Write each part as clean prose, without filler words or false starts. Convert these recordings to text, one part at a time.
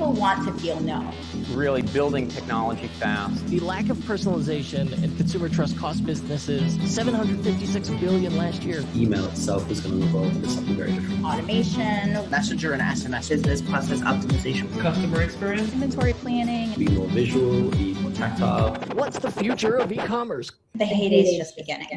People want to feel known. Really building technology fast. The lack of personalization and consumer trust cost businesses $756 billion last year. Email itself is going to evolve into something very different. Automation, Messenger and SMS, business process optimization, customer experience, inventory planning. Be more visual, be more tactile. What's the future of e-commerce? The heyday is just beginning.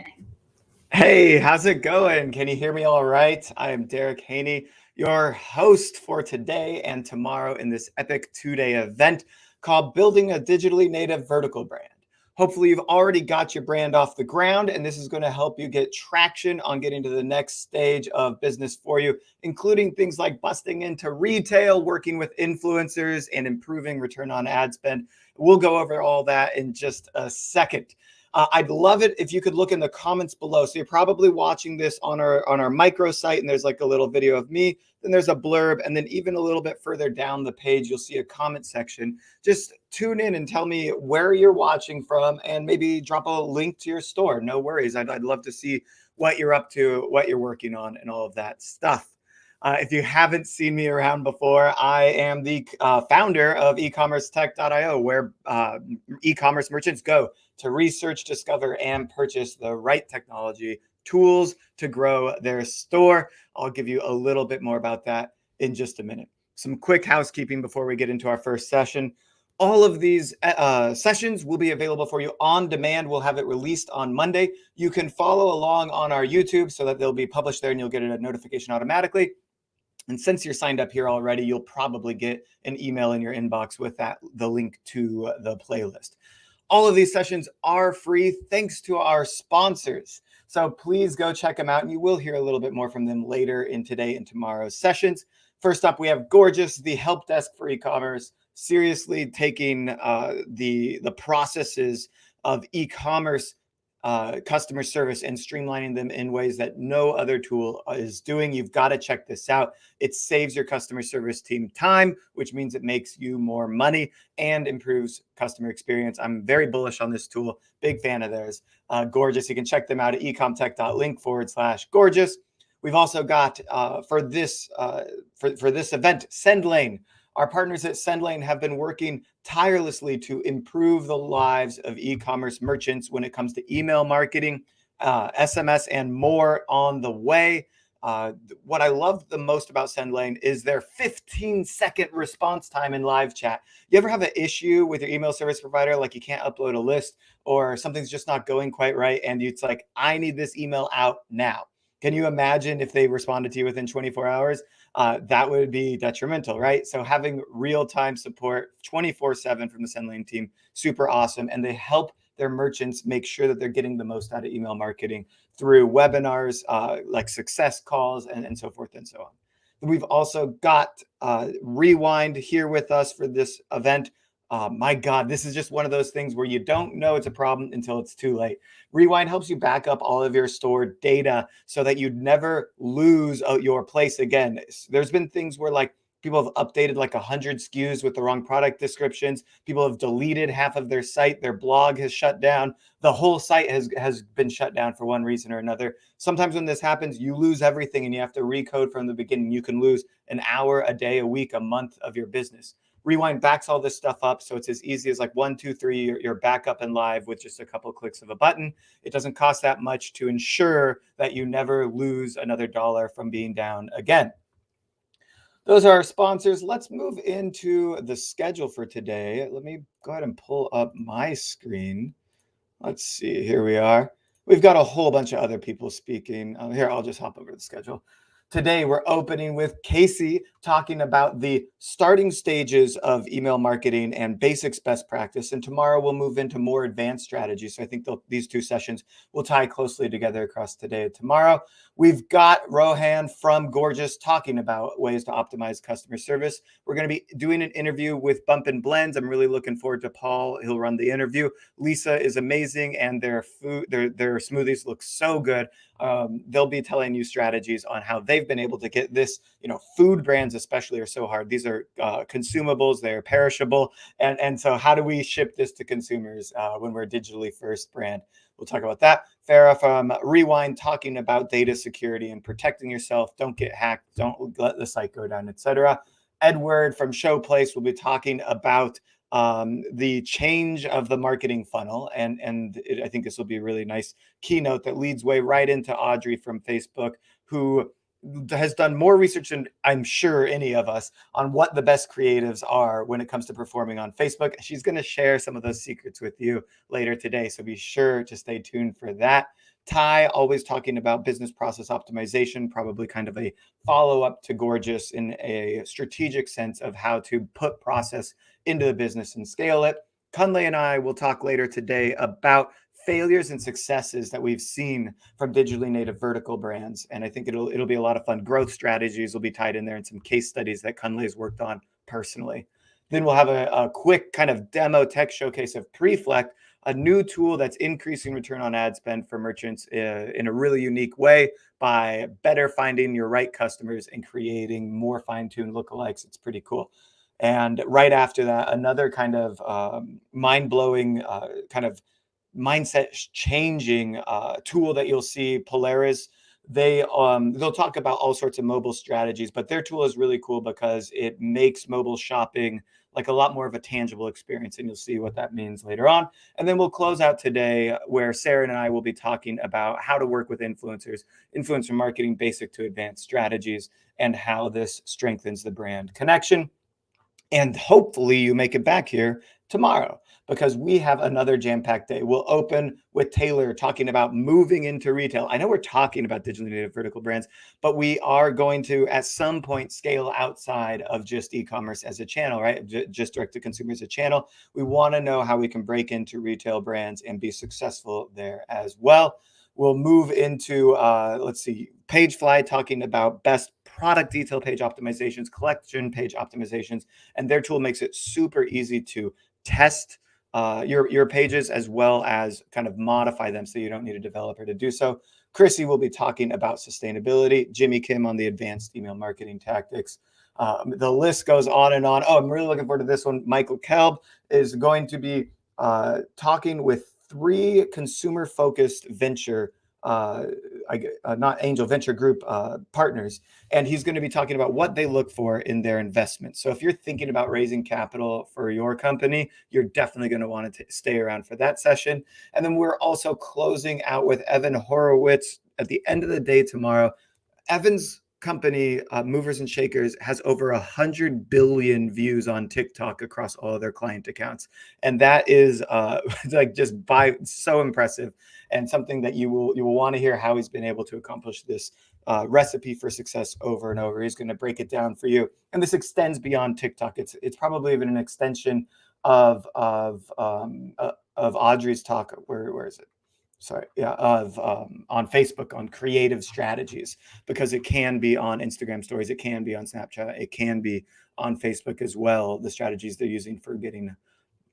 Hey, how's it going? Can you hear me all right? I am Derek Haney, your host for today and tomorrow in this epic two-day event called Building a Digitally Native Vertical Brand. Hopefully you've already got your brand off the ground, and this is going to help you get traction on getting to the next stage of business for you, including things like busting into retail, working with influencers, and improving return on ad spend. We'll go over all that in just a second. I'd love it if you could look in the comments below. So you're probably watching this on our micro site, and there's like a little video of me. Then there's a blurb, and then even a little bit further down the page, you'll see a comment section. Just tune in and tell me where you're watching from, and maybe drop a link to your store. No worries. I'd love to see what you're up to, what you're working on, and all of that stuff. If you haven't seen me around before, I am the founder of eCommerceTech.io, where e-commerce merchants go to research, discover, and purchase the right technology tools to grow their store. I'll give you a little bit more about that in just a minute. Some quick housekeeping before we get into our first session. All of these sessions will be available for you on demand. We'll have it released on Monday. You can follow along on our YouTube so that they'll be published there and you'll get a notification automatically. And since you're signed up here already, you'll probably get an email in your inbox with the link to the playlist. All of these sessions are free thanks to our sponsors. So please go check them out, and you will hear a little bit more from them later in today and tomorrow's sessions. First up, we have Gorgeous, the help desk for e-commerce, seriously taking the processes of e-commerce customer service and streamlining them in ways that no other tool is doing. You've got to check this out. It saves your customer service team time, which means it makes you more money and improves customer experience. I'm very bullish on this tool. Big fan of theirs. Gorgeous. You can check them out at ecomtech.link/gorgeous. We've also got for this event, SendLane. Our partners at SendLane have been working tirelessly to improve the lives of e-commerce merchants when it comes to email marketing, SMS, and more on the way. What I love the most about SendLane is their 15-second response time in live chat. You ever have an issue with your email service provider, like you can't upload a list or something's just not going quite right, and it's like, I need this email out now. Can you imagine if they responded to you within 24 hours? That would be detrimental, right? So having real-time support 24/7 from the SendLane team, super awesome. And they help their merchants make sure that they're getting the most out of email marketing through webinars, like success calls, and so forth and so on. We've also got Rewind here with us for this event. My God, this is just one of those things where you don't know it's a problem until it's too late. Rewind helps you back up all of your stored data so that you'd never lose your place again. There's been things where like people have updated like 100 SKUs with the wrong product descriptions. People have deleted half of their site. Their blog has shut down. The whole site has been shut down for one reason or another. Sometimes when this happens, you lose everything and you have to recode from the beginning. You can lose an hour, a day, a week, a month of your business. Rewind backs all this stuff up, so it's as easy as like 1, 2, 3, you're back up and live with just a couple of clicks of a button. It doesn't cost that much to ensure that you never lose another dollar from being down again. Those are our sponsors. Let's move into the schedule for today. Let me go ahead and pull up my screen. Let's see, here we are. We've got a whole bunch of other people speaking. Here, I'll just hop over the schedule. Today, we're opening with Casey talking about the starting stages of email marketing and basics best practice. And tomorrow, we'll move into more advanced strategies. So I think these two sessions will tie closely together across today and tomorrow. We've got Rohan from Gorgeous talking about ways to optimize customer service. We're going to be doing an interview with Bump and Blends. I'm really looking forward to Paul. He'll run the interview. Lisa is amazing, and their smoothies look so good. They'll be telling you strategies on how they've been able to get this. Food brands especially are so hard. These are consumables. They're perishable. And so how do we ship this to consumers when we're a digitally first brand? We'll talk about that. Farah from Rewind talking about data security and protecting yourself. Don't get hacked. Don't let the site go down, etc. Edward from Showplace will be talking about the change of the marketing funnel. I think this will be a really nice keynote that leads way right into Audrey from Facebook, who has done more research than I'm sure any of us on what the best creatives are when it comes to performing on Facebook. She's going to share some of those secrets with you later today, so be sure to stay tuned for that. Ty always talking about business process optimization, probably kind of a follow-up to Gorgeous in a strategic sense of how to put process into the business and scale it. Kunle and I will talk later today about failures and successes that we've seen from digitally native vertical brands. And I think it'll be a lot of fun. Growth strategies will be tied in there and some case studies that Kunle's worked on personally. Then we'll have a quick kind of demo tech showcase of Preflect, a new tool that's increasing return on ad spend for merchants in a really unique way by better finding your right customers and creating more fine-tuned lookalikes. It's pretty cool. And right after that, another kind of mind-blowing kind of mindset changing tool that you'll see, Polaris. They'll talk about all sorts of mobile strategies, but their tool is really cool because it makes mobile shopping like a lot more of a tangible experience, and you'll see what that means later on. And then we'll close out today where Sarah and I will be talking about how to work with influencers, influencer marketing, basic to advanced strategies, and how this strengthens the brand connection. And hopefully you make it back here tomorrow, because we have another jam-packed day. We'll open with Taylor talking about moving into retail. I know we're talking about digitally native vertical brands, but we are going to, at some point, scale outside of just e-commerce as a channel, right? Just direct to consumer as a channel. We want to know how we can break into retail brands and be successful there as well. We'll move into, let's see, Pagefly talking about best product detail page optimizations, collection page optimizations, and their tool makes it super easy to test your pages as well as kind of modify them so you don't need a developer to do so. Chrissy will be talking about sustainability. Jimmy Kim on the advanced email marketing tactics. The list goes on and on. Oh, I'm really looking forward to this one. Michael Kelb is going to be talking with 3 consumer-focused venture not angel venture group partners, and he's going to be talking about what they look for in their investments. So if you're thinking about raising capital for your company, you're definitely going to want to stay around for that session. And then we're also closing out with Evan Horowitz at the end of the day tomorrow. Evan's company, Movers and Shakers, has over 100 billion views on TikTok across all of their client accounts, and that is like just so impressive, and something that you will want to hear how he's been able to accomplish this recipe for success over and over. He's going to break it down for you, and this extends beyond TikTok. It's probably even an extension of Audrey's talk. Where is it? Sorry, yeah, on Facebook on creative strategies, because it can be on Instagram stories, it can be on Snapchat, it can be on Facebook as well, the strategies they're using for getting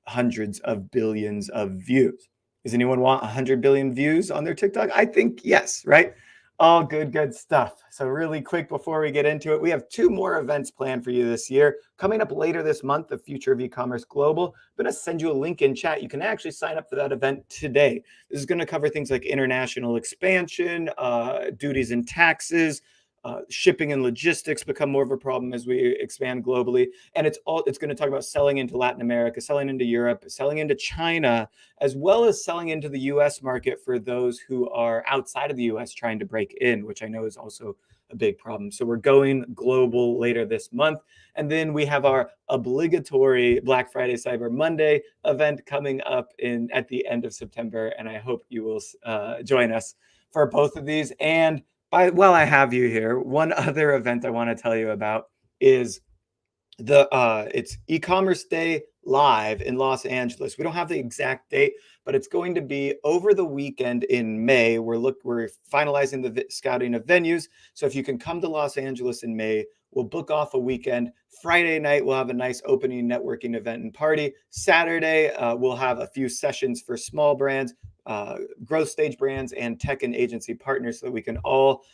hundreds of billions of views. Does anyone want 100 billion views on their TikTok? I think yes, right? All good stuff. So really quick before we get into it, we have 2 more events planned for you this year. Coming up later this month, the Future of E-commerce Global. I'm going to send you a link in chat. You can actually sign up for that event today. This is going to cover things like international expansion, duties and taxes, shipping and logistics become more of a problem as we expand globally. And it's going to talk about selling into Latin America, selling into Europe, selling into China, as well as selling into the US market for those who are outside of the US trying to break in, which I know is also a big problem. So we're going global later this month. And then we have our obligatory Black Friday, Cyber Monday event coming up at the end of September. And I hope you will join us for both of these. And while I have you here, one other event I want to tell you about is it's eCommerce Day live in Los Angeles. We don't have the exact date, but it's going to be over the weekend in May. We're finalizing the scouting of venues. So if you can come to Los Angeles in May, we'll book off a weekend. Friday night, we'll have a nice opening networking event and party. Saturday, we'll have a few sessions for small brands, growth stage brands, and tech and agency partners so that we can all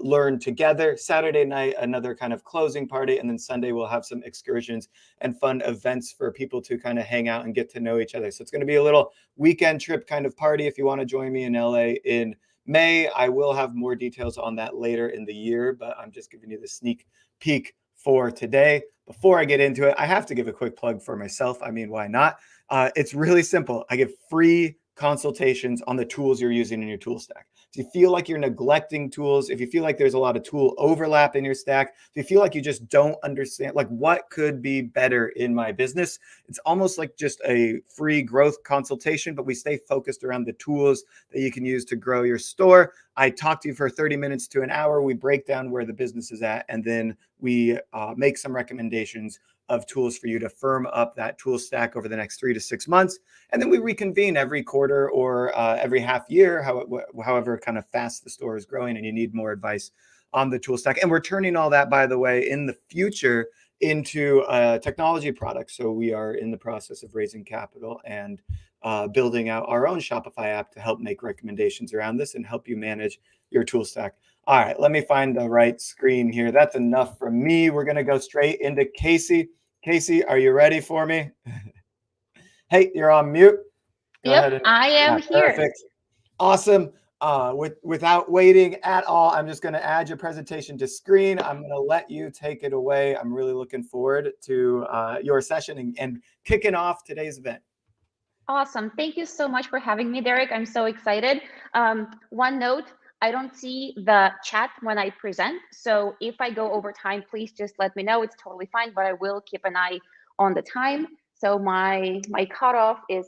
learn together. Saturday night, another kind of closing party. And then Sunday, we'll have some excursions and fun events for people to kind of hang out and get to know each other. So it's going to be a little weekend trip kind of party. If you want to join me in LA in May, I will have more details on that later in the year, but I'm just giving you the sneak peek for today. Before I get into it, I have to give a quick plug for myself. I mean, why not? It's really simple. I give free consultations on the tools you're using in your tool stack. If you feel like you're neglecting tools, if you feel like there's a lot of tool overlap in your stack, if you feel like you just don't understand, like what could be better in my business, it's almost like just a free growth consultation, but we stay focused around the tools that you can use to grow your store. I talk to you for 30 minutes to an hour. We break down where the business is at, and then we make some recommendations of tools for you to firm up that tool stack over the next 3 to 6 months. And then we reconvene every quarter or every half year, however kind of fast the store is growing and you need more advice on the tool stack. And we're turning all that, by the way, in the future into technology products. So we are in the process of raising capital and building out our own Shopify app to help make recommendations around this and help you manage your tool stack. All right, let me find the right screen here. That's enough from me. We're going to go straight into Casey. Casey, are you ready for me? Hey, you're on mute. Go ahead. Yep, I am here. Perfect. Awesome. Without waiting at all, I'm just going to add your presentation to screen. I'm going to let you take it away. I'm really looking forward to your session and kicking off today's event. Awesome. Thank you so much for having me, Derek. I'm so excited. One note, I don't see the chat when I present. So if I go over time, please just let me know. It's totally fine, but I will keep an eye on the time. So my cutoff is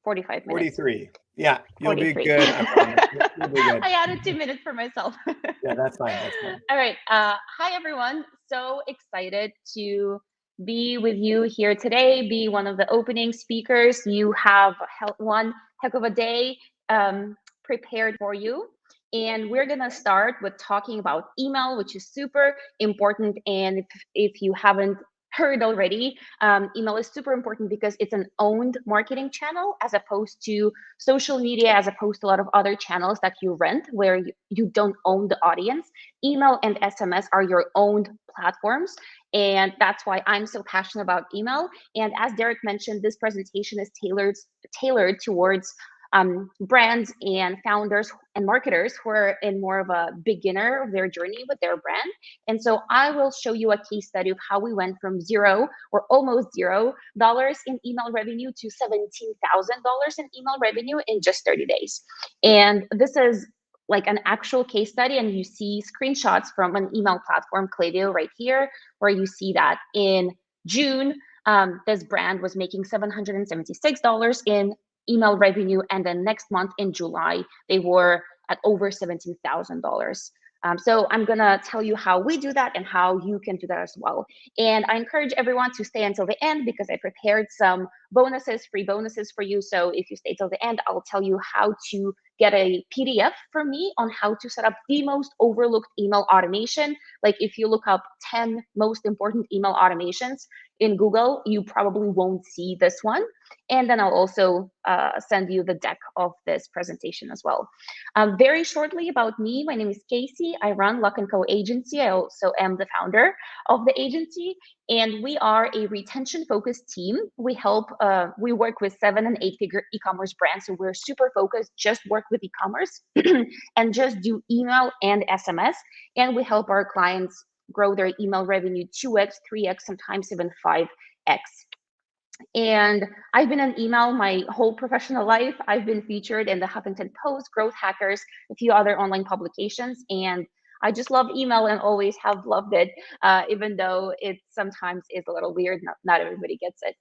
45 minutes. 43. Yeah, you'll 43. be good. I promise. You'll be good. I added 2 minutes for myself. Yeah, that's fine. That's fine. All right. Hi, everyone. So excited to be with you here today, be one of the opening speakers. You have one heck of a day prepared for you. And we're going to start with talking about email, which is super important. And if you haven't heard already, email is super important because it's an owned marketing channel as opposed to social media, as opposed to a lot of other channels that you rent where you don't own the audience. Email and SMS are your owned platforms. And that's why I'm so passionate about email. And as Derek mentioned, this presentation is tailored towards brands and founders and marketers who are in more of a beginner of their journey with their brand. And so I will show you a case study of how we went from zero or almost $0 in email revenue to $17,000 in email revenue in just 30 days. And this is like an actual case study, and you see screenshots from an email platform, Klaviyo, right here, where you see that in June, this brand was making $776 in email revenue, and then next month in July they were at over $17,000. So I'm gonna tell you how we do that and how you can do that as well. And I encourage everyone to stay until the end because I prepared some bonuses, free bonuses for you. So if you stay till the end, I'll tell you how to get a PDF from me on how to set up the most overlooked email automation. Like if you look up 10 most important email automations in Google, you probably won't see this one. And then I'll also send you the deck of this presentation as well. Very shortly about me, my name is Casey. I run Luck & Co agency. I also am the founder of the agency. And we are a retention-focused team. We work with 7- and 8-figure e-commerce brands. So we're super focused, just work with e-commerce and just do email and SMS. And we help our clients grow their email revenue 2x, 3x, sometimes even 5x. And I've been in email my whole professional life. I've been featured in the Huffington Post, Growth Hackers, a few other online publications. And I just love email and always have loved it, even though it sometimes is a little weird. Not everybody gets it.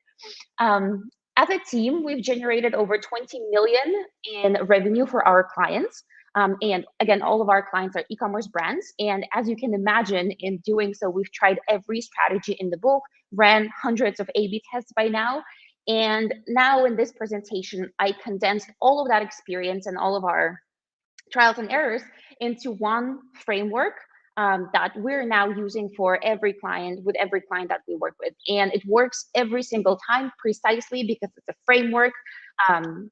As a team, we've generated over 20 million in revenue for our clients. And again, all of our clients are e-commerce brands. And as you can imagine, in doing so, we've tried every strategy in the book, ran hundreds of A/B tests by now. And now in this presentation, I condensed all of that experience and all of our trials and errors into one framework that we're now using for every client, with every client that we work with. And it works every single time precisely because it's a framework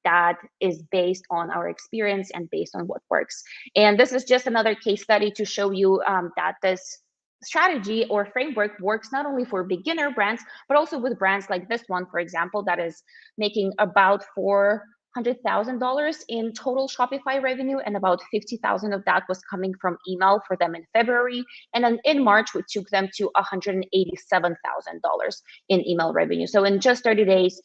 that is based on our experience and based on what works. And this is just another case study to show you that this strategy or framework works not only for beginner brands, but also with brands like this one, for example, that is making about $4 $100,000 in total Shopify revenue, and about 50,000 of that was coming from email for them in February. And then in March, we took them to $187,000 in email revenue. So in just 30 days,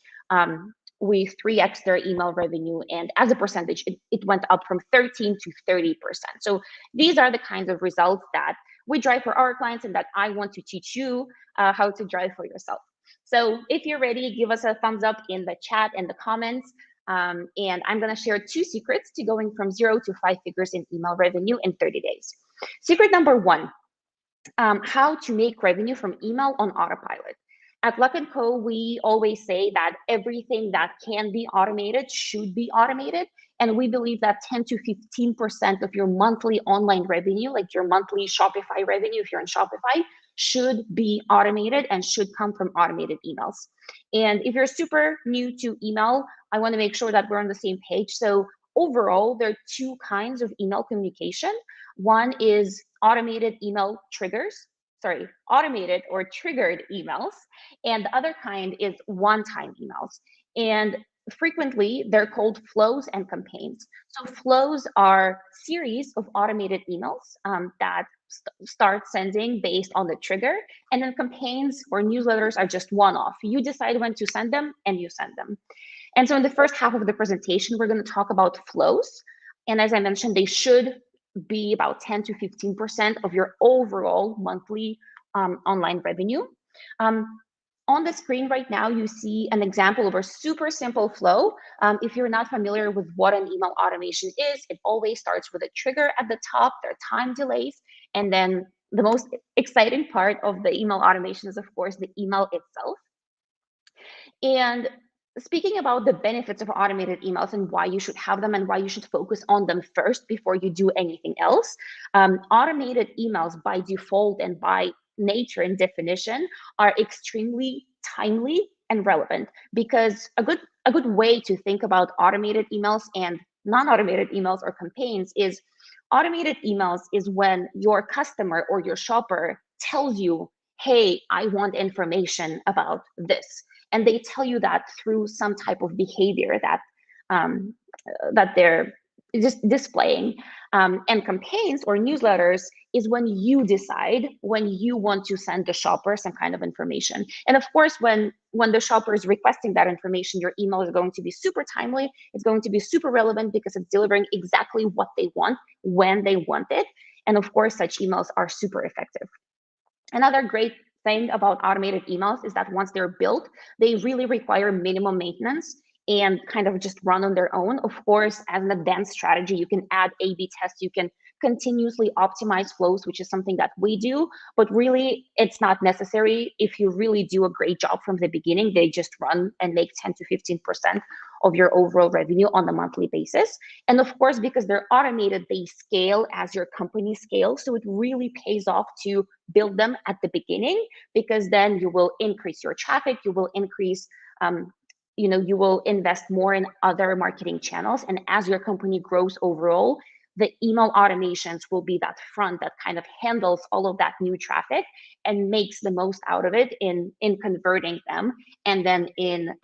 we 3x their email revenue, and as a percentage, it went up from 13 to 30%. So these are the kinds of results that we drive for our clients and that I want to teach you how to drive for yourself. So if you're ready, give us a thumbs up in the chat and the comments. And I'm going to share 2 secrets to going from 0 to 5 figures in email revenue in 30 days. Secret number 1, how to make revenue from email on autopilot. At Luck & Co, we always say that everything that can be automated should be automated. And we believe that 10 to 15% of your monthly online revenue, like your monthly Shopify revenue, if you're in Shopify, should be automated and should come from automated emails. And if you're super new to email, I want to make sure that we're on the same page. So overall, there are 2 kinds of email communication. One is automated email triggers. Automated or triggered emails, and the other kind is one-time emails. And frequently, they're called flows and campaigns. So flows are series of automated emails that start sending based on the trigger, and then campaigns or newsletters are just one-off. You decide when to send them, and you send them. And so in the first half of the presentation, we're going to talk about flows. And as I mentioned, they should be about 10 to 15% of your overall monthly online revenue. On the screen right now, you see an example of a super simple flow. If you're not familiar with what an email automation is, it always starts with a trigger at the top. There are time delays. And then the most exciting part of the email automation is, of course, the email itself. And speaking about the benefits of automated emails and why you should have them and why you should focus on them first before you do anything else, automated emails by default and by nature and definition are extremely timely and relevant, because a good way to think about automated emails and non-automated emails or campaigns is automated emails is when your customer or your shopper tells you, hey, I want information about this. And they tell you that through some type of behavior that they're just displaying. And campaigns or newsletters is when you decide when you want to send the shopper some kind of information. And of course, when the shopper is requesting that information, your email is going to be super timely. It's going to be super relevant because it's delivering exactly what they want when they want it. And of course, such emails are super effective. Another great thing about automated emails is that once they're built, they really require minimum maintenance and kind of just run on their own. Of course, as an advanced strategy, you can add A/B tests, you can continuously optimize flows, which is something that we do, but really it's not necessary. If you really do a great job from the beginning, they just run and make 10 to 15% of your overall revenue on a monthly basis. And of course, because they're automated, they scale as your company scales. So it really pays off to build them at the beginning, because then you will increase your traffic, you will increase, you will invest more in other marketing channels. And as your company grows overall, the email automations will be that front that kind of handles all of that new traffic and makes the most out of it in converting them, and then in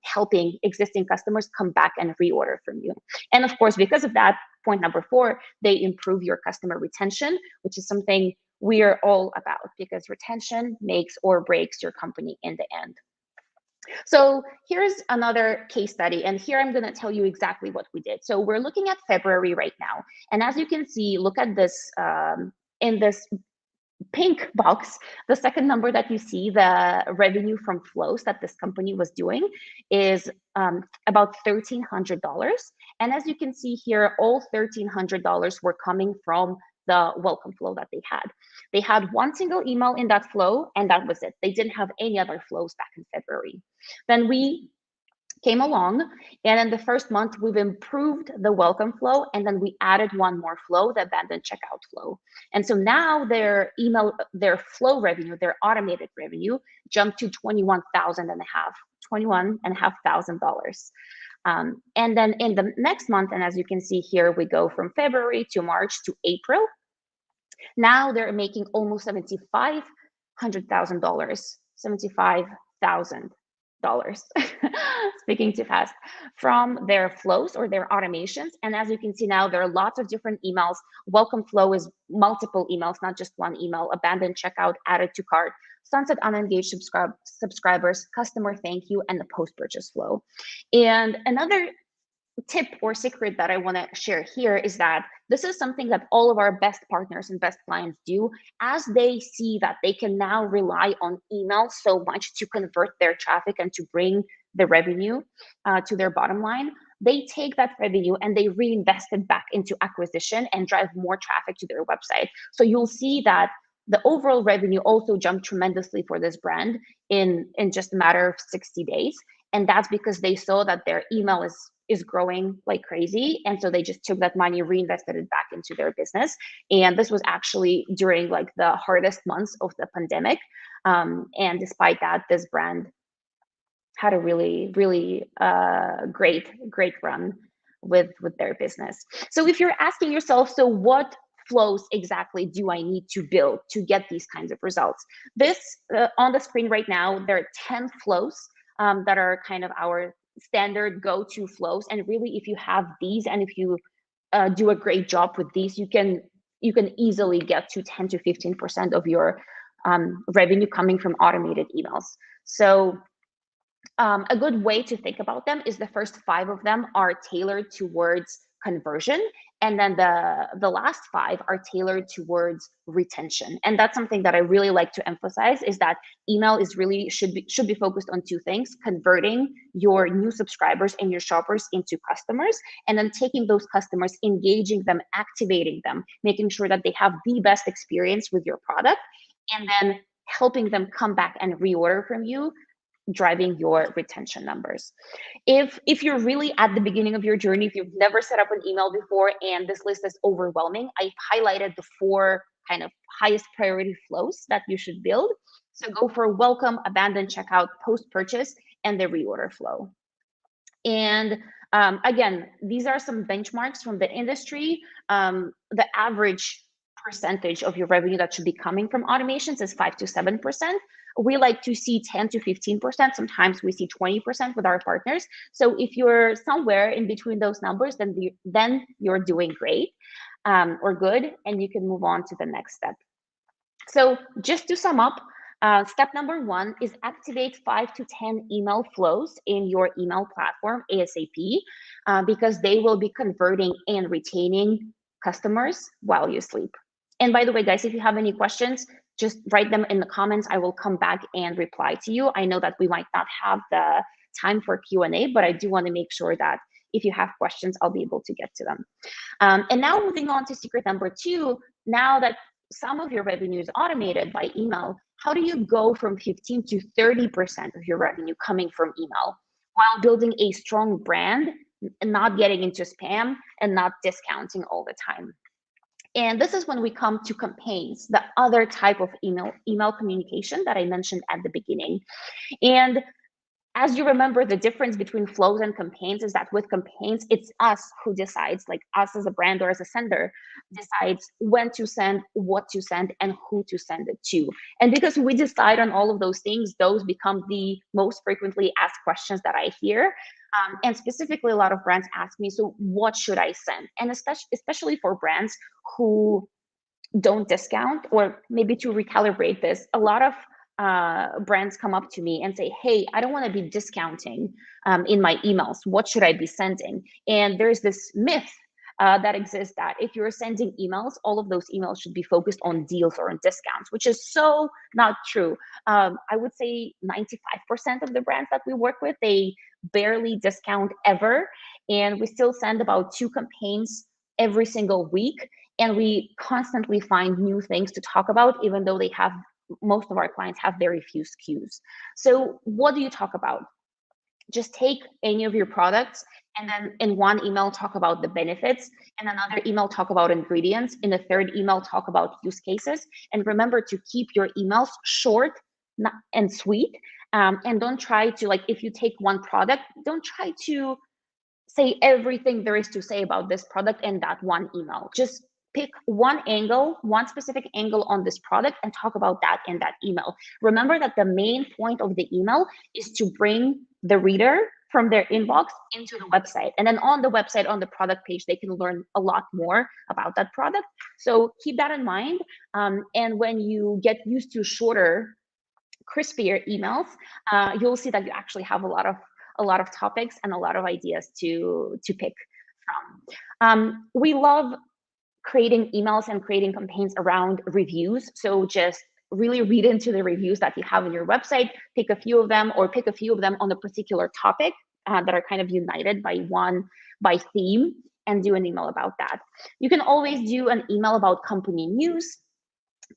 helping existing customers come back and reorder from you. And of course, because of that, point number 4, they improve your customer retention, which is something we are all about, because retention makes or breaks your company in the end. So here's another case study, and here I'm going to tell you exactly what we did. So we're looking at February right now, and as you can see, look at this in this pink box, the second number that you see, the revenue from flows that this company was doing, is about $1,300. And as you can see here, all $1,300 were coming from the welcome flow that they had. They had one single email in that flow, and that was it. They didn't have any other flows back in February. Then we came along, and in the first month, we've improved the welcome flow, and then we added one more flow, the abandoned checkout flow. And so now their flow revenue, their automated revenue, jumped to $21,500. And then in the next month, and as you can see here, we go from February to March to April. Now they're making almost $75,000, $75,000 speaking too fast, from their flows or their automations. And as you can see now, there are lots of different emails. Welcome flow is multiple emails, not just one email. Abandoned checkout, added to cart, sunset unengaged subscribers, customer thank you, and the post-purchase flow. And another tip or secret that I want to share here is that this is something that all of our best partners and best clients do as they see that they can now rely on email so much to convert their traffic and to bring the revenue to their bottom line. They take that revenue and they reinvest it back into acquisition and drive more traffic to their website. So you'll see that the overall revenue also jumped tremendously for this brand in just a matter of 60 days. And that's because they saw that their email is growing like crazy. And so they just took that money, reinvested it back into their business. And this was actually during like the hardest months of the pandemic. And despite that, this brand had a really, really great run with their business. So if you're asking yourself, so what flows exactly do I need to build to get these kinds of results? This on the screen right now, there are 10 flows that are kind of our standard go-to flows. And really, if you have these and if you do a great job with these, you can easily get to 10 to 15% of your revenue coming from automated emails. So a good way to think about them is the first 5 of them are tailored towards conversion, and then the last 5 are tailored towards retention. And that's something that I really like to emphasize, is that email is really should be focused on 2 things: converting your new subscribers and your shoppers into customers, and then taking those customers, engaging them, activating them, making sure that they have the best experience with your product, and then helping them come back and reorder from you, driving your retention numbers. If you're really at the beginning of your journey, if you've never set up an email before and this list is overwhelming, I've highlighted the 4 kind of highest priority flows that you should build. So go for welcome, abandoned checkout, post-purchase, and the reorder flow. And again, these are some benchmarks from the industry. The average percentage of your revenue that should be coming from automations is 5 to 7%. We like to see 10 to 15%. Sometimes we see 20% with our partners. So if you're somewhere in between those numbers, then you're doing great or good, and you can move on to the next step. So just to sum up, step number 1 is activate 5 to 10 email flows in your email platform ASAP, because they will be converting and retaining customers while you sleep. And by the way, guys, if you have any questions, just write them in the comments. I will come back and reply to you. I know that we might not have the time for Q&A, but I do want to make sure that if you have questions, I'll be able to get to them. And now moving on to secret number 2, now that some of your revenue is automated by email, how do you go from 15 to 30% of your revenue coming from email while building a strong brand and not getting into spam and not discounting all the time? And this is when we come to campaigns, the other type of email communication that I mentioned at the beginning. And as you remember, the difference between flows and campaigns is that with campaigns, it's us who decides, like us as a brand or as a sender, decides when to send, what to send, and who to send it to. And because we decide on all of those things, those become the most frequently asked questions that I hear. And specifically, a lot of brands ask me, so what should I send? And especially for brands who don't discount, or maybe to recalibrate this, a lot of brands come up to me and say, hey, I don't want to be discounting in my emails. What should I be sending? And there's this myth that exists that if you're sending emails, all of those emails should be focused on deals or on discounts, which is so not true. I would say 95% of the brands that we work with, they barely discount ever. And we still send about 2 campaigns every single week. And we constantly find new things to talk about, even though most of our clients have very few SKUs. So what do you talk about? Just take any of your products and then in one email talk about the benefits, in another email talk about ingredients, in the third email talk about use cases. And remember to keep your emails short and sweet, and don't try to, like, if you take one product, don't try to say everything there is to say about this product in that one email. Just pick one angle, one specific angle on this product and talk about that in that email. Remember that the main point of the email is to bring the reader from their inbox into the website. And then on the website, on the product page, they can learn a lot more about that product. So keep that in mind. And when you get used to shorter, crispier emails, you'll see that you actually have a lot of topics and a lot of ideas to pick from. We love creating emails and creating campaigns around reviews. So just really read into the reviews that you have on your website, pick a few of them, or pick a few of them on a particular topic that are kind of united by theme, and do an email about that. You can always do an email about company news,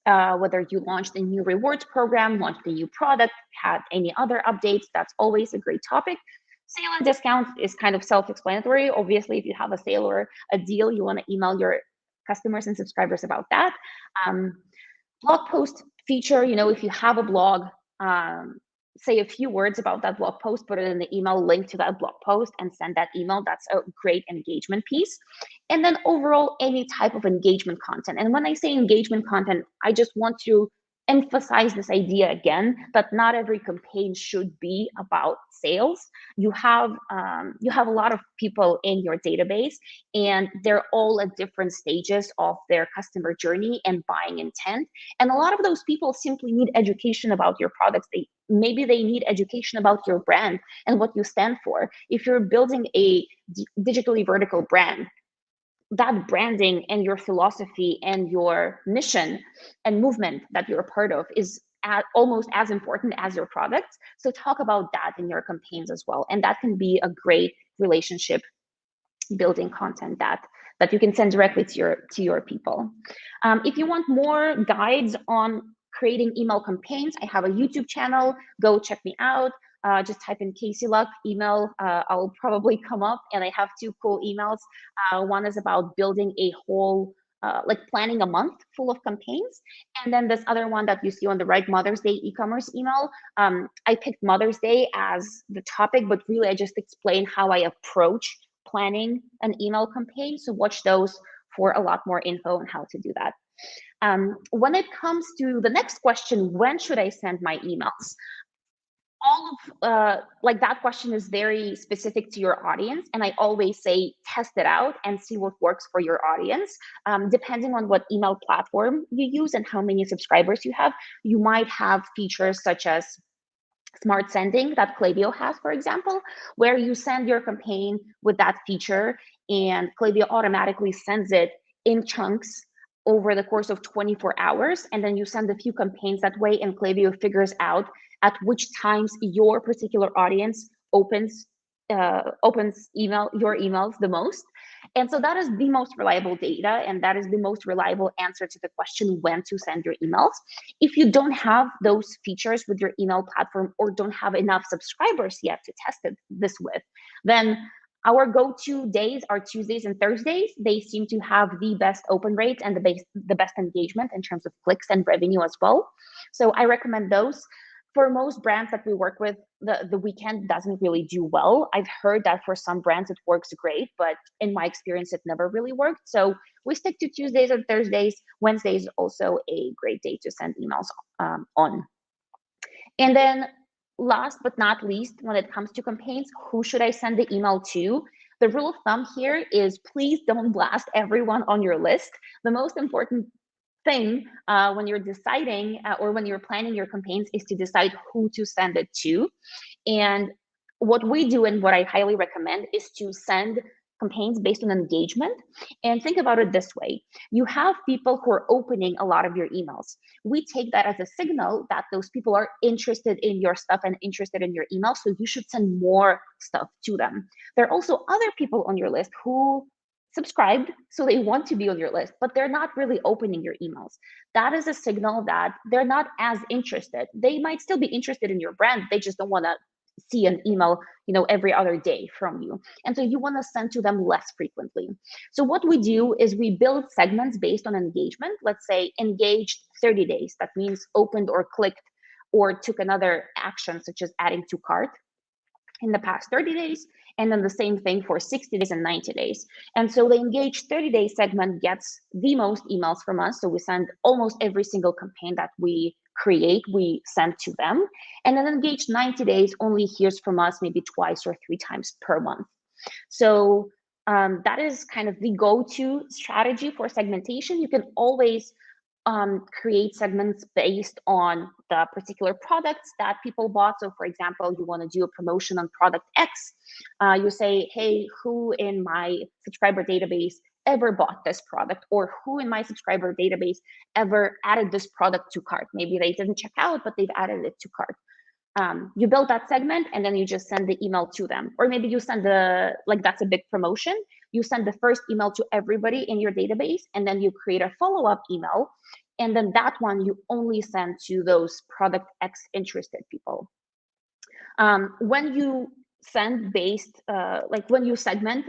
whether you launched a new rewards program, launched a new product, had any other updates. That's always a great topic. Sale and discount is kind of self-explanatory. Obviously, if you have a sale or a deal, you want to email your customers and subscribers about that. Blog post feature, if you have a blog, say a few words about that blog post, put it in the email, link to that blog post, and send that email. That's a great engagement piece. And then overall, any type of engagement content. And when I say engagement content, I just want to emphasize this idea again, that not every campaign should be about sales. You have a lot of people in your database, and they're all at different stages of their customer journey and buying intent. And a lot of those people simply need education about your products. Maybe they need education about your brand and what you stand for. If you're building a digitally vertical brand, that branding and your philosophy and your mission and movement that you're a part of is almost as important as your products. So talk about that in your campaigns as well. And that can be a great relationship building content that you can send directly to your people. If you want more guides on creating email campaigns, I have a YouTube channel. Go check me out. Just type in Casey Luck email. I'll probably come up, and I have 2 cool emails. One is about building a whole, planning a month full of campaigns. And then this other one that you see on the right, Mother's Day e-commerce email. I picked Mother's Day as the topic, but really I just explain how I approach planning an email campaign. So watch those for a lot more info on how to do that. When it comes to the next question, when should I send my emails? All of that question is very specific to your audience, and I always say test it out and see what works for your audience. Depending on what email platform you use and how many subscribers you have, you might have features such as smart sending that Klaviyo has, for example, where you send your campaign with that feature, and Klaviyo automatically sends it in chunks over the course of 24 hours, and then you send a few campaigns that way, and Klaviyo figures out at which times your particular audience opens your emails the most. And so that is the most reliable data, and that is the most reliable answer to the question when to send your emails. If you don't have those features with your email platform, or don't have enough subscribers yet to test this with, then our go-to days are Tuesdays and Thursdays. They seem to have the best open rates and the best engagement in terms of clicks and revenue as well. So I recommend those. For most brands that we work with, the weekend doesn't really do well. I've heard that for some brands it works great, but in my experience, it never really worked. So we stick to Tuesdays and Thursdays. Wednesday is also a great day to send emails on. And then last but not least, when it comes to campaigns, who should I send the email to? The rule of thumb here is please don't blast everyone on your list. The most important thing when you're deciding or when you're planning your campaigns is to decide who to send it to. And what we do, and what I highly recommend, is to send campaigns based on engagement. And think about it this way: you have people who are opening a lot of your emails. We take that as a signal that those people are interested in your stuff and interested in your email, so you should send more stuff to them. There are also other people on your list who subscribed, so they want to be on your list, but they're not really opening your emails. That is a signal that they're not as interested. They might still be interested in your brand, they just don't want to see an email, every other day from you. And so you want to send to them less frequently. So what we do is we build segments based on engagement. Let's say engaged 30 days. That means opened or clicked or took another action, such as adding to cart. in the past 30 days, and then the same thing for 60 days and 90 days. And so the engaged 30-day segment gets the most emails from us. So we send almost every single campaign that we create, we send to them. And then engaged 90 days only hears from us maybe twice or 3 times per month. So that is kind of the go-to strategy for segmentation. You can always create segments based on the particular products that people bought. So for example, you want to do a promotion on product X. You say, hey, who in my subscriber database ever bought this product, or who in my subscriber database ever added this product to cart? Maybe they didn't check out, but they've added it to cart. You build that segment and then you just send the email to them. Or maybe you send that's a big promotion. You send the first email to everybody in your database, and then you create a follow-up email. And then that one you only send to those product X interested people. When you send when you segment,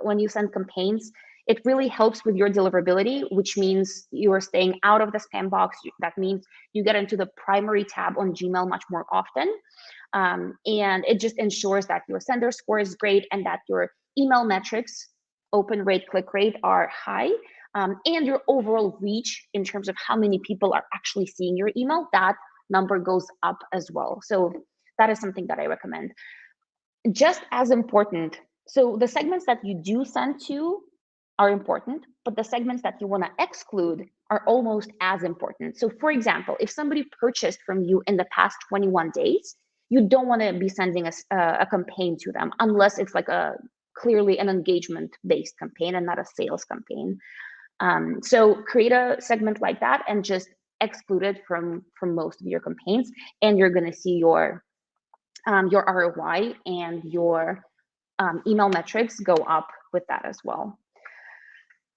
when you send campaigns, it really helps with your deliverability, which means you are staying out of the spam box. That means you get into the primary tab on Gmail much more often. And it just ensures that your sender score is great and that your email metrics, open rate, click rate, are high. And your overall reach in terms of how many people are actually seeing your email, that number goes up as well. So that is something that I recommend. Just as important, so the segments that you do send to are important, but the segments that you want to exclude are almost as important. So for example, if somebody purchased from you in the past 21 days, you don't want to be sending a campaign to them unless it's like clearly an engagement-based campaign and not a sales campaign. So create a segment like that and just exclude it from most of your campaigns, and you're going to see your ROI and your email metrics go up with that as well.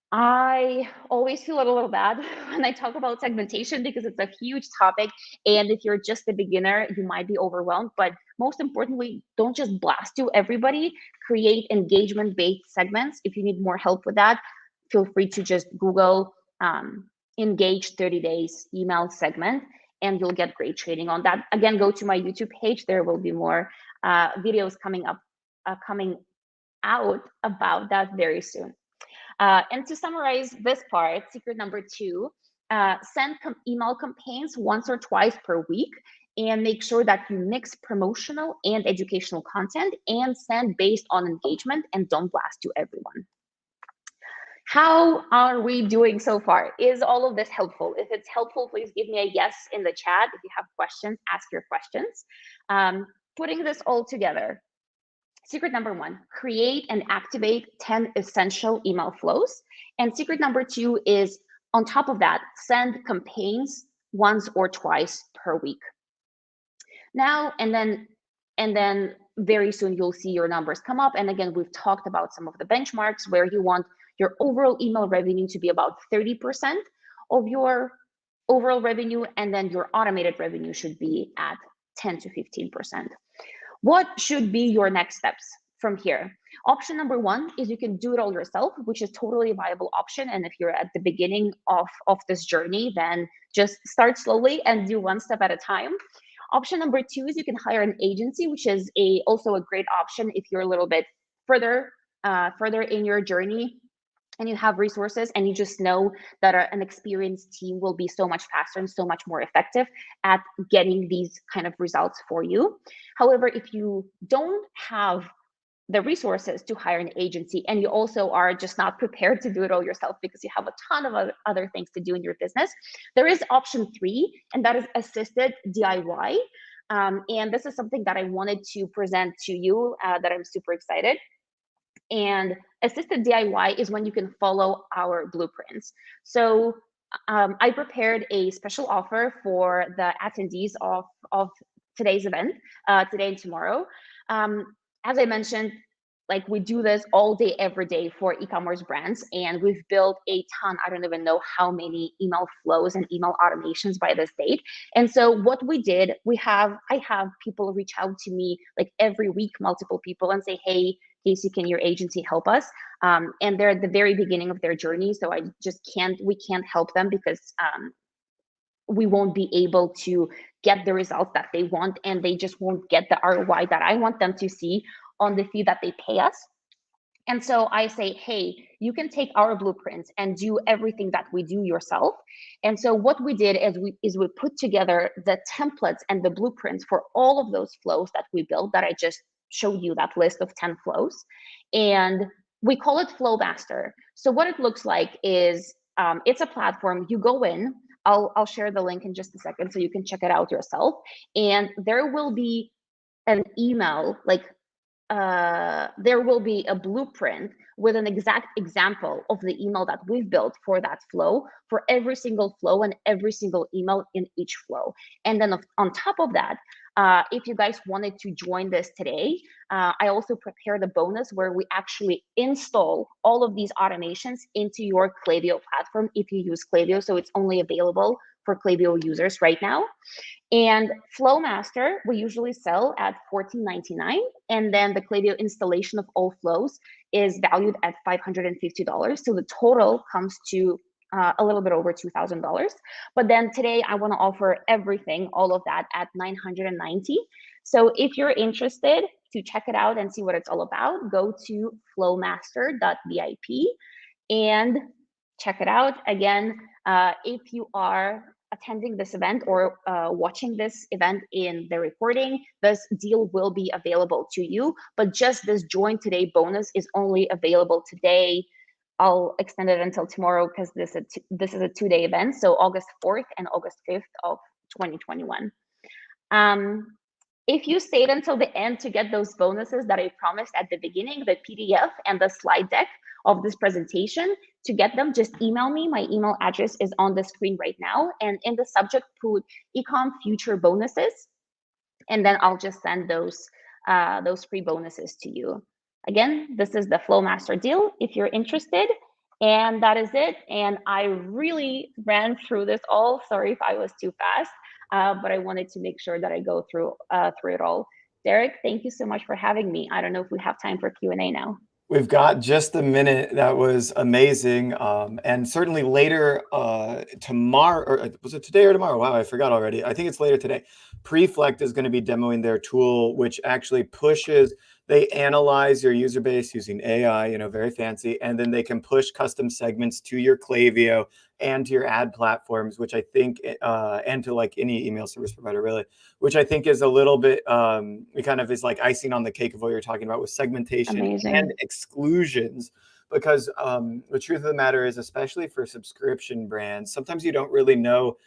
I always feel a little bad when I talk about segmentation because it's a huge topic. And if you're just a beginner, you might be overwhelmed. But most importantly, don't just blast to everybody. Create engagement-based segments. If you need more help with that, feel free to just Google engage 30 days email segment, and you'll get great training on that. Again, go to my YouTube page. There will be more videos coming out about that very soon. And to summarize this part, secret number 2, send email campaigns once or twice per week, and make sure that you mix promotional and educational content, and send based on engagement, and don't blast to everyone. How are we doing so far? Is all of this helpful? If it's helpful, please give me a yes in the chat. If you have questions, ask your questions. Putting this all together, secret number 1, create and activate 10 essential email flows. And secret number 2 is, on top of that, send campaigns once or twice per week. Now, and then very soon you'll see your numbers come up. And again, we've talked about some of the benchmarks where you want your overall email revenue to be about 30% of your overall revenue, and then your automated revenue should be at 10 to 15%. What should be your next steps from here? Option number 1 is you can do it all yourself, which is totally a viable option. And if you're at the beginning of this journey, then just start slowly and do one step at a time. Option number 2 is you can hire an agency, which is also a great option if you're a little bit further in your journey and you have resources and you just know that an experienced team will be so much faster and so much more effective at getting these kind of results for you. However, if you don't have the resources to hire an agency, and you also are just not prepared to do it all yourself because you have a ton of other things to do in your business, there is option 3, and that is assisted DIY. And this is something that I wanted to present to you that I'm super excited. And assisted DIY is when you can follow our blueprints. So I prepared a special offer for the attendees of today's event, today and tomorrow. As I mentioned, like, we do this all day, every day for e-commerce brands, and we've built a ton. I don't even know how many email flows and email automations by this date. And so what we did, I have people reach out to me like every week, multiple people, and say, hey, Casey, can your agency help us? And they're at the very beginning of their journey, so we can't help them because we won't be able to get the results that they want, and they just won't get the ROI that I want them to see on the fee that they pay us. And so I say, hey, you can take our blueprints and do everything that we do yourself. And so what we did is we put together the templates and the blueprints for all of those flows that we built, that I just showed you, that list of 10 flows. And we call it Flowmaster. So what it looks like is it's a platform. You go in, I'll share the link in just a second so you can check it out yourself. And there will be an email, like there will be a blueprint with an exact example of the email that we've built for that flow, for every single flow and every single email in each flow. And then on top of that, if you guys wanted to join this today, I also prepared a bonus where we actually install all of these automations into your Klaviyo platform if you use Klaviyo. So it's only available for Klaviyo users right now. And Flowmaster, we usually sell at $14.99. And then the Klaviyo installation of all flows is valued at $550. So the total comes to a little bit over $2,000. But then today I want to offer everything, all of that, at $990. So if you're interested to check it out and see what it's all about, go to flowmaster.vip and check it out. Again, if you are attending this event or watching this event in the recording, this deal will be available to you, but just this join today bonus is only available today. I'll extend it until tomorrow because this is a 2-day event, so August 4th and August 5th of 2021. If you stayed until the end to get those bonuses that I promised at the beginning, the PDF and the slide deck of this presentation, to get them, just email me. My email address is on the screen right now. And in the subject, put ecom future bonuses. And then I'll just send those free bonuses to you. Again, this is the Flowmaster deal if you're interested. And that is it. And I really ran through this all. Sorry if I was too fast, but I wanted to make sure that I go through it all. Derek, thank you so much for having me. I don't know if we have time for Q&A now. We've got just a minute. That was amazing. And certainly later tomorrow, or was it today or tomorrow? Wow, I forgot already. I think it's later today. Preflect is going to be demoing their tool, which actually pushes, they analyze your user base using AI, very fancy, and then they can push custom segments to your Klaviyo and to your ad platforms, which I think, and to like any email service provider really, which I think is a little bit, it kind of is like icing on the cake of what you're talking about with segmentation. Amazing. And exclusions. Because the truth of the matter is, especially for subscription brands, sometimes you don't really know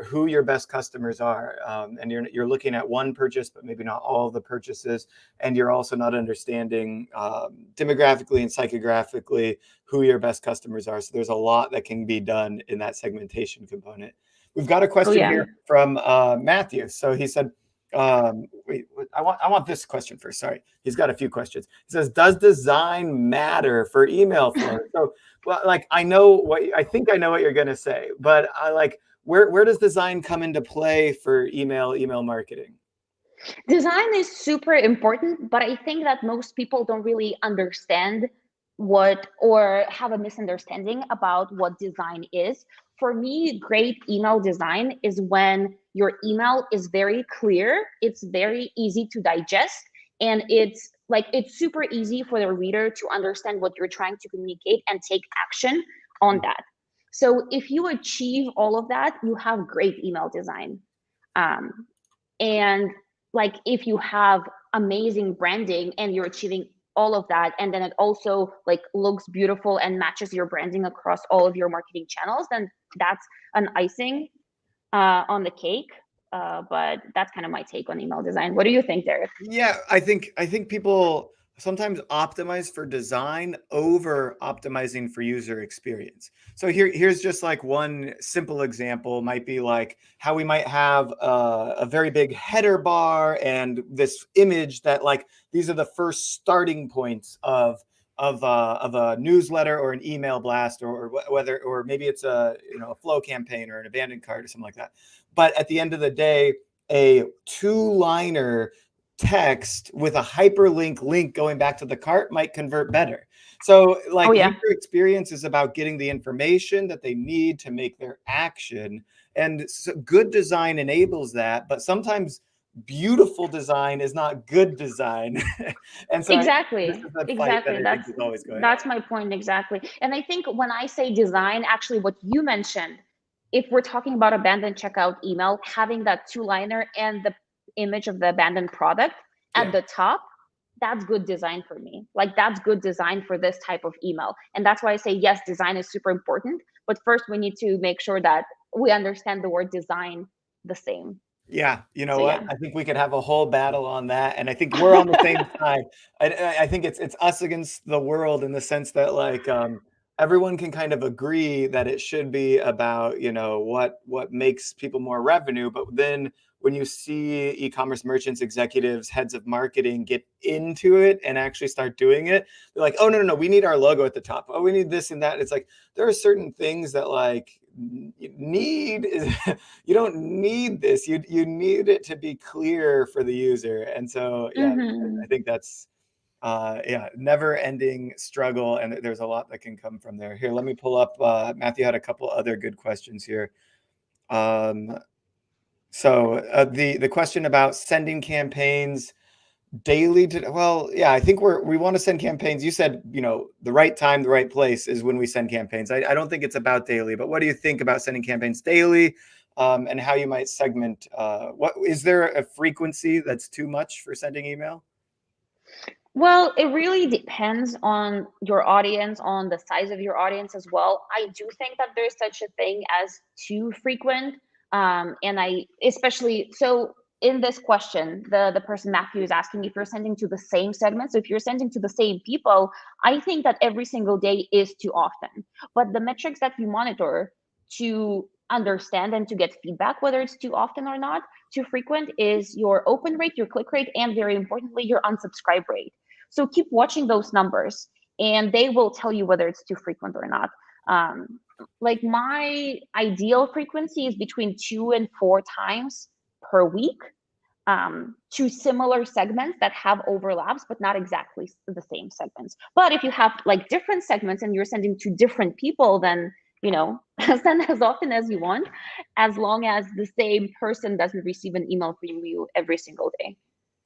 who your best customers are, and you're looking at one purchase, but maybe not all of the purchases, and you're also not understanding demographically and psychographically who your best customers are. So there's a lot that can be done in that segmentation component. We've got a question here from Matthew. So he said, wait, I want this question first. Sorry, he's got a few questions. He says, does design matter for email flow? So, well, like I think I know what you're gonna say, but where does design come into play for email marketing? Design is super important, but I think that most people don't really understand or have a misunderstanding about what design is. For me, great email design is when your email is very clear, it's very easy to digest, and it's super easy for the reader to understand what you're trying to communicate and take action on that. So if you achieve all of that, you have great email design. And if you have amazing branding and you're achieving all of that, and then it also looks beautiful and matches your branding across all of your marketing channels, then that's an icing on the cake. But that's kind of my take on email design. What do you think, Derek? Yeah, I think people sometimes optimize for design over optimizing for user experience. So here's just one simple example. Might be like how we might have a very big header bar and this image that these are the first starting points of a newsletter or an email blast, or maybe it's a flow campaign or an abandoned cart or something like that. But at the end of the day, a 2-liner text with a hyperlink link going back to the cart might convert better. So user experience is about getting the information that they need to make their action. And so good design enables that, but sometimes beautiful design is not good design. And so this Exactly. is that fight that Exactly. I think is always going on. That's my point exactly. And I think when I say design, actually what you mentioned, if we're talking about abandoned checkout email, having that two-liner and the image of the abandoned product at Yeah. the top, that's good design for me. Like that's good design for this type of email. And that's why I say yes, design is super important, but first we need to make sure that we understand the word design the same. Yeah, you know So what? yeah. I think we could have a whole battle on that, and I think we're on the same side. I think it's us against the world in the sense that like everyone can kind of agree that it should be about what makes people more revenue, but then when you see e-commerce merchants, executives, heads of marketing get into it and actually start doing it, they're like, oh no, we need our logo at the top. Oh, we need this and that. It's like there are certain things that like need is you don't need this. You need it to be clear for the user. And so yeah, I think that's yeah, never ending struggle. And there's a lot that can come from there. Here, let me pull up Matthew had a couple other good questions here. So the question about sending campaigns daily to, well, yeah, I think we want to send campaigns. You said, the right time, the right place is when we send campaigns. I don't think it's about daily, but what do you think about sending campaigns daily, and how you might segment, what is there a frequency that's too much for sending email? Well, it really depends on your audience, on the size of your audience as well. I do think that there's such a thing as too frequent. And I especially so in this question, the person Matthew is asking if you're sending to the same segment. So if you're sending to the same people, I think that every single day is too often. But the metrics that you monitor to understand and to get feedback, whether it's too often or not, too frequent, is your open rate, your click rate, and very importantly, your unsubscribe rate. So keep watching those numbers and they will tell you whether it's too frequent or not. Like my ideal frequency is between 2 and 4 times per week, to similar segments that have overlaps, but not exactly the same segments. But if you have like different segments and you're sending to different people, then, send as often as you want, as long as the same person doesn't receive an email from you every single day.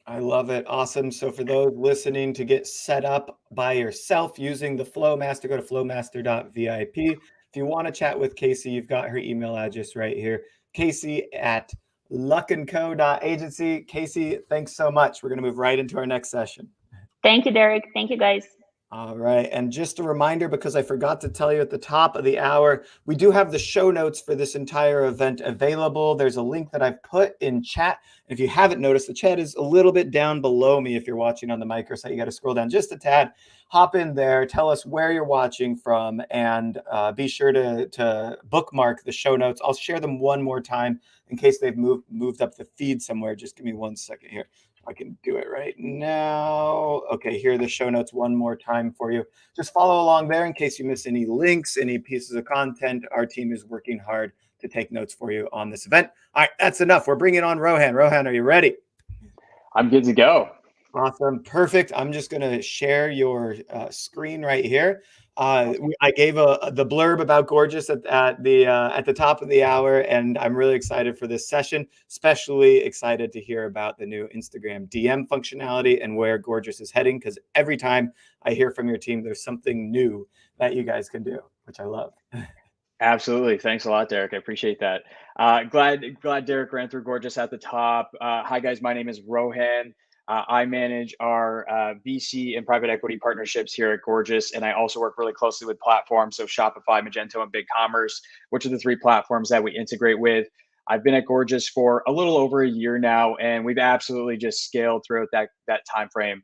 I love it. Awesome. So for those listening to get set up by yourself using the Flowmaster, go to flowmaster.vip. If you want to chat with Casey, you've got her email address right here. Casey at luckandco.agency. Casey, thanks so much. We're going to move right into our next session. Thank you, Derek. Thank you, guys. All right. And just a reminder, because I forgot to tell you at the top of the hour, we do have the show notes for this entire event available. There's a link that I've put in chat. If you haven't noticed, the chat is a little bit down below me. If you're watching on the microsite, you got to scroll down just a tad, hop in there, tell us where you're watching from, and be sure to bookmark the show notes. I'll share them one more time in case they've moved up the feed somewhere. Just give me 1 second here. I can do it right now. Okay, here are the show notes one more time for you. Just follow along there in case you miss any links, any pieces of content. Our team is working hard to take notes for you on this event. All right, that's enough. We're bringing on Rohan. Rohan, are you ready? I'm good to go. Awesome. Perfect. I'm just going to share your screen right here. I gave the blurb about Gorgias at the top of the hour, and I'm really excited for this session, especially excited to hear about the new Instagram DM functionality and where Gorgias is heading, because every time I hear from your team, there's something new that you guys can do, which I love. Absolutely. Thanks a lot, Derek. I appreciate that. Glad Derek ran through Gorgias at the top. Hi, guys. My name is Rohan. I manage our VC and private equity partnerships here at Gorgias, and I also work really closely with platforms, so Shopify, Magento, and BigCommerce, which are the 3 platforms that we integrate with. I've been at Gorgias for a little over a year now, and we've absolutely just scaled throughout that time frame.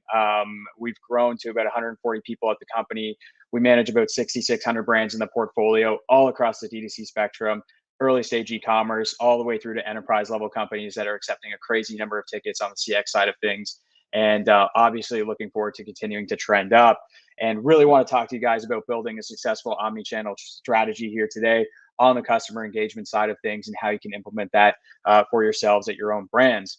We've grown to about 140 people at the company. We manage about 6,600 brands in the portfolio, all across the D2C spectrum, early stage e-commerce, all the way through to enterprise level companies that are accepting a crazy number of tickets on the CX side of things. And obviously looking forward to continuing to trend up, and really want to talk to you guys about building a successful omni-channel strategy here today on the customer engagement side of things and how you can implement that for yourselves at your own brands.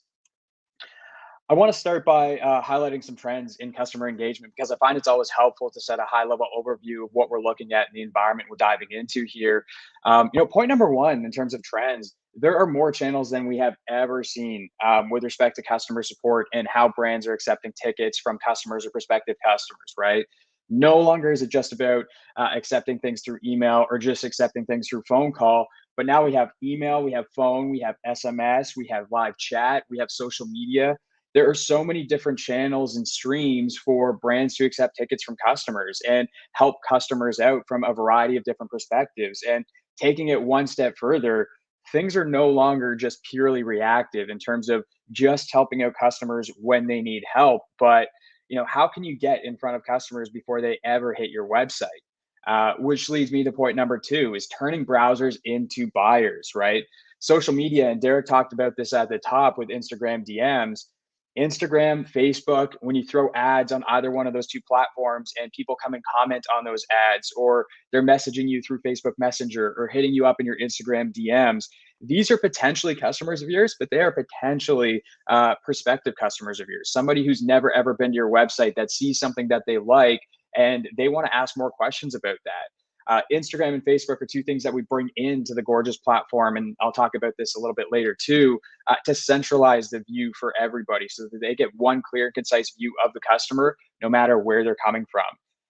I want to start by highlighting some trends in customer engagement because I find it's always helpful to set a high level overview of what we're looking at in the environment we're diving into here. Point number one in terms of trends, there are more channels than we have ever seen with respect to customer support and how brands are accepting tickets from customers or prospective customers, right? No longer is it just about accepting things through email or just accepting things through phone call, but now we have email, we have phone, we have SMS, we have live chat, we have social media. There are so many different channels and streams for brands to accept tickets from customers and help customers out from a variety of different perspectives. And taking it one step further, things are no longer just purely reactive in terms of just helping out customers when they need help, but how can you get in front of customers before they ever hit your website? Which leads me to point number two is turning browsers into buyers, right? Social media, and Derek talked about this at the top with Instagram DMs. Instagram, Facebook, when you throw ads on either one of those two platforms and people come and comment on those ads, or they're messaging you through Facebook Messenger or hitting you up in your Instagram DMs, these are potentially customers of yours, but they are potentially prospective customers of yours. Somebody who's never ever been to your website that sees something that they like and they want to ask more questions about that. Instagram and Facebook are two things that we bring into the Gorgias platform, and I'll talk about this a little bit later too, to centralize the view for everybody so that they get one clear, concise view of the customer, no matter where they're coming from.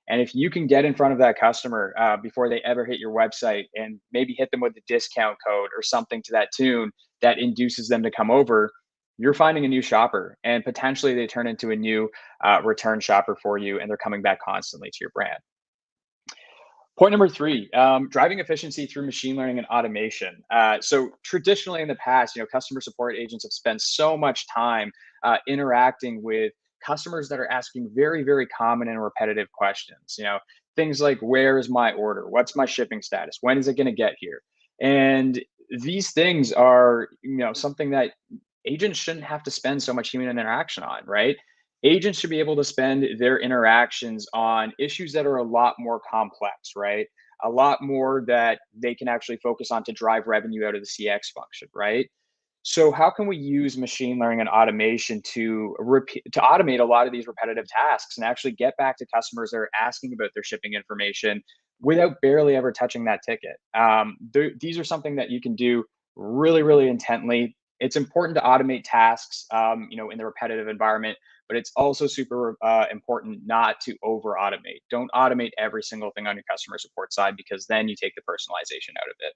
And if you can get in front of that customer before they ever hit your website and maybe hit them with a discount code or something to that tune that induces them to come over, you're finding a new shopper and potentially they turn into a new return shopper for you and they're coming back constantly to your brand. Point number three, driving efficiency through machine learning and automation. So traditionally in the past, customer support agents have spent so much time interacting with customers that are asking very, very common and repetitive questions. Things like, where is my order? What's my shipping status? When is it going to get here? And these things are, something that agents shouldn't have to spend so much human interaction on, right? Agents should be able to spend their interactions on issues that are a lot more complex, right? A lot more that they can actually focus on to drive revenue out of the CX function, right? So how can we use machine learning and automation to automate a lot of these repetitive tasks and actually get back to customers that are asking about their shipping information without barely ever touching that ticket? These are something that you can do really, really intently. It's important to automate tasks, in the repetitive environment, but it's also super important not to over automate. Don't automate every single thing on your customer support side because then you take the personalization out of it.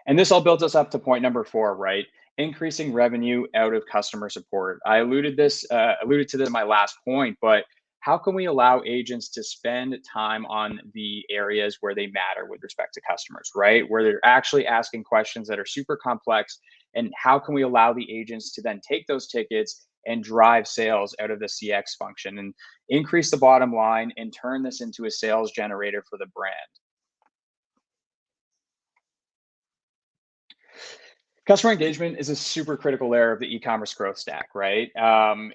And this all builds us up to point number four, right? Increasing revenue out of customer support. I alluded to this in my last point, but how can we allow agents to spend time on the areas where they matter with respect to customers, right? Where they're actually asking questions that are super complex, and how can we allow the agents to then take those tickets and drive sales out of the CX function and increase the bottom line and turn this into a sales generator for the brand? Customer engagement is a super critical layer of the e-commerce growth stack, right?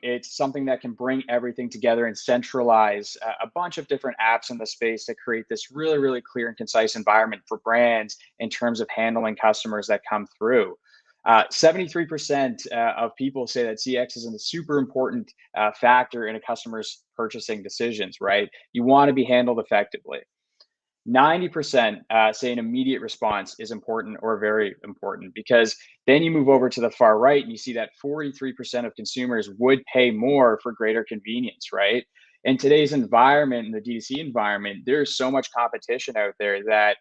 It's something that can bring everything together and centralize a bunch of different apps in the space to create this really, really clear and concise environment for brands in terms of handling customers that come through. 73% of people say that CX is a super important factor in a customer's purchasing decisions, right? You want to be handled effectively. 90% say an immediate response is important or very important, because then you move over to the far right and you see that 43% of consumers would pay more for greater convenience, right? In today's environment, in the D2C environment, there's so much competition out there that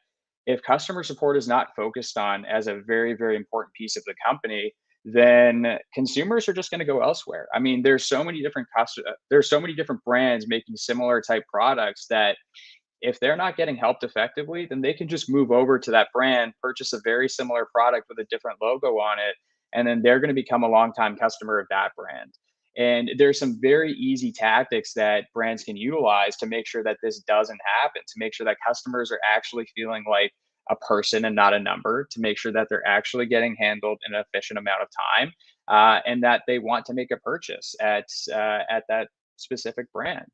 if customer support is not focused on as a very, very important piece of the company, then consumers are just going to go elsewhere. I mean, there's so many different brands making similar type products that if they're not getting helped effectively, then they can just move over to that brand, purchase a very similar product with a different logo on it, and then they're going to become a longtime customer of that brand. And there's some very easy tactics that brands can utilize to make sure that this doesn't happen, to make sure that customers are actually feeling like a person and not a number, to make sure that they're actually getting handled in an efficient amount of time, and that they want to make a purchase at that specific brand.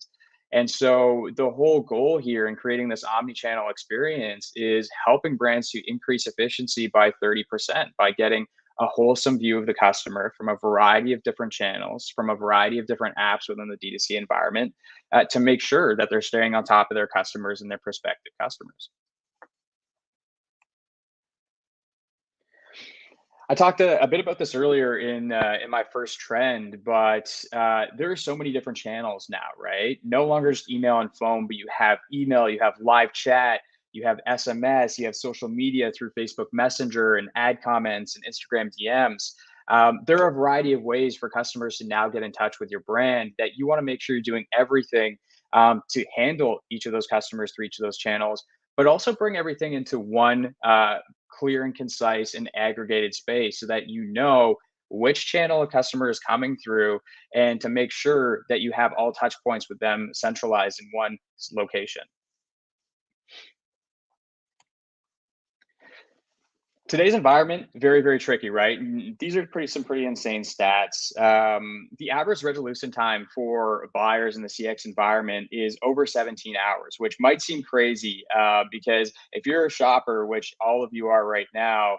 And so the whole goal here in creating this omni-channel experience is helping brands to increase efficiency by 30% by getting a wholesome view of the customer from a variety of different channels, from a variety of different apps within the D2C environment, to make sure that they're staying on top of their customers and their prospective customers. I talked a bit about this earlier in my first trend, but there are so many different channels now, right? No longer just email and phone, but you have email, you have live chat, you have SMS, you have social media through Facebook Messenger and ad comments and Instagram DMs. There are a variety of ways for customers to now get in touch with your brand that you want to make sure you're doing everything to handle each of those customers through each of those channels, but also bring everything into one clear and concise and aggregated space so that you know which channel a customer is coming through, and to make sure that you have all touch points with them centralized in one location. Today's environment, very, very tricky, right? These are some pretty insane stats. The average resolution time for buyers in the CX environment is over 17 hours, which might seem crazy because if you're a shopper, which all of you are right now,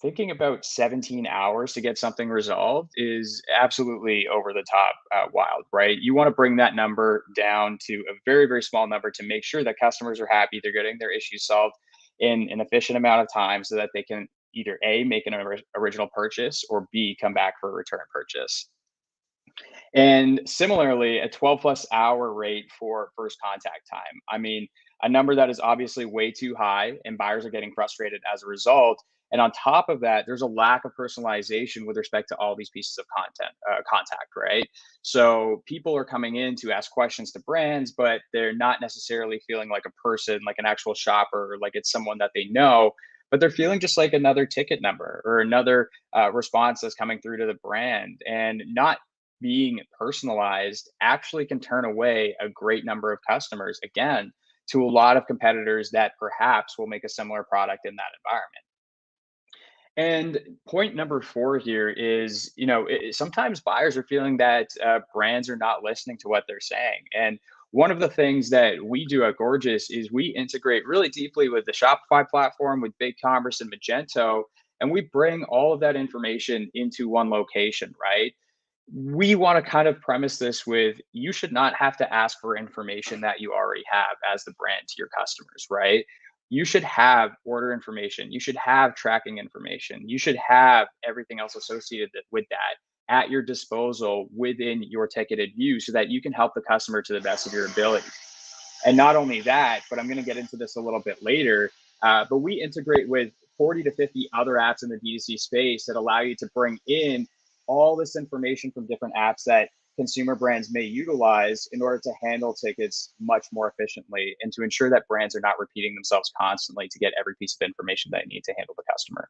thinking about 17 hours to get something resolved is absolutely over the top wild, right? You want to bring that number down to a very, very small number to make sure that customers are happy, they're getting their issues solved in an efficient amount of time so that they can either A, make an original purchase, or B, come back for a return purchase. And similarly, a 12 plus hour rate for first contact time. I mean, a number that is obviously way too high, and buyers are getting frustrated as a result. And on top of that, there's a lack of personalization with respect to all these pieces of contact, right? So people are coming in to ask questions to brands, but they're not necessarily feeling like a person, like an actual shopper, or like it's someone that they know, but they're feeling just like another ticket number or another response that's coming through to the brand. And not being personalized actually can turn away a great number of customers, again, to a lot of competitors that perhaps will make a similar product in that environment. And point number four here is, sometimes buyers are feeling that brands are not listening to what they're saying. And one of the things that we do at Gorgeous is we integrate really deeply with the Shopify platform, with BigCommerce and Magento, and we bring all of that information into one location, right? We want to kind of premise this with, you should not have to ask for information that you already have as the brand to your customers, right? You should have order information. You should have tracking information. You should have everything else associated with that at your disposal within your ticketed view so that you can help the customer to the best of your ability. And not only that, but I'm going to get into this a little bit later, but we integrate with 40 to 50 other apps in the D2C space that allow you to bring in all this information from different apps that consumer brands may utilize in order to handle tickets much more efficiently, and to ensure that brands are not repeating themselves constantly to get every piece of information they need to handle the customer.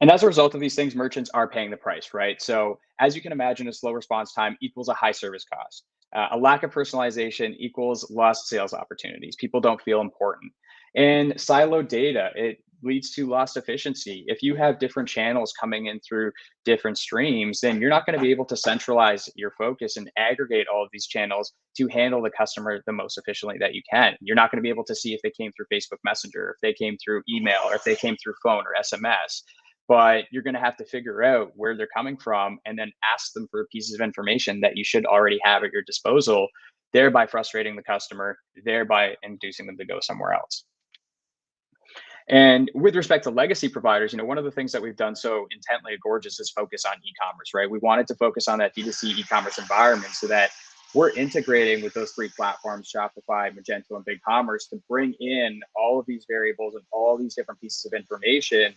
And as a result of these things, merchants are paying the price, right? So as you can imagine, a slow response time equals a high service cost. A lack of personalization equals lost sales opportunities. People don't feel important. And siloed data, it leads to lost efficiency. If you have different channels coming in through different streams, then you're not going to be able to centralize your focus and aggregate all of these channels to handle the customer the most efficiently that you can. You're not going to be able to see if they came through Facebook Messenger, if they came through email, or if they came through phone or SMS. But you're going to have to figure out where they're coming from and then ask them for pieces of information that you should already have at your disposal, thereby frustrating the customer, thereby inducing them to go somewhere else. And with respect to legacy providers, one of the things that we've done so intently at Gorgeous is focus on e-commerce, right? We wanted to focus on that D2C e-commerce environment so that we're integrating with those three platforms, Shopify, Magento, and BigCommerce, to bring in all of these variables and all these different pieces of information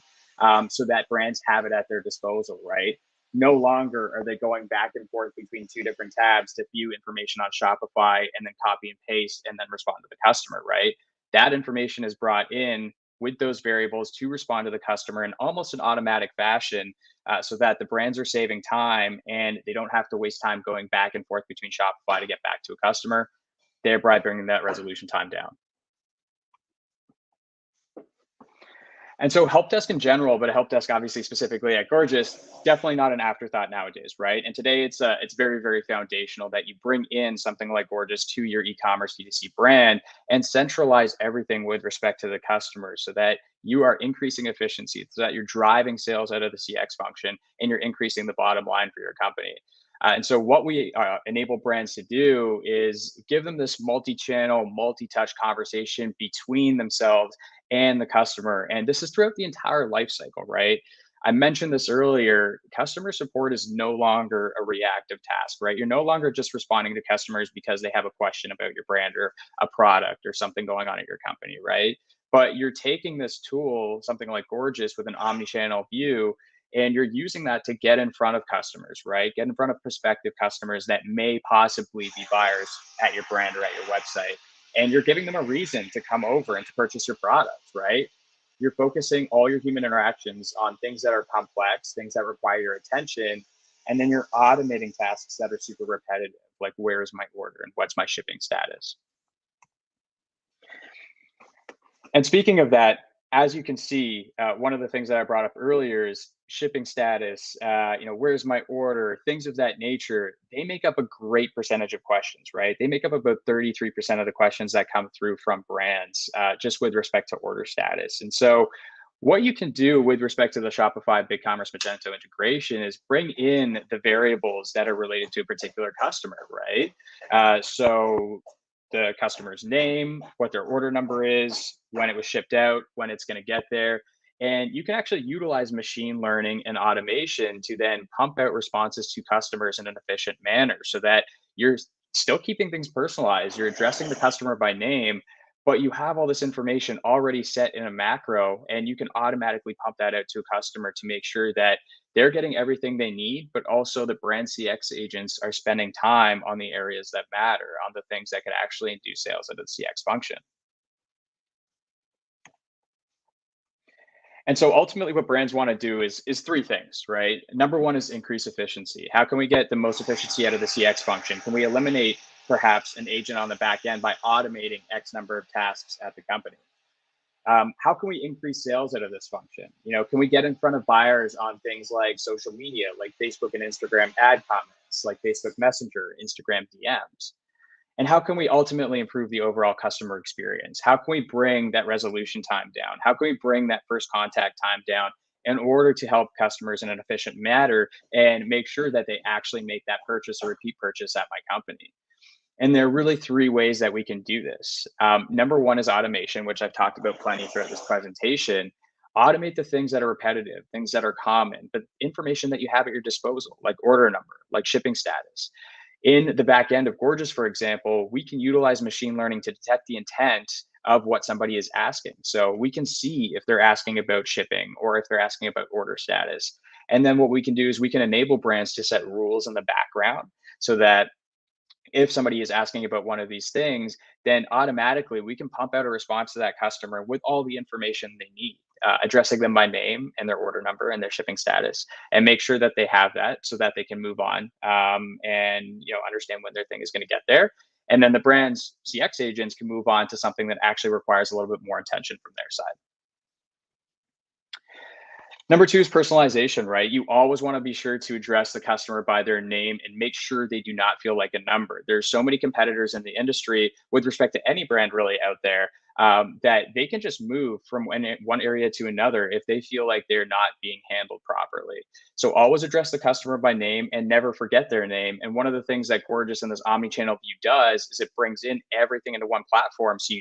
so that brands have it at their disposal, right? No longer are they going back and forth between two different tabs to view information on Shopify and then copy and paste and then respond to the customer, right? That information is brought in with those variables to respond to the customer in almost an automatic fashion so that the brands are saving time and they don't have to waste time going back and forth between Shopify to get back to a customer, thereby bringing that resolution time down. And so help desk in general, but a help desk obviously specifically at Gorgeous, definitely not an afterthought nowadays, right? And today it's very, very foundational that you bring in something like Gorgeous to your e-commerce D2C brand and centralize everything with respect to the customer so that you are increasing efficiency so that you're driving sales out of the CX function and you're increasing the bottom line for your company. And so what we enable brands to do is give them this multi-channel, multi-touch conversation between themselves and the customer. And this is throughout the entire life cycle, right? I mentioned this earlier, customer support is no longer a reactive task, right? You're no longer just responding to customers because they have a question about your brand or a product or something going on at your company, right? But you're taking this tool, something like Gorgeous with an omni-channel view, and you're using that to get in front of customers, right? Get in front of prospective customers that may possibly be buyers at your brand or at your website. And you're giving them a reason to come over and to purchase your product, right? You're focusing all your human interactions on things that are complex, things that require your attention, and then you're automating tasks that are super repetitive, like where is my order and what's my shipping status. And speaking of that, as you can see, one of the things that I brought up earlier is shipping status, where's my order, things of that nature. They make up a great percentage of questions, right? They make up about 33% of the questions that come through from brands, just with respect to order status. And so what you can do with respect to the Shopify BigCommerce Magento integration is bring in the variables that are related to a particular customer, right? So the customer's name, what their order number is, when it was shipped out, when it's going to get there. And you can actually utilize machine learning and automation to then pump out responses to customers in an efficient manner so that you're still keeping things personalized. You're addressing the customer by name, but you have all this information already set in a macro, and you can automatically pump that out to a customer to make sure that they're getting everything they need, but also the brand CX agents are spending time on the areas that matter, on the things that could actually induce sales out of the CX function. And so ultimately what brands want to do is three things, right? Number one is increase efficiency. How can we get the most efficiency out of the CX function? Can we eliminate perhaps an agent on the back end by automating X number of tasks at the company? How can we increase sales out of this function? Can we get in front of buyers on things like social media, like Facebook and Instagram ad comments, like Facebook Messenger, Instagram DMs? And how can we ultimately improve the overall customer experience? How can we bring that resolution time down? How can we bring that first contact time down in order to help customers in an efficient manner and make sure that they actually make that purchase or repeat purchase at my company? And there are really three ways that we can do this. Number one is automation, which I've talked about plenty throughout this presentation. Automate the things that are repetitive, things that are common, but information that you have at your disposal, like order number, like shipping status. In the back end of Gorgeous, for example, we can utilize machine learning to detect the intent of what somebody is asking. So we can see if they're asking about shipping or if they're asking about order status. And then what we can do is we can enable brands to set rules in the background so that if somebody is asking about one of these things, then automatically we can pump out a response to that customer with all the information they need, addressing them by name and their order number and their shipping status, and make sure that they have that so that they can move on and understand when their thing is going to get there. And then the brand's CX agents can move on to something that actually requires a little bit more attention from their side. Number two is personalization, right? You always want to be sure to address the customer by their name and make sure they do not feel like a number. There's so many competitors in the industry with respect to any brand really out there that they can just move from one area to another if they feel like they're not being handled properly. So always address the customer by name and never forget their name. And one of the things that Gorgeous in this omni-channel view does is it brings in everything into one platform, so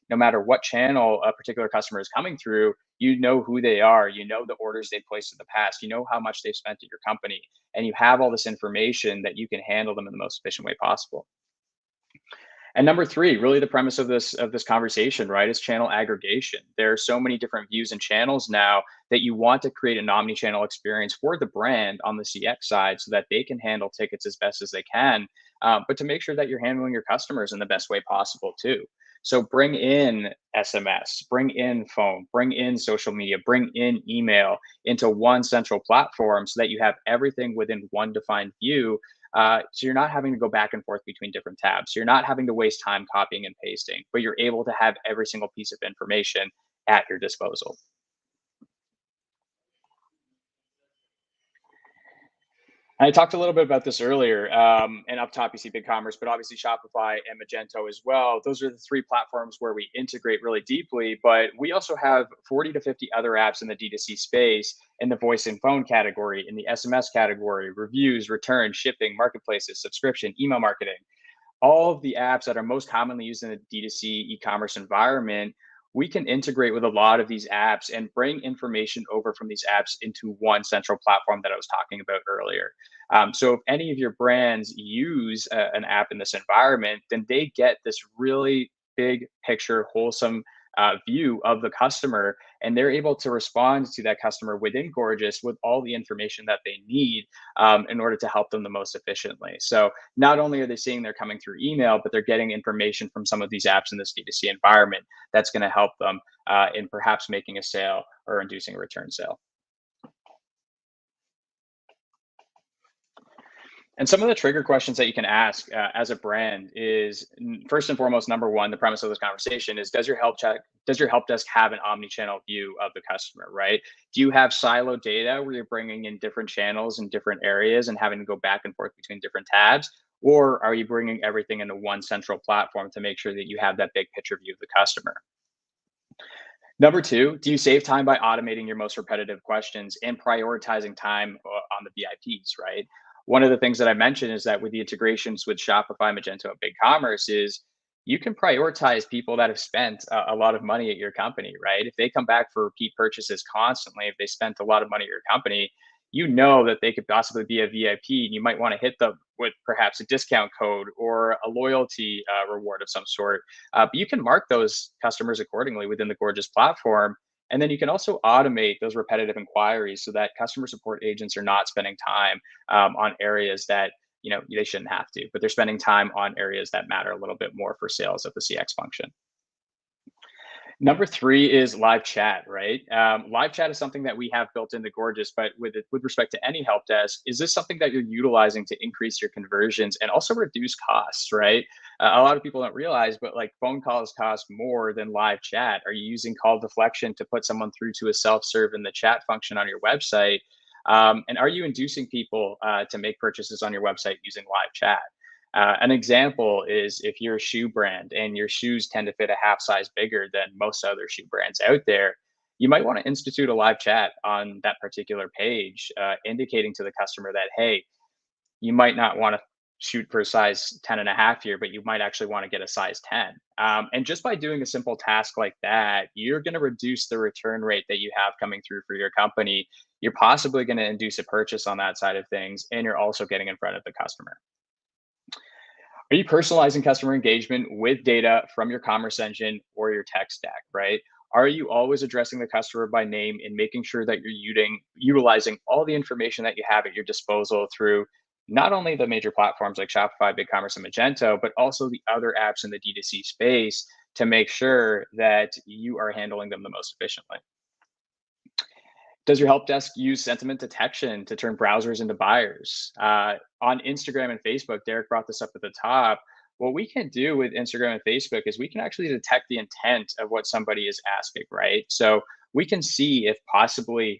no matter what channel a particular customer is coming through, you know who they are, you know the orders they've placed in the past, you know how much they've spent at your company, and you have all this information that you can handle them in the most efficient way possible. And number three, really the premise of this conversation, right, is channel aggregation. There are so many different views and channels now that you want to create an omni-channel experience for the brand on the CX side so that they can handle tickets as best as they can, but to make sure that you're handling your customers in the best way possible too. So bring in SMS, bring in phone, bring in social media, bring in email into one central platform so that you have everything within one defined view. So you're not having to go back and forth between different tabs. You're not having to waste time copying and pasting, but you're able to have every single piece of information at your disposal. I talked a little bit about this earlier, and up top you see BigCommerce, but obviously Shopify and Magento as well. Those are the three platforms where we integrate really deeply, but we also have 40 to 50 other apps in the D2C space, in the voice and phone category, in the SMS category, reviews, returns, shipping, marketplaces, subscription, email marketing. All of the apps that are most commonly used in a D2C e-commerce environment, we can integrate with a lot of these apps and bring information over from these apps into one central platform that I was talking about earlier. So if any of your brands use an app in this environment, then they get this really big picture, wholesome view of the customer, and they're able to respond to that customer within Gorgeous with all the information that they need in order to help them the most efficiently. So not only are they seeing they're coming through email, but they're getting information from some of these apps in this D2C environment that's going to help them in perhaps making a sale or inducing a return sale. And some of the trigger questions that you can ask as a brand is, first and foremost, number one, the premise of this conversation is, does your help desk have an omni-channel view of the customer, right? Do you have siloed data where you're bringing in different channels in different areas and having to go back and forth between different tabs? Or are you bringing everything into one central platform to make sure that you have that big picture view of the customer? Number two, do you save time by automating your most repetitive questions and prioritizing time on the VIPs, right? One of the things that I mentioned is that with the integrations with Shopify, Magento, and BigCommerce is you can prioritize people that have spent a lot of money at your company, right? If they come back for repeat purchases constantly, if they spent a lot of money at your company, you know that they could possibly be a VIP, and you might want to hit them with perhaps a discount code or a loyalty reward of some sort. But you can mark those customers accordingly within the Gorgeous platform. And then you can also automate those repetitive inquiries so that customer support agents are not spending time on areas that they shouldn't have to, but they're spending time on areas that matter a little bit more for sales of the CX function. Number three is live chat, right? Live chat is something that we have built into Gorgeous, but with respect to any help desk, is this something that you're utilizing to increase your conversions and also reduce costs, right? A lot of people don't realize, but like phone calls cost more than live chat. Are you using call deflection to put someone through to a self-serve in the chat function on your website? And are you inducing people to make purchases on your website using live chat? An example is if you're a shoe brand and your shoes tend to fit a half size bigger than most other shoe brands out there, you might want to institute a live chat on that particular page, indicating to the customer that, hey, you might not want to shoot for a size 10 and a half here, but you might actually want to get a size 10. And just by doing a simple task like that, you're going to reduce the return rate that you have coming through for your company. You're possibly going to induce a purchase on that side of things, and you're also getting in front of the customer. Are you personalizing customer engagement with data from your commerce engine or your tech stack, right? Are you always addressing the customer by name and making sure that you're utilizing all the information that you have at your disposal through not only the major platforms like Shopify, BigCommerce, and Magento, but also the other apps in the D2C space to make sure that you are handling them the most efficiently? Does your help desk use sentiment detection to turn browsers into buyers? On Instagram and Facebook, Derek brought this up at the top. What we can do with Instagram and Facebook is we can actually detect the intent of what somebody is asking, right? So we can see if possibly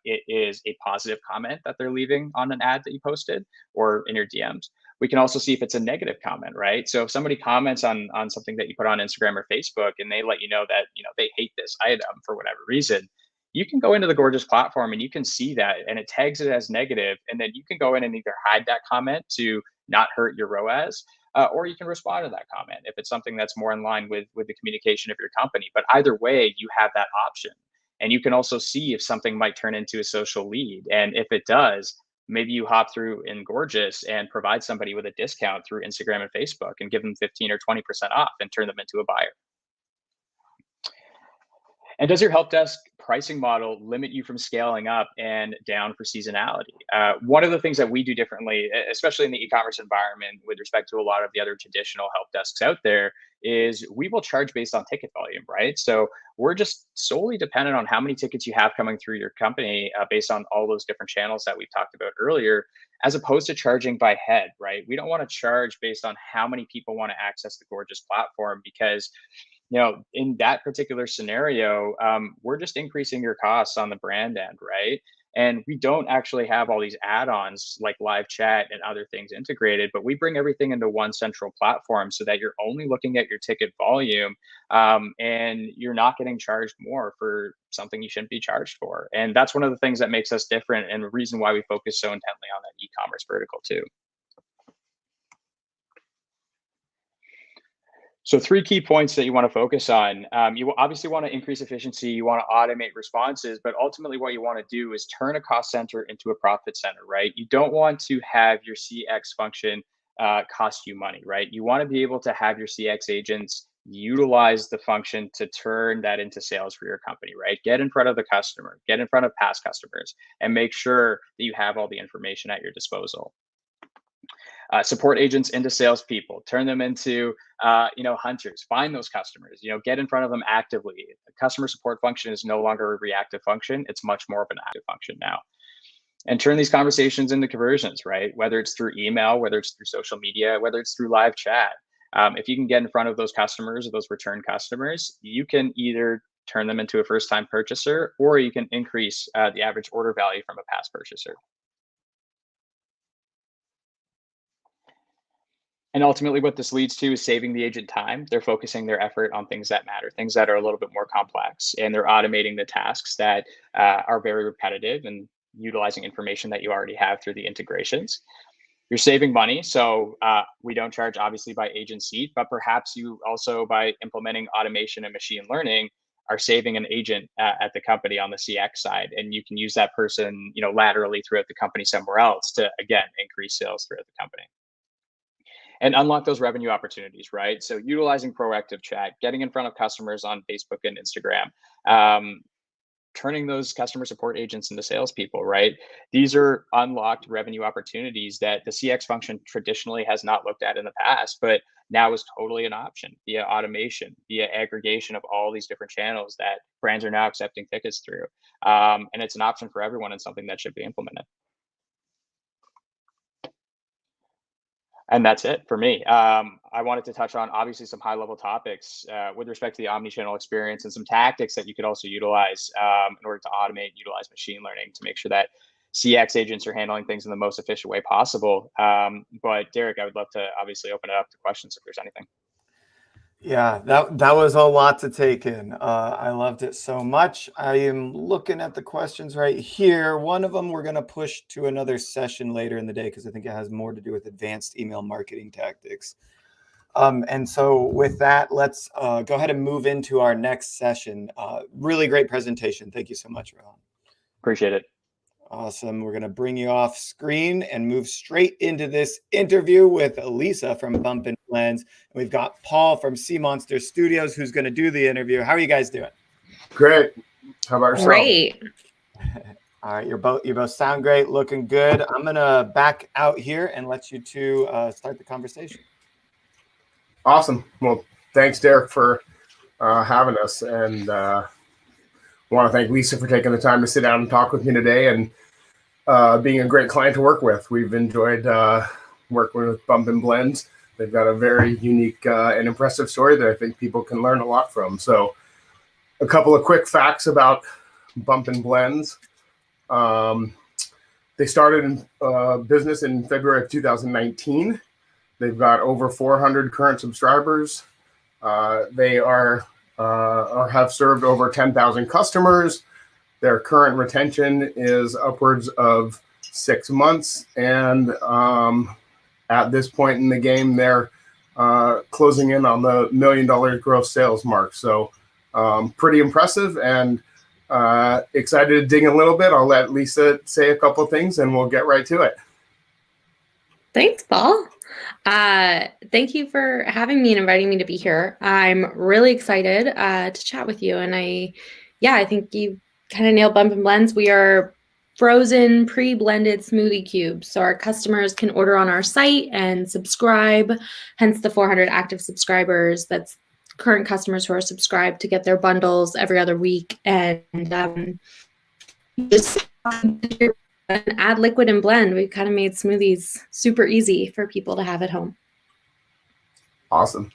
it is a positive comment that they're leaving on an ad that you posted or in your DMs. We can also see if it's a negative comment, right? So if somebody comments on something that you put on Instagram or Facebook and they let you know that they hate this item for whatever reason, you can go into the Gorgeous platform and you can see that and it tags it as negative, and then you can go in and either hide that comment to not hurt your ROAS, or you can respond to that comment if it's something that's more in line with the communication of your company. But either way, you have that option, and you can also see if something might turn into a social lead, and if it does, maybe you hop through in Gorgeous and provide somebody with a discount through Instagram and Facebook and give them 15 or 20% off and turn them into a buyer. And does your help desk pricing model limit you from scaling up and down for seasonality? One of the things that we do differently, especially in the e-commerce environment with respect to a lot of the other traditional help desks out there, is we will charge based on ticket volume, right? So we're just solely dependent on how many tickets you have coming through your company based on all those different channels that we've talked about earlier, as opposed to charging by head, right? We don't want to charge based on how many people want to access the Gorgeous platform, because in that particular scenario, we're just increasing your costs on the brand end, right? And we don't actually have all these add-ons like live chat and other things integrated, but we bring everything into one central platform so that you're only looking at your ticket volume, and you're not getting charged more for something you shouldn't be charged for. And that's one of the things that makes us different and the reason why we focus so intently on that e-commerce vertical too. So 3 key points that you want to focus on. You obviously want to increase efficiency. You want to automate responses, but ultimately what you want to do is turn a cost center into a profit center, right? You don't want to have your CX function cost you money, right? You want to be able to have your CX agents utilize the function to turn that into sales for your company, right? Get in front of the customer, get in front of past customers, and make sure that you have all the information at your disposal. Support agents into salespeople, turn them into hunters. Find those customers, get in front of them actively. The customer support function is no longer a reactive function; it's much more of an active function now. And turn these conversations into conversions, right? Whether it's through email, whether it's through social media, whether it's through live chat. If you can get in front of those customers or those return customers, you can either turn them into a first-time purchaser, or you can increase the average order value from a past purchaser. And ultimately what this leads to is saving the agent time. They're focusing their effort on things that matter, things that are a little bit more complex, and they're automating the tasks that are very repetitive and utilizing information that you already have through the integrations. You're saving money. So we don't charge obviously by agent seat, but perhaps you also, by implementing automation and machine learning, are saving an agent at the company on the CX side. And you can use that person, laterally throughout the company somewhere else to, again, increase sales throughout the company. And unlock those revenue opportunities, right? So utilizing proactive chat, getting in front of customers on Facebook and Instagram, turning those customer support agents into salespeople, right? These are unlocked revenue opportunities that the CX function traditionally has not looked at in the past, but now is totally an option via automation, via aggregation of all these different channels that brands are now accepting tickets through. And it's an option for everyone and something that should be implemented. And that's it for me. I wanted to touch on obviously some high level topics with respect to the omnichannel experience and some tactics that you could also utilize in order to automate, utilize machine learning to make sure that CX agents are handling things in the most efficient way possible. But Derek, I would love to obviously open it up to questions if there's anything. Yeah, that was a lot to take in. I loved it so much. I am looking at the questions right here. One of them we're going to push to another session later in the day because I think it has more to do with advanced email marketing tactics. And so with that, let's go ahead and move into our next session. Really great presentation. Thank you so much, Rohan. Appreciate it. Awesome. We're going to bring you off screen and move straight into this interview with Lisa from Bump and Blends. And we've got Paul from Sea Monster Studios who's going to do the interview. How are you guys doing? Great. How about yourself? Great. All right, you both sound great, looking good. I'm going to back out here and let you two start the conversation. Awesome. Well, thanks, Derek, for having us. And I want to thank Lisa for taking the time to sit down and talk with me today and being a great client to work with. We've enjoyed working with Bump and Blends. They've got a very unique and impressive story that I think people can learn a lot from. So a couple of quick facts about Bump and Blends. They started in business in February of 2019. They've got over 400 current subscribers. They have served over 10,000 customers. Their current retention is upwards of 6 months. And at this point in the game, they're closing in on the $1 million gross sales mark. So pretty impressive and excited to dig in a little bit. I'll let Lisa say a couple of things and we'll get right to it. Thanks, Paul. Thank you for having me and inviting me to be here. I'm really excited to chat with you. And I think you kind of nailed Bump and Blends. We are frozen pre-blended smoothie cubes. So our customers can order on our site and subscribe, hence the 400 active subscribers. That's current customers who are subscribed to get their bundles every other week. And just add liquid and blend. We've kind of made smoothies super easy for people to have at home. Awesome.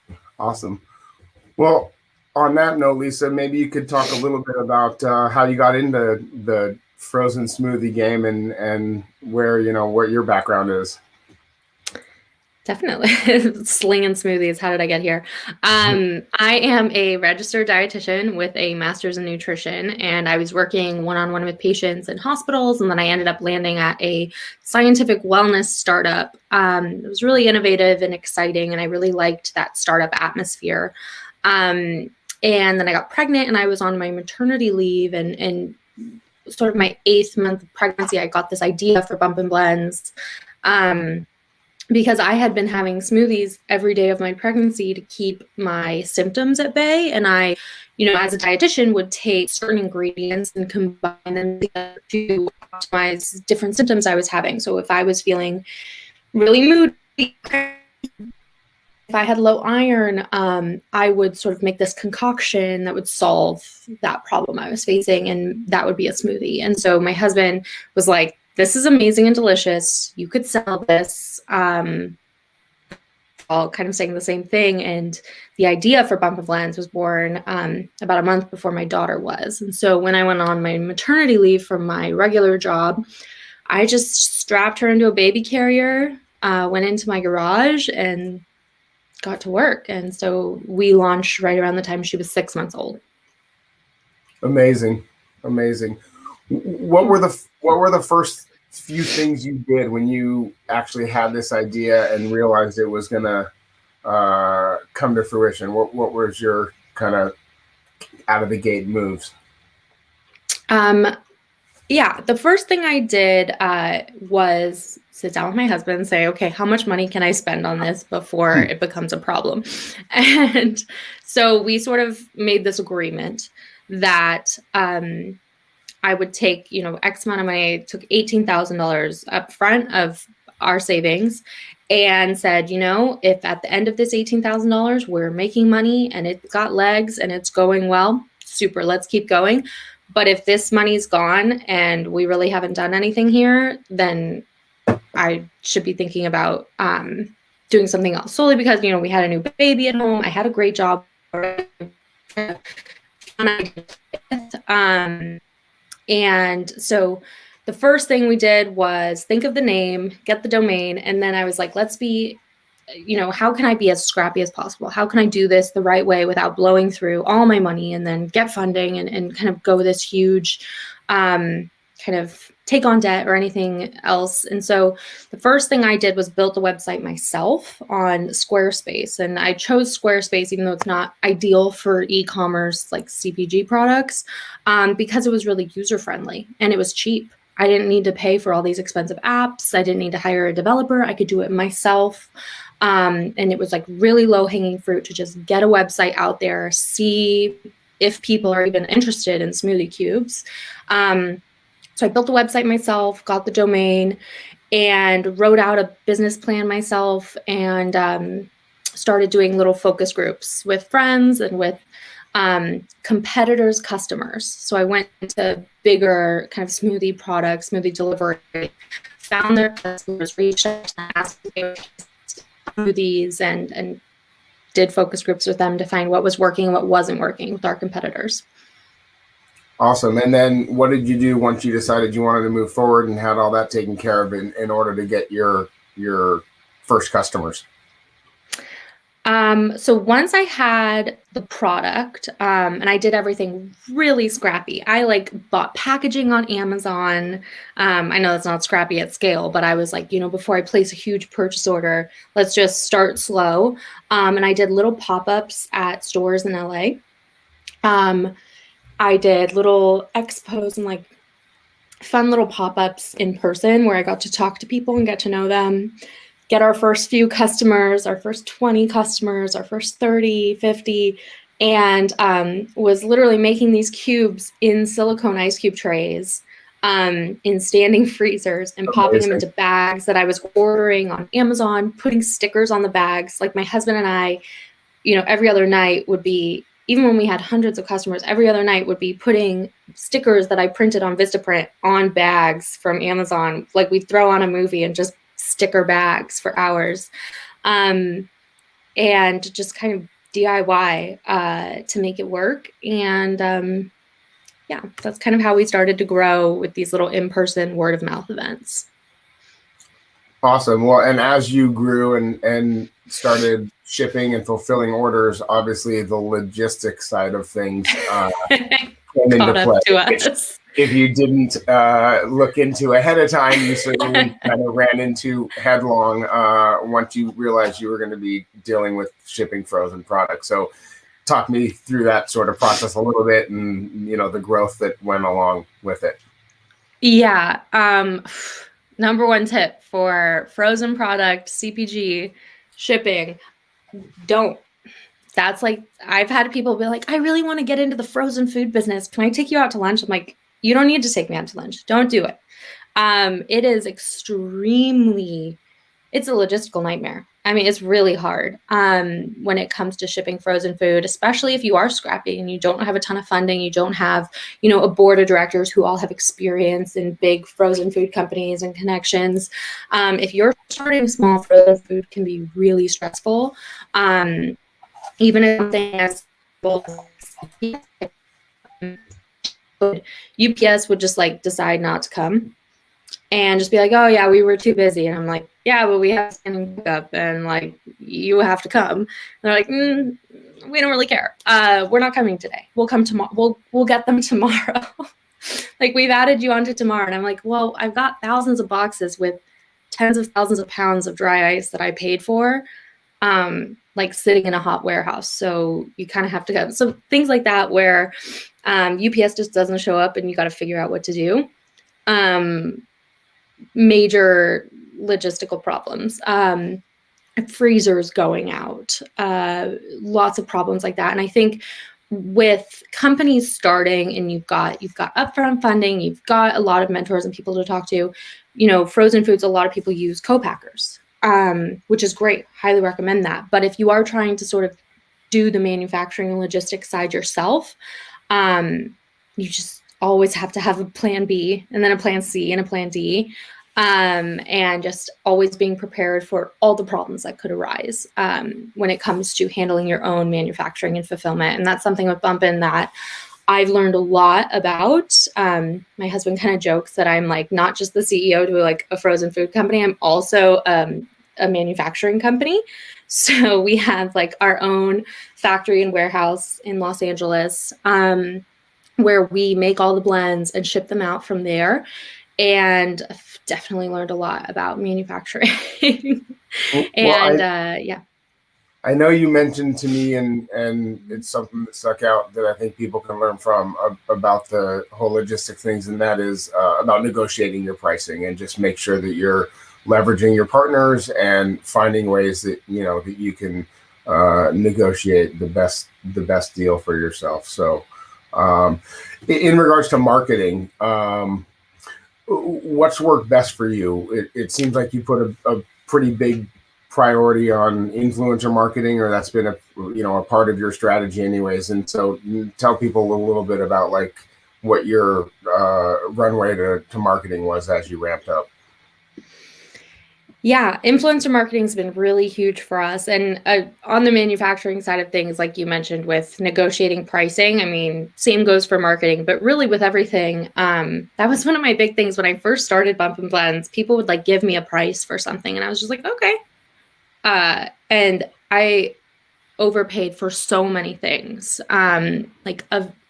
Well, on that note, Lisa, maybe you could talk a little bit about how you got into the frozen smoothie game and where, what your background is. Definitely. Slinging smoothies. How did I get here? I am a registered dietitian with a master's in nutrition, and I was working one-on-one with patients in hospitals, and then I ended up landing at a scientific wellness startup. It was really innovative and exciting, and I really liked that startup atmosphere. And then I got pregnant, and I was on my maternity leave, and sort of my 8th month of pregnancy, I got this idea for Bump and Blends. Because I had been having smoothies every day of my pregnancy to keep my symptoms at bay. And I, as a dietitian, would take certain ingredients and combine them together to optimize different symptoms I was having. So if I was feeling really moody, if I had low iron, I would sort of make this concoction that would solve that problem I was facing. And that would be a smoothie. And so my husband was like, this is amazing and delicious. You could sell this. All kind of saying the same thing. And the idea for Bump and Blends was born about a month before my daughter was. And so when I went on my maternity leave from my regular job, I just strapped her into a baby carrier, went into my garage and got to work. And so we launched right around the time she was 6 months old. Amazing. What were the first few things you did when you actually had this idea and realized it was going to come to fruition? What was your kind of out of the gate moves? Yeah, the first thing I did was sit down with my husband and say, okay, how much money can I spend on this before it becomes a problem? And so we sort of made this agreement that I would take, X amount of money, took $18,000 up front of our savings and said, if at the end of this $18,000, we're making money and it's got legs and it's going well, super, let's keep going. But if this money's gone and we really haven't done anything here, then I should be thinking about doing something else, solely because, we had a new baby at home. I had a great job. And so the first thing we did was think of the name, get the domain. And then I was like, let's be, how can I be as scrappy as possible? How can I do this the right way without blowing through all my money and then get funding and kind of go this huge, kind of take on debt or anything else. And so the first thing I did was build the website myself on Squarespace. And I chose Squarespace, even though it's not ideal for e-commerce like CPG products, because it was really user-friendly and it was cheap. I didn't need to pay for all these expensive apps. I didn't need to hire a developer. I could do it myself. And it was like really low-hanging fruit to just get a website out there, see if people are even interested in smoothie cubes. So I built the website myself, got the domain, and wrote out a business plan myself and started doing little focus groups with friends and with competitors' customers. So I went to bigger kind of smoothie products, smoothie delivery, found their customers, reached out to them, asked if they were smoothies, and did focus groups with them to find what was working and what wasn't working with our competitors. Awesome. And then what did you do once you decided you wanted to move forward and had all that taken care of in order to get your first customers? So once I had the product, and I did everything really scrappy. I bought packaging on Amazon. I know that's not scrappy at scale, but I was like, before I place a huge purchase order, let's just start slow. And I did little pop-ups at stores in LA. I did little expos and fun little pop-ups in person where I got to talk to people and get to know them, get our first few customers, our first 20 customers, our first 30, 50, and was literally making these cubes in silicone ice cube trays in standing freezers and popping them into bags that I was ordering on Amazon, putting stickers on the bags. Like my husband and I, every other night would be, even when we had hundreds of customers, every other night would be putting stickers that I printed on Vistaprint on bags from Amazon. Like we'd throw on a movie and just sticker bags for hours. And just kind of DIY to make it work. And yeah, that's kind of how we started to grow with these little in-person word of mouth events. Awesome. Well, and as you grew and started shipping and fulfilling orders, obviously the logistics side of things came into Caught up play. to us. If you didn't look into ahead of time, you certainly kind of ran into headlong once you realized you were going to be dealing with shipping frozen products. So talk me through that sort of process a little bit and, you know, the growth that went along with it. Yeah. Number one tip for frozen product, CPG, shipping, don't. That's like, I've had people be like, I really want to get into the frozen food business. Can I take you out to lunch? I'm like, you don't need to take me out to lunch. Don't do it. It is it's a logistical nightmare. I mean, it's really hard when it comes to shipping frozen food, especially if you are scrappy and you don't have a ton of funding, you don't have, you know, a board of directors who all have experience in big frozen food companies and connections. If you're starting small, frozen food can be really stressful. Even if something as UPS would just like decide not to come and just be like, oh yeah, we were too busy. And I'm like, yeah, but we have standing pickup and like, you have to come. And they're like, we don't really care. We're not coming today. We'll come tomorrow. We'll get them tomorrow. Like, we've added you onto tomorrow. And I'm like, well, I've got thousands of boxes with tens of thousands of pounds of dry ice that I paid for, like sitting in a hot warehouse. So you kind of have to go. So things like that where UPS just doesn't show up and you got to figure out what to do. Major logistical problems, freezers going out, lots of problems like that. And I think with companies starting and you've got upfront funding, you've got a lot of mentors and people to talk to, you know, frozen foods, a lot of people use co-packers, which is great. Highly recommend that. But if you are trying to sort of do the manufacturing and logistics side yourself, you just always have to have a plan B and then a plan C and a plan D, and just always being prepared for all the problems that could arise when it comes to handling your own manufacturing and fulfillment. And that's something with Bumpin' that I've learned a lot about. My husband kind of jokes that I'm like not just the CEO to like a frozen food company, I'm also a manufacturing company. So we have like our own factory and warehouse in Los Angeles, where we make all the blends and ship them out from there. And I've definitely learned a lot about manufacturing. Yeah. I know you mentioned to me, and it's something that stuck out that I think people can learn from about the whole logistic things, and that is about negotiating your pricing and just make sure that you're leveraging your partners and finding ways that, you know, that you can negotiate the best deal for yourself. So in regards to marketing, what's worked best for you? It seems like you put a pretty big priority on influencer marketing, or that's been a part of your strategy anyways. And so tell people a little bit about like what your runway to marketing was as you ramped up. Yeah, influencer marketing has been really huge for us. And on the manufacturing side of things, like you mentioned with negotiating pricing, I mean, same goes for marketing, but really with everything, that was one of my big things when I first started Bumpin' Blends. People would like give me a price for something and I was just like, okay. And I overpaid for so many things, like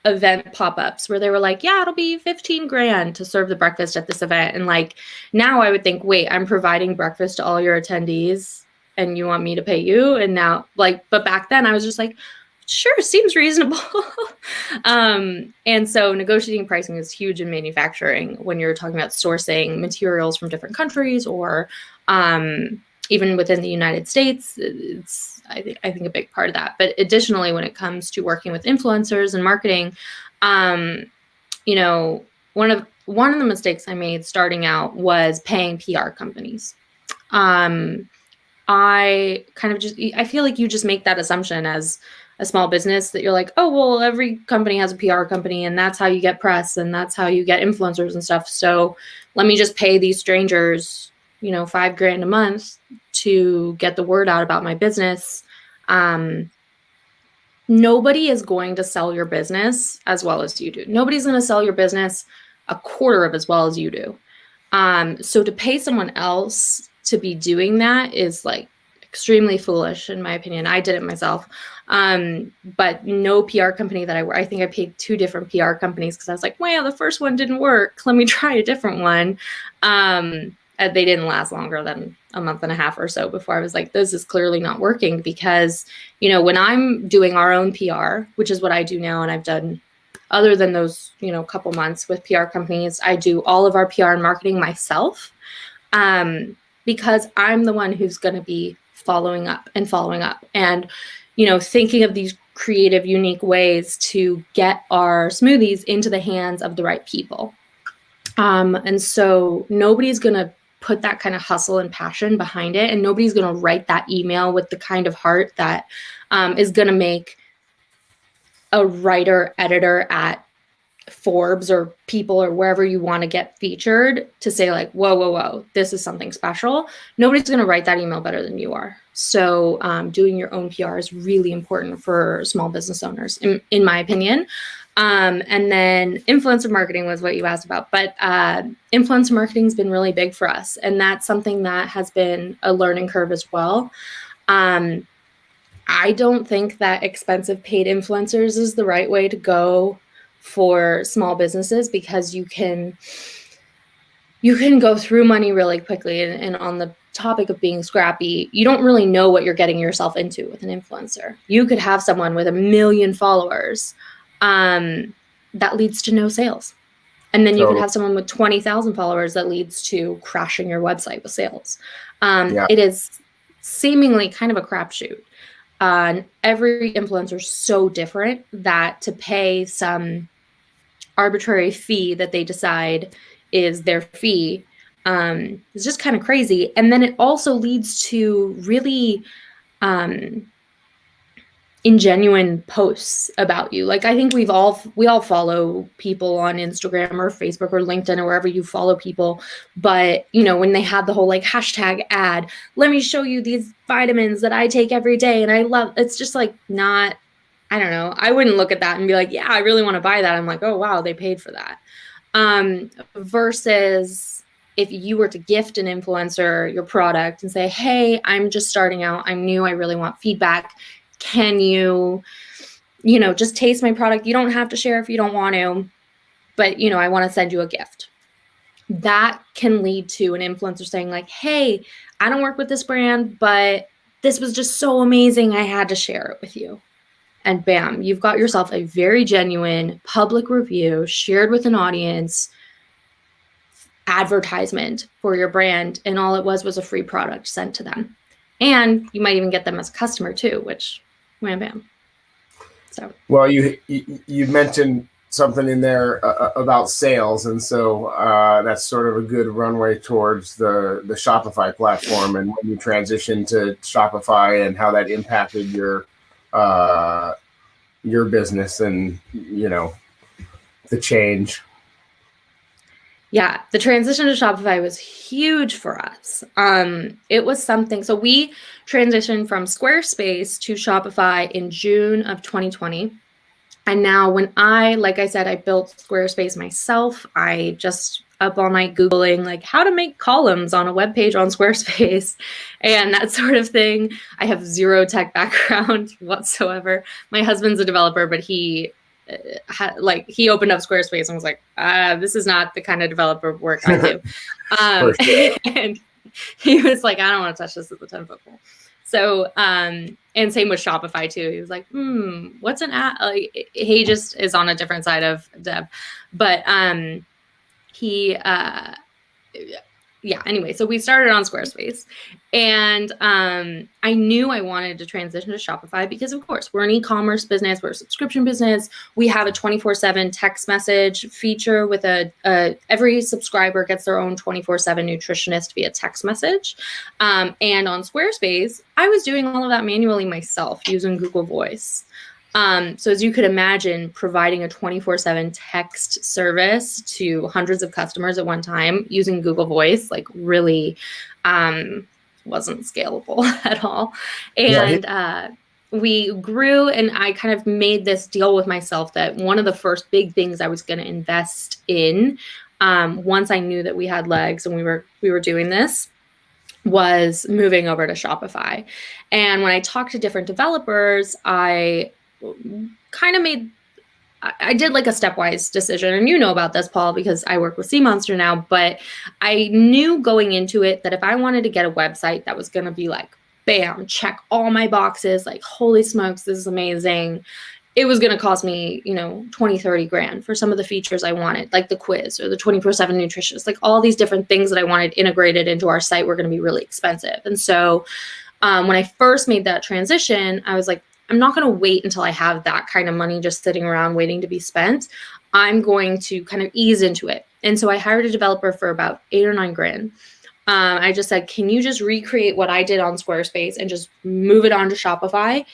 event pop-ups where they were like, yeah, it'll be 15 grand to serve the breakfast at this event. And like, now I would think, wait, I'm providing breakfast to all your attendees and you want me to pay you? And now like, but back then I was just like, sure, seems reasonable. And so negotiating pricing is huge in manufacturing when you're talking about sourcing materials from different countries or, even within the United States, it's I think a big part of that. But additionally, when it comes to working with influencers and marketing, you know, one of the mistakes I made starting out was paying PR companies. I feel like you just make that assumption as a small business that you're like, oh, well, every company has a PR company and that's how you get press and that's how you get influencers and stuff. So let me just pay these strangers, you know, $5,000 a month to get the word out about my business. nobody is going to sell your business as well as you do. Nobody's going to sell your business a quarter of as well as you do. So to pay someone else to be doing that is like extremely foolish, in my opinion. I did it myself. But no PR company that I think I paid 2 different PR companies because I was like, well, the first one didn't work. Let me try a different one. They didn't last longer than a month and a half or so before I was like, this is clearly not working because, you know, when I'm doing our own PR, which is what I do now, and I've done other than those, you know, couple months with PR companies, I do all of our PR and marketing myself because I'm the one who's going to be following up and, you know, thinking of these creative, unique ways to get our smoothies into the hands of the right people. And so nobody's going to put that kind of hustle and passion behind it. And nobody's going to write that email with the kind of heart that is going to make a writer, editor at Forbes or People or wherever you want to get featured to say like, whoa, whoa, whoa, this is something special. Nobody's going to write that email better than you are. So doing your own PR is really important for small business owners, in my opinion. And then influencer marketing was what you asked about, but influencer marketing has been really big for us. And that's something that has been a learning curve as well. I don't think that expensive paid influencers is the right way to go for small businesses because you can go through money really quickly. And on the topic of being scrappy, you don't really know what you're getting yourself into with an influencer. You could have someone with 1 million followers that leads to no sales. And then you could have someone with 20,000 followers that leads to crashing your website with sales. It is seemingly kind of a crapshoot. Every influencer is so different that to pay some arbitrary fee that they decide is their fee is just kind of crazy. And then it also leads to really ingenuine posts about you. Like I think we all follow people on Instagram or Facebook or LinkedIn or wherever you follow people. But you know, when they had the whole like hashtag ad, let me show you these vitamins that I take every day. And I love, it's just like not, I don't know. I wouldn't look at that and be like, yeah, I really want to buy that. I'm like, oh, wow, they paid for that. Versus if you were to gift an influencer your product and say, hey, I'm just starting out. I'm new. I really want feedback. Can you know, just taste my product? You don't have to share if you don't want to, but, you know, I want to send you a gift. That can lead to an influencer saying like, hey, I don't work with this brand, but this was just so amazing. I had to share it with you. And bam, you've got yourself a very genuine public review shared with an audience advertisement for your brand. And all it was a free product sent to them. And you might even get them as a customer too, which wham bam. So well, you mentioned something in there about sales, and so that's sort of a good runway towards the Shopify platform and when you transitioned to Shopify and how that impacted your business and, you know, the change. Yeah, the transition to Shopify was huge for us. It was something, so we transitioned from Squarespace to Shopify in June of 2020. And now like I said, I built Squarespace myself. I just up all night Googling like how to make columns on a web page on Squarespace and that sort of thing. I have zero tech background whatsoever. My husband's a developer, but he opened up Squarespace and was like, this is not the kind of developer work I do. And he was like, I don't want to touch this with a 10-foot pole. So, and same with Shopify too. He was like, what's an app? Like, he just is on a different side of dev, but anyway, so we started on Squarespace and I knew I wanted to transition to Shopify because of course we're an e-commerce business, we're a subscription business. We have a 24/7 text message feature with every subscriber gets their own 24/7 nutritionist via text message. And on Squarespace, I was doing all of that manually myself using Google Voice. So as you could imagine, providing a 24/7 text service to hundreds of customers at one time using Google Voice, like really wasn't scalable at all. And we grew, and I kind of made this deal with myself that one of the first big things I was going to invest in, once I knew that we had legs and we were doing this, was moving over to Shopify. And when I talked to different developers, I kind of I did like a stepwise decision. And you know about this, Paul, because I work with Sea Monster now, but I knew going into it that if I wanted to get a website that was going to be like, bam, check all my boxes, like, holy smokes, this is amazing, it was going to cost me, 20, 30 grand for some of the features I wanted, like the quiz or the 24/7 nutritionist, like all these different things that I wanted integrated into our site were going to be really expensive. And so when I first made that transition, I was like, I'm not going to wait until I have that kind of money just sitting around waiting to be spent. I'm going to kind of ease into it. And so I hired a developer for about 8 or 9 grand. I just said, can you just recreate what I did on Squarespace and just move it onto Shopify?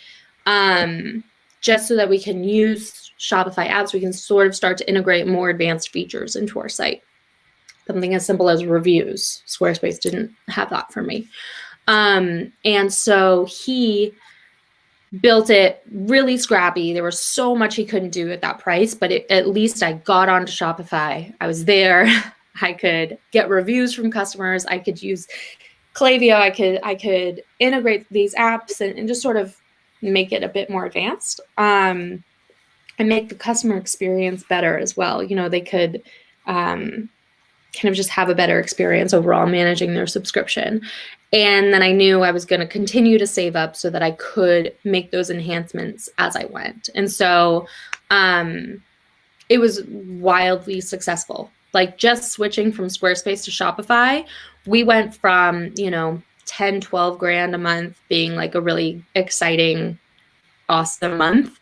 Just so that we can use Shopify ads, we can sort of start to integrate more advanced features into our site. Something as simple as reviews. Squarespace didn't have that for me. And so he built it really scrappy. There was so much he couldn't do at that price, but at least I got onto Shopify. I was there. I could get reviews from customers. I could use Klaviyo. I could integrate these apps and just sort of make it a bit more advanced, and make the customer experience better as well. They could kind of just have a better experience overall managing their subscription. And then I knew I was going to continue to save up so that I could make those enhancements as I went. And so it was wildly successful. Like, just switching from Squarespace to Shopify, we went from, 10, 12 grand a month being like a really exciting, awesome month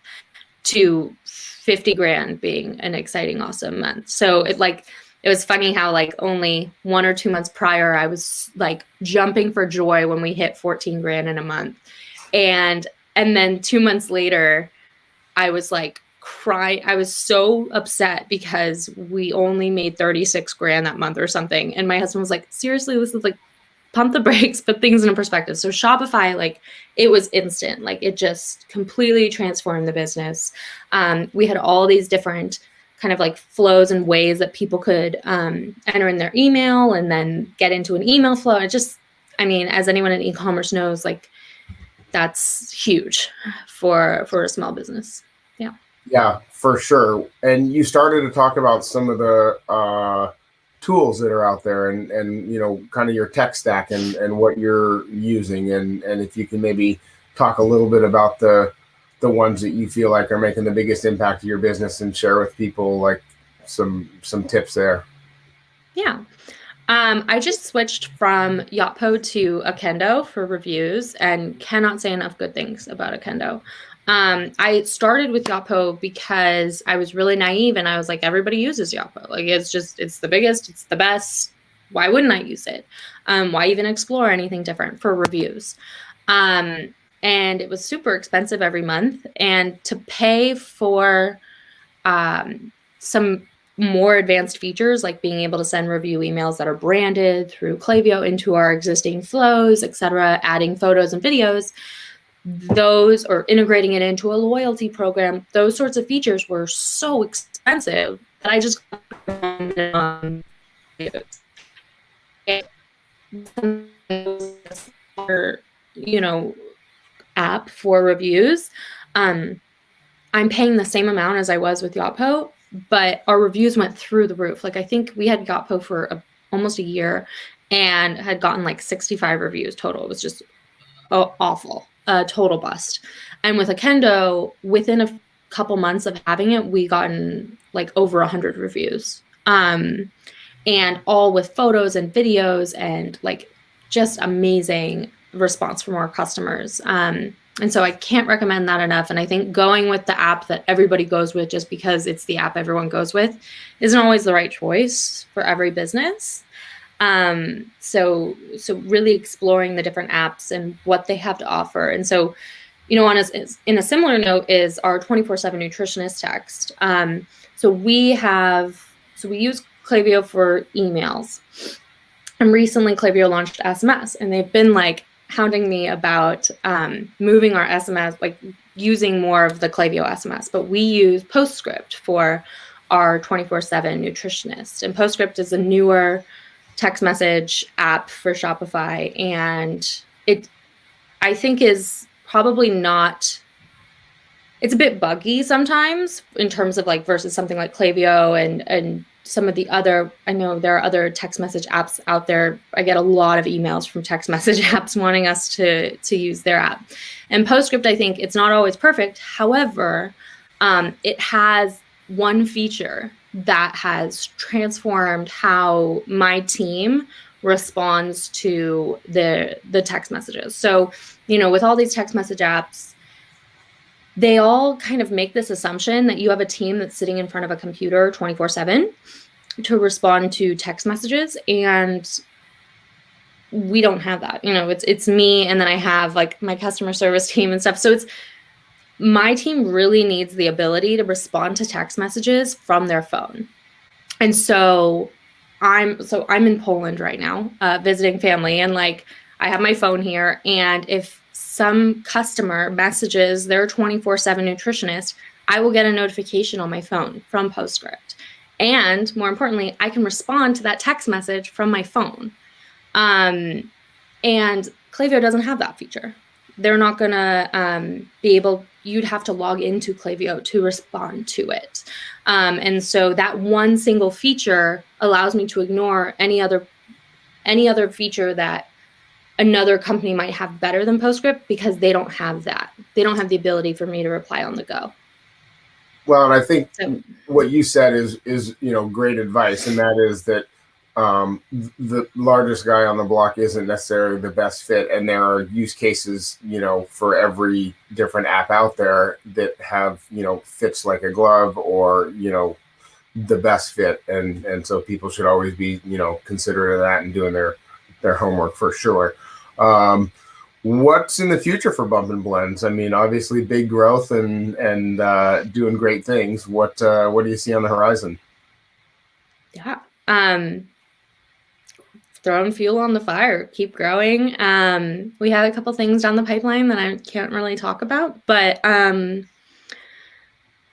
to 50 grand being an exciting, awesome month. So it was funny how like only 1 or 2 months prior, I was like jumping for joy when we hit 14 grand in a month. And then 2 months later, I was like crying. I was so upset because we only made 36 grand that month or something. And my husband was like, seriously, this is like, pump the brakes, put things in perspective. So Shopify, like, it was instant. Like, it just completely transformed the business. We had all these different kind of like flows and ways that people could enter in their email and then get into an email flow. It just, as anyone in e-commerce knows, like, that's huge for a small business. Yeah. Yeah, for sure. And you started to talk about some of the tools that are out there and kind of your tech stack and what you're using. And if you can maybe talk a little bit about the ones that you feel like are making the biggest impact to your business and share with people like some tips there. Yeah. I just switched from Yotpo to Akendo for reviews and cannot say enough good things about Akendo. I started with Yotpo because I was really naive and I was like, everybody uses Yotpo. Like, it's the biggest, it's the best. Why wouldn't I use it? Why even explore anything different for reviews? And it was super expensive every month. And to pay for some more advanced features, like being able to send review emails that are branded through Klaviyo into our existing flows, etc., adding photos and videos, those, or integrating it into a loyalty program, those sorts of features were so expensive that I just app for reviews. I'm paying the same amount as I was with Yotpo, but our reviews went through the roof. Like, I think we had Yotpo for almost a year and had gotten like 65 reviews total. It was just awful. A total bust. And with Akendo, within a couple months of having it, we gotten like over 100 reviews, and all with photos and videos and like just amazing response from our customers. And so I can't recommend that enough. And I think going with the app that everybody goes with just because it's the app everyone goes with isn't always the right choice for every business. So really exploring the different apps and what they have to offer. And so, in a similar note is our 24/7 nutritionist text. So we use Klaviyo for emails, and recently Klaviyo launched SMS, and they've been like hounding me about moving our SMS, like using more of the Klaviyo SMS, but we use Postscript for our 24/7 nutritionist. And Postscript is a newer text message app for Shopify, and it, I think, is probably not, it's a bit buggy sometimes in terms of like versus something like Klaviyo and some of the other, I know there are other text message apps out there. I get a lot of emails from text message apps wanting us to use their app. And Postscript, I think it's not always perfect. However, it has one feature that has transformed how my team responds to the text messages. So, you know, with all these text message apps, they all kind of make this assumption that you have a team that's sitting in front of a computer 24/7 to respond to text messages. And we don't have that. You know, it's me, and then I have like my customer service team and stuff. So it's, my team really needs the ability to respond to text messages from their phone. And so I'm in Poland right now, visiting family, and like I have my phone here, and if some customer messages their 24/7 nutritionist, I will get a notification on my phone from Postscript. And more importantly, I can respond to that text message from my phone. And Klaviyo doesn't have that feature. They're not gonna be able, you'd have to log into Klaviyo to respond to it. And so that one single feature allows me to ignore any other feature that another company might have better than Postscript, because they don't have that. They don't have the ability for me to reply on the go. Well, and I think what you said is you know, great advice, and that is that the largest guy on the block isn't necessarily the best fit, and there are use cases, you know, for every different app out there that have, you know, fits like a glove, or, you know, the best fit, and so people should always be, you know, considerate of that and doing their homework for sure. What's in the future for Bump and Blends? I mean, obviously big growth and doing great things. What do you see on the horizon? Yeah. Throwing fuel on the fire, keep growing. We have a couple things down the pipeline that I can't really talk about, but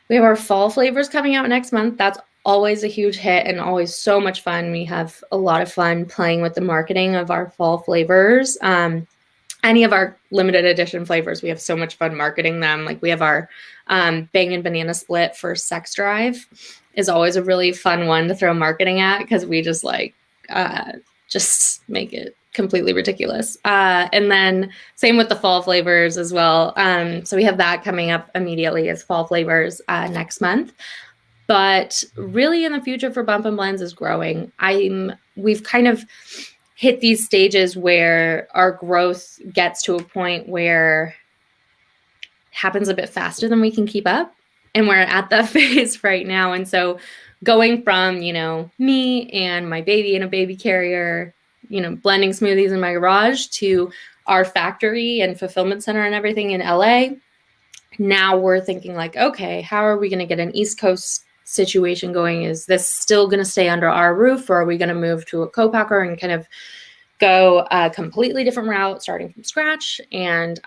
we have our fall flavors coming out next month. That's always a huge hit and always so much fun. We have a lot of fun playing with the marketing of our fall flavors. Any of our limited edition flavors, we have so much fun marketing them. Like we have our Bangin' Banana Split for Sex Drive is always a really fun one to throw marketing at, because we just like just make it completely ridiculous. And then same with the fall flavors as well. So we have that coming up immediately as fall flavors next month. But really in the future for Bump and Blends is growing. We've kind of hit these stages where our growth gets to a point where it happens a bit faster than we can keep up. And we're at that phase right now. And so going from, you know, me and my baby in a baby carrier, you know, blending smoothies in my garage, to our factory and fulfillment center and everything in LA. Now we're thinking like, okay, how are we going to get an East Coast situation going? Is this still going to stay under our roof, or are we going to move to a co-packer and kind of go a completely different route, starting from scratch and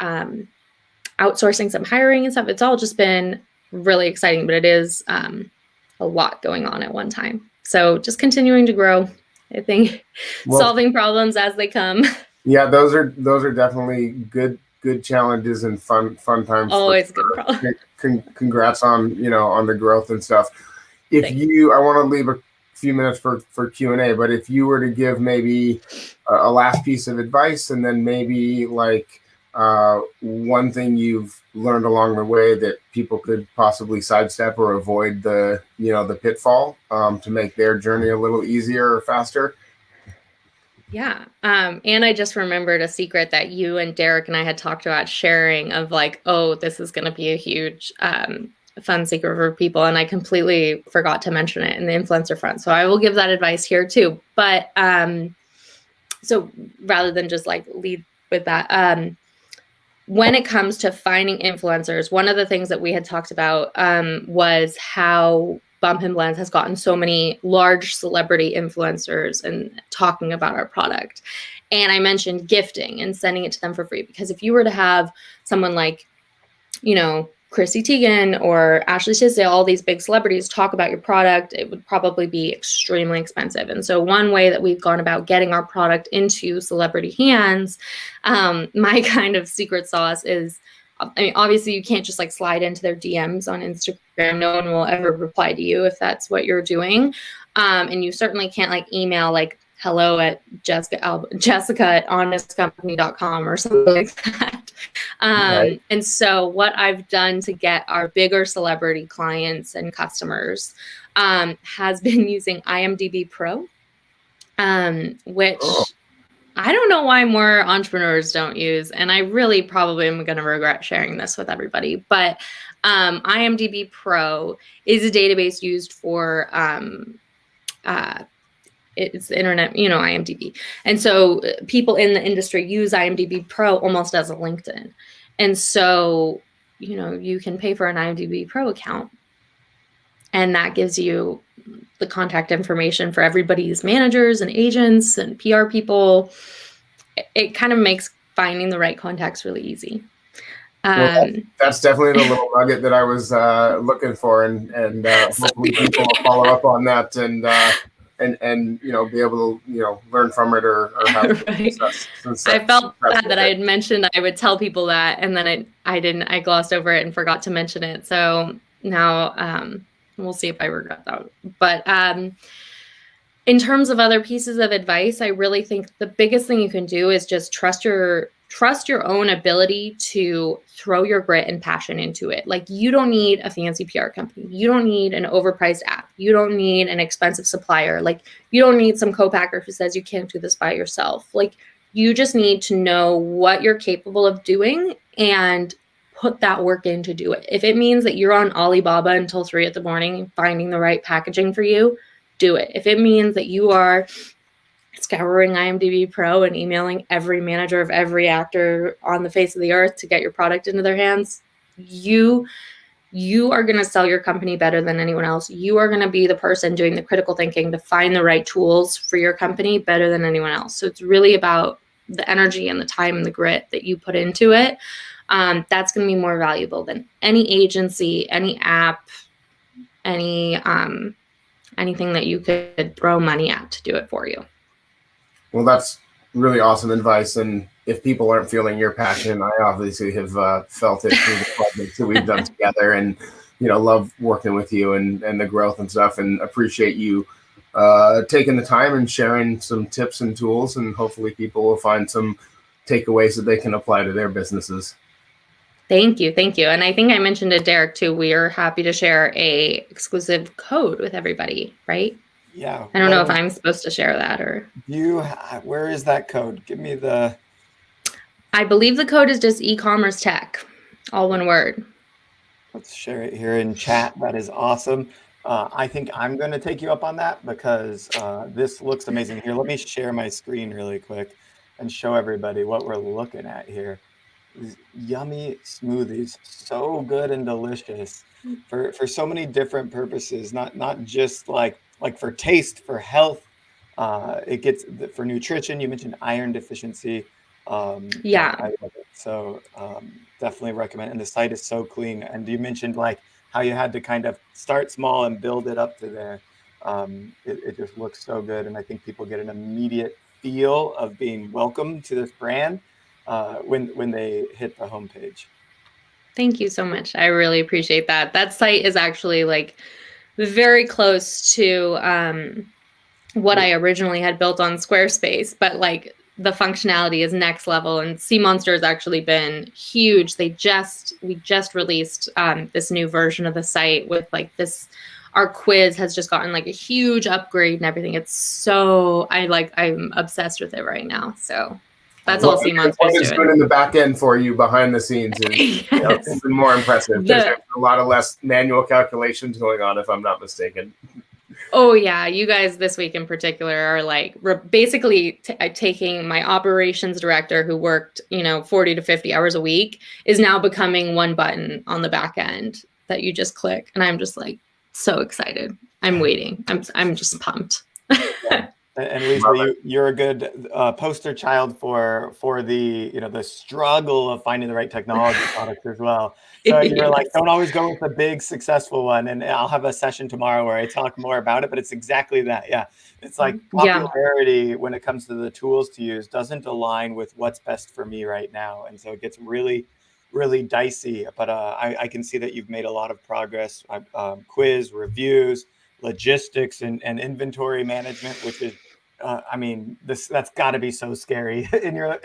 outsourcing some hiring and stuff? It's all just been really exciting, but it is a lot going on at one time. So just continuing to grow, I think, solving problems as they come. Yeah, those are definitely good challenges and fun times. Always good problem. Congrats on, you know, on the growth and stuff. I want to leave a few minutes for Q&A, but if you were to give maybe a last piece of advice, and then maybe like one thing you've learned along the way that people could possibly sidestep or avoid the pitfall to make their journey a little easier or faster. Yeah. And I just remembered a secret that you and Derek and I had talked about sharing of like, oh, this is going to be a huge fun secret for people. And I completely forgot to mention it in the influencer front. So I will give that advice here too. But so rather than just like lead with that, when it comes to finding influencers, one of the things that we had talked about was how Bump and Blends has gotten so many large celebrity influencers and talking about our product. And I mentioned gifting and sending it to them for free, because if you were to have someone like, Chrissy Teigen or Ashley Tisdale, all these big celebrities talk about your product, it would probably be extremely expensive. And so one way that we've gone about getting our product into celebrity hands, my kind of secret sauce is, obviously you can't just like slide into their DMs on Instagram. No one will ever reply to you if that's what you're doing. And you certainly can't like email like hello@jessica@honestcompany.com or something like that. Right. And so what I've done to get our bigger celebrity clients and customers has been using IMDb Pro, which I don't know why more entrepreneurs don't use. And I really probably am going to regret sharing this with everybody. But IMDb Pro is a database used for it's the internet, IMDb. And so people in the industry use IMDb Pro almost as a LinkedIn. And so, you can pay for an IMDb Pro account, and that gives you the contact information for everybody's managers and agents and PR people. It kind of makes finding the right contacts really easy. Well, that's definitely the little nugget that I was looking for, and hopefully people will follow up on that and be able to learn from it or have right. I felt bad that I had mentioned I would tell people that, and then I didn't. I glossed over it and forgot to mention it. So now we'll see if I regret that. But in terms of other pieces of advice, I really think the biggest thing you can do is just trust your own ability to throw your grit and passion into it. Like, you don't need a fancy PR company. You don't need an overpriced app. You don't need an expensive supplier. Like, you don't need some co-packer who says you can't do this by yourself. Like, you just need to know what you're capable of doing and put that work in to do it. If it means that you're on Alibaba until 3 a.m. finding the right packaging for you, do it. If it means that you are scouring IMDb Pro and emailing every manager of every actor on the face of the earth to get your product into their hands, you are going to sell your company better than anyone else. You are going to be the person doing the critical thinking to find the right tools for your company better than anyone else. So it's really about the energy and the time and the grit that you put into it. That's going to be more valuable than any agency, any app, anything that you could throw money at to do it for you. Well, that's really awesome advice. And if people aren't feeling your passion, I obviously have felt it through the projects that we've done together, and love working with you and the growth and stuff, and appreciate you taking the time and sharing some tips and tools, and hopefully people will find some takeaways that they can apply to their businesses. Thank you. And I think I mentioned to Derek too, we are happy to share a exclusive code with everybody, right? Yeah. I don't know if I'm supposed to share that or. Where is that code? Give me the. I believe the code is just eCommerce Tech, all one word. Let's share it here in chat. That is awesome. I think I'm going to take you up on that because this looks amazing. Here, let me share my screen really quick and show everybody what we're looking at here. These yummy smoothies, so good and delicious for so many different purposes, not just like for taste, for health. It gets for nutrition. You mentioned iron deficiency. Yeah. I love it. So definitely recommend. And the site is so clean. And you mentioned like how you had to kind of start small and build it up to there. It just looks so good. And I think people get an immediate feel of being welcome to this brand when they hit the homepage. Thank you so much. I really appreciate that. That site is actually like very close to what I originally had built on Squarespace, but like the functionality is next level, and Sea Monster has actually been huge. We just released this new version of the site with like this. Our quiz has just gotten like a huge upgrade and everything. It's so I'm obsessed with it right now. So that's all Sea Monster's what doing. it's doing in the back end for you behind the scenes is Yes. even more impressive. There's a lot of less manual calculations going on, if I'm not mistaken. Oh yeah, you guys this week in particular are like basically taking my operations director who worked 40 to 50 hours a week is now becoming one button on the back end that you just click, and I'm just like so excited. I'm waiting. I'm just pumped. And Lisa, you're a good poster child for the the struggle of finding the right technology products as well. So you're like, don't always go with the big successful one. And I'll have a session tomorrow where I talk more about it, but it's exactly that. Yeah. It's like popularity when it comes to the tools to use doesn't align with what's best for me right now. And so it gets really, really dicey. But I can see that you've made a lot of progress. Quiz, reviews, logistics, and inventory management, which is I mean, that's got to be so scary in your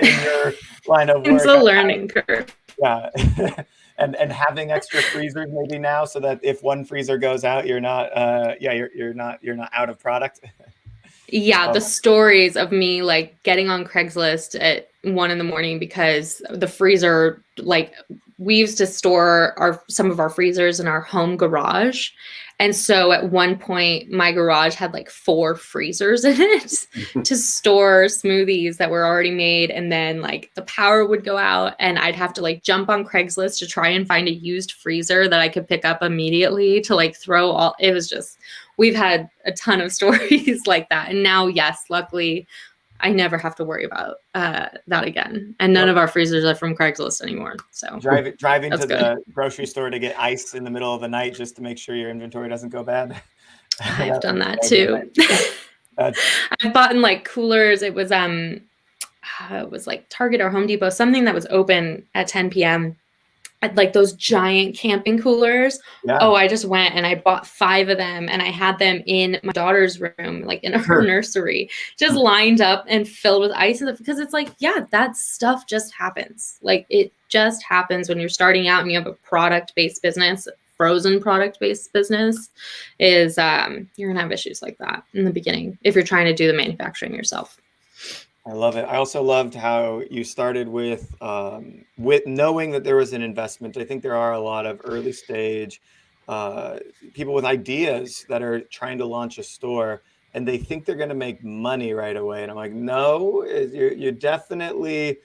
line of work. It's a learning curve. Yeah, and having extra freezers maybe now, so that if one freezer goes out, you're not you're not out of product. Yeah, the stories of me like getting on Craigslist at 1 a.m. because the freezer, like we used to store some of our freezers in our home garage. And so at one point, my garage had like 4 freezers in it to store smoothies that were already made. And then like the power would go out and I'd have to like jump on Craigslist to try and find a used freezer that I could pick up immediately to like throw all. It was just, we've had a ton of stories like that. And now, yes, luckily, I never have to worry about that again. And none of our freezers are from Craigslist anymore. So driving to the grocery store to get ice in the middle of the night just to make sure your inventory doesn't go bad. I've done that too. I've bought in like coolers. It was like Target or Home Depot, something that was open at 10 p.m. I'd like those giant camping coolers. Yeah. Oh, I just went and I bought 5 of them and I had them in my daughter's room, like in her nursery, just lined up and filled with ice. Because it's like, yeah, that stuff just happens. Like it just happens when you're starting out and you have a product-based business, frozen product-based business is you're gonna have issues like that in the beginning if you're trying to do the manufacturing yourself. I love it. I also loved how you started with knowing that there was an investment. I think there are a lot of early stage people with ideas that are trying to launch a store and they think they're going to make money right away. And I'm like, no, you definitely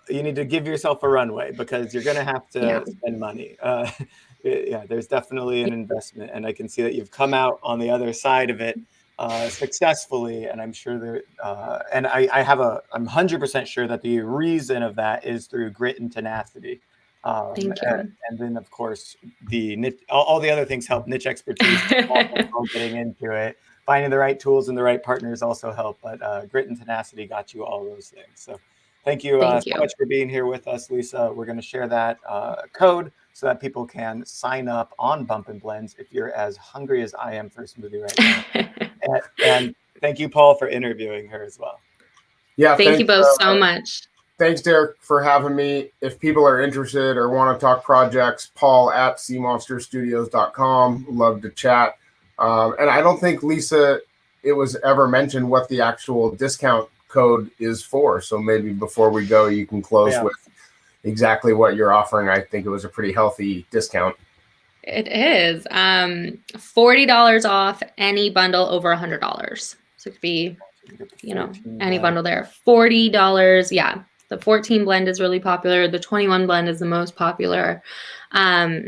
you need to give yourself a runway because you're going to have to spend money. There's definitely an investment. And I can see that you've come out on the other side of it successfly, and I'm sure that I'm 100% sure that the reason of that is through grit and tenacity. Thank you. And then of course all the other things help. Niche expertise, getting into it, finding the right tools and the right partners also help. But grit and tenacity got you all those things. So thank you so much for being here with us, Lisa. We're going to share that code so that people can sign up on Bump and Blends if you're as hungry as I am for a smoothie right now. and thank you, Paul, for interviewing her as well. Yeah, thank you both so much. Thanks, Derek, for having me. If people are interested or want to talk projects, Paul at cmonsterstudios.com. Love to chat. And I don't think, Lisa, it was ever mentioned what the actual discount code is for. So maybe before we go, you can close with exactly what you're offering. I think it was a pretty healthy discount. It is $40 off any bundle over $100. So it could be, any bundle there. $40. Yeah. The 14 blend is really popular. The 21 blend is the most popular. But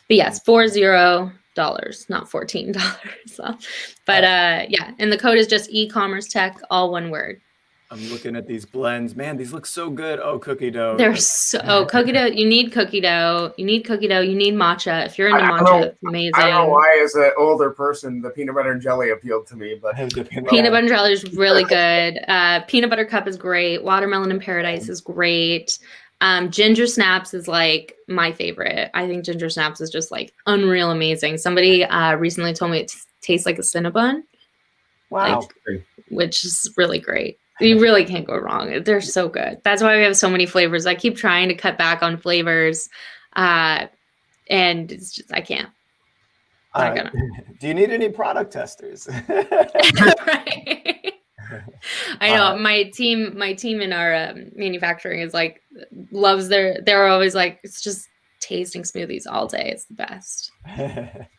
yes, $40, not $14. But and the code is just eCommerce Tech, all one word. I'm looking at these blends. Man, these look so good. Oh, cookie dough. They're cookie dough. You need cookie dough. You need cookie dough. You need matcha. If you're into matcha, it's amazing. I don't know why, as an older person, the peanut butter and jelly appealed to me. But peanut butter and jelly is really good. Peanut butter cup is great. Watermelon in paradise is great. Ginger snaps is like my favorite. I think ginger snaps is just like unreal amazing. Somebody recently told me it tastes like a Cinnabon. Wow. Which is really great. You really can't go wrong. They're so good. That's why we have so many flavors. I keep trying to cut back on flavors. And it's just, I can't. Do you need any product testers? Right. I know my team in our manufacturing is like, loves they're always like, it's just tasting smoothies all day. It's the best.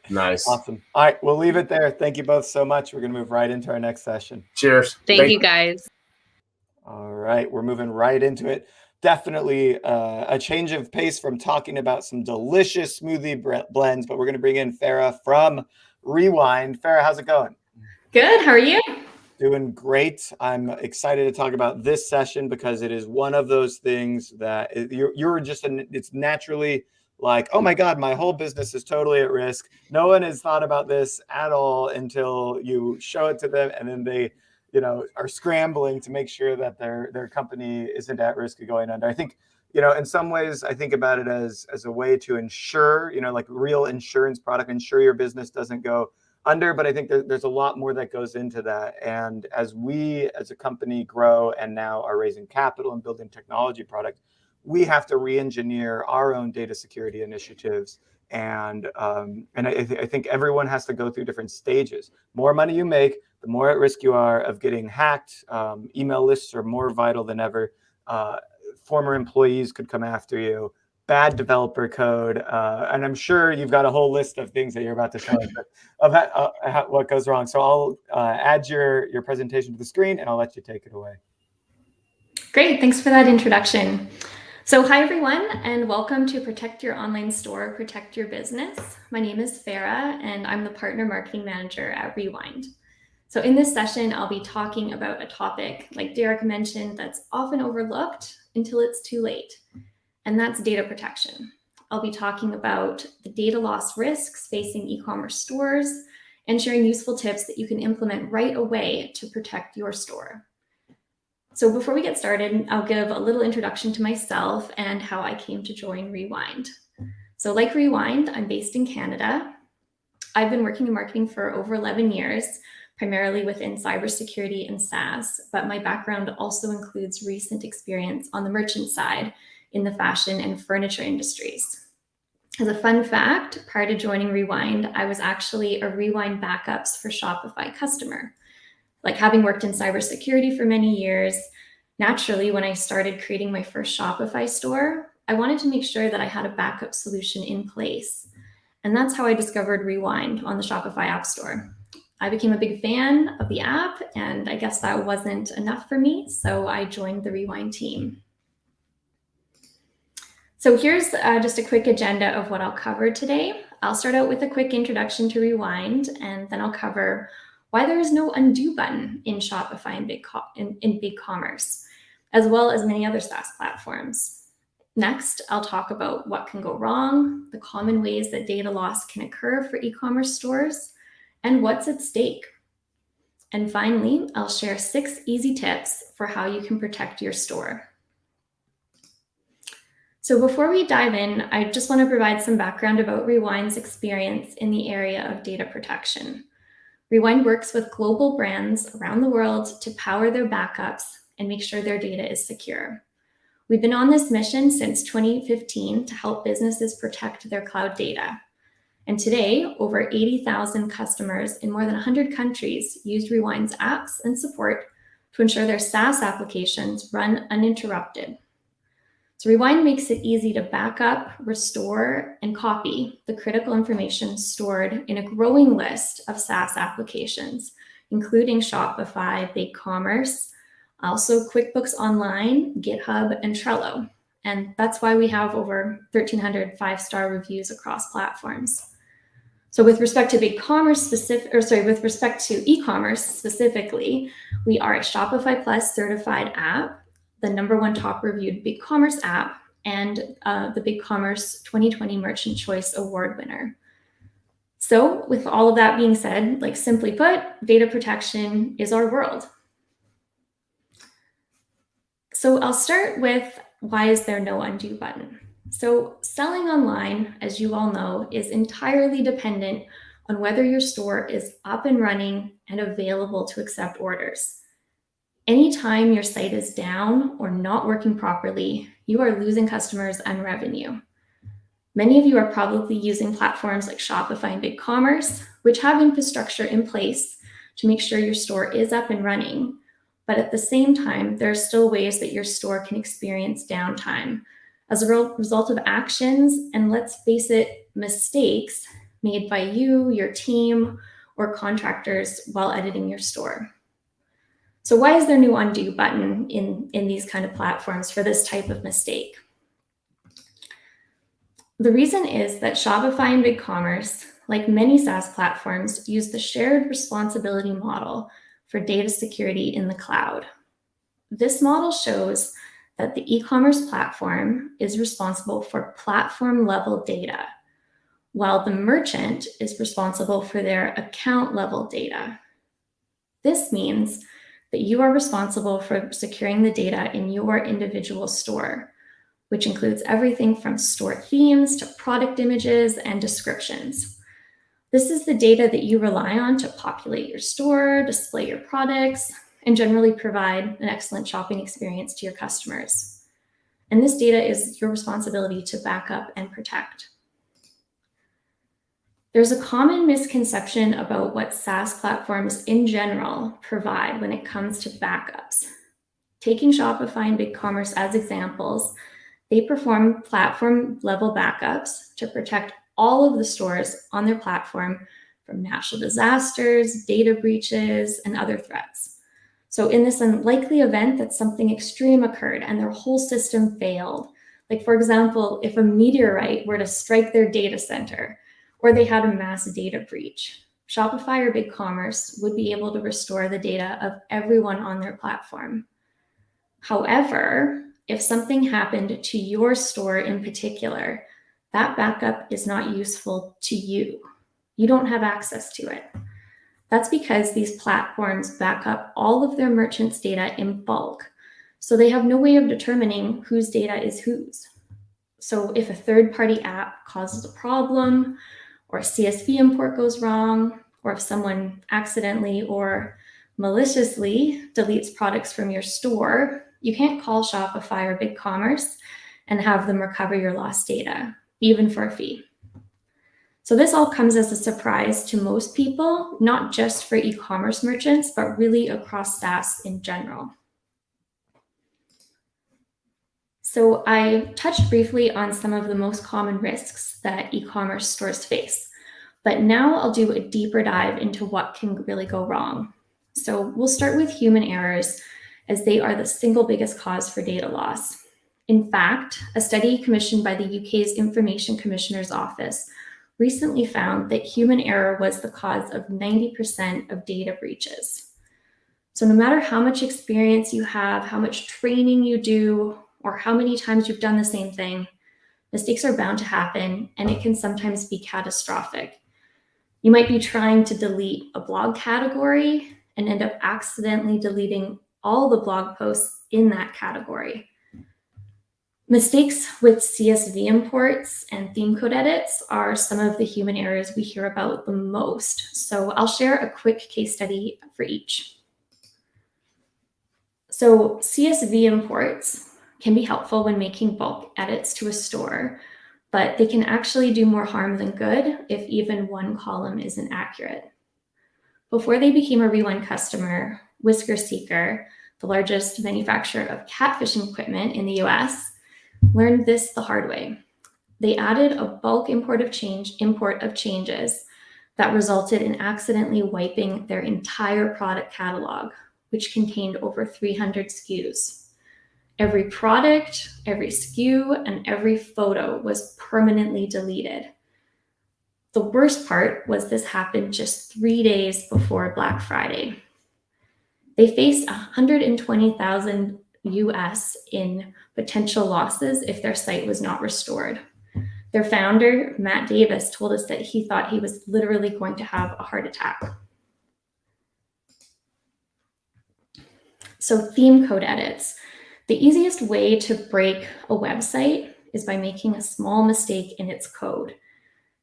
Nice. Awesome. All right. We'll leave it there. Thank you both so much. We're going to move right into our next session. Cheers. Thank you guys. All right. We're moving right into it. Definitely a change of pace from talking about some delicious smoothie blends, but we're going to bring in Farah from Rewind. Farah, how's it going? Good. How are you? Doing great. I'm excited to talk about this session because it is one of those things that you're just, it's naturally like, oh my God, my whole business is totally at risk. No one has thought about this at all until you show it to them, and then they, are scrambling to make sure that their company isn't at risk of going under. I think, in some ways, I think about it as a way to ensure, like real insurance product, ensure your business doesn't go under, but I think there's a lot more that goes into that. And as we as a company grow and now are raising capital and building technology product, we have to re-engineer our own data security initiatives. And I think everyone has to go through different stages. More money you make, the more at risk you are of getting hacked. Email lists are more vital than ever. Former employees could come after you. Bad developer code, and I'm sure you've got a whole list of things that you're about to show us of what goes wrong. So I'll add your presentation to the screen, and I'll let you take it away. Great, thanks for that introduction. So hi everyone, and welcome to Protect Your Online Store, Protect Your Business. My name is Farah, and I'm the Partner Marketing Manager at Rewind. So in this session, I'll be talking about a topic, like Derek mentioned, that's often overlooked until it's too late. And that's data protection. I'll be talking about the data loss risks facing e-commerce stores and sharing useful tips that you can implement right away to protect your store. So before we get started, I'll give a little introduction to myself and how I came to join Rewind. So like Rewind, I'm based in Canada. I've been working in marketing for over 11 years, primarily within cybersecurity and SaaS, but my background also includes recent experience on the merchant side in the fashion and furniture industries. As a fun fact, prior to joining Rewind, I was actually a Rewind Backups for Shopify customer. Like having worked in cybersecurity for many years, naturally, when I started creating my first Shopify store, I wanted to make sure that I had a backup solution in place. And that's how I discovered Rewind on the Shopify App Store. I became a big fan of the app, and I guess that wasn't enough for me, so I joined the Rewind team. So here's just a quick agenda of what I'll cover today. I'll start out with a quick introduction to Rewind, and then I'll cover why there is no undo button in Shopify and BigCommerce, as well as many other SaaS platforms. Next, I'll talk about what can go wrong, the common ways that data loss can occur for e-commerce stores, and what's at stake. And finally, I'll share 6 easy tips for how you can protect your store. So before we dive in, I just want to provide some background about Rewind's experience in the area of data protection. Rewind works with global brands around the world to power their backups and make sure their data is secure. We've been on this mission since 2015 to help businesses protect their cloud data. And today, over 80,000 customers in more than 100 countries use Rewind's apps and support to ensure their SaaS applications run uninterrupted. So Rewind makes it easy to back up, restore, and copy the critical information stored in a growing list of SaaS applications, including Shopify, BigCommerce, also QuickBooks Online, GitHub, and Trello. And that's why we have over 1,300 5-star reviews across platforms. So with respect to with respect to e-commerce specifically, we are a Shopify Plus certified app, the #1 top reviewed BigCommerce app, and the BigCommerce 2020 Merchant Choice Award winner. So with all of that being said, like simply put, data protection is our world. So I'll start with why is there no undo button? So selling online, as you all know, is entirely dependent on whether your store is up and running and available to accept orders. Anytime your site is down or not working properly, you are losing customers and revenue. Many of you are probably using platforms like Shopify and BigCommerce, which have infrastructure in place to make sure your store is up and running. But at the same time, there are still ways that your store can experience downtime as a result of actions, and let's face it, mistakes made by you, your team, or contractors while editing your store. So why is there no undo button in these kind of platforms for this type of mistake? The reason is that Shopify and BigCommerce, like many SaaS platforms, use the shared responsibility model for data security in the cloud. This model shows that the e-commerce platform is responsible for platform level data, while the merchant is responsible for their account level data. This means that you are responsible for securing the data in your individual store, which includes everything from store themes to product images and descriptions. This is the data that you rely on to populate your store, display your products, and generally provide an excellent shopping experience to your customers. And this data is your responsibility to back up and protect. There's a common misconception about what SaaS platforms in general provide when it comes to backups. Taking Shopify and BigCommerce as examples, they perform platform level backups to protect all of the stores on their platform from natural disasters, data breaches, and other threats. So in this unlikely event that something extreme occurred and their whole system failed, like for example, if a meteorite were to strike their data center or they had a mass data breach, Shopify or BigCommerce would be able to restore the data of everyone on their platform. However, if something happened to your store in particular, that backup is not useful to you. You don't have access to it. That's because these platforms back up all of their merchants' data in bulk, so they have no way of determining whose data is whose. So if a third-party app causes a problem, or a CSV import goes wrong, or if someone accidentally or maliciously deletes products from your store, you can't call Shopify or BigCommerce and have them recover your lost data, even for a fee. So this all comes as a surprise to most people, not just for e-commerce merchants, but really across SaaS in general. So I touched briefly on some of the most common risks that e-commerce stores face, but now I'll do a deeper dive into what can really go wrong. So we'll start with human errors, as they are the single biggest cause for data loss. In fact, a study commissioned by the UK's Information Commissioner's Office recently found that human error was the cause of 90% of data breaches. So no matter how much experience you have, how much training you do, or how many times you've done the same thing, mistakes are bound to happen, and it can sometimes be catastrophic. You might be trying to delete a blog category and end up accidentally deleting all the blog posts in that category. Mistakes with CSV imports and theme code edits are some of the human errors we hear about the most. So I'll share a quick case study for each. So CSV imports can be helpful when making bulk edits to a store, but they can actually do more harm than good if even one column isn't accurate. Before they became a Rewind customer, Whisker Seeker, the largest manufacturer of catfishing equipment in the US, learned this the hard way. They added a bulk import of changes that resulted in accidentally wiping their entire product catalog, which contained over 300 SKUs. Every product, every SKU, and every photo was permanently deleted. The worst part was this happened just 3 days before Black Friday. They faced $120,000 US in potential losses if their site was not restored. Their founder, Matt Davis, told us that he thought he was literally going to have a heart attack. So theme code edits. The easiest way to break a website is by making a small mistake in its code.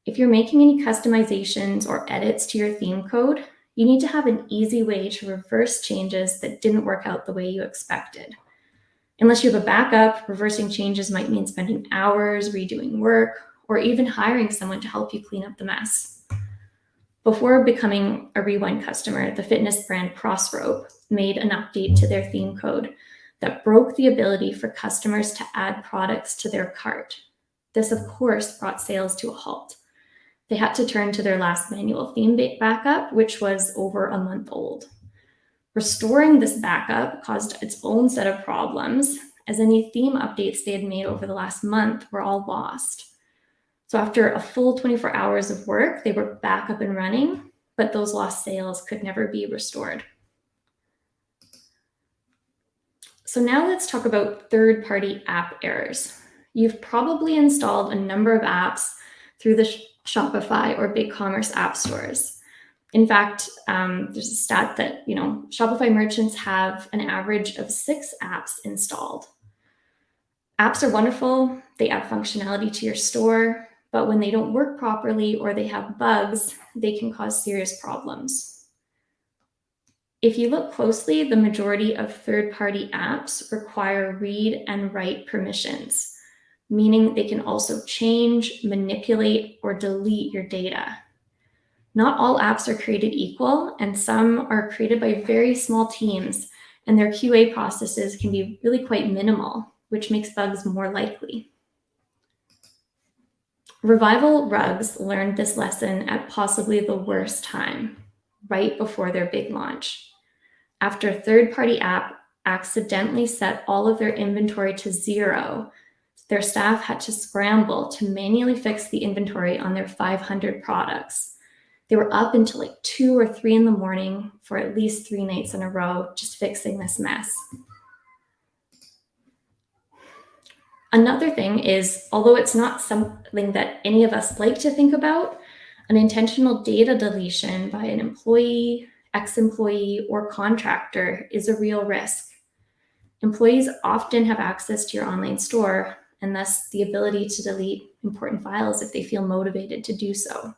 If you're making any customizations or edits to your theme code, you need to have an easy way to reverse changes that didn't work out the way you expected. Unless you have a backup, reversing changes might mean spending hours redoing work or even hiring someone to help you clean up the mess. Before becoming a Rewind customer, the fitness brand Crossrope made an update to their theme code that broke the ability for customers to add products to their cart. This, of course, brought sales to a halt. They had to turn to their last manual theme backup, which was over a month old. Restoring this backup caused its own set of problems, as any theme updates they had made over the last month were all lost. So after a full 24 hours of work, they were back up and running, but those lost sales could never be restored. So now let's talk about third-party app errors. You've probably installed a number of apps through the Shopify or BigCommerce app stores. In fact, there's a stat that Shopify merchants have an average of 6 apps installed. Apps are wonderful. They add functionality to your store, but when they don't work properly or they have bugs, they can cause serious problems. If you look closely, the majority of third-party apps require read and write permissions, meaning they can also change, manipulate, or delete your data. Not all apps are created equal, and some are created by very small teams, and their QA processes can be really quite minimal, which makes bugs more likely. Revival Rugs learned this lesson at possibly the worst time, right before their big launch. After a third-party app accidentally set all of their inventory to 0, their staff had to scramble to manually fix the inventory on their 500 products. They were up until like 2 or 3 in the morning for at least 3 nights in a row, just fixing this mess. Another thing is, although it's not something that any of us like to think about, an intentional data deletion by an employee, ex-employee, or contractor is a real risk. Employees often have access to your online store and thus the ability to delete important files if they feel motivated to do so.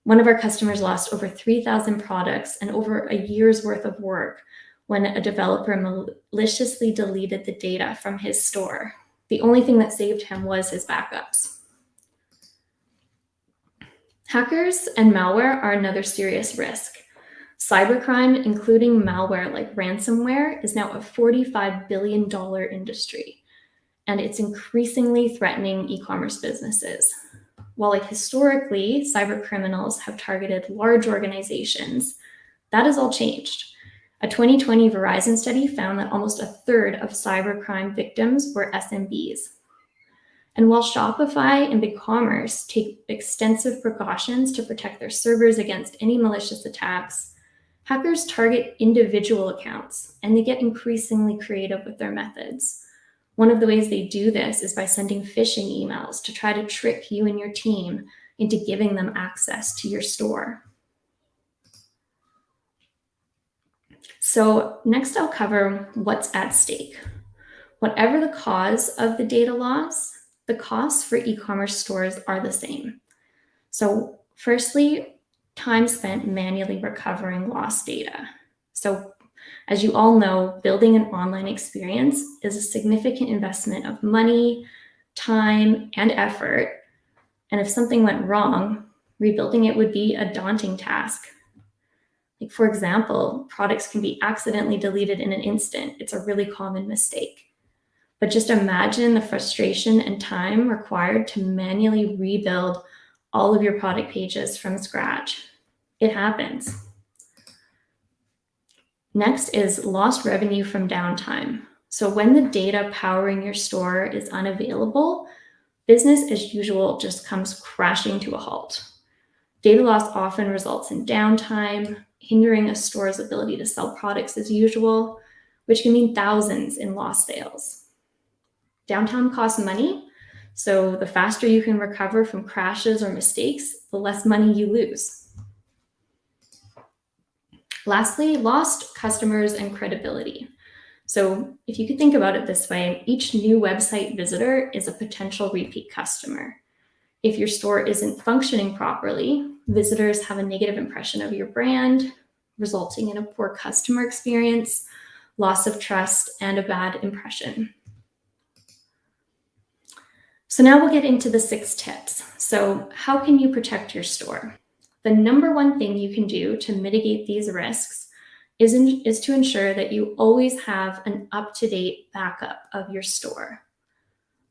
One of our customers lost over 3,000 products and over a year's worth of work when a developer maliciously deleted the data from his store. The only thing that saved him was his backups. Hackers and malware are another serious risk. Cybercrime, including malware like ransomware, is now a $45 billion industry, and it's increasingly threatening e-commerce businesses. While historically, cybercriminals have targeted large organizations, that has all changed. A 2020 Verizon study found that almost a third of cybercrime victims were SMBs. And while Shopify and BigCommerce take extensive precautions to protect their servers against any malicious attacks, hackers target individual accounts, and they get increasingly creative with their methods. One of the ways they do this is by sending phishing emails to try to trick you and your team into giving them access to your store. So next I'll cover what's at stake. Whatever the cause of the data loss, the costs for e-commerce stores are the same. So firstly, time spent manually recovering lost data. So as you all know, building an online experience is a significant investment of money, time, and effort. And if something went wrong, rebuilding it would be a daunting task. Like, for example, products can be accidentally deleted in an instant. It's a really common mistake. But just imagine the frustration and time required to manually rebuild all of your product pages from scratch. It happens. Next is lost revenue from downtime. So when the data powering your store is unavailable, business as usual just comes crashing to a halt. Data loss often results in downtime, hindering a store's ability to sell products as usual, which can mean thousands in lost sales. Downtime costs money, so the faster you can recover from crashes or mistakes, the less money you lose. Lastly, lost customers and credibility. So if you could think about it this way, each new website visitor is a potential repeat customer. If your store isn't functioning properly, visitors have a negative impression of your brand, resulting in a poor customer experience, loss of trust, and a bad impression. So now we'll get into the 6 tips. So how can you protect your store? The number one thing you can do to mitigate these risks is to ensure that you always have an up-to-date backup of your store.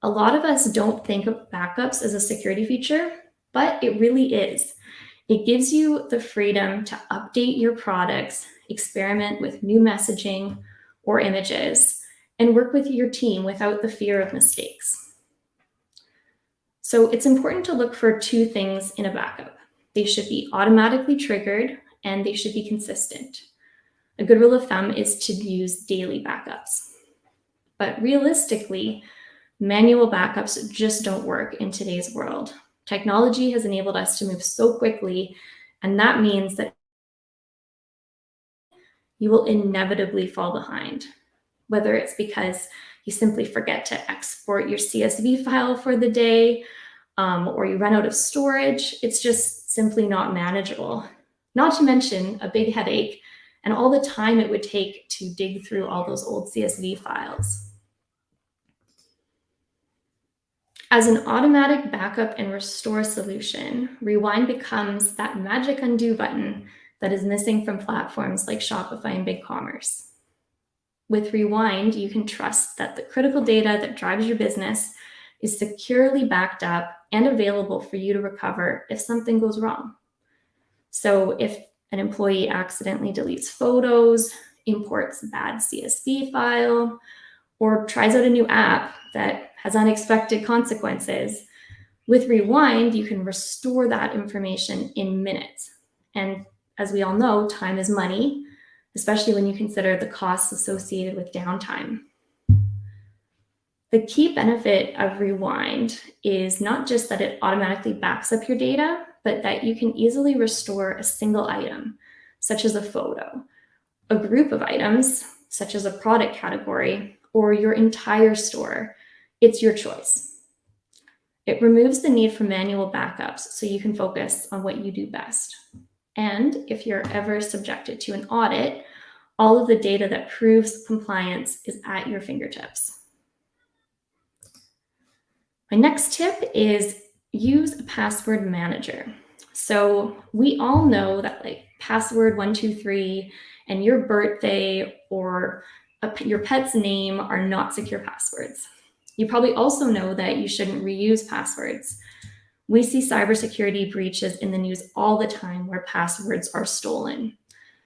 A lot of us don't think of backups as a security feature, but it really is. It gives you the freedom to update your products, experiment with new messaging or images, and work with your team without the fear of mistakes. So it's important to look for 2 things in a backup. They should be automatically triggered and they should be consistent. A good rule of thumb is to use daily backups. But realistically, manual backups just don't work in today's world. Technology has enabled us to move so quickly, and that means that you will inevitably fall behind, whether it's because you simply forget to export your CSV file for the day, or you run out of storage. It's just simply not manageable. Not to mention a big headache and all the time it would take to dig through all those old CSV files. As an automatic backup and restore solution, Rewind becomes that magic undo button that is missing from platforms like Shopify and BigCommerce. With Rewind, you can trust that the critical data that drives your business is securely backed up and available for you to recover if something goes wrong. So if an employee accidentally deletes photos, imports a bad CSV file, or tries out a new app that has unexpected consequences, with Rewind, you can restore that information in minutes. And as we all know, time is money, especially when you consider the costs associated with downtime. The key benefit of Rewind is not just that it automatically backs up your data, but that you can easily restore a single item, such as a photo, a group of items, such as a product category, or your entire store. It's your choice. It removes the need for manual backups so you can focus on what you do best. And if you're ever subjected to an audit, all of the data that proves compliance is at your fingertips. My next tip is use a password manager. So we all know that like password 123 and your birthday or your pet's name are not secure passwords. You probably also know that you shouldn't reuse passwords. We see cybersecurity breaches in the news all the time where passwords are stolen.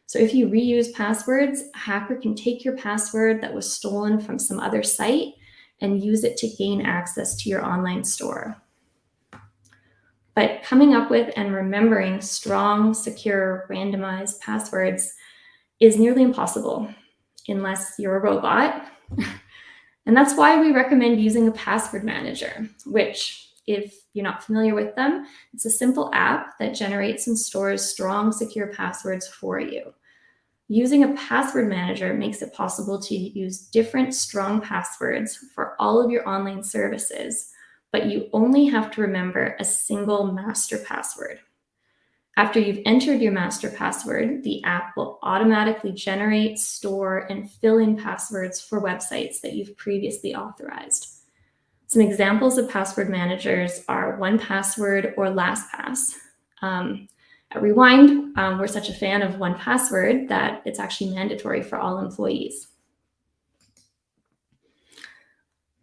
So if you reuse passwords, a hacker can take your password that was stolen from some other site and use it to gain access to your online store. But coming up with and remembering strong, secure, randomized passwords is nearly impossible unless you're a robot. And that's why we recommend using a password manager, which, if you're not familiar with them, it's a simple app that generates and stores strong, secure passwords for you. Using a password manager makes it possible to use different strong passwords for all of your online services, but you only have to remember a single master password. After you've entered your master password, the app will automatically generate, store, and fill in passwords for websites that you've previously authorized. Some examples of password managers are 1Password or LastPass. At Rewind, we're such a fan of 1Password that it's actually mandatory for all employees.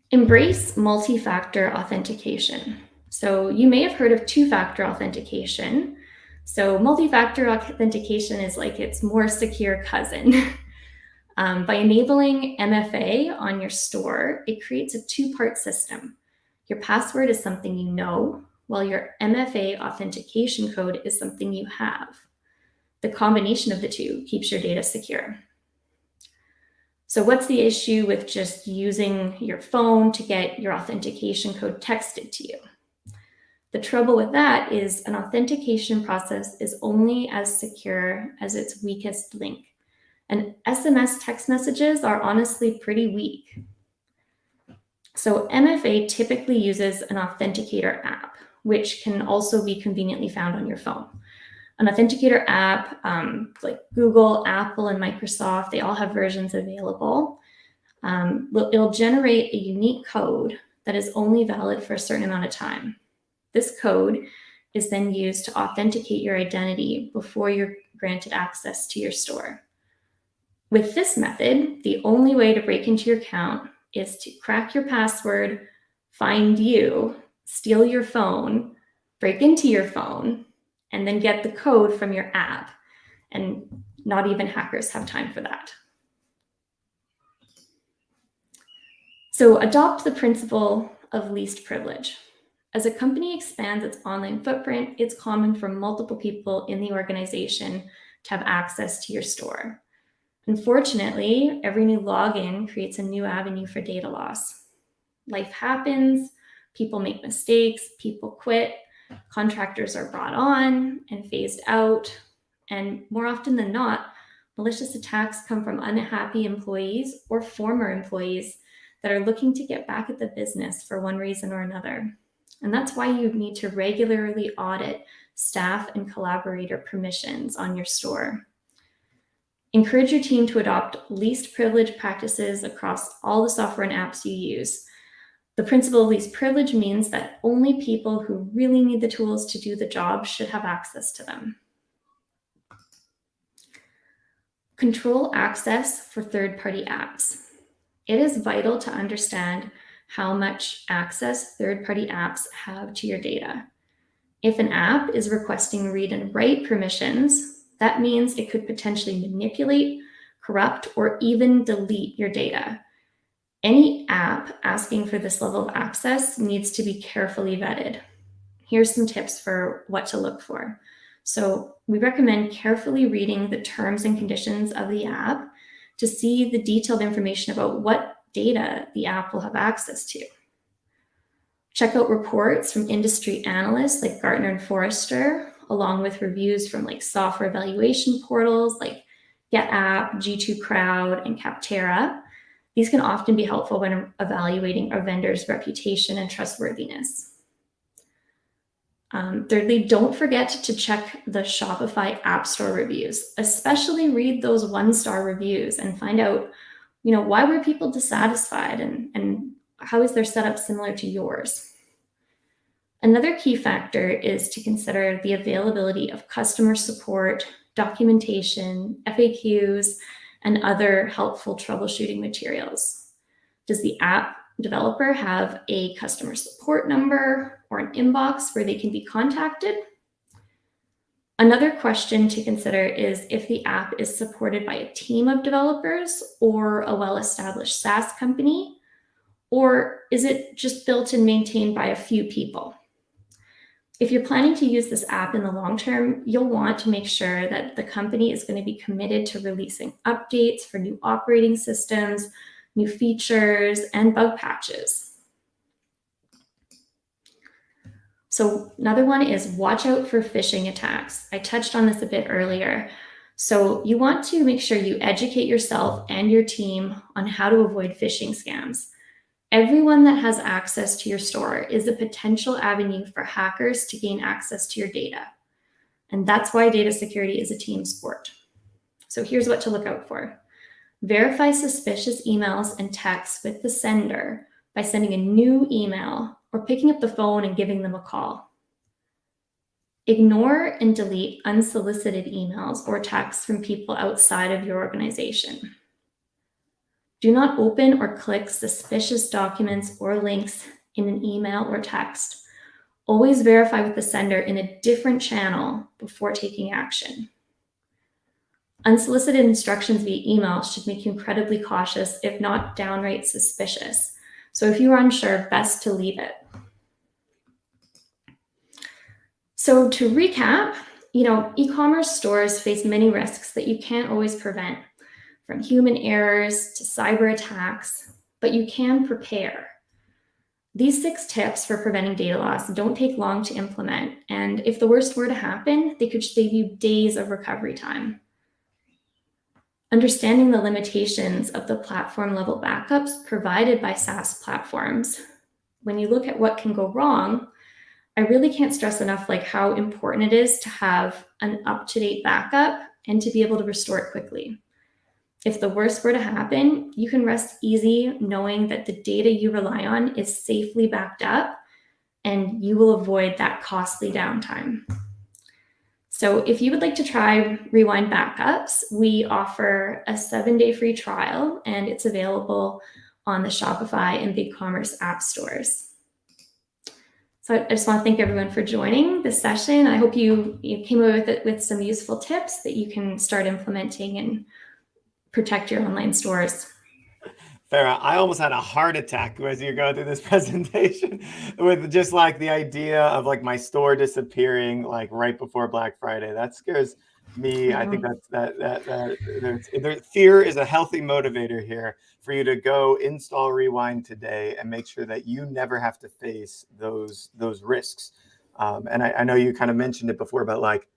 Embrace multi-factor authentication. So you may have heard of two-factor authentication. So multi-factor authentication is like its more secure cousin. By enabling MFA on your store, it creates a two-part system. Your password is something you know, while your MFA authentication code is something you have. The combination of the two keeps your data secure. So what's the issue with just using your phone to get your authentication code texted to you? The trouble with that is an authentication process is only as secure as its weakest link. And SMS text messages are honestly pretty weak. So MFA typically uses an authenticator app, which can also be conveniently found on your phone. An authenticator app like Google, Apple, and Microsoft, they all have versions available. It'll generate a unique code that is only valid for a certain amount of time. This code is then used to authenticate your identity before you're granted access to your store. With this method, the only way to break into your account is to crack your password, find you, steal your phone, break into your phone, and then get the code from your app. And not even hackers have time for that. So adopt the principle of least privilege. As a company expands its online footprint, it's common for multiple people in the organization to have access to your store. Unfortunately, every new login creates a new avenue for data loss. Life happens, people make mistakes, people quit, contractors are brought on and phased out, and more often than not, malicious attacks come from unhappy employees or former employees that are looking to get back at the business for one reason or another. And that's why you need to regularly audit staff and collaborator permissions on your store. Encourage your team to adopt least privilege practices across all the software and apps you use. The principle of least privilege means that only people who really need the tools to do the job should have access to them. Control access for third-party apps. It is vital to understand how much access third-party apps have to your data. If an app is requesting read and write permissions, that means it could potentially manipulate, corrupt, or even delete your data. Any app asking for this level of access needs to be carefully vetted. Here's some tips for what to look for. So we recommend carefully reading the terms and conditions of the app to see the detailed information about what data the app will have access to. Check out reports from industry analysts like Gartner and Forrester, along with reviews from like software evaluation portals like GetApp, G2 Crowd, and Capterra. These can often be helpful when evaluating a vendor's reputation and trustworthiness. Thirdly, don't forget to check the Shopify App Store reviews, especially read those one-star reviews and find out, why were people dissatisfied and how is their setup similar to yours? Another key factor is to consider the availability of customer support, documentation, FAQs, and other helpful troubleshooting materials. Does the app developer have a customer support number or an inbox where they can be contacted? Another question to consider is if the app is supported by a team of developers or a well-established SaaS company, or is it just built and maintained by a few people? If you're planning to use this app in the long term, you'll want to make sure that the company is going to be committed to releasing updates for new operating systems, new features, and bug patches. So another one is watch out for phishing attacks. I touched on this a bit earlier. So you want to make sure you educate yourself and your team on how to avoid phishing scams. Everyone that has access to your store is a potential avenue for hackers to gain access to your data. And that's why data security is a team sport. So here's what to look out for. Verify suspicious emails and texts with the sender by sending a new email or picking up the phone and giving them a call. Ignore and delete unsolicited emails or texts from people outside of your organization. Do not open or click suspicious documents or links in an email or text. Always verify with the sender in a different channel before taking action. Unsolicited instructions via email should make you incredibly cautious, if not downright suspicious. So if you are unsure, best to leave it. So to recap, e-commerce stores face many risks that you can't always prevent, from human errors to cyber attacks, but you can prepare. These 6 tips for preventing data loss don't take long to implement, and if the worst were to happen, they could save you days of recovery time. Understanding the limitations of the platform level backups provided by SaaS platforms, when you look at what can go wrong, I really can't stress enough how important it is to have an up-to-date backup and to be able to restore it quickly. If the worst were to happen, you can rest easy knowing that the data you rely on is safely backed up and you will avoid that costly downtime. So if you would like to try Rewind Backups, we offer a 7-day free trial and it's available on the Shopify and BigCommerce app stores. So I just want to thank everyone for joining this session. I hope you came away with some useful tips that you can start implementing and protect your online stores. Farah, I almost had a heart attack as you go through this presentation with just the idea of my store disappearing right before Black Friday. That scares me. I think fear is a healthy motivator here for you to go install Rewind today and make sure that you never have to face those risks. And I know you kind of mentioned it before, but like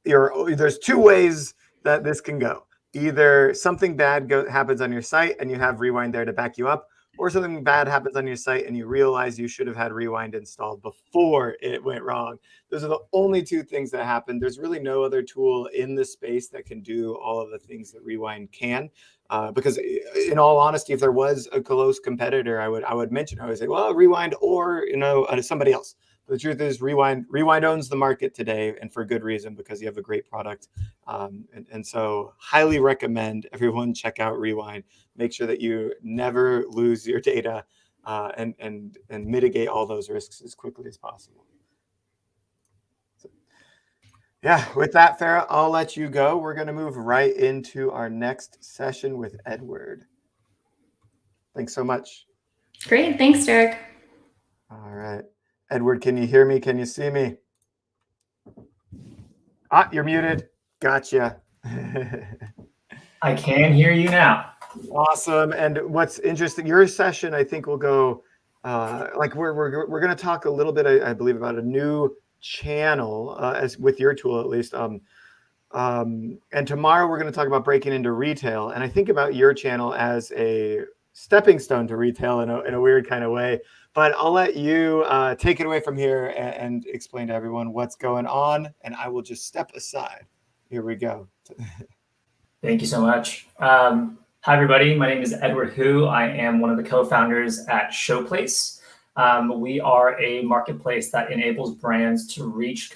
there's two ways that this can go. Either something bad happens on your site and you have Rewind there to back you up, or something bad happens on your site and you realize you should have had Rewind installed before it went wrong. Those are the only two things that happen. There's really no other tool in the space that can do all of the things that Rewind can. Because in all honesty, if there was a close competitor, I would mention, I would say, well, Rewind or somebody else. The truth is Rewind owns the market today, and for good reason, because you have a great product. And so highly recommend everyone check out Rewind. Make sure that you never lose your data and mitigate all those risks as quickly as possible. So, yeah, with that, Farah, I'll let you go. We're going to move right into our next session with Edward. Thanks so much. Great. Thanks, Derek. All right. Edward, can you hear me? Can you see me? You're muted. Gotcha. I can hear you now. Awesome. And what's interesting, your session, I think, will go like we're going to talk a little bit, I believe, about a new channel as with your tool, at least. And tomorrow we're going to talk about breaking into retail. And I think about your channel as a stepping stone to retail in a weird kind of way. But I'll let you take it away from here and explain to everyone what's going on. And I will just step aside. Here we go. Thank you so much. Hi, everybody. My name is Edward Hu. I am one of the co-founders at Showplace. We are a marketplace that enables brands to reach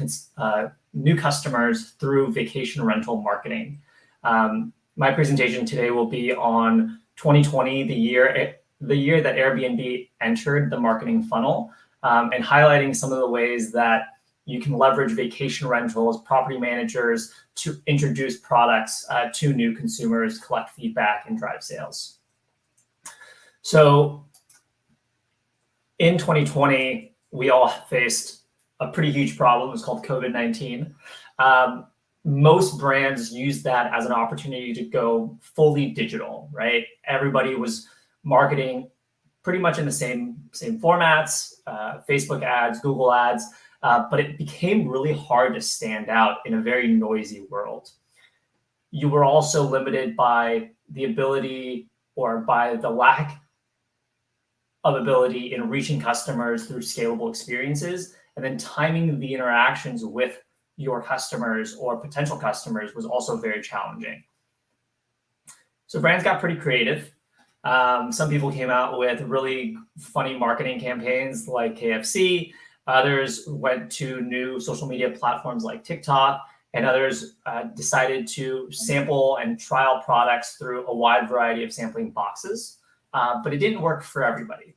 new customers through vacation rental marketing. My presentation today will be on 2020, the year that Airbnb entered the marketing funnel, and highlighting some of the ways that you can leverage vacation rentals, property managers to introduce products to new consumers, collect feedback, and drive sales. So in 2020, we all faced a pretty huge problem. It was called COVID-19. Most brands used that as an opportunity to go fully digital, right? Everybody was marketing pretty much in the same formats, Facebook ads, Google ads, but it became really hard to stand out in a very noisy world. You were also limited by the ability or by the lack of ability in reaching customers through scalable experiences, and then timing the interactions with your customers or potential customers was also very challenging. So brands got pretty creative. Some people came out with really funny marketing campaigns like KFC. Others went to new social media platforms like TikTok, and others decided to sample and trial products through a wide variety of sampling boxes, but it didn't work for everybody.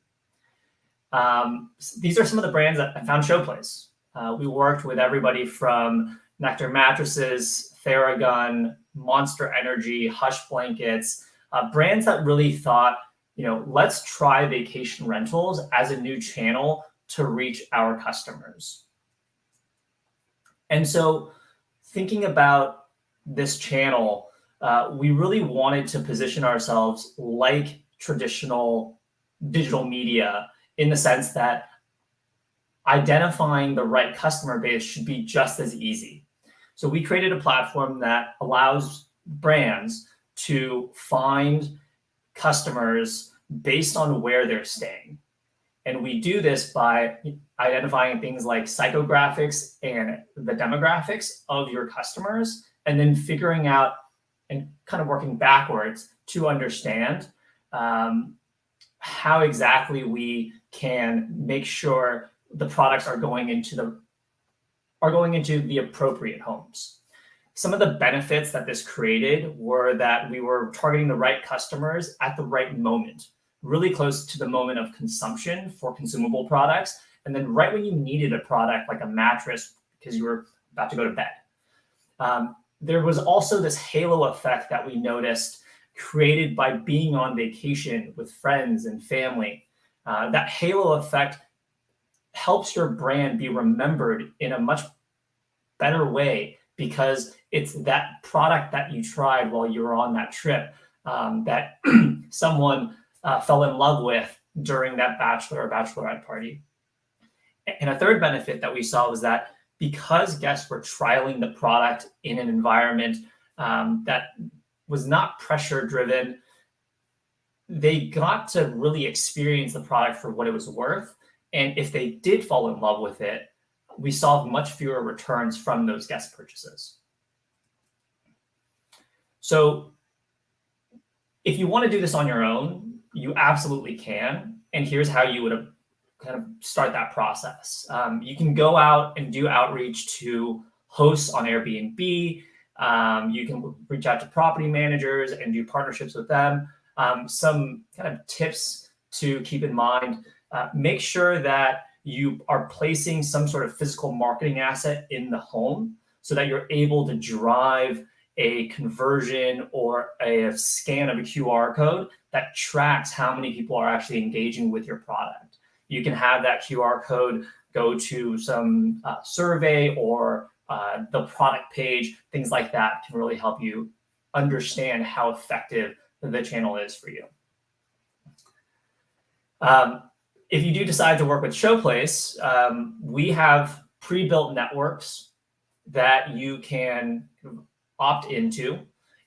These are some of the brands that I found Showplace. We worked with everybody from Nectar Mattresses, Theragun, Monster Energy, Hush Blankets, brands that really thought, let's try vacation rentals as a new channel to reach our customers. And so thinking about this channel, we really wanted to position ourselves like traditional digital media in the sense that identifying the right customer base should be just as easy. So we created a platform that allows brands to find customers based on where they're staying. And we do this by identifying things like psychographics and the demographics of your customers, and then figuring out and kind of working backwards to understand how exactly we can make sure the products are going into the appropriate homes. Some of the benefits that this created were that we were targeting the right customers at the right moment, really close to the moment of consumption for consumable products, and then right when you needed a product like a mattress because you were about to go to bed. There was also this halo effect that we noticed created by being on vacation with friends and family. That halo effect helps your brand be remembered in a much better way because it's that product that you tried while you were on that trip that someone fell in love with during that bachelor or bachelorette party. And a third benefit that we saw was that because guests were trialing the product in an environment that was not pressure driven, they got to really experience the product for what it was worth. And if they did fall in love with it, we saw much fewer returns from those guest purchases. So if you want to do this on your own, you absolutely can. And here's how you would kind of start that process. You can go out and do outreach to hosts on Airbnb. You can reach out to property managers and do partnerships with them. Some kind of tips to keep in mind: make sure that you are placing some sort of physical marketing asset in the home so that you're able to drive a conversion or a scan of a QR code that tracks how many people are actually engaging with your product. You can have that QR code go to some survey or the product page. Things like that can really help you understand how effective the channel is for you. If you do decide to work with Showplace, we have pre-built networks that you can opt into,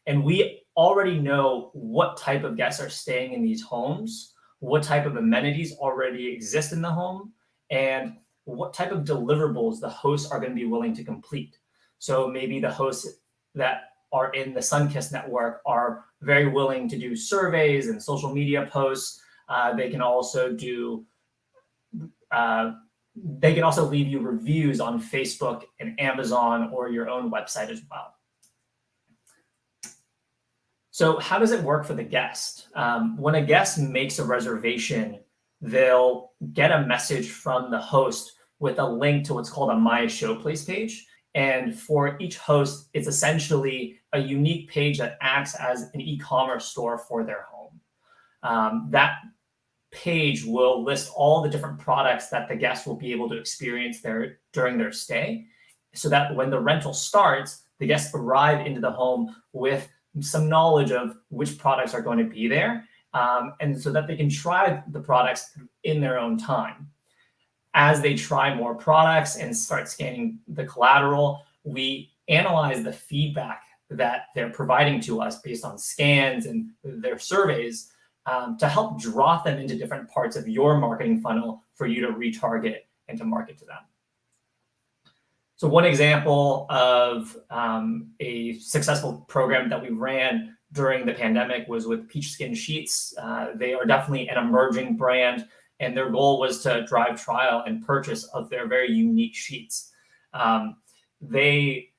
and we already know what type of guests are staying in these homes, what type of amenities already exist in the home, and what type of deliverables the hosts are going to be willing to complete. So maybe the hosts that are in the Sunkist network are very willing to do surveys and social media posts. They can also do leave you reviews on Facebook and Amazon or your own website as well. So how does it work for the guest? When a guest makes a reservation, they'll get a message from the host with a link to what's called a My Showplace page. And for each host, it's essentially a unique page that acts as an e-commerce store for their home. That page will list all the different products that the guests will be able to experience during their stay, so that when the rental starts, the guests arrive into the home with some knowledge of which products are going to be there, and so that they can try the products in their own time. As they try more products and start scanning the collateral, we analyze the feedback that they're providing to us based on scans and their surveys to help draw them into different parts of your marketing funnel for you to retarget and to market to them. So one example of a successful program that we ran during the pandemic was with Peach Skin Sheets. They are definitely an emerging brand, and their goal was to drive trial and purchase of their very unique sheets. They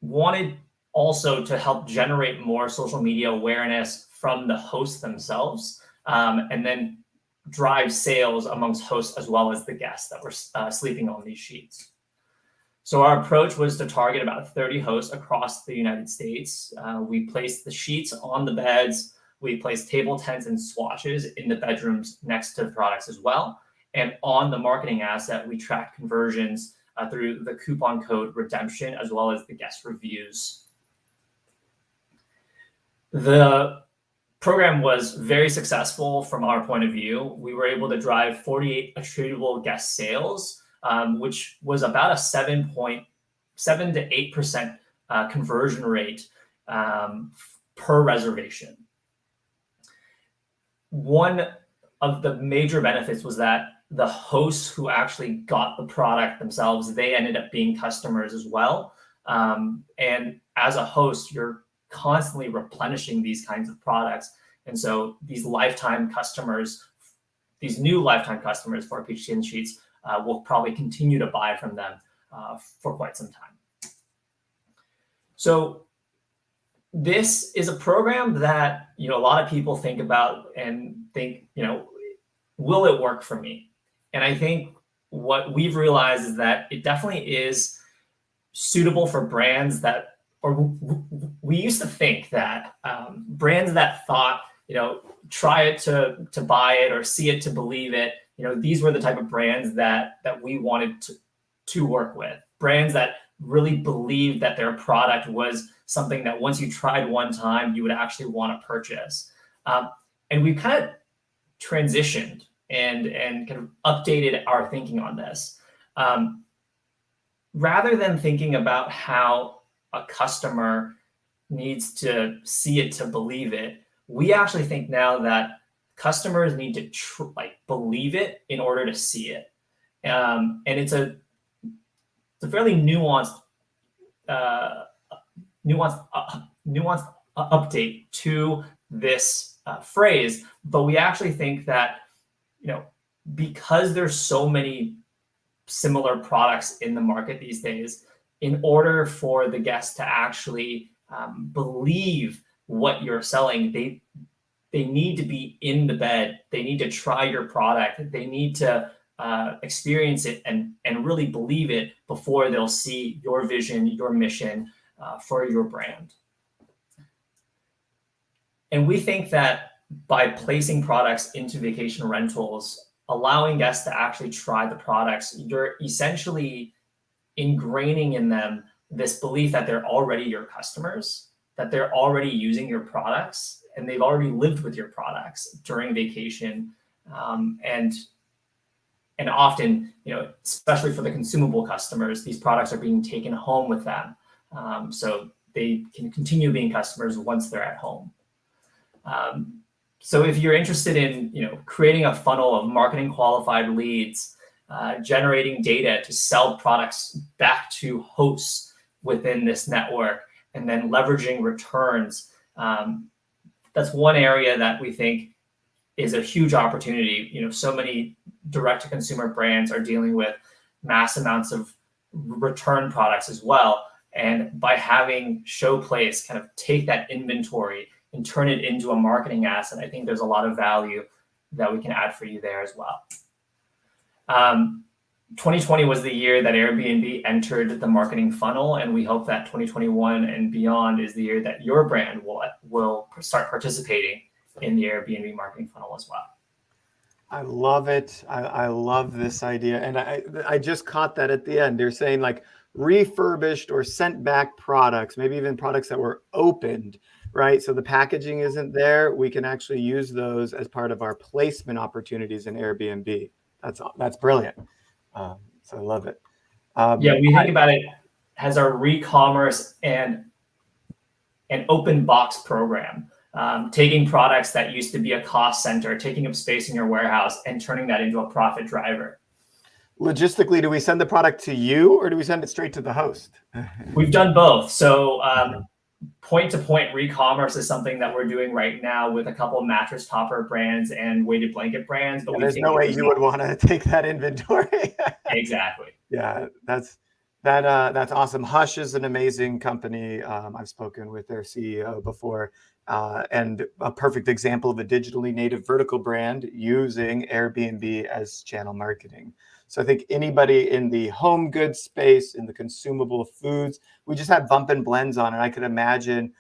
wanted also to help generate more social media awareness from the hosts themselves, and then drive sales amongst hosts as well as the guests that were sleeping on these sheets. So our approach was to target about 30 hosts across the United States. We placed the sheets on the beds. We placed table tents and swatches in the bedrooms next to the products as well. And on the marketing asset, we tracked conversions through the coupon code redemption as well as the guest reviews. The program was very successful from our point of view. We were able to drive 48 attributable guest sales, which was about a 7 to 8% conversion rate per reservation. One of the major benefits was that the hosts who actually got the product themselves, they ended up being customers as well. And as a host, you're constantly replenishing these kinds of products. And so these lifetime customers, these new lifetime customers for Peach Skin Sheets will probably continue to buy from them for quite some time. So this is a program that, a lot of people think about and think, will it work for me? And I think what we've realized is that it definitely is suitable for brands that, or we used to think that brands that thought, try it to buy it or see it to believe it, these were the type of brands that we wanted to work with. Brands that really believed that their product was something that once you tried one time, you would actually want to purchase. And we've kind of transitioned and kind of updated our thinking on this. Rather than thinking about how a customer needs to see it to believe it, we actually think now that customers need to believe it in order to see it. And it's a fairly nuanced update to this phrase, but we actually think that, because there's so many similar products in the market these days, in order for the guests to actually believe what you're selling, they need to be in the bed. They need to try your product. They need to experience it and really believe it before they'll see your vision, your mission for your brand. And we think that by placing products into vacation rentals, allowing guests to actually try the products, you're essentially ingraining in them this belief that they're already your customers, that they're already using your products, and they've already lived with your products during vacation. And often, especially for the consumable customers, these products are being taken home with them. So they can continue being customers once they're at home. So if you're interested in, creating a funnel of marketing qualified leads, generating data to sell products back to hosts within this network, and then leveraging returns, that's one area that we think is a huge opportunity. So many direct-to-consumer brands are dealing with mass amounts of return products as well. And by having ShowPlace kind of take that inventory and turn it into a marketing asset, I think there's a lot of value that we can add for you there as well. 2020 was the year that Airbnb entered the marketing funnel, and we hope that 2021 and beyond is the year that your brand will start participating in the Airbnb marketing funnel as well. I love it. I love this idea. And I just caught that at the end. They're saying like refurbished or sent back products, maybe even products that were opened, right? So the packaging isn't there. We can actually use those as part of our placement opportunities in Airbnb. That's brilliant. So I love it. We think about it as our eCommerce and an open box program, taking products that used to be a cost center, taking up space in your warehouse and turning that into a profit driver. Logistically, do we send the product to you or do we send it straight to the host? We've done both. So point-to-point eCommerce is something that we're doing right now with a couple of mattress topper brands and weighted blanket brands. But there's no way you would want to take that inventory. Exactly. Yeah, that's awesome. Hush is an amazing company. I've spoken with their CEO before, and a perfect example of a digitally native vertical brand using Airbnb as channel marketing. So I think anybody in the home goods space, in the consumable foods, we just had Bump and Blends on, and I could imagine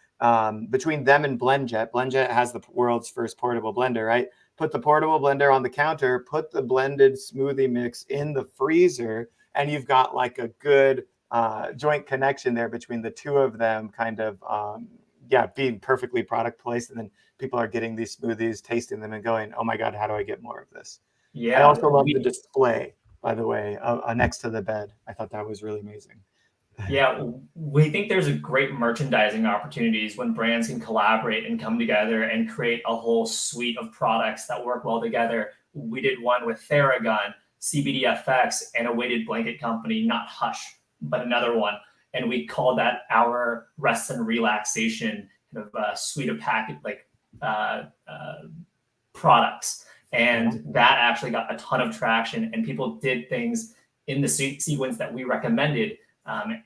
between them and BlendJet has the world's first portable blender, right? Put the portable blender on the counter, put the blended smoothie mix in the freezer, and you've got like a good joint connection there between the two of them, kind of being perfectly product placed, and then people are getting these smoothies, tasting them, and going, "Oh my God, how do I get more of this?" Yeah, I also love the display, by the way, next to the bed. I thought that was really amazing. Yeah, we think there's a great merchandising opportunities when brands can collaborate and come together and create a whole suite of products that work well together. We did one with Theragun, CBDFX, and a weighted blanket company, not Hush, but another one. And we called that our rest and relaxation kind of suite of products. And that actually got a ton of traction, and people did things in the sequence that we recommended.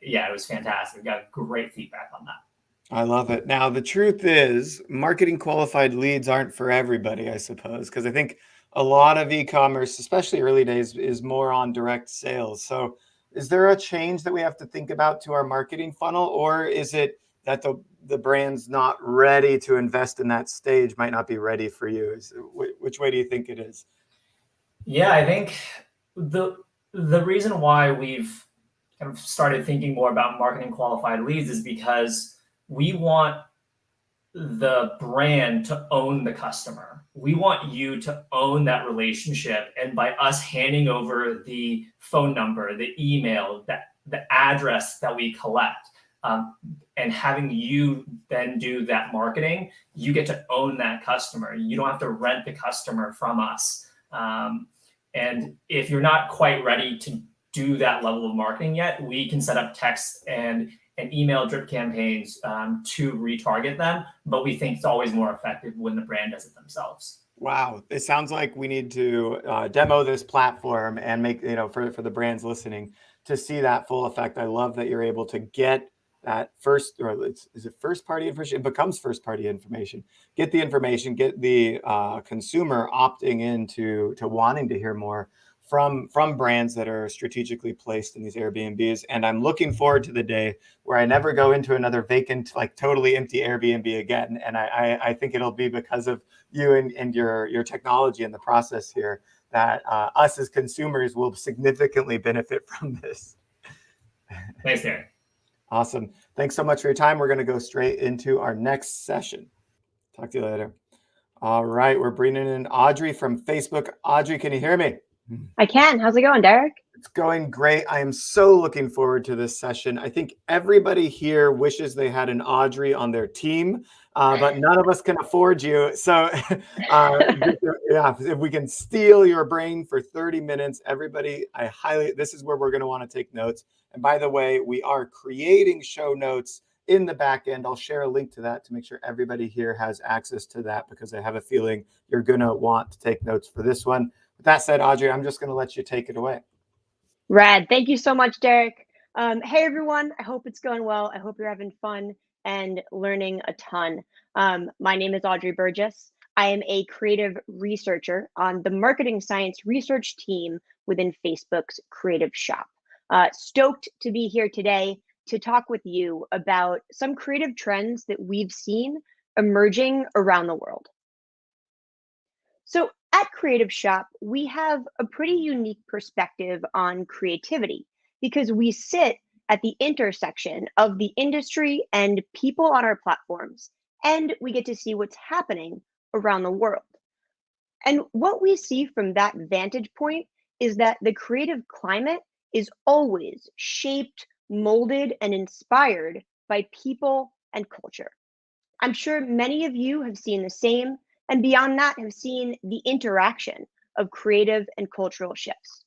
It was fantastic. We got great feedback on that. I love it. Now, the truth is, marketing qualified leads aren't for everybody, I suppose, because I think a lot of e-commerce, especially early days, is more on direct sales. So is there a change that we have to think about to our marketing funnel, or is it that the brand's not ready to invest in that stage, might not be ready for you? Which way do you think it is? Yeah, I think the reason why we've kind of started thinking more about marketing qualified leads is because we want the brand to own the customer. We want you to own that relationship. And by us handing over the phone number, the email, the address that we collect, and having you then do that marketing, you get to own that customer. You don't have to rent the customer from us. And if you're not quite ready to do that level of marketing yet, we can set up text and email drip campaigns to retarget them. But we think it's always more effective when the brand does it themselves. Wow, it sounds like we need to demo this platform and make, for the brands listening to see that full effect. I love that you're able to get that first, or is it first party information? It becomes first party information. Get the information, get the consumer opting into wanting to hear more from brands that are strategically placed in these Airbnbs. And I'm looking forward to the day where I never go into another vacant, like totally empty Airbnb again. And I think it'll be because of you and your technology and the process here that us as consumers will significantly benefit from this. Thanks, Darren. Awesome. Thanks so much for your time. We're going to go straight into our next session. Talk to you later. All right. We're bringing in Audrey from Facebook. Audrey, can you hear me? I can. How's it going, Derek? It's going great. I am so looking forward to this session. I think everybody here wishes they had an Audrey on their team, but none of us can afford you. So yeah, if we can steal your brain for 30 minutes, everybody, this is where we're going to want to take notes. And by the way, we are creating show notes in the back end. I'll share a link to that to make sure everybody here has access to that, because I have a feeling you're going to want to take notes for this one. With that said, Audrey, I'm just going to let you take it away. Rad. Thank you so much, Derek. Hey, everyone. I hope it's going well. I hope you're having fun and learning a ton. My name is Audrey Burgess. I am a creative researcher on the marketing science research team within Facebook's Creative Shop. Stoked to be here today to talk with you about some creative trends that we've seen emerging around the world. So at Creative Shop, we have a pretty unique perspective on creativity because we sit at the intersection of the industry and people on our platforms, and we get to see what's happening around the world. And what we see from that vantage point is that the creative climate is always shaped, molded, and inspired by people and culture. I'm sure many of you have seen the same, and beyond that have seen the interaction of creative and cultural shifts.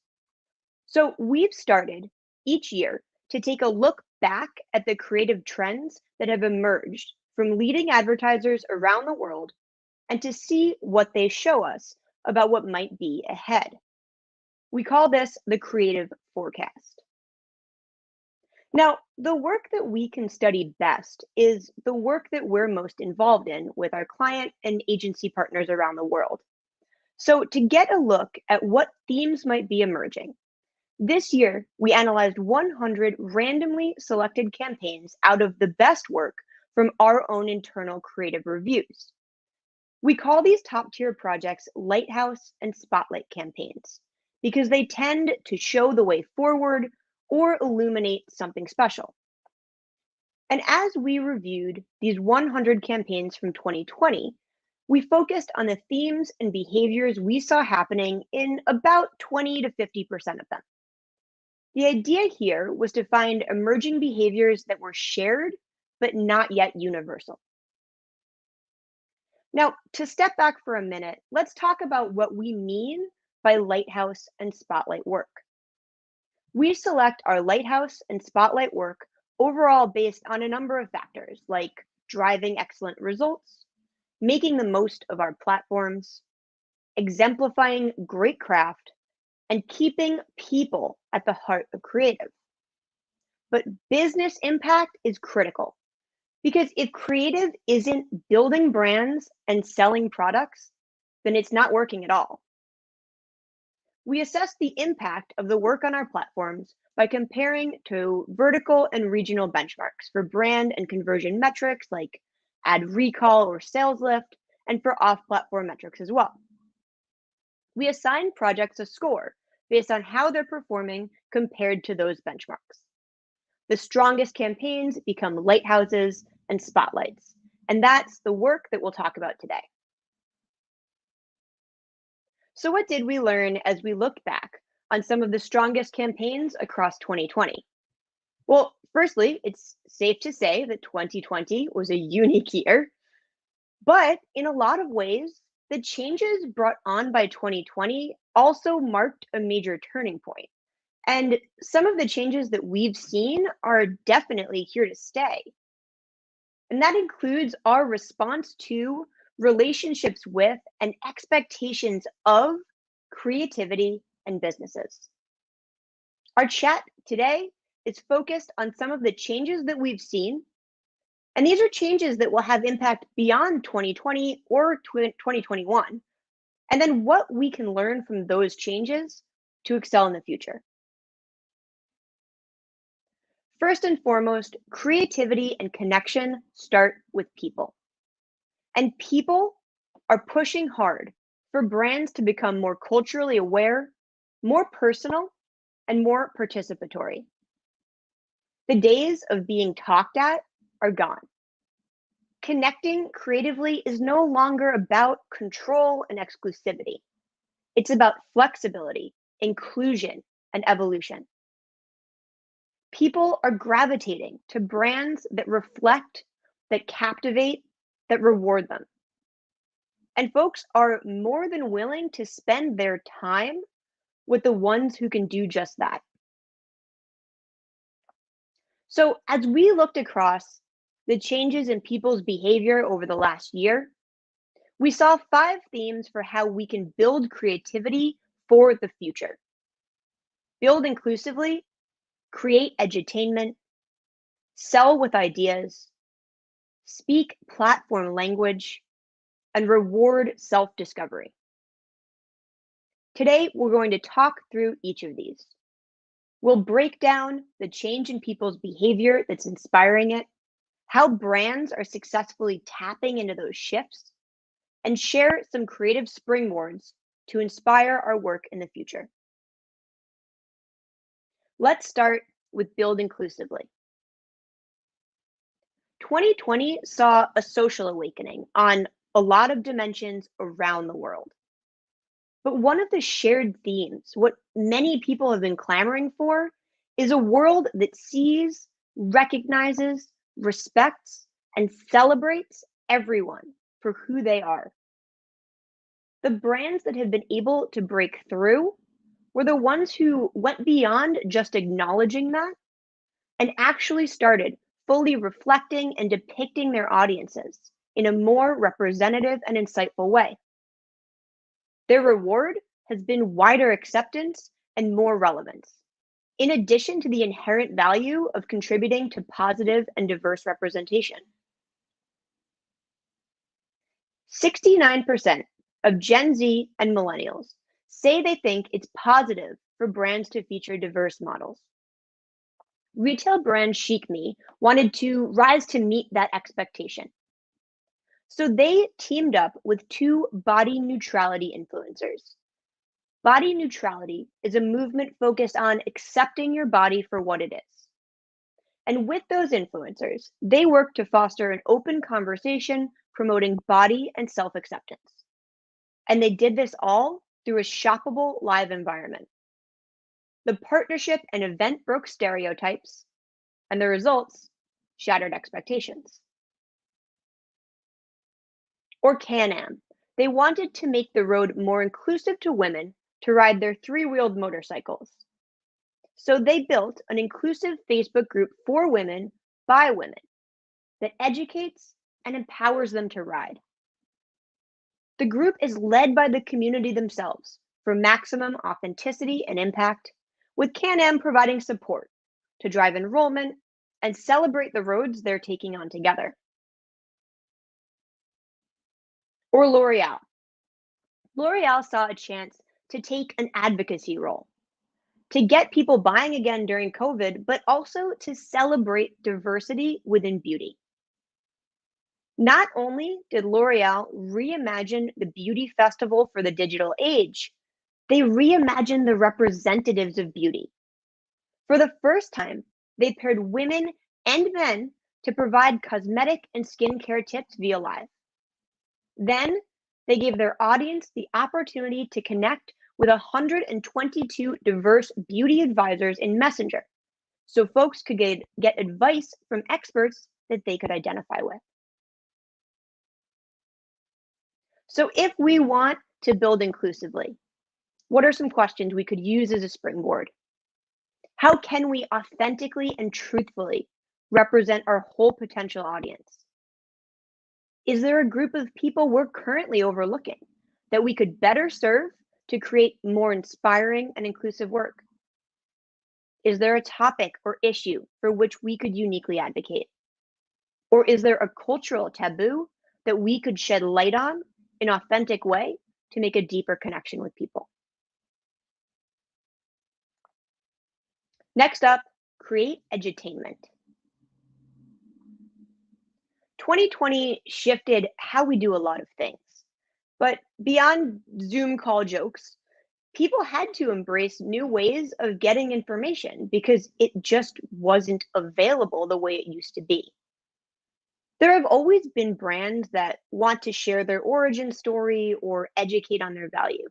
So we've started each year to take a look back at the creative trends that have emerged from leading advertisers around the world and to see what they show us about what might be ahead. We call this the creative forecast. Now, the work that we can study best is the work that we're most involved in with our client and agency partners around the world. So to get a look at what themes might be emerging, this year we analyzed 100 randomly selected campaigns out of the best work from our own internal creative reviews. We call these top-tier projects lighthouse and spotlight campaigns because they tend to show the way forward or illuminate something special. And as we reviewed these 100 campaigns from 2020, we focused on the themes and behaviors we saw happening in about 20 to 50% of them. The idea here was to find emerging behaviors that were shared, but not yet universal. Now, to step back for a minute, let's talk about what we mean by lighthouse and spotlight work. We select our lighthouse and spotlight work overall based on a number of factors like driving excellent results, making the most of our platforms, exemplifying great craft, and keeping people at the heart of creative. But business impact is critical because if creative isn't building brands and selling products, then it's not working at all. We assess the impact of the work on our platforms by comparing to vertical and regional benchmarks for brand and conversion metrics like ad recall or sales lift, and for off-platform metrics as well. We assign projects a score based on how they're performing compared to those benchmarks. The strongest campaigns become lighthouses and spotlights. And that's the work that we'll talk about today. So what did we learn as we looked back on some of the strongest campaigns across 2020? Well, firstly, it's safe to say that 2020 was a unique year, but in a lot of ways, the changes brought on by 2020 also marked a major turning point. And some of the changes that we've seen are definitely here to stay. And that includes our response to, relationships with, and expectations of creativity and businesses. Our chat today is focused on some of the changes that we've seen. And these are changes that will have impact beyond 2020 or 2021. And then what we can learn from those changes to excel in the future. First and foremost, creativity and connection start with people. And people are pushing hard for brands to become more culturally aware, more personal, and more participatory. The days of being talked at are gone. Connecting creatively is no longer about control and exclusivity. It's about flexibility, inclusion, and evolution. People are gravitating to brands that reflect, that captivate, that reward them. And folks are more than willing to spend their time with the ones who can do just that. So as we looked across the changes in people's behavior over the last year, we saw 5 themes for how we can build creativity for the future. Build inclusively, create edutainment, sell with ideas, speak platform language, and reward self-discovery. Today, we're going to talk through each of these. We'll break down the change in people's behavior that's inspiring it, how brands are successfully tapping into those shifts, and share some creative springboards to inspire our work in the future. Let's start with build inclusively. 2020 saw a social awakening on a lot of dimensions around the world. But one of the shared themes, what many people have been clamoring for, is a world that sees, recognizes, respects, and celebrates everyone for who they are. The brands that have been able to break through were the ones who went beyond just acknowledging that and actually started fully reflecting and depicting their audiences in a more representative and insightful way. Their reward has been wider acceptance and more relevance, in addition to the inherent value of contributing to positive and diverse representation. 69% of Gen Z and millennials say they think it's positive for brands to feature diverse models. Retail brand Chic Me wanted to rise to meet that expectation. So they teamed up with 2 body neutrality influencers. Body neutrality is a movement focused on accepting your body for what it is. And with those influencers, they work to foster an open conversation promoting body and self-acceptance. And they did this all through a shoppable live environment. The partnership and event broke stereotypes, and the results shattered expectations. Or Can-Am. They wanted to make the road more inclusive to women to ride their 3-wheeled motorcycles. So they built an inclusive Facebook group for women by women that educates and empowers them to ride. The group is led by the community themselves for maximum authenticity and impact, with Can-Am providing support to drive enrollment and celebrate the roads they're taking on together. Or L'Oreal. L'Oreal saw a chance to take an advocacy role, to get people buying again during COVID, but also to celebrate diversity within beauty. Not only did L'Oreal reimagine the beauty festival for the digital age, they reimagined the representatives of beauty. For the first time, They paired women and men to provide cosmetic and skincare tips via live. Then they gave their audience the opportunity to connect with 122 diverse beauty advisors in Messenger, so folks could get advice from experts that they could identify with. So if we want to build inclusively, what are some questions we could use as a springboard? How can we authentically and truthfully represent our whole potential audience? Is there a group of people we're currently overlooking that we could better serve to create more inspiring and inclusive work? Is there a topic or issue for which we could uniquely advocate? Or is there a cultural taboo that we could shed light on in an authentic way to make a deeper connection with people? Next up, create edutainment. 2020 shifted how we do a lot of things, but beyond Zoom call jokes, people had to embrace new ways of getting information because it just wasn't available the way it used to be. There have always been brands that want to share their origin story or educate on their value.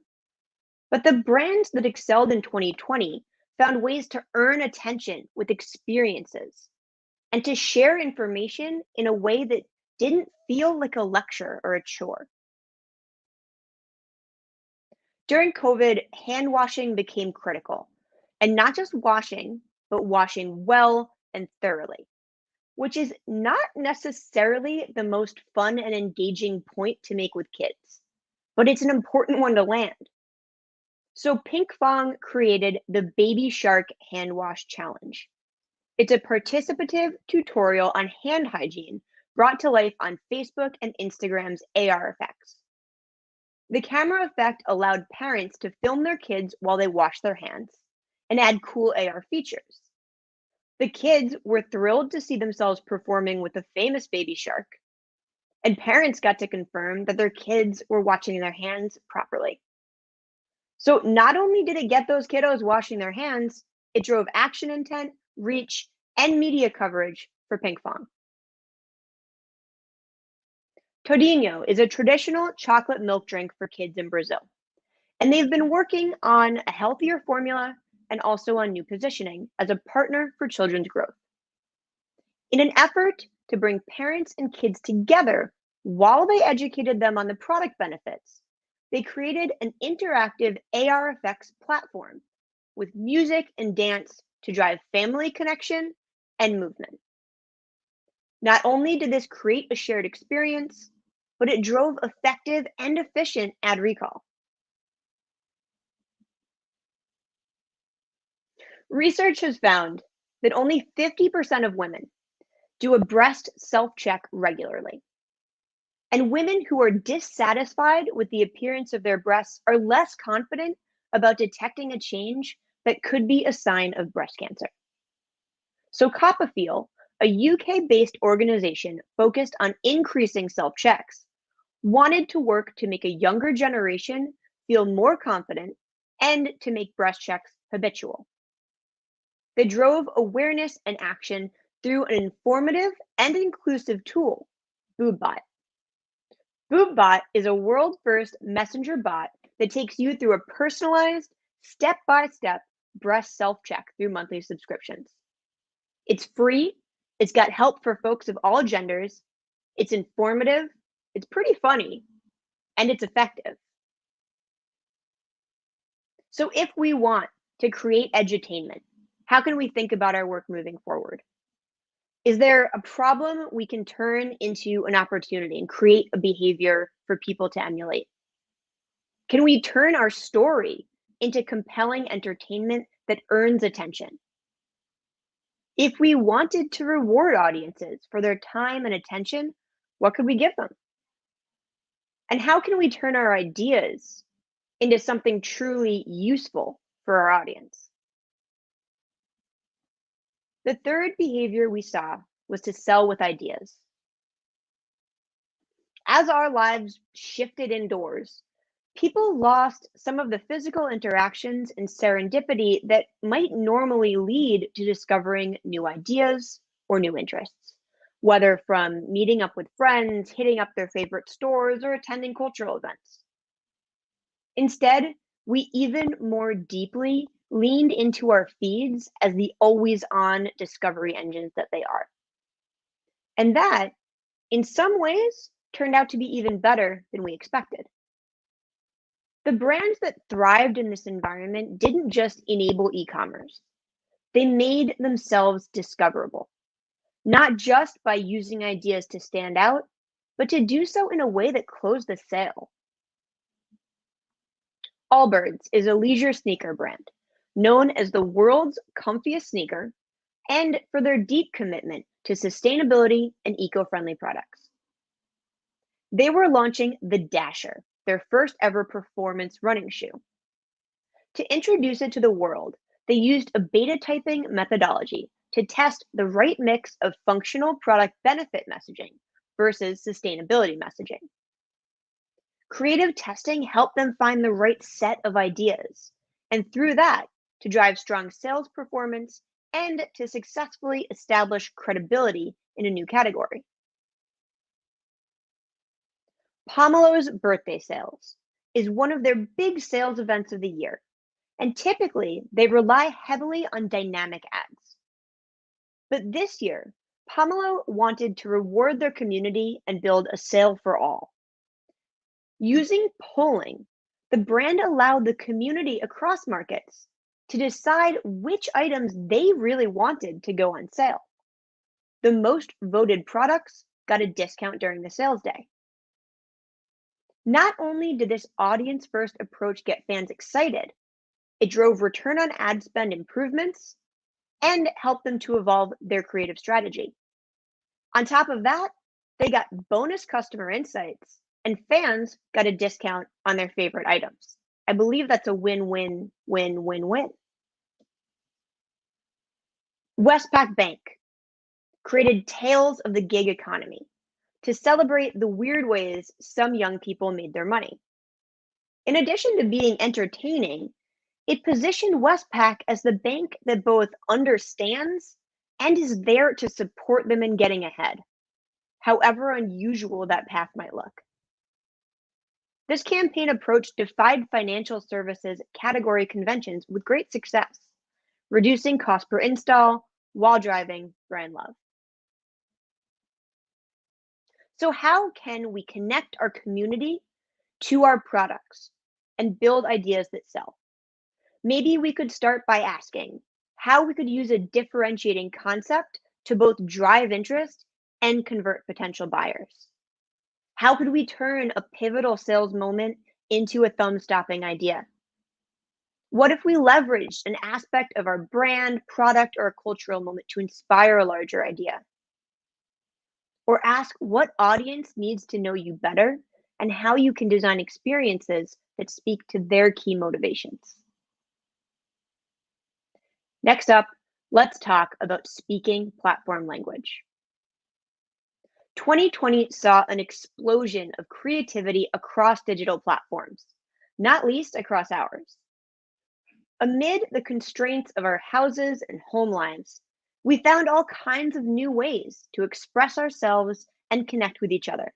But the brands that excelled in 2020 found ways to earn attention with experiences and to share information in a way that didn't feel like a lecture or a chore. During COVID, hand washing became critical, and not just washing, but washing well and thoroughly, which is not necessarily the most fun and engaging point to make with kids, but it's an important one to land. So Pinkfong created the Baby Shark Hand Wash Challenge. It's a participative tutorial on hand hygiene brought to life on Facebook and Instagram's AR effects. The camera effect allowed parents to film their kids while they wash their hands and add cool AR features. The kids were thrilled to see themselves performing with the famous baby shark, and parents got to confirm that their kids were washing their hands properly. So not only did it get those kiddos washing their hands, it drove action intent, reach, and media coverage for Pinkfong. Todinho is a traditional chocolate milk drink for kids in Brazil, and they've been working on a healthier formula and also on new positioning as a partner for children's growth. In an effort to bring parents and kids together while they educated them on the product benefits, they created an interactive AR effects platform with music and dance to drive family connection and movement. Not only did this create a shared experience, but it drove effective and efficient ad recall. Research has found that only 50% of women do a breast self-check regularly. And women who are dissatisfied with the appearance of their breasts are less confident about detecting a change that could be a sign of breast cancer. So Copafeel, a UK-based organization focused on increasing self-checks, wanted to work to make a younger generation feel more confident and to make breast checks habitual. They drove awareness and action through an informative and inclusive tool, BoobBot. BoobBot is a world-first messenger bot that takes you through a personalized, step-by-step breast self-check through monthly subscriptions. It's free, it's got help for folks of all genders, it's informative, it's pretty funny, and it's effective. So if we want to create edutainment, how can we think about our work moving forward? Is there a problem we can turn into an opportunity and create a behavior for people to emulate? Can we turn our story into compelling entertainment that earns attention? If we wanted to reward audiences for their time and attention, what could we give them? And how can we turn our ideas into something truly useful for our audience? The third behavior we saw was to sell with ideas. As our lives shifted indoors, People lost some of the physical interactions and serendipity that might normally lead to discovering new ideas or new interests, whether from meeting up with friends, hitting up their favorite stores, or attending cultural events. Instead, we even more deeply leaned into our feeds as the always-on discovery engines that they are. And that, in some ways, turned out to be even better than we expected. The brands that thrived in this environment didn't just enable e-commerce. They made themselves discoverable, not just by using ideas to stand out, but to do so in a way that closed the sale. Allbirds is a leisure sneaker brand, known as the world's comfiest sneaker, and for their deep commitment to sustainability and eco-friendly products. They were launching the Dasher, their first ever performance running shoe. To introduce it to the world, they used a beta typing methodology to test the right mix of functional product benefit messaging versus sustainability messaging. Creative testing helped them find the right set of ideas, and through that, to drive strong sales performance and to successfully establish credibility in a new category. Pomelo's birthday sales is one of their big sales events of the year, and typically they rely heavily on dynamic ads. But this year, Pomelo wanted to reward their community and build a sale for all. Using polling, the brand allowed the community across markets to decide which items they really wanted to go on sale. The most voted products got a discount during the sales day. Not only did this audience-first approach get fans excited, it drove return on ad spend improvements and helped them to evolve their creative strategy. On top of that, they got bonus customer insights and fans got a discount on their favorite items. I believe that's a win-win-win-win-win. Westpac Bank created Tales of the Gig Economy to celebrate the weird ways some young people made their money. In addition to being entertaining, it positioned Westpac as the bank that both understands and is there to support them in getting ahead, however unusual that path might look. This campaign approach defied financial services category conventions with great success, reducing cost per install while driving brand love. So how can we connect our community to our products and build ideas that sell? Maybe we could start by asking how we could use a differentiating concept to both drive interest and convert potential buyers. How could we turn a pivotal sales moment into a thumb-stopping idea? What if we leveraged an aspect of our brand, product, or a cultural moment to inspire a larger idea? Or ask what audience needs to know you better and how you can design experiences that speak to their key motivations. Next up, let's talk about speaking platform language. 2020 saw an explosion of creativity across digital platforms, not least across ours. Amid the constraints of our houses and home lives, we found all kinds of new ways to express ourselves and connect with each other.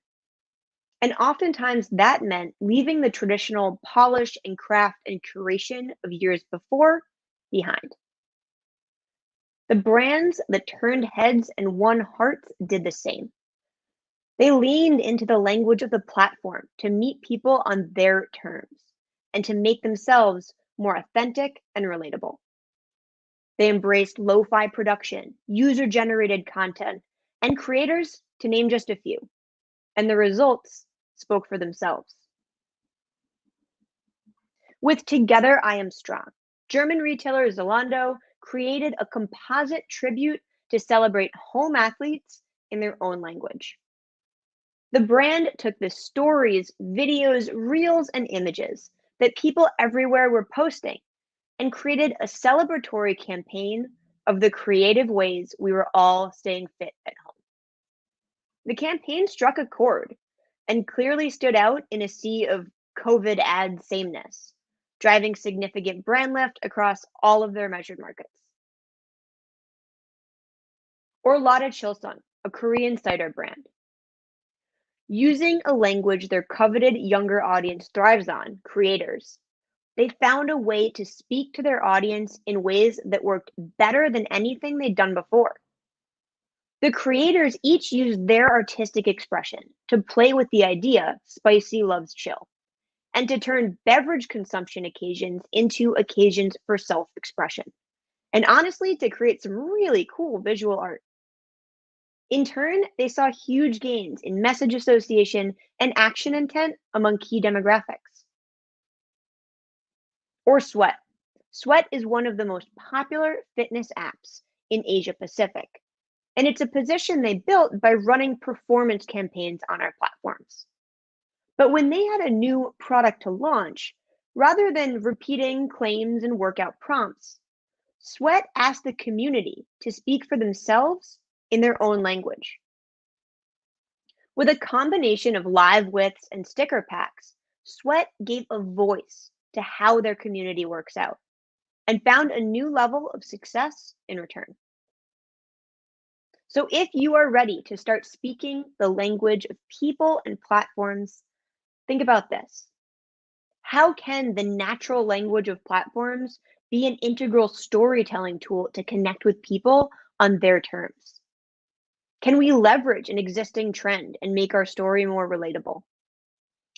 And oftentimes that meant leaving the traditional polish and craft and curation of years before behind. The brands that turned heads and won hearts did the same. They leaned into the language of the platform to meet people on their terms and to make themselves more authentic and relatable. They embraced lo-fi production, user-generated content, and creators, to name just a few. And the results spoke for themselves. With Together I Am Strong, German retailer Zalando created a composite tribute to celebrate home athletes in their own language. The brand took the stories, videos, reels, and images that people everywhere were posting and created a celebratory campaign of the creative ways we were all staying fit at home. The campaign struck a chord and clearly stood out in a sea of COVID ad sameness, driving significant brand lift across all of their measured markets. Or Lotte Chilsung, a Korean cider brand. Using a language their coveted younger audience thrives on, creators, they found a way to speak to their audience in ways that worked better than anything they'd done before. The creators each used their artistic expression to play with the idea spicy loves chill, and to turn beverage consumption occasions into occasions for self-expression, and honestly, to create some really cool visual art. In turn, they saw huge gains in message association and action intent among key demographics. Or Sweat. Sweat is one of the most popular fitness apps in Asia Pacific, and it's a position they built by running performance campaigns on our platforms. But when they had a new product to launch, rather than repeating claims and workout prompts, Sweat asked the community to speak for themselves in their own language. With a combination of live widths and sticker packs, Sweat gave a voice to how their community works out and found a new level of success in return. So if you are ready to start speaking the language of people and platforms, think about this. How can the natural language of platforms be an integral storytelling tool to connect with people on their terms? Can we leverage an existing trend and make our story more relatable?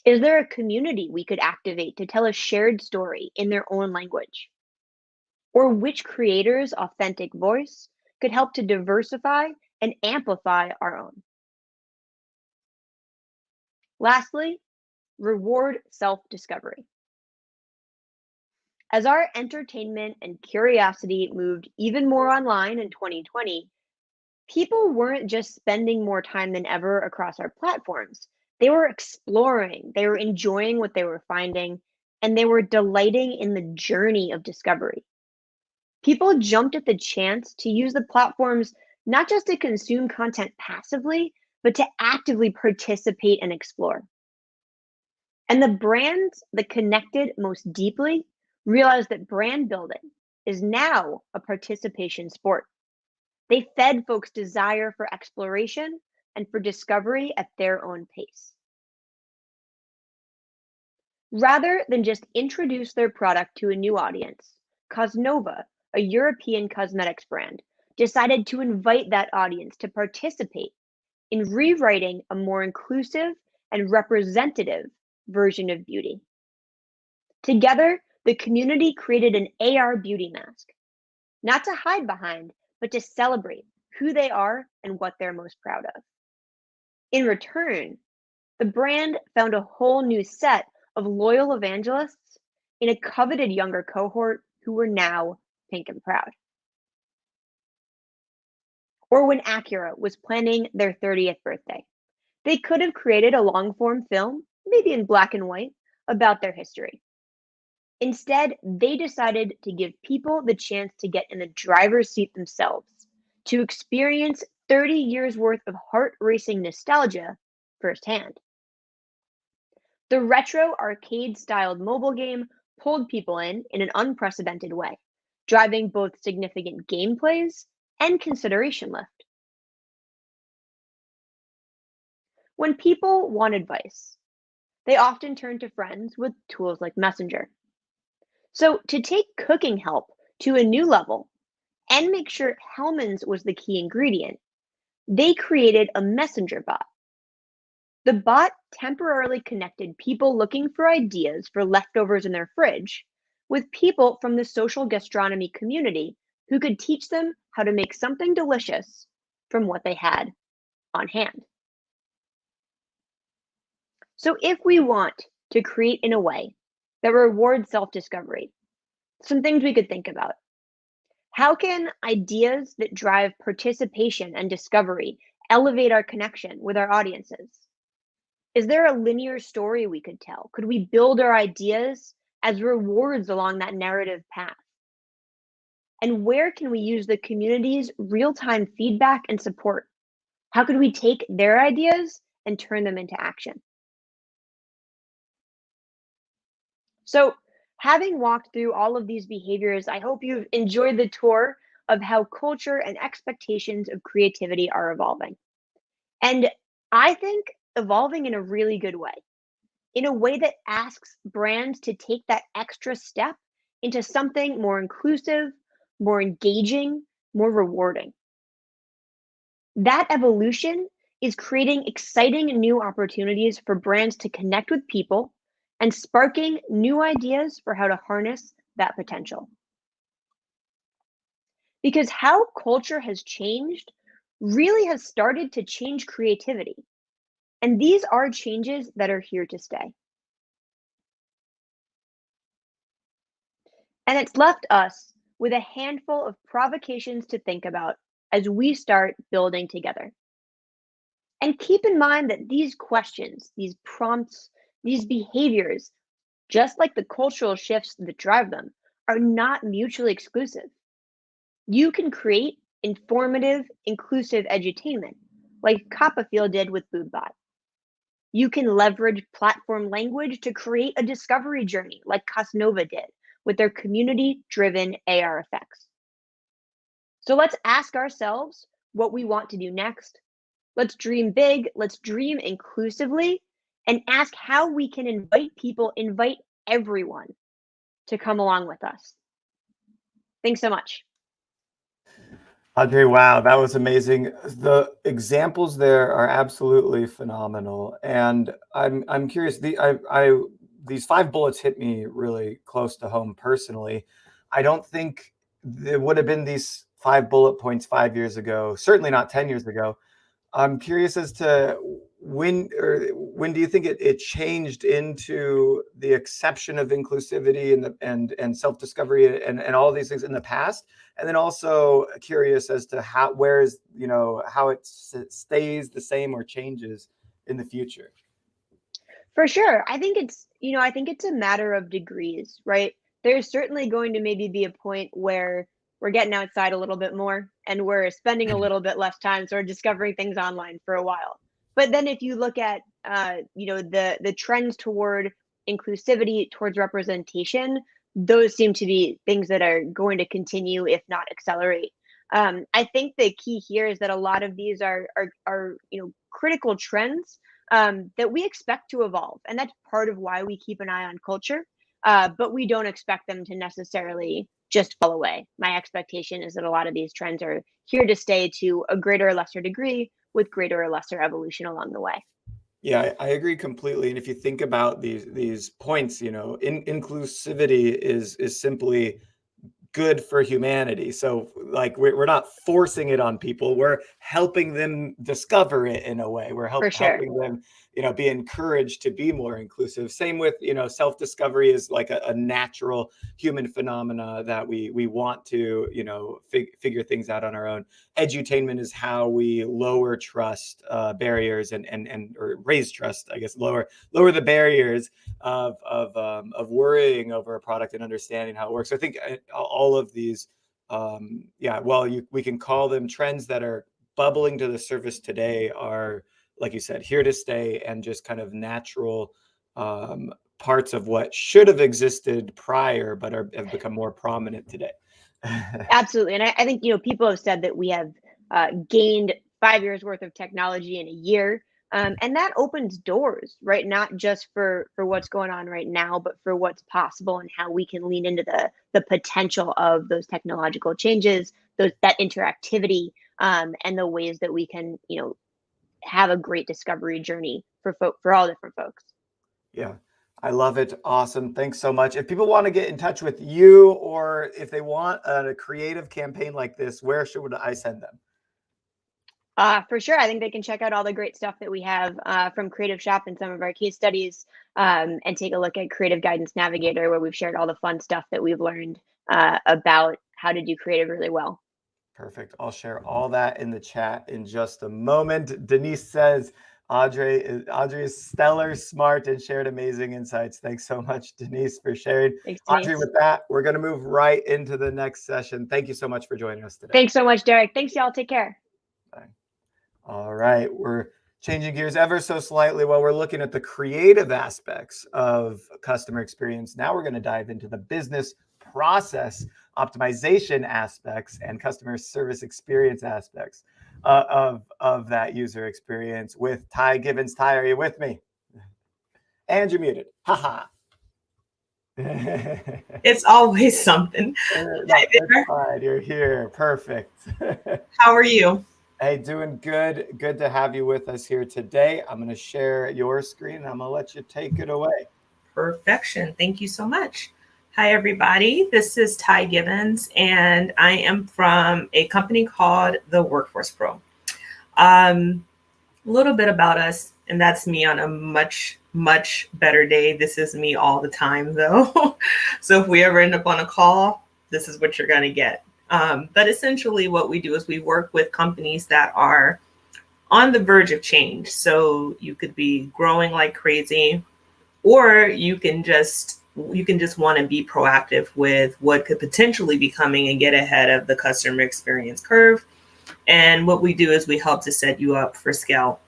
Is there a community we could activate to tell a shared story in their own language? Or which creator's authentic voice could help to diversify and amplify our own? Lastly, reward self-discovery. As our entertainment and curiosity moved even more online in 2020, people weren't just spending more time than ever across our platforms. They were exploring, they were enjoying what they were finding, and they were delighting in the journey of discovery. People jumped at the chance to use the platforms not just to consume content passively, but to actively participate and explore. And the brands that connected most deeply realized that brand building is now a participation sport. They fed folks' desire for exploration and for discovery at their own pace. Rather than just introduce their product to a new audience, Cosnova, a European cosmetics brand, decided to invite that audience to participate in rewriting a more inclusive and representative version of beauty. Together, the community created an AR beauty mask, not to hide behind, but to celebrate who they are and what they're most proud of. In return, the brand found a whole new set of loyal evangelists in a coveted younger cohort who were now pink and proud. Or when Acura was planning their 30th birthday, they could have created a long-form film, maybe in black and white, about their history. Instead, they decided to give people the chance to get in the driver's seat themselves, to experience 30 years worth of heart-racing nostalgia firsthand. The retro arcade-styled mobile game pulled people in an unprecedented way, driving both significant gameplays and consideration lift. When people want advice, they often turn to friends with tools like Messenger. So to take cooking help to a new level and make sure Hellmann's was the key ingredient, they created a messenger bot. The bot temporarily connected people looking for ideas for leftovers in their fridge with people from the social gastronomy community who could teach them how to make something delicious from what they had on hand. So if we want to create in a way that rewards self-discovery, some things we could think about. How can ideas that drive participation and discovery elevate our connection with our audiences? Is there a linear story we could tell? Could we build our ideas as rewards along that narrative path? And where can we use the community's real-time feedback and support? How could we take their ideas and turn them into action? So, having walked through all of these behaviors, I hope you've enjoyed the tour of how culture and expectations of creativity are evolving. And I think evolving in a really good way, in a way that asks brands to take that extra step into something more inclusive, more engaging, more rewarding. That evolution is creating exciting new opportunities for brands to connect with people and sparking new ideas for how to harness that potential. Because how culture has changed really has started to change creativity. And these are changes that are here to stay. And it's left us with a handful of provocations to think about as we start building together. And keep in mind that these questions, these prompts, these behaviors, just like the cultural shifts that drive them, are not mutually exclusive. You can create informative, inclusive edutainment, like Copperfield did with BoobBot. You can leverage platform language to create a discovery journey, like Cosnova did with their community-driven AR effects. So let's ask ourselves what we want to do next. Let's dream big, let's dream inclusively, and ask how we can invite everyone to come along with us. Thanks so much. Audrey, wow, that was amazing. The examples there are absolutely phenomenal, and I'm curious. These 5 bullets hit me really close to home personally. I don't think there would have been these 5 bullet points 5 years ago. Certainly not 10 years ago. I'm curious as to when do you think it changed into the exception of inclusivity and self-discovery and all these things in the past, and then also curious as to how it stays the same or changes in the future. For sure. I think it's a matter of degrees, right? There's certainly going to maybe be a point where we're getting outside a little bit more and we're spending a little bit less time, so we're discovering things online for a while. But then if you look at the trends toward inclusivity, towards representation, those seem to be things that are going to continue, if not accelerate. I think the key here is that a lot of these are critical trends that we expect to evolve. And that's part of why we keep an eye on culture, but we don't expect them to necessarily just fall away. My expectation is that a lot of these trends are here to stay to a greater or lesser degree with greater or lesser evolution along the way. Yeah, I agree completely. And if you think about these points, inclusivity is simply good for humanity. So like we're not forcing it on people. We're helping them discover it in a way. We're helping them, be encouraged to be more inclusive. Same with, self-discovery is like a natural human phenomena that we want to, figure things out on our own. Edutainment is how we lower trust barriers and or raise trust, I guess, lower the barriers of worrying over a product and understanding how it works. So I think all of these, we can call them trends that are bubbling to the surface today, are, like you said, here to stay and just kind of natural parts of what should have existed prior, but have become more prominent today. Absolutely. And I think, people have said that we have gained 5 years worth of technology in a year. And that opens doors, right? Not just for what's going on right now, but for what's possible and how we can lean into the potential of those technological changes, that interactivity, and the ways that we can, have a great discovery journey for all different folks. Yeah, I love it. Awesome. Thanks so much. If people want to get in touch with you, or if they want a creative campaign like this, where should I send them? For sure. I think they can check out all the great stuff that we have from Creative Shop and some of our case studies, and take a look at Creative Guidance Navigator, where we've shared all the fun stuff that we've learned about how to do creative really well. Perfect. I'll share all that in the chat in just a moment. Denise says, Audrey is stellar, smart, and shared amazing insights. Thanks so much, Denise, for sharing. Thanks, Audrey, with that, we're going to move right into the next session. Thank you so much for joining us today. Thanks so much, Derek. Thanks, y'all. Take care. Bye. All right. We're changing gears ever so slightly, while we're looking at the creative aspects of customer experience, now we're going to dive into the business process optimization aspects and customer service experience aspects of that user experience with Ty Gibbons. Ty, are you with me? And you're muted. Haha. It's always something. That's fine. You're here. Perfect. How are you? Hey, doing good. Good to have you with us here today. I'm going to share your screen and I'm going to let you take it away. Perfection. Thank you so much. Hi, everybody. This is Ty Gibbons, and I am from a company called The Workforce Pro. A little bit about us, and that's me on a much, much better day. This is me all the time, though. So if we ever end up on a call, this is what you're going to get. But essentially what we do is we work with companies that are on the verge of change. So you could be growing like crazy, or you can just want to be proactive with what could potentially be coming and get ahead of the customer experience curve. And what we do is we help to set you up for scale.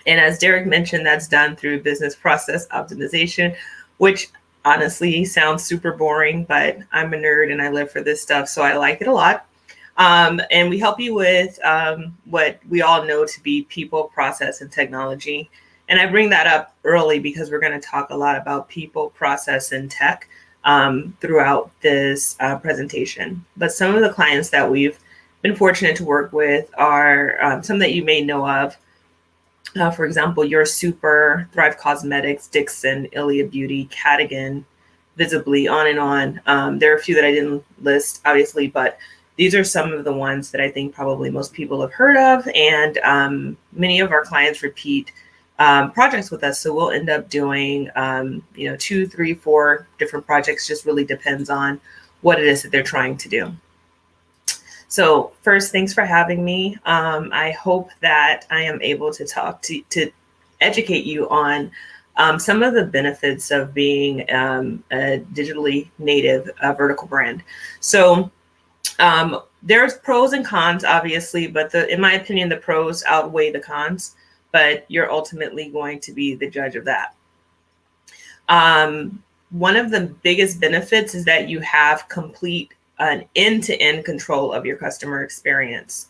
And as Derek mentioned, that's done through business process optimization, which honestly sounds super boring, but I'm a nerd and I live for this stuff, so I like it a lot. And we help you with what we all know to be people, process, and technology. And I bring that up early because we're going to talk a lot about people, process, and tech throughout this presentation. But some of the clients that we've been fortunate to work with are some that you may know of. For example, Your Super, Thrive Cosmetics, Dixon, Ilia Beauty, Cadigan, Visibly, on and on. There are a few that I didn't list, obviously, but these are some of the ones that I think probably most people have heard of. And many of our clients repeat projects with us. So we'll end up doing, 2, 3, 4 different projects. Just really depends on what it is that they're trying to do. So first, thanks for having me. I hope that I am able to talk to educate you on some of the benefits of being a digitally native vertical brand. So there's pros and cons, obviously, but in my opinion, the pros outweigh the cons, but you're ultimately going to be the judge of that. One of the biggest benefits is that you have complete an end-to-end control of your customer experience.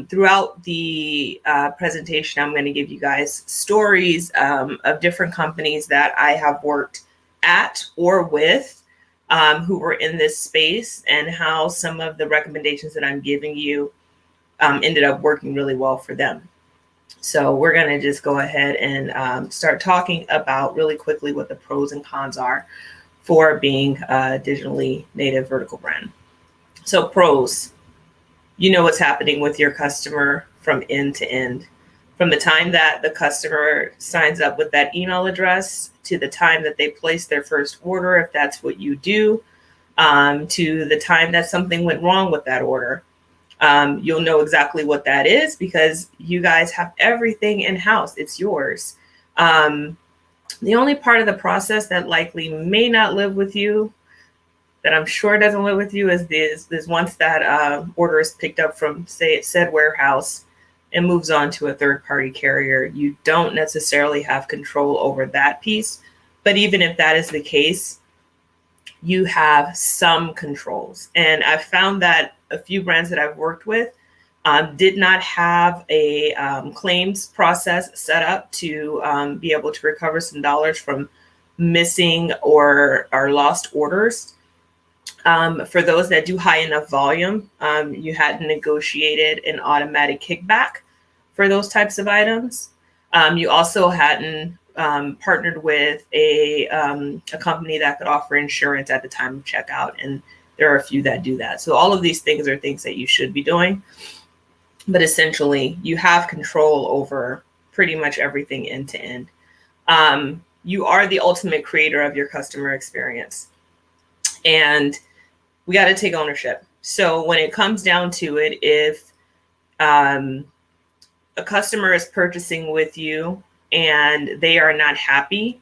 Throughout the presentation, I'm going to give you guys stories of different companies that I have worked at or with who were in this space, and how some of the recommendations that I'm giving you ended up working really well for them. So we're going to just go ahead and start talking about really quickly what the pros and cons are for being a digitally native vertical brand. So pros, you know what's happening with your customer from end to end. From the time that the customer signs up with that email address to the time that they place their first order, if that's what you do, to the time that something went wrong with that order. You'll know exactly what that is because you guys have everything in-house. It's yours. The only part of the process that likely may not live with you, that I'm sure doesn't live with you, is this once that order is picked up from, say, said warehouse and moves on to a third-party carrier. You don't necessarily have control over that piece. But even if that is the case, you have some controls. And I've found that a few brands that I've worked with did not have a claims process set up to be able to recover some dollars from missing or lost orders. For those that do high enough volume, you hadn't negotiated an automatic kickback for those types of items. You also hadn't partnered with a company that could offer insurance at the time of checkout. And there are a few that do that. So all of these things are things that you should be doing. But essentially, you have control over pretty much everything end to end. You are the ultimate creator of your customer experience. And we got to take ownership. So when it comes down to it, if a customer is purchasing with you and they are not happy,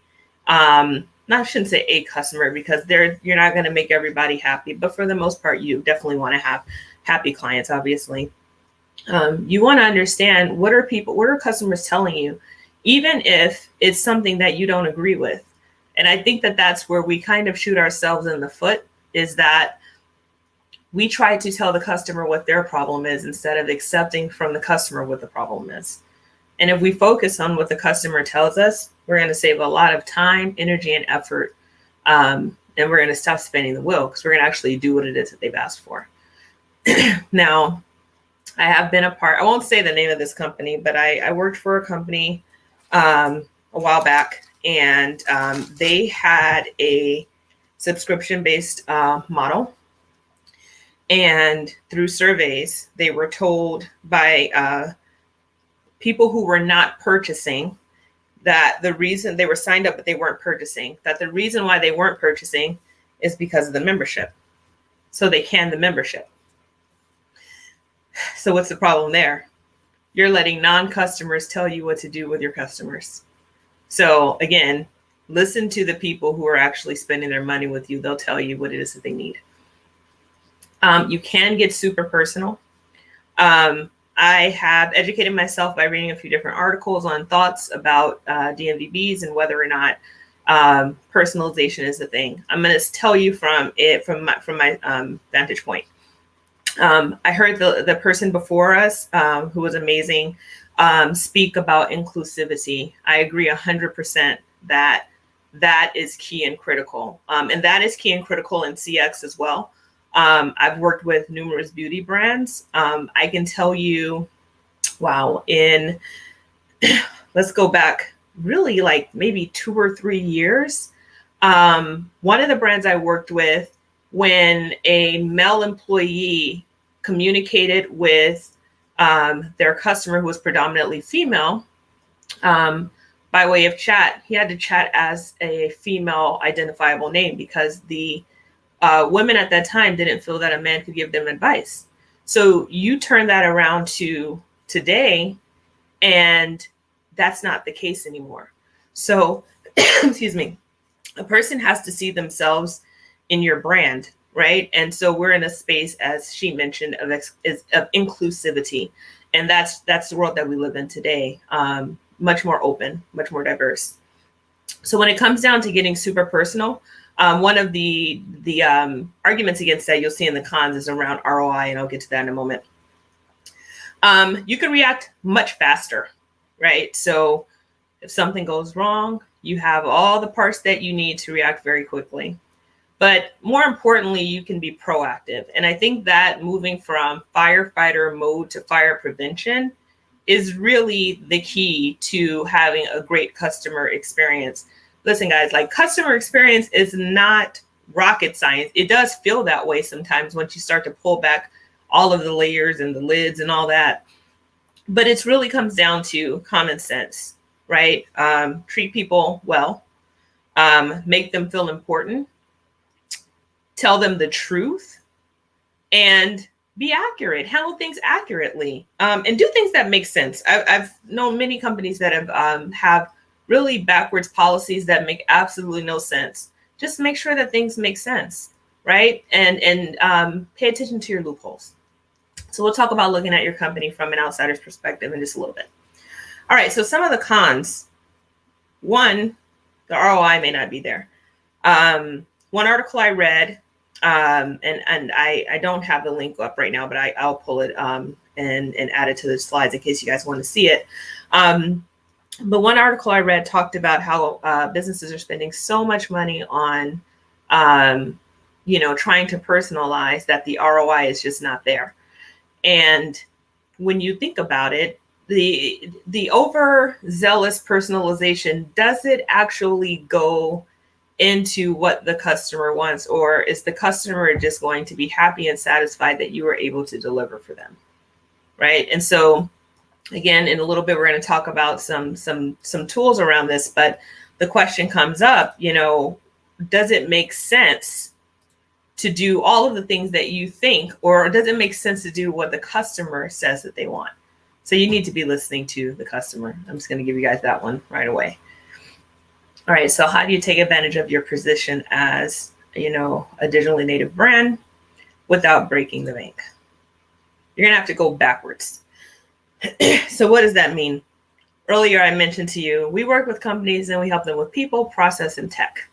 I shouldn't say a customer because you're not going to make everybody happy, but for the most part, you definitely want to have happy clients, obviously. You want to understand what are customers telling you, even if it's something that you don't agree with. And I think that that's where we kind of shoot ourselves in the foot, is that we try to tell the customer what their problem is instead of accepting from the customer what the problem is. And if we focus on what the customer tells us, we're going to save a lot of time, energy, and effort. And we're going to stop spinning the wheel, because we're going to actually do what it is that they've asked for. Now, I have been I won't say the name of this company, but I worked for a company a while back, and they had a subscription-based model. And through surveys, they were told by people who were not purchasing that the reason they were signed up, but they weren't purchasing, that the reason why they weren't purchasing is because of the membership. So they canned the membership. So what's the problem there? You're letting non-customers tell you what to do with your customers. So again, listen to the people who are actually spending their money with you. They'll tell you what it is that they need. You can get super personal. I have educated myself by reading a few different articles on thoughts about DMVBs and whether or not personalization is a thing. I'm going to tell you from my vantage point. I heard the person before us, who was amazing, speak about inclusivity. I agree 100% that that is key and critical. And that is key and critical in CX as well. I've worked with numerous beauty brands. I can tell you, wow, let's go back really like maybe 2 or 3 years. One of the brands I worked with, when a male employee communicated with their customer who was predominantly female by way of chat, he had to chat as a female identifiable name, because the women at that time didn't feel that a man could give them advice. So you turn that around to today, and that's not the case anymore. So, excuse me, a person has to see themselves in your brand, right? And so we're in a space, as she mentioned, of inclusivity. And that's the world that we live in today. Much more open, much more diverse. So when it comes down to getting super personal, one of the arguments against that you'll see in the cons is around ROI, and I'll get to that in a moment. You can react much faster, right? So if something goes wrong, you have all the parts that you need to react very quickly. But more importantly, you can be proactive. And I think that moving from firefighter mode to fire prevention is really the key to having a great customer experience. Listen, guys, like, customer experience is not rocket science. It does feel that way sometimes once you start to pull back all of the layers and the lids and all that. But it really comes down to common sense, right? Treat people well, make them feel important, tell them the truth, and be accurate, handle things accurately, and do things that make sense. I've known many companies that have really backwards policies that make absolutely no sense. Just make sure that things make sense, right? And pay attention to your loopholes. So we'll talk about looking at your company from an outsider's perspective in just a little bit. All right, so some of the cons. One, the ROI may not be there. One article I read, and I don't have the link up right now, but I'll pull it and add it to the slides in case you guys want to see it. But one article I read talked about how businesses are spending so much money on, trying to personalize, that the ROI is just not there. And when you think about it, the overzealous personalization, does it actually go into what the customer wants, or is the customer just going to be happy and satisfied that you were able to deliver for them, right? And so, again, in a little bit, we're going to talk about some tools around this, but the question comes up, does it make sense to do all of the things that you think, or does it make sense to do what the customer says that they want? So you need to be listening to the customer. I'm just going to give you guys that one right away. All right, so how do you take advantage of your position as, a digitally native brand without breaking the bank? You're going to have to go backwards. So what does that mean? Earlier, I mentioned to you, we work with companies and we help them with people, process, and tech.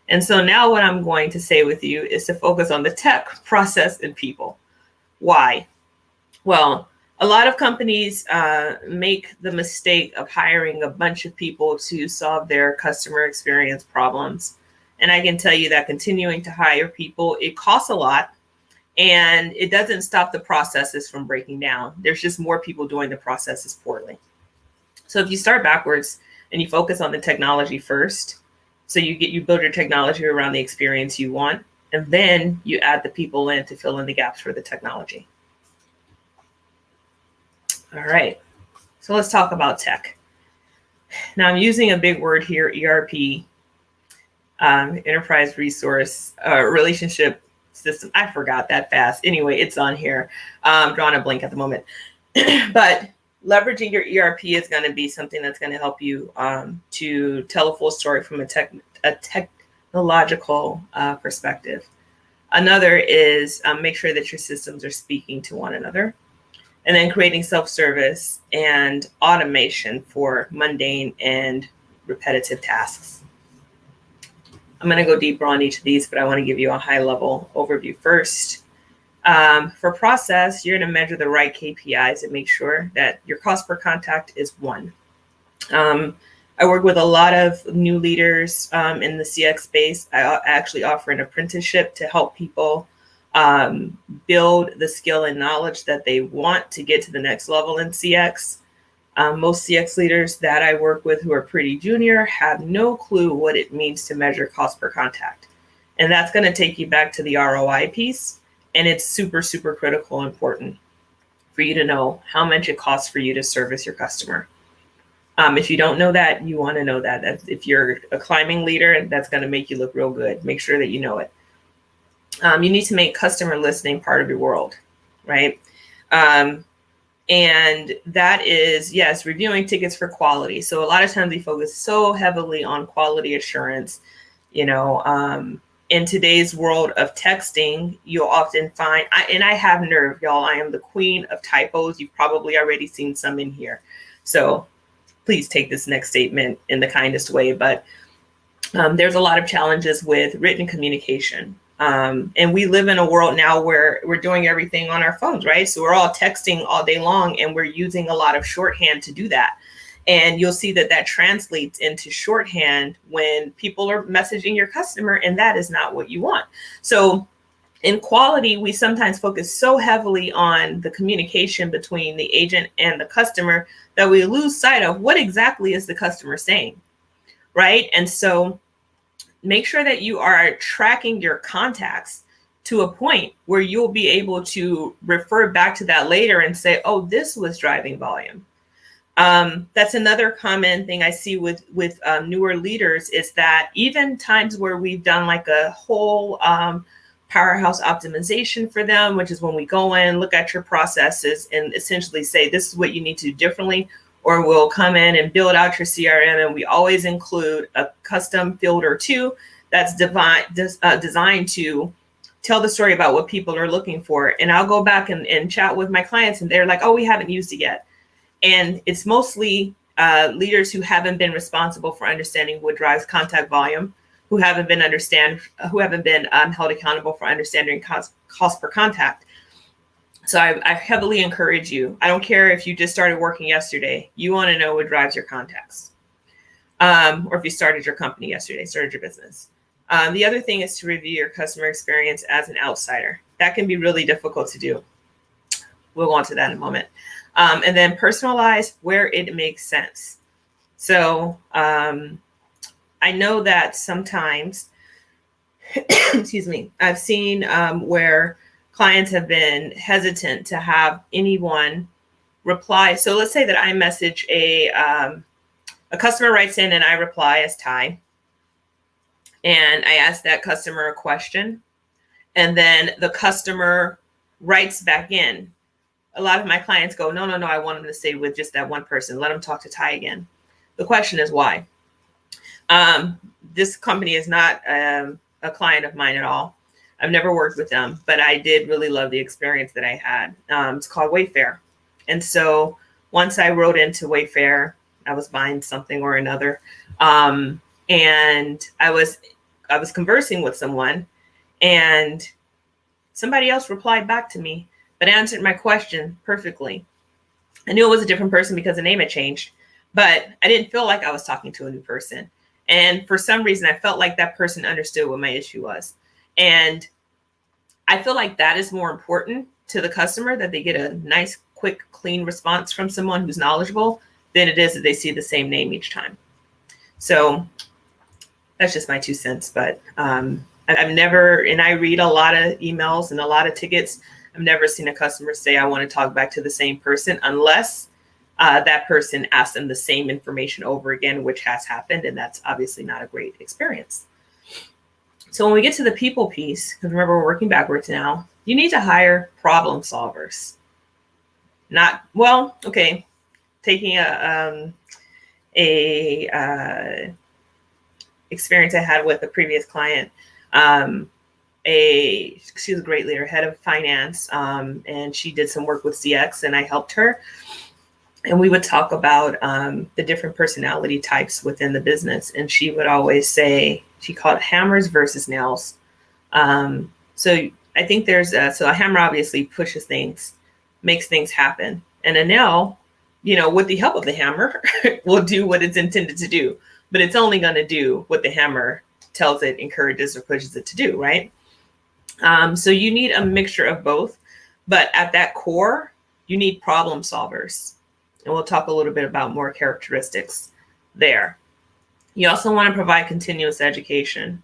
And so now what I'm going to say with you is to focus on the tech, process, and people. Why? Well, a lot of companies make the mistake of hiring a bunch of people to solve their customer experience problems. And I can tell you that continuing to hire people, it costs a lot, and it doesn't stop the processes from breaking down. There's just more people doing the processes poorly. So if you start backwards and you focus on the technology first, so you build your technology around the experience you want, and then you add the people in to fill in the gaps for the technology. All right, so let's talk about tech. Now I'm using a big word here, ERP, enterprise resource relationship system. I forgot that fast. Anyway, it's on here. Drawing a blank at the moment. But leveraging your ERP is going to be something that's going to help you to tell a full story from a technological perspective. Another is make sure that your systems are speaking to one another. And then creating self-service and automation for mundane and repetitive tasks. I'm going to go deeper on each of these, but I want to give you a high-level overview first. For process, you're going to measure the right KPIs and make sure that your cost per contact is 1. I work with a lot of new leaders in the CX space. I actually offer an apprenticeship to help people build the skill and knowledge that they want to get to the next level in CX. Most CX leaders that I work with who are pretty junior have no clue what it means to measure cost per contact. And that's going to take you back to the ROI piece. And it's super, super critical and important for you to know how much it costs for you to service your customer. If you don't know that, you want to know that. If you're a climbing leader, that's going to make you look real good. Make sure that you know it. You need to make customer listening part of your world, right? And that is, yes, reviewing tickets for quality. So a lot of times we focus so heavily on quality assurance. You know, in today's world of texting, you'll often find, and I have nerve, y'all. I am the queen of typos. You've probably already seen some in here. So please take this next statement in the kindest way. But there's a lot of challenges with written communication. And we live in a world now where we're doing everything on our phones, right? So we're all texting all day long and we're using a lot of shorthand to do that. And you'll see that that translates into shorthand when people are messaging your customer, and that is not what you want. So in quality, we sometimes focus so heavily on the communication between the agent and the customer that we lose sight of what exactly is the customer saying, right? And so make sure that you are tracking your contacts to a point where you'll be able to refer back to that later and say, oh, this was driving volume. That's another common thing I see with newer leaders is that even times where we've done like a whole powerhouse optimization for them, which is when we go in, look at your processes and essentially say, this is what you need to do differently, or we'll come in and build out your CRM. And we always include a custom field or two that's designed to tell the story about what people are looking for. And I'll go back and chat with my clients and they're like, oh, we haven't used it yet. And it's mostly leaders who haven't been responsible for understanding what drives contact volume, who haven't been held accountable for understanding cost per contact. So I heavily encourage you. I don't care if you just started working yesterday. You want to know what drives your contacts. Or if you started your company yesterday, started your business. The other thing is to review your customer experience as an outsider. That can be really difficult to do. We'll go on to that in a moment. And then personalize where it makes sense. So I know that sometimes, excuse me, I've seen where clients have been hesitant to have anyone reply. So let's say that I message a customer writes in and I reply as Ty. And I ask that customer a question. And then the customer writes back in. A lot of my clients go, no, I want them to stay with just that one person. Let them talk to Ty again. The question is why? This company is not a client of mine at all. I've never worked with them, but I did really love the experience that I had. It's called Wayfair. And so once I wrote into Wayfair, I was buying something or another. And I was conversing with someone, and somebody else replied back to me, but answered my question perfectly. I knew it was a different person because the name had changed, but I didn't feel like I was talking to a new person. And for some reason, I felt like that person understood what my issue was. And I feel like that is more important to the customer, that they get a nice, quick, clean response from someone who's knowledgeable, than it is that they see the same name each time. So that's just my 2 cents. But I've never, and I read a lot of emails and a lot of tickets, I've never seen a customer say, I want to talk back to the same person, unless that person asks them the same information over again, which has happened. And that's obviously not a great experience. So when we get to the people piece, because remember, we're working backwards now, you need to hire problem solvers. Taking a experience I had with a previous client, she was a great leader, head of finance, and she did some work with CX, and I helped her. And we would talk about the different personality types within the business. And she would always say, she called it hammers versus nails. So I think so a hammer obviously pushes things, makes things happen. And a nail, with the help of the hammer, will do what it's intended to do. But it's only going to do what the hammer tells it, encourages, or pushes it to do, right? So you need a mixture of both. But at that core, you need problem solvers. And we'll talk a little bit about more characteristics there. You also want to provide continuous education.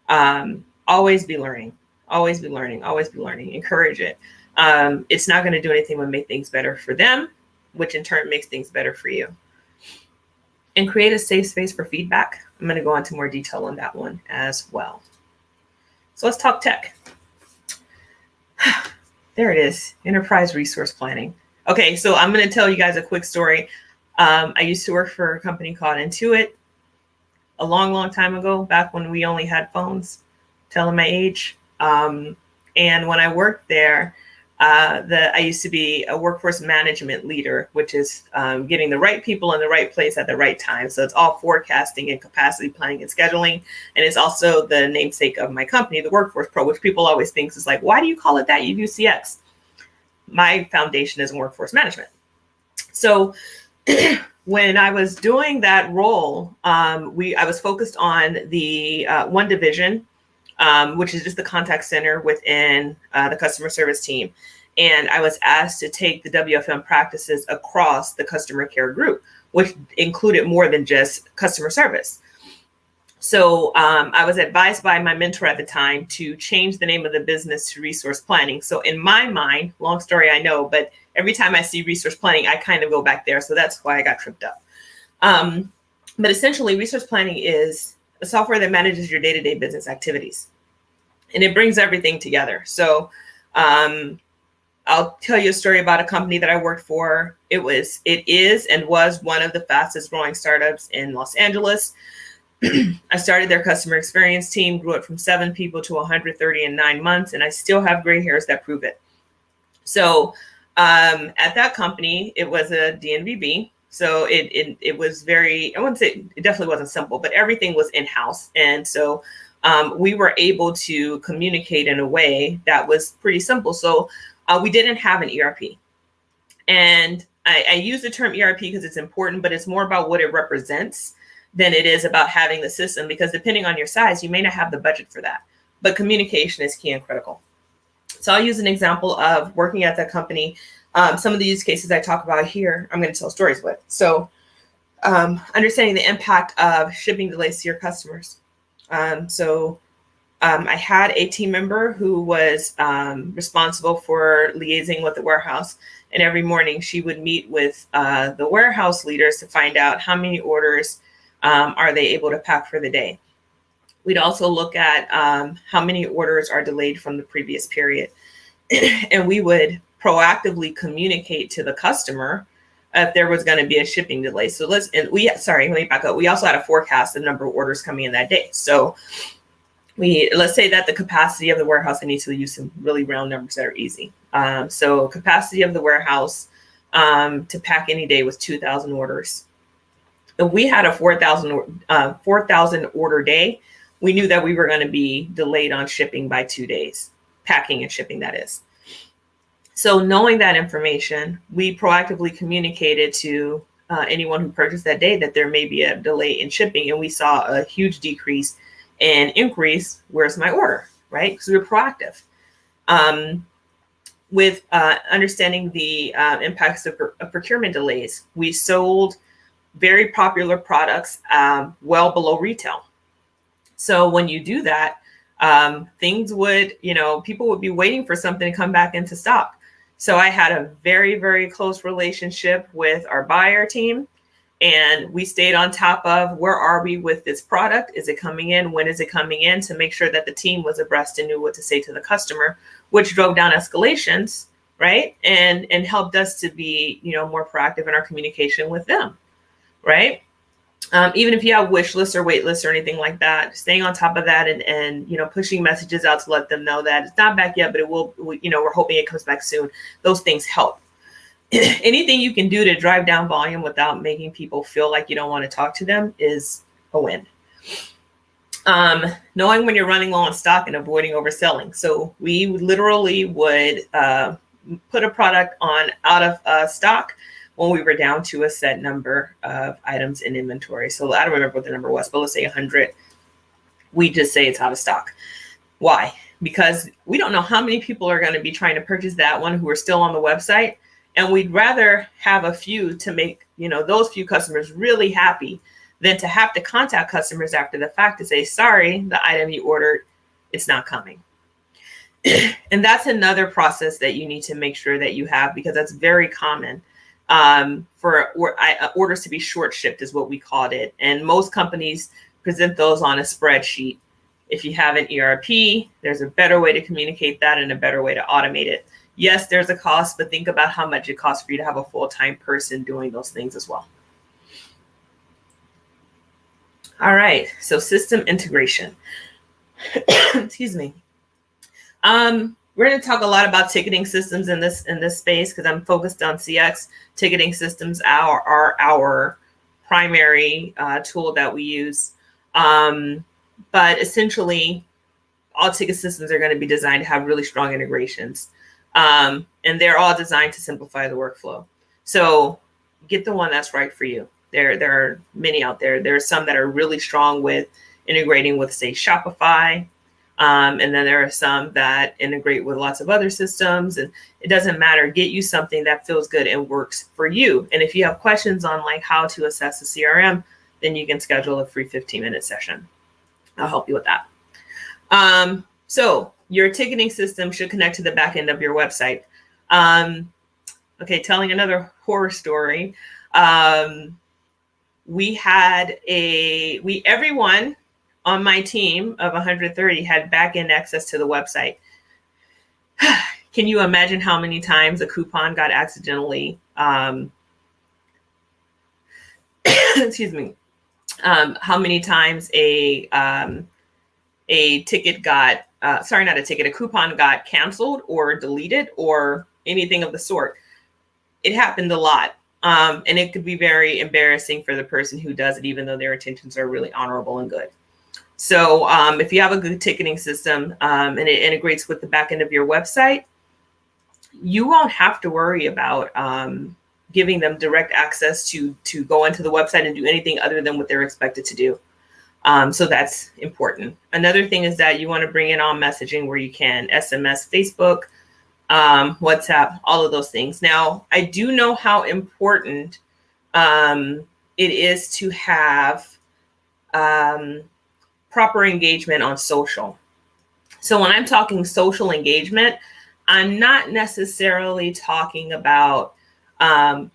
Always be learning, always be learning, always be learning. Encourage it. It's not going to do anything but make things better for them, which in turn makes things better for you. And create a safe space for feedback. I'm going to go into more detail on that one as well. So let's talk tech. There it is, enterprise resource planning. Okay, so I'm going to tell you guys a quick story. I used to work for a company called Intuit a long, long time ago, back when we only had phones, telling my age. And when I worked there, I used to be a workforce management leader, which is getting the right people in the right place at the right time. So it's all forecasting and capacity planning and scheduling. And it's also the namesake of my company, the Workforce Pro, which people always think is like, why do you call it that? You do CX. My foundation is in workforce management. So when I was doing that role, I was focused on the one division, which is just the contact center within the customer service team. And I was asked to take the WFM practices across the customer care group, which included more than just customer service. So I was advised by my mentor at the time to change the name of the business to resource planning. So in my mind, long story I know, but every time I see resource planning, I kind of go back there. So that's why I got tripped up. But essentially, resource planning is a software that manages your day-to-day business activities. And it brings everything together. So I'll tell you a story about a company that I worked for. It is and was one of the fastest growing startups in Los Angeles. I started their customer experience team, grew it from 7 people to 130 in 9 months, and I still have gray hairs that prove it. So at that company, it was a DNVB. So it was very, I wouldn't say, it definitely wasn't simple, but everything was in-house. And so we were able to communicate in a way that was pretty simple. So we didn't have an ERP. And I use the term ERP because it's important, but it's more about what it represents than it is about having the system, because depending on your size, you may not have the budget for that. But communication is key and critical. So I'll use an example of working at that company. Some of the use cases I talk about here, I'm going to tell stories with. So understanding the impact of shipping delays to your customers. I had a team member who was responsible for liaising with the warehouse. And every morning she would meet with the warehouse leaders to find out how many orders are they able to pack for the day. We'd also look at how many orders are delayed from the previous period. And we would proactively communicate to the customer if there was going to be a shipping delay. So let me back up. We also had a forecast of the number of orders coming in that day. So let's say that the capacity of the warehouse, I need to use some really round numbers that are easy. So capacity of the warehouse to pack any day was 2,000 orders. If we had a 4,000 order day, we knew that we were going to be delayed on shipping by 2 days, packing and shipping, that is. So knowing that information, we proactively communicated to anyone who purchased that day that there may be a delay in shipping, and we saw a huge decrease and increase, where's my order, right? Because we were proactive. With understanding the impacts of procurement delays, we sold very popular products well below retail. So when you do that, things would, people would be waiting for something to come back into stock. So I had a very, very close relationship with our buyer team, and we stayed on top of where are we with this product? Is it coming in? When is it coming in? To make sure that the team was abreast and knew what to say to the customer, which drove down escalations, right? And helped us to be, more proactive in our communication with them, right? Even if you have wish lists or wait lists or anything like that, staying on top of that and pushing messages out to let them know that it's not back yet, but it will, we're hoping it comes back soon. Those things help. Anything you can do to drive down volume without making people feel like you don't want to talk to them is a win. Knowing when you're running low on stock and avoiding overselling. So we literally would put a product on out of stock when we were down to a set number of items in inventory. So I don't remember what the number was, but let's say 100. We just say it's out of stock. Why? Because we don't know how many people are going to be trying to purchase that one who are still on the website. And we'd rather have a few to make, those few customers really happy than to have to contact customers after the fact to say, sorry, the item you ordered, it's not coming. And that's another process that you need to make sure that you have, because that's very common. For orders to be short shipped is what we called it. And most companies present those on a spreadsheet. If you have an ERP, there's a better way to communicate that and a better way to automate it. Yes, there's a cost, but think about how much it costs for you to have a full-time person doing those things as well. All right, so system integration. Excuse me. We're going to talk a lot about ticketing systems in this space because I'm focused on CX. Ticketing systems are our primary tool that we use. But essentially, all ticket systems are going to be designed to have really strong integrations. And they're all designed to simplify the workflow. So get the one that's right for you. There are many out there. There are some that are really strong with integrating with, say, Shopify. And then there are some that integrate with lots of other systems, and it doesn't matter. Get you something that feels good and works for you. And if you have questions on like how to assess the CRM, then you can schedule a free 15-minute session. I'll help you with that. So your ticketing system should connect to the back end of your website. Okay, telling another horror story. Everyone on my team of 130 had back-end access to the website. Can you imagine how many times a coupon got accidentally, excuse me, how many times a ticket got, a coupon got canceled or deleted or anything of the sort? It happened a lot. And it could be very embarrassing for the person who does it, even though their intentions are really honorable and good. So if you have a good ticketing system and it integrates with the back end of your website, you won't have to worry about giving them direct access to go into the website and do anything other than what they're expected to do. So that's important. Another thing is that you want to bring in all messaging where you can, SMS, Facebook, WhatsApp, all of those things. Now, I do know how important it is to have proper engagement on social. So when I'm talking social engagement, I'm not necessarily talking about, when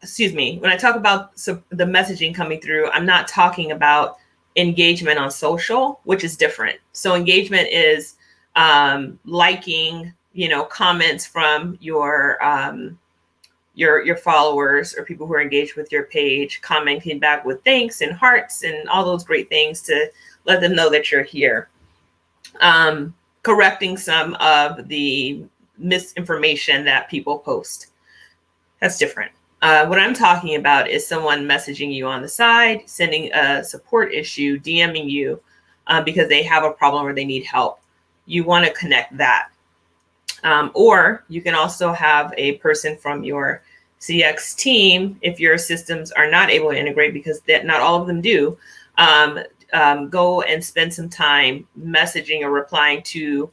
I talk about the messaging coming through, I'm not talking about engagement on social, which is different. So engagement is liking, comments from your followers or people who are engaged with your page, commenting back with thanks and hearts and all those great things to let them know that you're here. correcting some of the misinformation that people post. That's different. What I'm talking about is someone messaging you on the side, sending a support issue, DMing you because they have a problem or they need help. You want to connect that. Or you can also have a person from your CX team, if your systems are not able to integrate, because not all of them do, go and spend some time messaging or replying to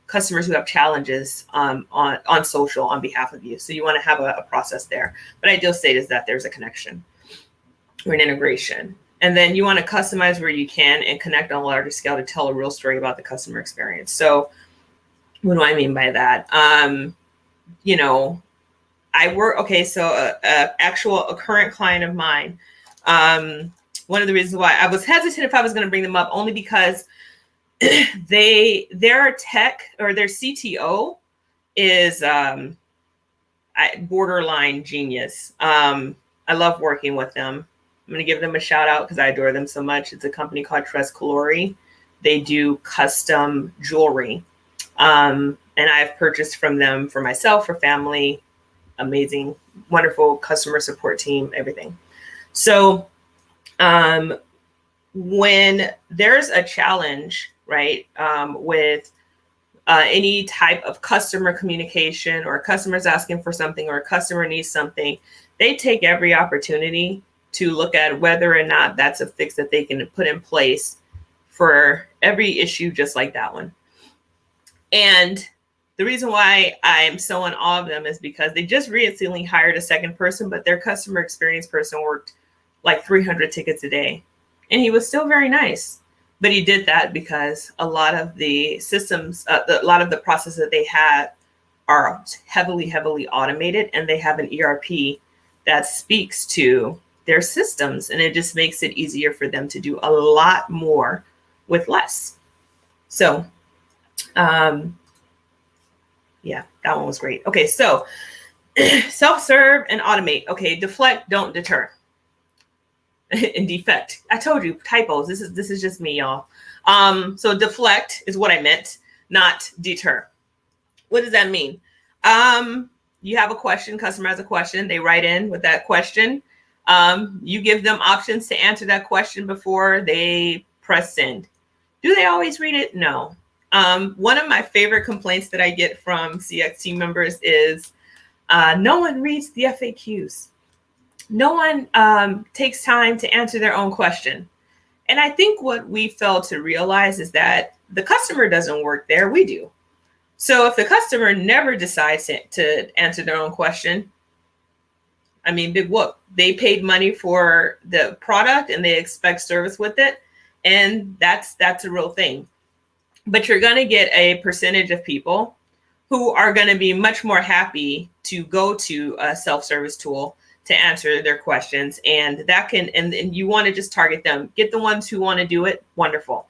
customers who have challenges on social on behalf of you. So you want to have a process there. But ideal state is that there's a connection or an integration. And then you want to customize where you can and connect on a larger scale to tell a real story about the customer experience. So what do I mean by that? You know, I work, okay, so a current client of mine, one of the reasons why I was hesitant if I was going to bring them up, only because their tech or their CTO is borderline genius. I love working with them. I'm going to give them a shout out because I adore them so much. It's a company called Trust Calori. They do custom jewelry. And I've purchased from them for myself, for family. Amazing, wonderful customer support team, everything. So when there's a challenge, right, with any type of customer communication, or customers asking for something, or a customer needs something, they take every opportunity to look at whether or not that's a fix that they can put in place for every issue just like that one. And the reason why I'm so in awe of them is because they just recently hired a second person, but their customer experience person worked like 300 tickets a day. And he was still very nice. But he did that because a lot of the systems, a lot of the processes that they had are heavily, heavily automated, and they have an ERP that speaks to their systems, and it just makes it easier for them to do a lot more with less. So, yeah, that one was great. Okay, so self-serve and automate. Okay, deflect, don't deter. And defect. I told you, typos. This is just me, y'all. So deflect is what I meant, not deter. What does that mean? You have a question, customer has a question, they write in with that question. You give them options to answer that question before they press send. Do they always read it? No. One of my favorite complaints that I get from CX team members is no one reads the FAQs. No one takes time to answer their own question. And I think what we fail to realize is that the customer doesn't work there, we do. So if the customer never decides to answer their own question, I mean, big whoop. They paid money for the product and they expect service with it. And that's a real thing. But you're going to get a percentage of people who are going to be much more happy to go to a self-service tool to answer their questions. And that can, and you want to just target them. Get the ones who want to do it. Wonderful.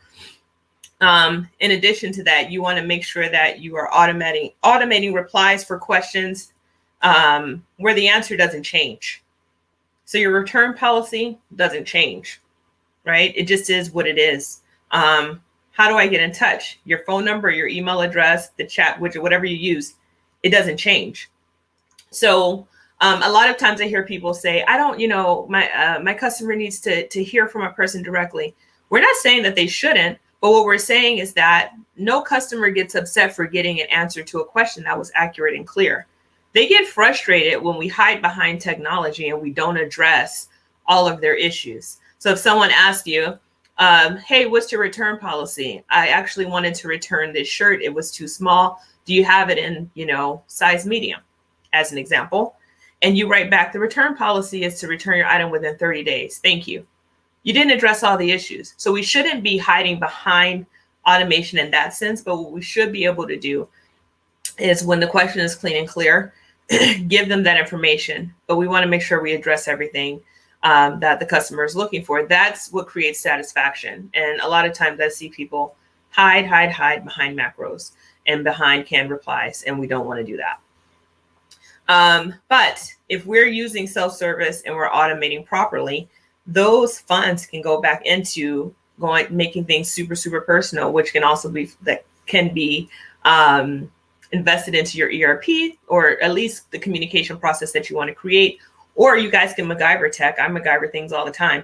In addition to that, you want to make sure that you are automating replies for questions where the answer doesn't change. So your return policy doesn't change, right? It just is what it is. How do I get in touch? Your phone number, your email address, the chat widget, whatever you use, it doesn't change. So a lot of times I hear people say, I don't, you know, my customer needs to hear from a person directly. We're not saying that they shouldn't, but what we're saying is that no customer gets upset for getting an answer to a question that was accurate and clear. They get frustrated when we hide behind technology and we don't address all of their issues. So if someone asks you, hey, what's your return policy? I actually wanted to return this shirt. It was too small. Do you have it in, you know, size medium, as an example? And you write back, the return policy is to return your item within 30 days. Thank you. You didn't address all the issues. So we shouldn't be hiding behind automation in that sense. But what we should be able to do is when the question is clean and clear, give them that information. But we want to make sure we address everything that the customer is looking for. That's what creates satisfaction. And a lot of times I see people hide behind macros and behind canned replies, and we don't want to do that. But if we're using self-service and we're automating properly, those funds can go back into making things super, super personal, which can also be invested into your ERP, or at least the communication process that you want to create. Or you guys can MacGyver tech. I MacGyver things all the time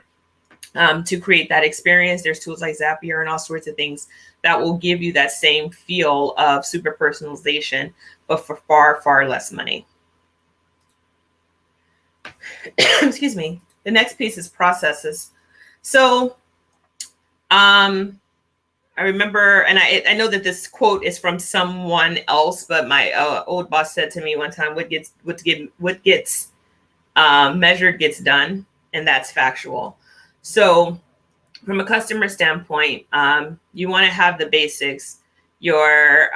to create that experience. There's tools like Zapier and all sorts of things that will give you that same feel of super personalization, but for far, far less money. Excuse me. The next piece is processes. So I remember, and I know that this quote is from someone else, but my old boss said to me one time, what gets measured gets done, and that's factual. So from a customer standpoint, you want to have the basics. There's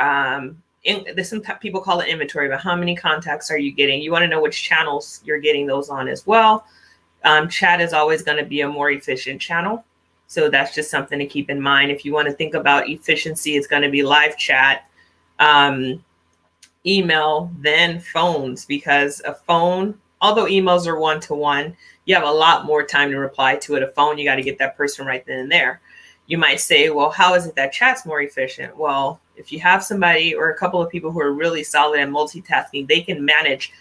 some people call it inventory, but how many contacts are you getting? You want to know which channels you're getting those on as well. Chat is always going to be a more efficient channel. So that's just something to keep in mind. If you want to think about efficiency, it's going to be live chat, email, then phones, because a phone, although emails are one-to-one, you have a lot more time to reply to it. A phone, you got to get that person right then and there. You might say, well, how is it that chat's more efficient? Well, if you have somebody or a couple of people who are really solid at multitasking, they can manage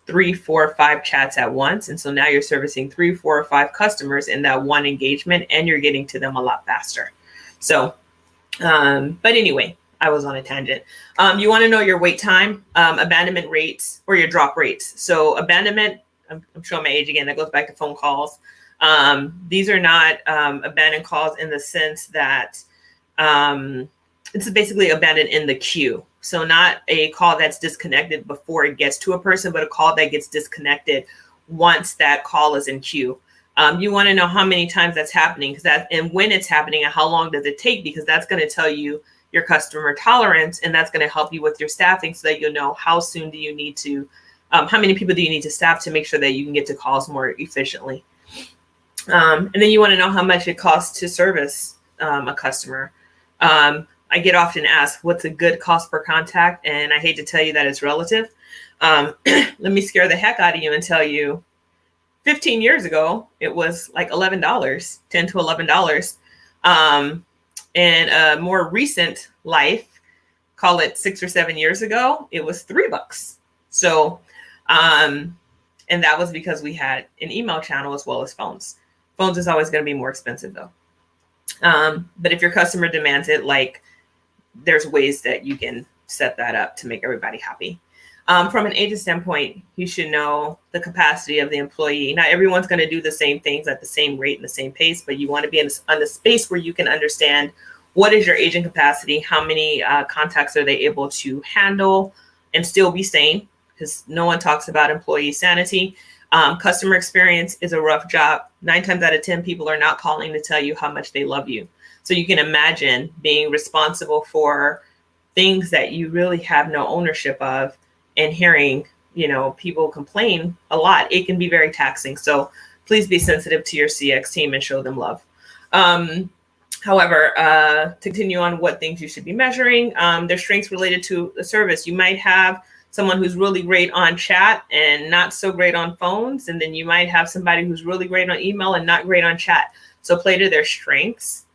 3, 4, 5 chats at once. And so now you're servicing 3, 4, or 5 customers in that one engagement, and you're getting to them a lot faster. So, but anyway, I was on a tangent. You want to know your wait time, abandonment rates, or your drop rates. So abandonment, I'm showing my age again, that goes back to phone calls. These are not abandoned calls in the sense that it's basically abandoned in the queue. So not a call that's disconnected before it gets to a person, but a call that gets disconnected once that call is in queue. You want to know how many times that's happening, and when it's happening, and how long does it take, because that's going to tell you your customer tolerance, and that's going to help you with your staffing, so that you'll know how soon do you need to, how many people do you need to staff to make sure that you can get to calls more efficiently. And then you want to know how much it costs to service a customer. I get often asked, what's a good cost per contact? And I hate to tell you that it's relative. Let me scare the heck out of you and tell you, 15 years ago, it was like $11, $10 to $11. In a more recent life, call it 6 or 7 years ago, it was $3. So, and that was because we had an email channel as well as phones. Phones is always going to be more expensive though. But if your customer demands it, like, there's ways that you can set that up to make everybody happy. From an agent standpoint, you should know the capacity of the employee. Not everyone's going to do the same things at the same rate and the same pace, but you want to be in a space where you can understand what is your agent capacity, how many contacts are they able to handle and still be sane, because no one talks about employee sanity. Customer experience is a rough job. 9 times out of 10, people are not calling to tell you how much they love you. So you can imagine being responsible for things that you really have no ownership of, and hearing, people complain a lot. It can be very taxing. So please be sensitive to your CX team and show them love. However, to continue on what things you should be measuring, their strengths related to the service. You might have someone who's really great on chat and not so great on phones. And then you might have somebody who's really great on email and not great on chat. So play to their strengths.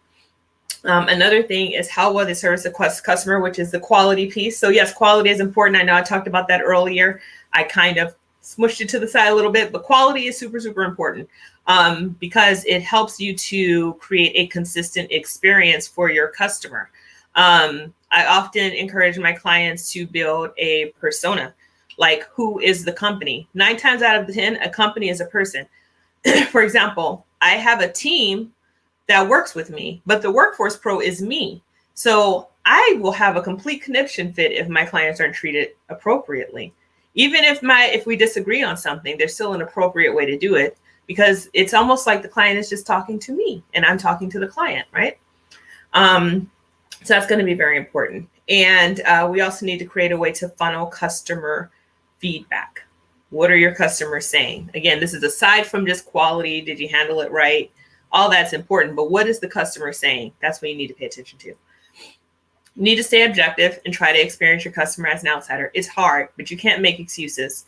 Another thing is how well they service the customer, which is the quality piece. So yes, quality is important. I know I talked about that earlier. I kind of smushed it to the side a little bit, but quality is super, super important because it helps you to create a consistent experience for your customer. I often encourage my clients to build a persona, like who is the company? 9 times out of 10, a company is a person. For example, I have a team that works with me, but the Workforce Pro is me. So I will have a complete connection fit if my clients aren't treated appropriately. Even if we disagree on something, there's still an appropriate way to do it, because it's almost like the client is just talking to me and I'm talking to the client, right? So that's going to be very important. And we also need to create a way to funnel customer feedback. What are your customers saying? Again, this is aside from just quality. Did you handle it right? All that's important, but what is the customer saying? That's what you need to pay attention to. You need to stay objective and try to experience your customer as an outsider. It's hard, but you can't make excuses.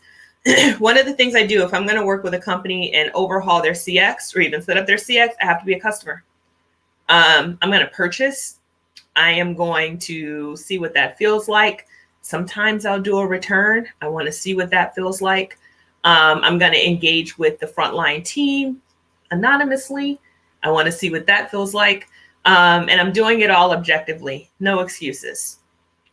One of the things I do, if I'm going to work with a company and overhaul their CX or even set up their CX, I have to be a customer. I'm going to purchase. I am going to see what that feels like. Sometimes I'll do a return. I want to see what that feels like. I'm going to engage with the frontline team anonymously. I want to see what that feels like. And I'm doing it all objectively. No excuses.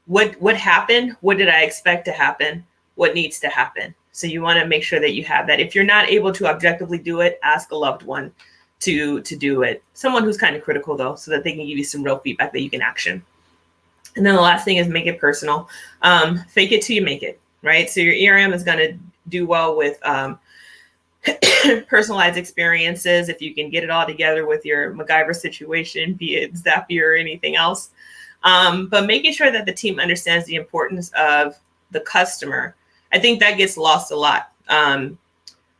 What happened? What did I expect to happen? What needs to happen? So you want to make sure that you have that. If you're not able to objectively do it, ask a loved one to do it. Someone who's kind of critical though, so that they can give you some real feedback that you can action. And then the last thing is make it personal. Fake it till you make it, right? So your ERM is going to do well with personalized experiences. If you can get it all together with your MacGyver situation, be it Zapier or anything else. But making sure that the team understands the importance of the customer. I think that gets lost a lot.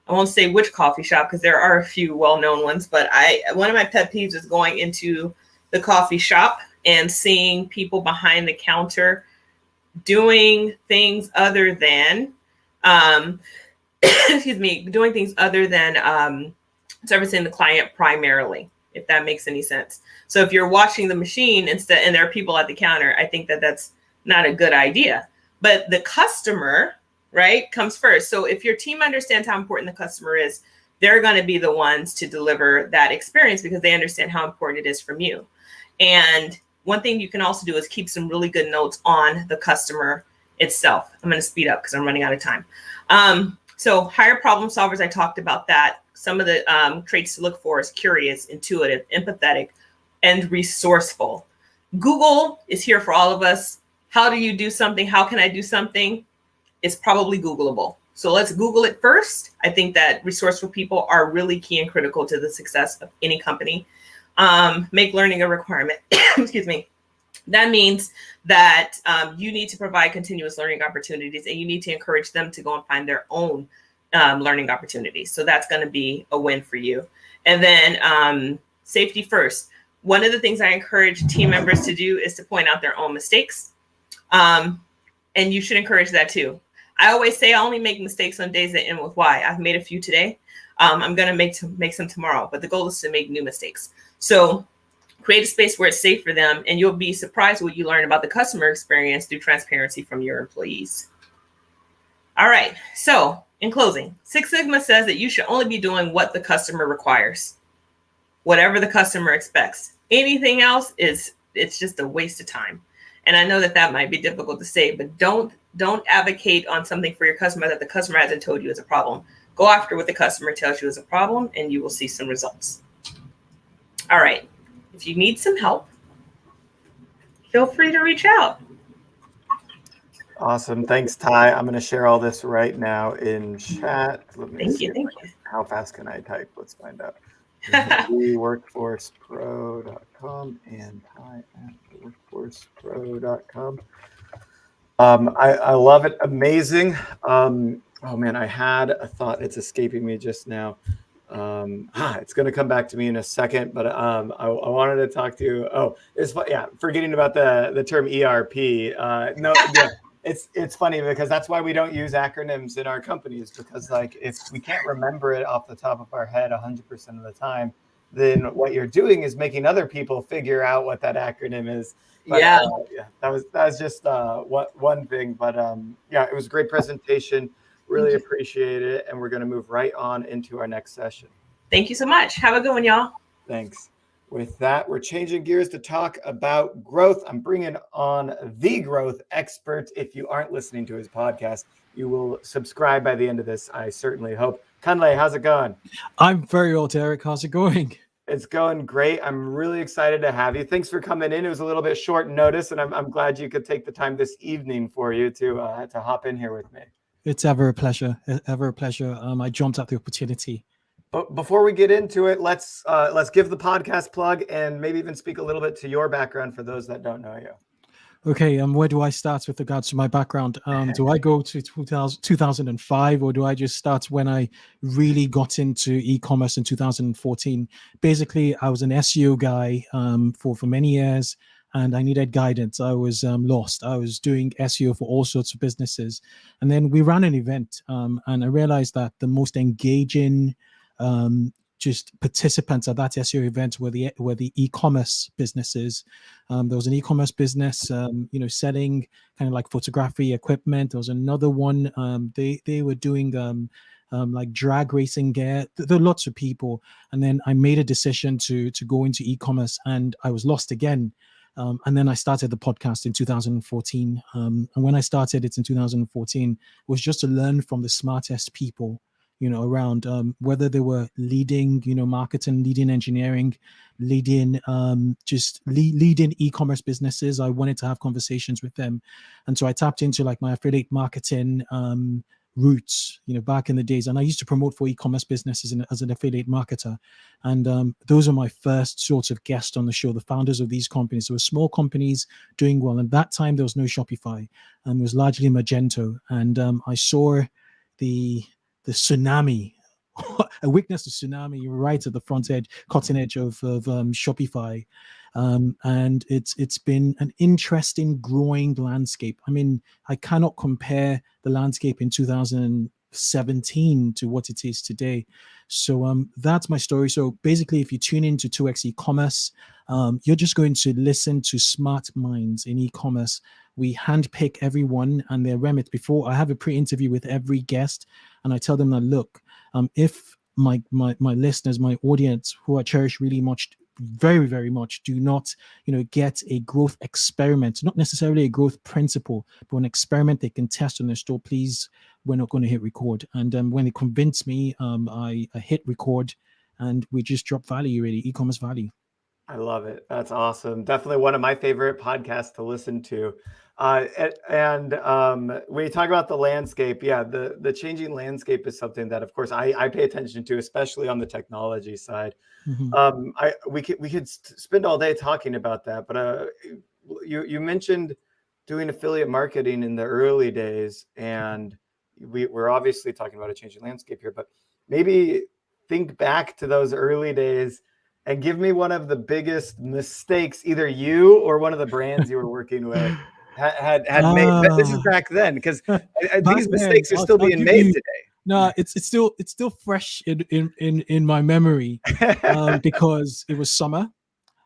I won't say which coffee shop because there are a few well-known ones, but one of my pet peeves is going into the coffee shop and seeing people behind the counter doing things other than, doing things other than servicing the client primarily, if that makes any sense. So if you're watching the machine instead, and there are people at the counter, I think that that's not a good idea. But the customer, right, comes first. So if your team understands how important the customer is, they're going to be the ones to deliver that experience because they understand how important it is from you. And one thing you can also do is keep some really good notes on the customer itself. I'm going to speed up because I'm running out of time. So hire problem solvers, I talked about that. Some of the traits to look for is curious, intuitive, empathetic, and resourceful. Google is here for all of us. How do you do something? How can I do something? It's probably Googleable. So let's Google it first. I think that resourceful people are really key and critical to the success of any company. Make learning a requirement. Excuse me. That means that you need to provide continuous learning opportunities and you need to encourage them to go and find their own learning opportunities. So that's going to be a win for you. And then safety first. One of the things I encourage team members to do is to point out their own mistakes. And you should encourage that too. I always say I only make mistakes on days that end with Y. I've made a few today. I'm going to make some tomorrow, but the goal is to make new mistakes. So create a space where it's safe for them, and you'll be surprised what you learn about the customer experience through transparency from your employees. All right. So in closing, Six Sigma says that you should only be doing what the customer requires, whatever the customer expects. Anything else it's just a waste of time. And I know that that might be difficult to say, but don't advocate on something for your customer that the customer hasn't told you is a problem. Go after what the customer tells you is a problem, and you will see some results. All right. If you need some help, feel free to reach out. Awesome. Thanks, Ty. I'm going to share all this right now in chat. Thank you. How fast can I type? Let's find out. workforcepro.com and Ty at workforcepro.com. I love it. Amazing. Oh man, I had a thought. It's escaping me just now. It's going to come back to me in a second, but I wanted to talk to you. Oh, forgetting about the term ERP. It's funny because that's why we don't use acronyms in our companies, because like if we can't remember it off the top of our head 100% of the time, then what you're doing is making other people figure out what that acronym is. But, that was just one thing, but it was a great presentation. Really appreciate it, and we're going to move right on into our next session. Thank you so much. Have a good one, y'all. Thanks. With that, we're changing gears to talk about growth. I'm bringing on the growth expert. If you aren't listening to his podcast, you will subscribe by the end of this, I certainly hope. Kunle, how's it going? I'm very well, Derek. How's it going? It's going great. I'm really excited to have you. Thanks for coming in. It was a little bit short notice, and I'm glad you could take the time this evening for you to hop in here with me. It's ever a pleasure. Ever a pleasure. I jumped at the opportunity. But before we get into it, let's give the podcast plug and maybe even speak a little bit to your background for those that don't know you. Okay, where do I start with regards to my background? Do I go to 2005, or do I just start when I really got into e-commerce in 2014? Basically, I was an SEO guy for many years, and I needed guidance. I was lost. I was doing SEO for all sorts of businesses. And then we ran an event, and I realized that the most engaging just participants at that SEO event were the e-commerce businesses. There was an e-commerce business, selling kind of like photography equipment. There was another one. They were doing like drag racing gear. There are lots of people. And then I made a decision to go into e-commerce, and I was lost again. And then I started the podcast in 2014. And when I started it in 2014, it was just to learn from the smartest people, around, whether they were leading, marketing, leading engineering, leading, leading e-commerce businesses. I wanted to have conversations with them. And so I tapped into like my affiliate marketing, roots, back in the days. And I used to promote for e-commerce businesses as an affiliate marketer. And those are my first sorts of guests on the show, the founders of these companies. There were small companies doing well. And that time there was no Shopify, and it was largely Magento. And I saw the tsunami, a witness to tsunami right at the front edge, cutting edge of Shopify. And it's been an interesting growing landscape. I mean, I cannot compare the landscape in 2017 to what it is today. So that's my story. So basically, if you tune into 2x e-commerce, you're just going to listen to smart minds in e-commerce. We handpick everyone and their remit. Before I have a pre-interview with every guest, and I tell them that, look, if my listeners, my audience, who I cherish really much, very, very much, do not, get a growth experiment, not necessarily a growth principle, but an experiment they can test on their store, please, we're not going to hit record. And when they convince me, I hit record, and we just drop value, really, e-commerce value. I love it. That's awesome. Definitely one of my favorite podcasts to listen to. And when you talk about the landscape, the changing landscape is something that, of course, I pay attention to, especially on the technology side. Mm-hmm. We could spend all day talking about that, but you mentioned doing affiliate marketing in the early days, and we're obviously talking about a changing landscape here, but maybe think back to those early days and give me one of the biggest mistakes either you or one of the brands you were working with had made. But this is back then, because these mistakes are still being made today. No, it's still fresh in my memory, because it was summer.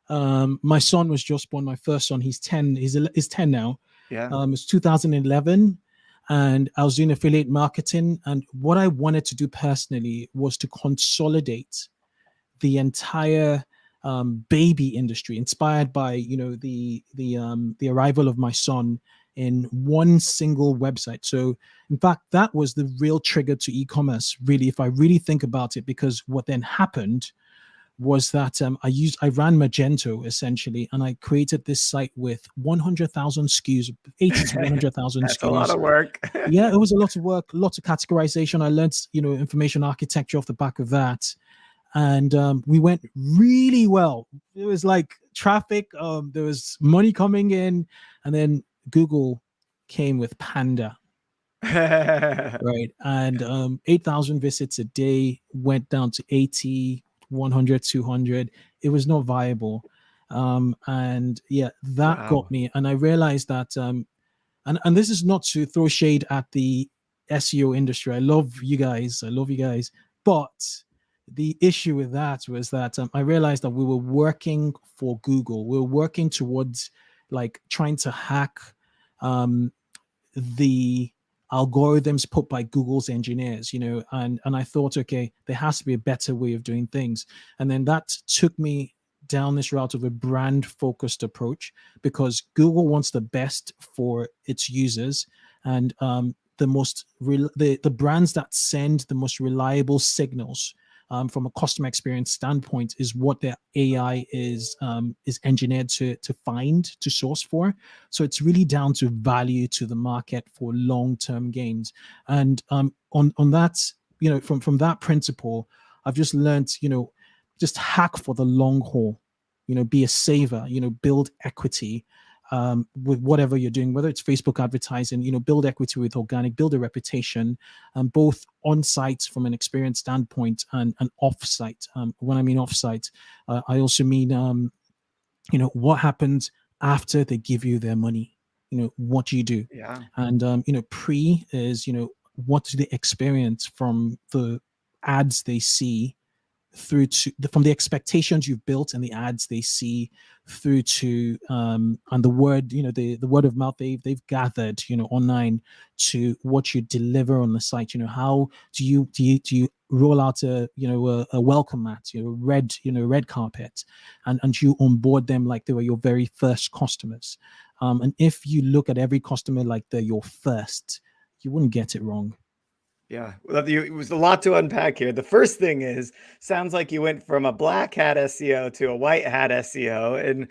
My son was just born. My first son, he's 10. He's 10 now. Yeah. It's 2011, and I was doing affiliate marketing. And what I wanted to do personally was to consolidate the entire baby industry, inspired by the arrival of my son, in one single website. So in fact, that was the real trigger to e-commerce, really, if I really think about it, because what then happened was that I ran Magento essentially, and I created this site with 100,000 SKUs, 80 to 100,000 That's SKUs. a lot of work. Yeah, it was a lot of work, lots of categorization. I learned, information architecture off the back of that. And we went really well. It was like traffic. There was money coming in, and then Google came with Panda, right? And 8,000 visits a day went down to 80, 100, 200. It was not viable. And yeah, that got me. And I realized that, and this is not to throw shade at the SEO industry. I love you guys. But the issue with that was that I realized that we were working for Google. We were working towards like trying to hack the algorithms put by Google's engineers, and I thought, okay, there has to be a better way of doing things. And then that took me down this route of a brand focused approach, because Google wants the best for its users, and the brands that send the most reliable signals from a customer experience standpoint is what their AI is engineered to find, to source for. So it's really down to value to the market for long-term gains. And on that, from that principle, I've just learned, just hack for the long haul, be a saver, build equity with whatever you're doing, whether it's Facebook advertising, build equity with organic, build a reputation, both on site from an experience standpoint and off site. When I mean off site, I also mean, what happens after they give you their money? What do you do? Yeah. And, pre is, what do they experience from the ads they see through to from the expectations you've built and the ads they see, through to and the word, the word of mouth they've gathered, online, to what you deliver on the site. How do you roll out a welcome mat, red carpet, and you onboard them like they were your very first customers. And if you look at every customer like they're your first, you wouldn't get it wrong. Yeah, well, it was a lot to unpack here. The first thing is, sounds like you went from a black hat SEO to a white hat SEO, and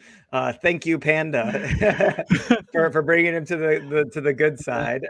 thank you, Panda, for bringing him to the good side.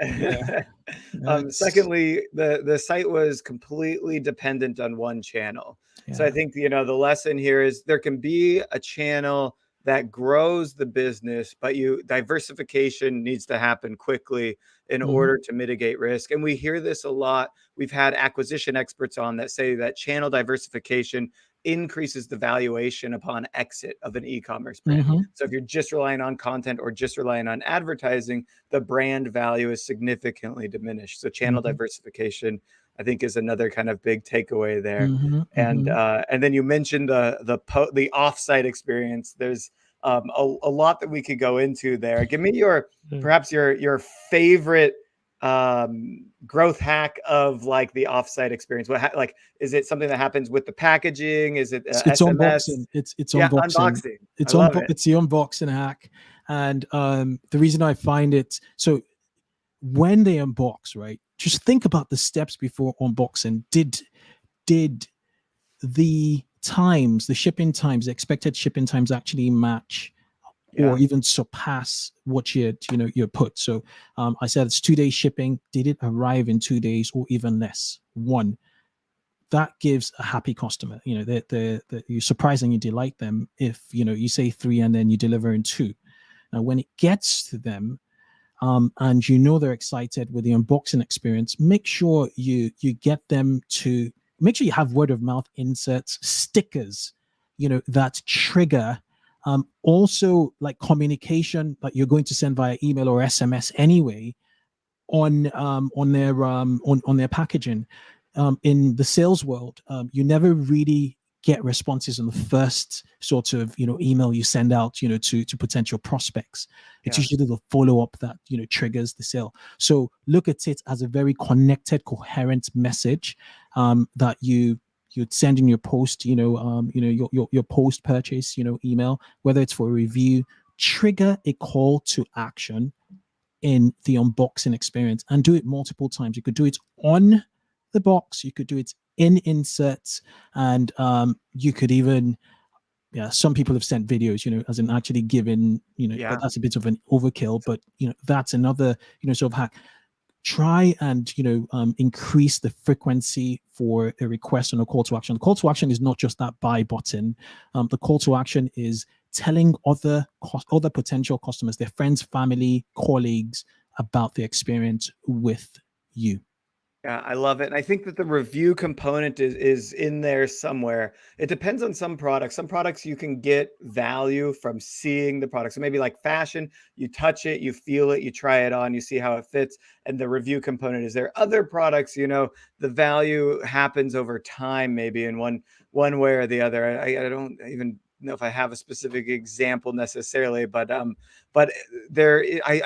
Secondly, the site was completely dependent on one channel. So I think the lesson here is there can be a channel that grows the business, but diversification needs to happen quickly in order to mitigate risk. And we hear this a lot. We've had acquisition experts on that say that channel diversification increases the valuation upon exit of an e-commerce brand. So if you're just relying on content or just relying on advertising, the brand value is significantly diminished. So channel diversification, I think, is another kind of big takeaway there. And then you mentioned the offsite experience. There's a lot that we could go into there. Give me perhaps your favorite growth hack of like the offsite experience. What is it something that happens with the packaging? Is it it's SMS? unboxing? It's unboxing. It's the unboxing hack. And the reason I find it, so when they unbox, right, just think about the steps before unboxing. Did the times, the shipping times, the expected shipping times actually match or even surpass what you put? So I said it's 2 days shipping. Did it arrive in 2 days or even less? One, that gives a happy customer. You surprise and you delight them if you say 3 and then you deliver in 2. Now when it gets to them, and they're excited with the unboxing experience, make sure you get them to make sure you have word of mouth inserts, stickers, that trigger. Also, like communication that you're going to send via email or SMS anyway, on their packaging. In the sales world, you never really get responses on the first sort of email you send out to potential prospects. It's usually the follow-up that triggers the sale. So look at it as a very connected, coherent message that you'd send in your post, your post purchase email, whether it's for a review. Trigger a call to action in the unboxing experience and do it multiple times. You could do it on the box, you could do it in inserts, and you could even, some people have sent videos, as in actually given, but that's a bit of an overkill, but that's another, sort of hack. Try and increase the frequency for a request and a call to action. The call to action is not just that buy button. The call to action is telling other potential customers, their friends, family, colleagues, about the experience with you. Yeah, I love it. And I think that the review component is in there somewhere. It depends on some products. Some products you can get value from seeing the product. So maybe like fashion, you touch it, you feel it, you try it on, you see how it fits, and the review component is there. Other products, the value happens over time, maybe in one way or the other. I don't even know if I have a specific example necessarily, but I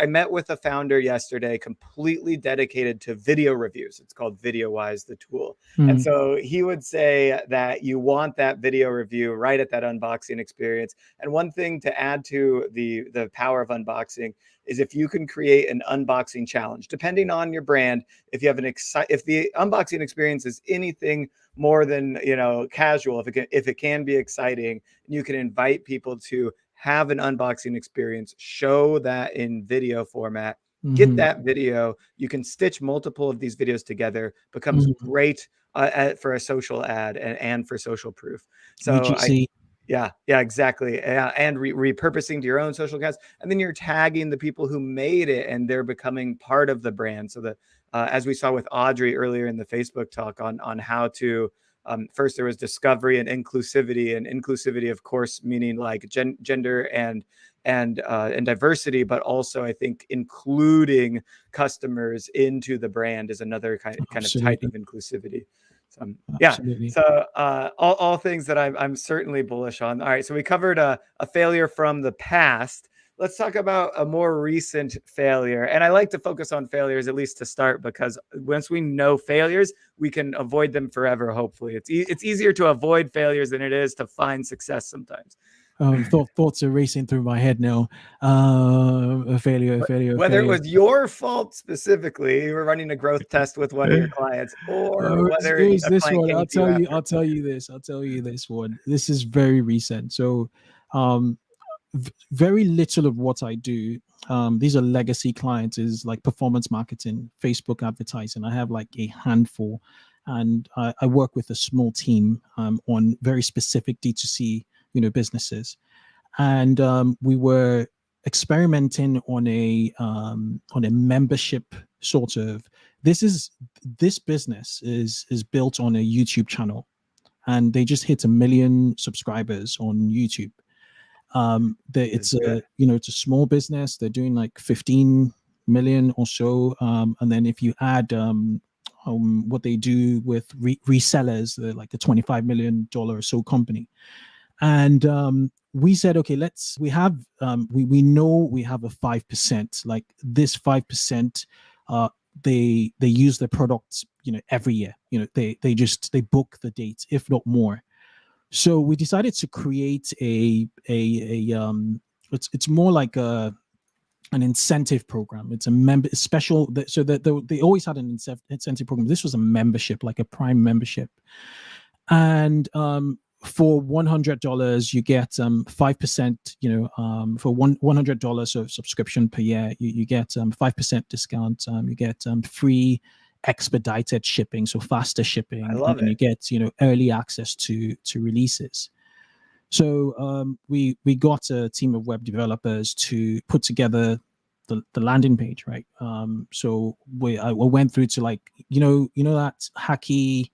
met with a founder yesterday, completely dedicated to video reviews. It's called VideoWise, the tool. And so he would say that you want that video review right at that unboxing experience. And one thing to add to the power of unboxing is if you can create an unboxing challenge, depending on your brand. If you have if the unboxing experience is anything more than casual, if it can be exciting, you can invite people to have an unboxing experience, show that in video format, get that video. You can stitch multiple of these videos together, becomes great for a social ad and for social proof. So yeah, exactly. And repurposing to your own social accounts. And then you're tagging the people who made it and they're becoming part of the brand. So that as we saw with Audrey earlier in the Facebook talk on how to, first there was discovery and inclusivity, of course, meaning like gender and diversity, but also I think including customers into the brand is another kind of type of inclusivity. Yeah. Absolutely. So all things that I'm certainly bullish on. All right. So we covered a failure from the past. Let's talk about a more recent failure. And I like to focus on failures, at least to start, because once we know failures, we can avoid them forever, hopefully. It's easier to avoid failures than it is to find success sometimes. Thoughts are racing through my head now. A failure. Whether it was your fault specifically, you were running a growth test with one of your clients, or whether it was a this client one. came I'll to you tell you. after. I'll tell you this one. This is very recent. So, very little of what I do. These are legacy clients. Is like performance marketing, Facebook advertising. I have like a handful, and I work with a small team on very specific D2C, businesses. And we were experimenting on a membership sort of. This business is built on a YouTube channel, and they just hit 1 million subscribers on YouTube. It's a small business. They're doing like 15 million or so, and then if you add what they do with resellers, they're like a $25 million or so company. And we said, okay, we know we have a 5%, like this 5%, they use their products, every year, they book the dates, if not more. So we decided to create it's more like an incentive program. It's a special, so that they always had an incentive program. This was a membership, like a Prime membership. And for $100, you get 5%. For $100 of subscription per year, you get 5% discount. You get free expedited shipping, so faster shipping. I love and it. You get early access to releases. So we got a team of web developers to put together the landing page, right? So I went through to like that hacky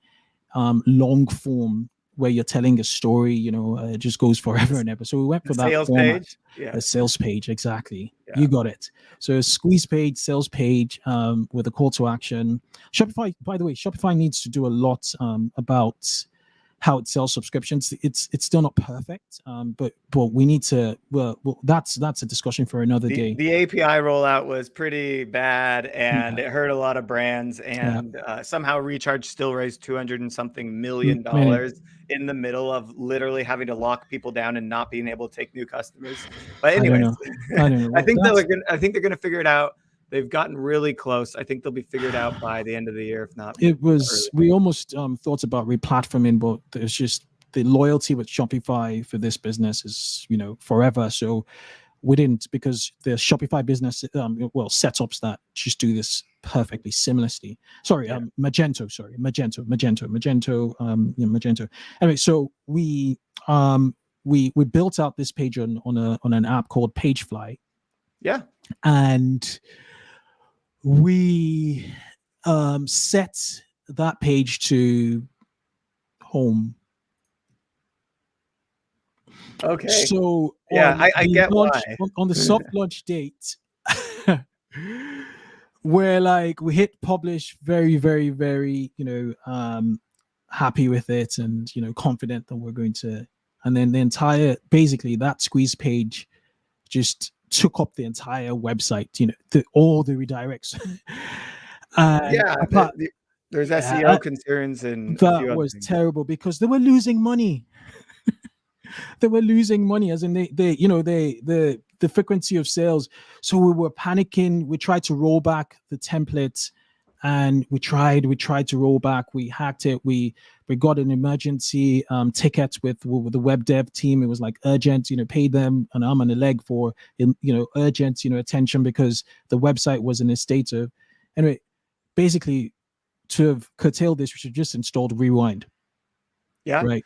long form where you're telling a story, it just goes forever and ever. So we went for that sales format. page. Yeah. A sales page, exactly. Yeah. You got it. So a squeeze page, sales page with a call to action. Shopify, by the way, Shopify needs to do a lot about how it sells subscriptions. It's still not perfect, but we need to. Well, that's a discussion for another day. The API rollout was pretty bad, and it hurt a lot of brands. And somehow Recharge still raised $200 and something million in the middle of literally having to lock people down and not being able to take new customers. But anyways, I don't know. I think they're gonna figure it out. They've gotten really close. I think they'll be figured out by the end of the year, if not. It was. We almost thought about replatforming, but there's just the loyalty with Shopify for this business is forever. So we didn't, because the Shopify business setups that just do this perfectly seamlessly. Sorry, Magento. Magento. Anyway, so we built out this page on an app called Pagefly. Yeah, and we set that page to home. Okay. So I get why. On the soft launch date, where like we hit publish, very, very, very, happy with it, and confident that we're going to, and then the entire, basically that squeeze page just took up the entire website, all the redirects. There's SEO concerns, and that was terrible because they were losing money. They were losing money, as in the frequency of sales. So we were panicking. We tried to roll back the template, and we tried to roll back. We hacked it. We got an emergency ticket with the web dev team. It was like urgent, pay them an arm and a leg for urgent attention, because the website was in a state of, anyway, basically to have curtailed this, we should just installed Rewind. Yeah. Right.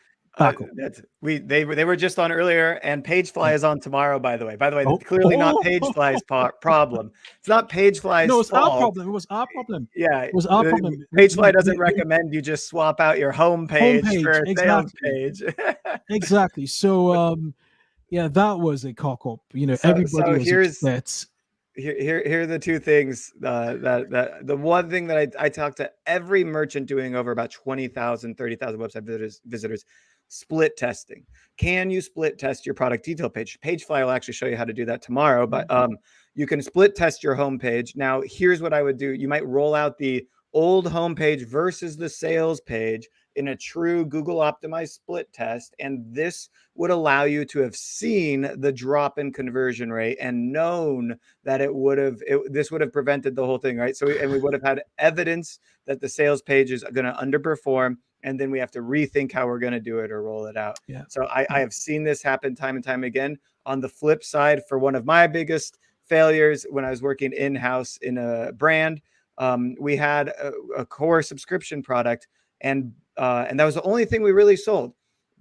They were just on earlier, and Pagefly is on tomorrow. By the way, clearly not Pagefly's problem. It's not Pagefly's No, it's fault. our problem. It was our problem. Yeah, it was our problem. Pagefly doesn't recommend you just swap out your home page for a sales page. Exactly. So, that was a cock up. Everybody was upset. here are the two things that the one thing that I talk to every merchant doing over about 20,000, 30,000 website visitors, split testing. Can you split test your product detail page? Pagefly will actually show you how to do that tomorrow, but you can split test your homepage. Now, here's what I would do. You might roll out the old homepage versus the sales page in a true Google optimized split test. And this would allow you to have seen the drop in conversion rate and known that this would have prevented the whole thing, right? So we would have had evidence that the sales page is going to underperform, and then we have to rethink how we're going to do it or roll it out. Yeah. So I have seen this happen time and time again. On the flip side, for one of my biggest failures when I was working in-house in a brand, we had a core subscription product, and that was the only thing we really sold.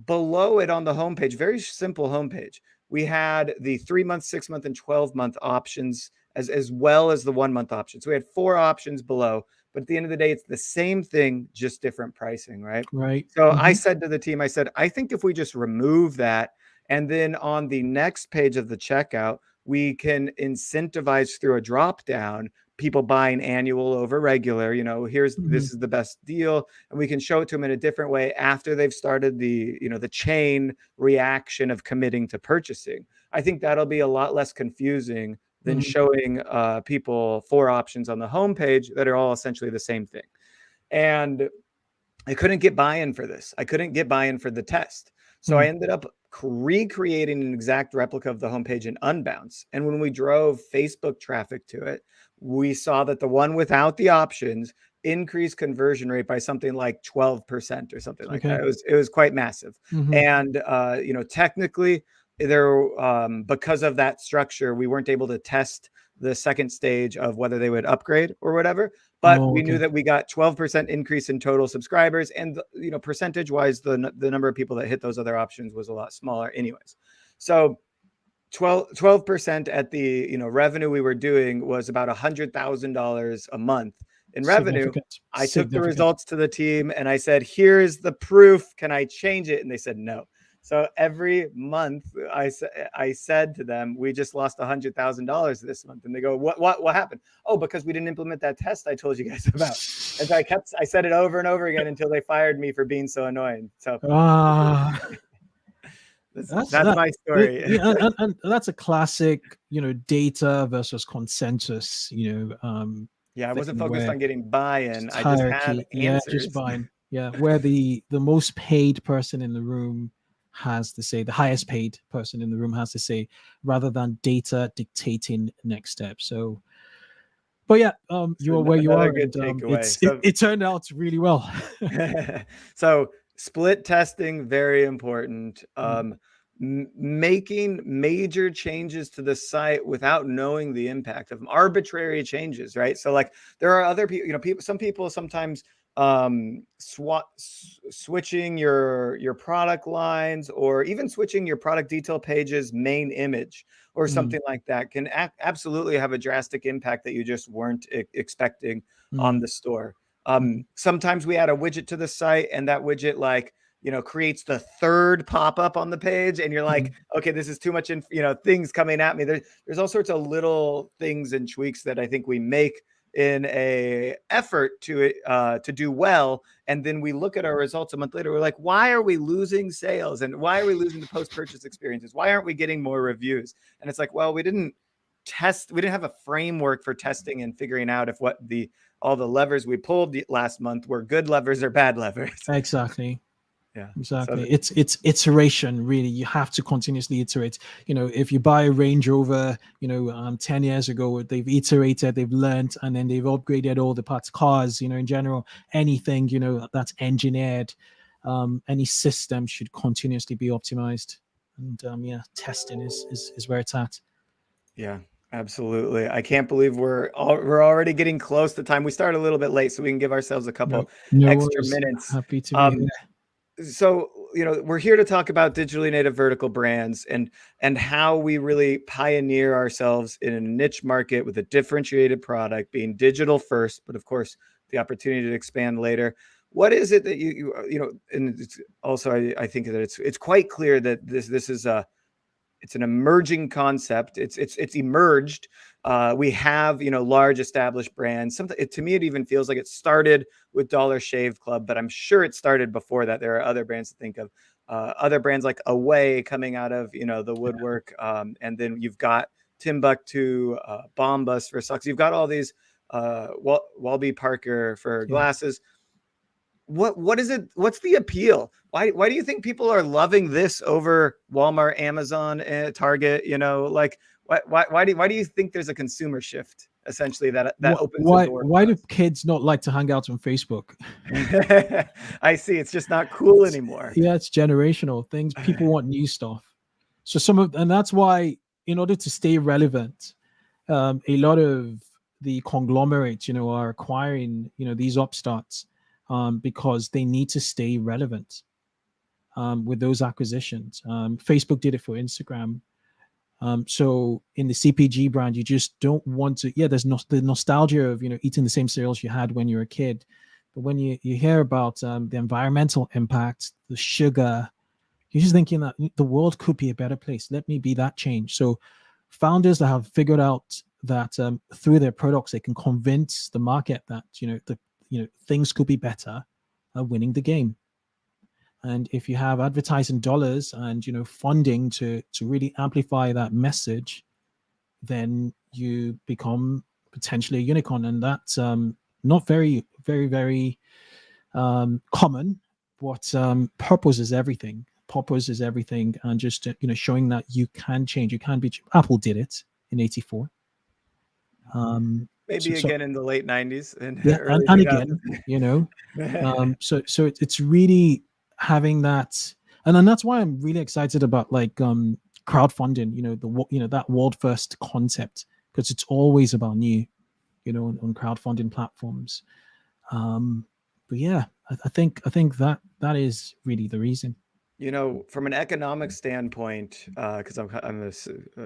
Below it on the homepage, very simple homepage, we had the 3-month, 6-month, and 12-month options as well as the 1-month options. So we had 4 options below, but at the end of the day, it's the same thing, just different pricing, right? Right. So I said to the team, I said, I think if we just remove that, and then on the next page of the checkout, we can incentivize through a drop down people buying annual over regular, this is the best deal. And we can show it to them in a different way after they've started the chain reaction of committing to purchasing. I think that'll be a lot less confusing than showing people 4 options on the homepage that are all essentially the same thing. And I couldn't get buy-in for this. I couldn't get buy-in for the test. So I ended up recreating an exact replica of the homepage in Unbounce. And when we drove Facebook traffic to it, we saw that the one without the options increased conversion rate by something like 12% or something like that. It was quite massive. And technically there, because of that structure, we weren't able to test the second stage of whether they would upgrade or whatever. But we knew that we got 12% increase in total subscribers, and percentage wise, the number of people that hit those other options was a lot smaller anyways. So 12% at the revenue we were doing was about $100,000 a month in revenue. I took the results to the team and I said, here's the proof. Can I change it? And they said no. So every month I said to them, we just lost $100,000 this month. And they go, what happened? Oh, because we didn't implement that test I told you guys about. And so I said it over and over again until they fired me for being so annoying. So that's my story. And that's a classic, data versus consensus, I wasn't focused on getting buy-in. I just had answers. Just buy-in. Yeah, where the most paid person in the room has to say, the highest paid person in the room has to say, rather than data dictating next steps. So, but yeah, you are where you are. Good takeaway. It turned out really well. So split testing, very important. Making major changes to the site without knowing the impact of them, arbitrary changes, right? So like there are other people, some people sometimes switching your product lines, or even switching your product detail page's main image or something like that can absolutely have a drastic impact that you just weren't expecting on the store. Sometimes we add a widget to the site, and that widget creates the third pop-up on the page, and you're like, okay, this is too much things coming at me. There's all sorts of little things and tweaks that I think we make in a effort to do well, and then we look at our results a month later, we're like, why are we losing sales, and why are we losing the post-purchase experiences? Why aren't we getting more reviews? And it's like, well, we didn't have a framework for testing and figuring out if all the levers we pulled last month were good levers or bad levers. Exactly. Yeah, exactly. It's iteration, really. You have to continuously iterate. If you buy a Range Rover, 10 years ago, they've iterated, they've learned, and then they've upgraded all the parts. Cars, in general, anything, that's engineered, any system should continuously be optimized. And testing is where it's at. Yeah, absolutely. I can't believe we're already getting close to time. We started a little bit late, so we can give ourselves a couple extra minutes. Happy to be here. So, we're here to talk about digitally native vertical brands and how we really pioneer ourselves in a niche market with a differentiated product, being digital first, but of course, the opportunity to expand later. What is it that and it's also, I think that it's quite clear that this is it's an emerging concept. It's emerged We have, large established brands. To me, it even feels like it started with Dollar Shave Club, but I'm sure it started before that. There are other brands to think of, other brands like Away coming out of, the woodwork. And then you've got Timbuktu, Bombas for socks. You've got all these, Walby Parker for glasses. What is it? What's the appeal? Why do you think people are loving this over Walmart, Amazon, Target? Like why do you think there's a consumer shift essentially that opens the door? Why do kids not like to hang out on Facebook? I see. It's just not cool anymore. Yeah, it's generational things. People want new stuff. So and that's why, in order to stay relevant, a lot of the conglomerates, are acquiring, these upstarts, because they need to stay relevant with those acquisitions. Facebook did it for Instagram. So in the CPG brand, you just don't want to. Yeah, there's the nostalgia of eating the same cereals you had when you were a kid, but when you hear about the environmental impact, the sugar, you're just thinking that the world could be a better place. Let me be that change. So founders that have figured out that through their products they can convince the market that things could be better are winning the game. And if you have advertising dollars and funding to really amplify that message, then you become potentially a unicorn. And that's not very, very, very common. But purpose is everything. Purpose is everything, and just showing that you can change. You can be. Apple did it in '84. Maybe again in the late '90s and yeah, early and again, so it's really having that, and then that's why I'm really excited about like crowdfunding. That world first concept, because it's always about new, on crowdfunding platforms. But yeah, I think that is really the reason. From an economic standpoint, because I'm a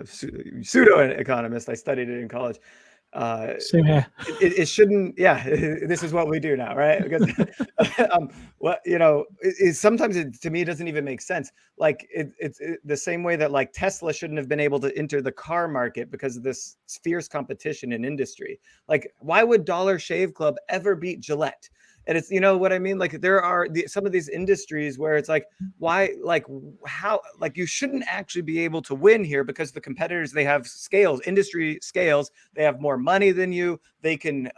pseudo economist, I studied it in college. Same here. It shouldn't. Yeah, this is what we do now, right? Because sometimes to me it doesn't even make sense. Like it's the same way that like Tesla shouldn't have been able to enter the car market because of this fierce competition in industry. Like, why would Dollar Shave Club ever beat Gillette? And it's, what I mean? Like there are some of these industries where it's like, why, like how, like you shouldn't actually be able to win here because the competitors, they have scales, industry scales. They have more money than you. They can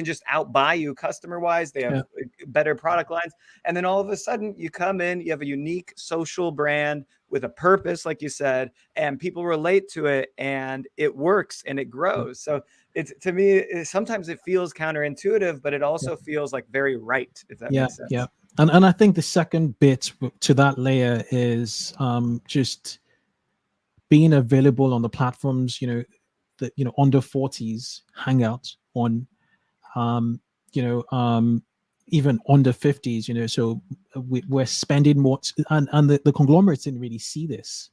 just outbuy you customer wise. They have better product lines. And then all of a sudden you come in, you have a unique social brand with a purpose, like you said, and people relate to it and it works and it grows. So it's, to me, sometimes it feels counterintuitive, but it also feels like very right, if that makes sense. Yeah. And I think the second bit to that layer is just being available on the platforms, that under 40s hang out on, even under 50s, so we're spending more, and the conglomerates didn't really see this.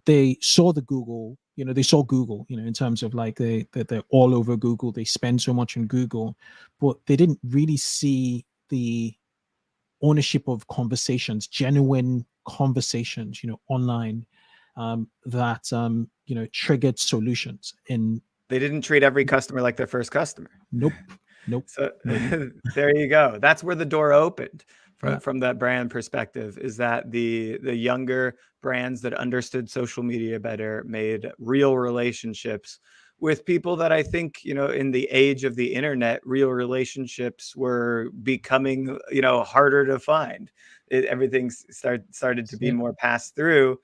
They saw the Google, they saw Google, in terms of like they're all over Google. They spend so much on Google, but they didn't really see the ownership of conversations, genuine conversations, online, that triggered solutions. They didn't treat every customer like their first customer. Nope. So there you go. That's where the door opened from that brand perspective, is that the younger brands that understood social media better made real relationships with people that I think, in the age of the internet, real relationships were becoming, harder to find. Everything started to be more passed through.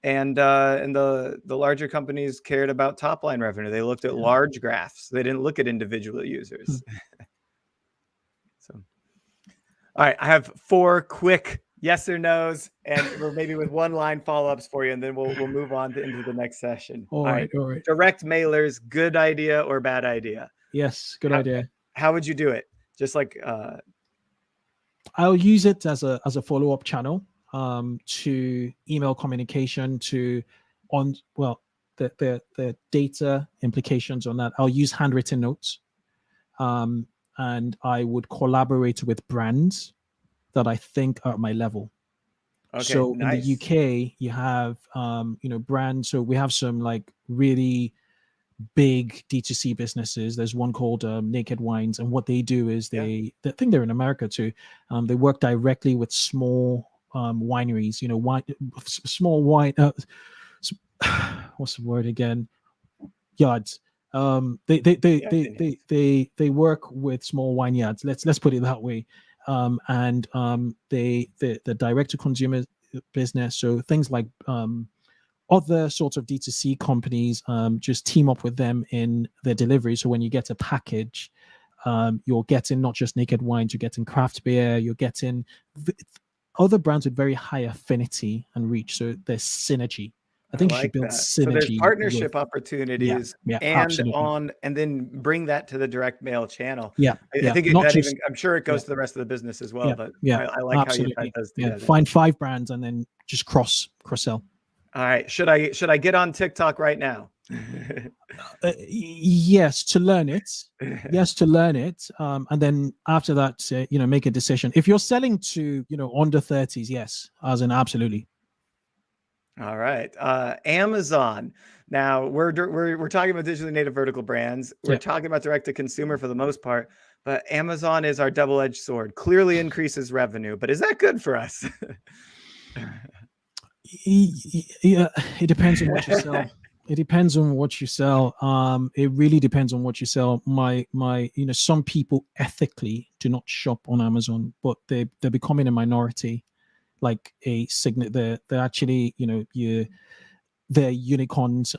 And the larger companies cared about top line revenue. They looked at large graphs. They didn't look at individual users. So, all right, I have 4 quick yes or no's, and we're maybe with one line follow-ups for you, and then we'll move on into the next session. All right. Direct mailers, good idea or bad idea? Yes, good idea. How would you do it? Just like I'll use it as a follow-up channel to email communication, to the data implications on that. I'll use handwritten notes, and I would collaborate with brands that I think are at my level. Okay, so nice. In the UK, you have brands. So we have some like really big D2C businesses. There's one called Naked Wines, and what they do is I think they're in America too. They work directly with small wineries, small wine. What's the word again? Yards. They work with small wine yards. Let's put it that way. And the direct to consumer business. So things like other sorts of D2C companies just team up with them in their delivery. So when you get a package, you're getting not just Naked Wines, you're getting craft beer, you're getting other brands with very high affinity and reach. So there's synergy. I think you should build synergy. So there's partnership opportunities and then bring that to the direct mail channel. I think I'm sure it goes to the rest of the business as well. But I like absolutely. how you tie those together. Find 5 brands and then just cross sell. All right. Should I get on TikTok right now? Yes, to learn it. And then after that, make a decision. If you're selling to, under 30s, yes, as in absolutely. All right. Amazon. Now we're talking about digitally native vertical brands. We're talking about direct to consumer for the most part, but Amazon is our double-edged sword. Clearly increases revenue, but is that good for us? Yeah, it depends on what you sell. It depends on what you sell. It really depends on what you sell. Some people ethically do not shop on Amazon, but they're becoming a minority. Like they're actually, they're unicorns.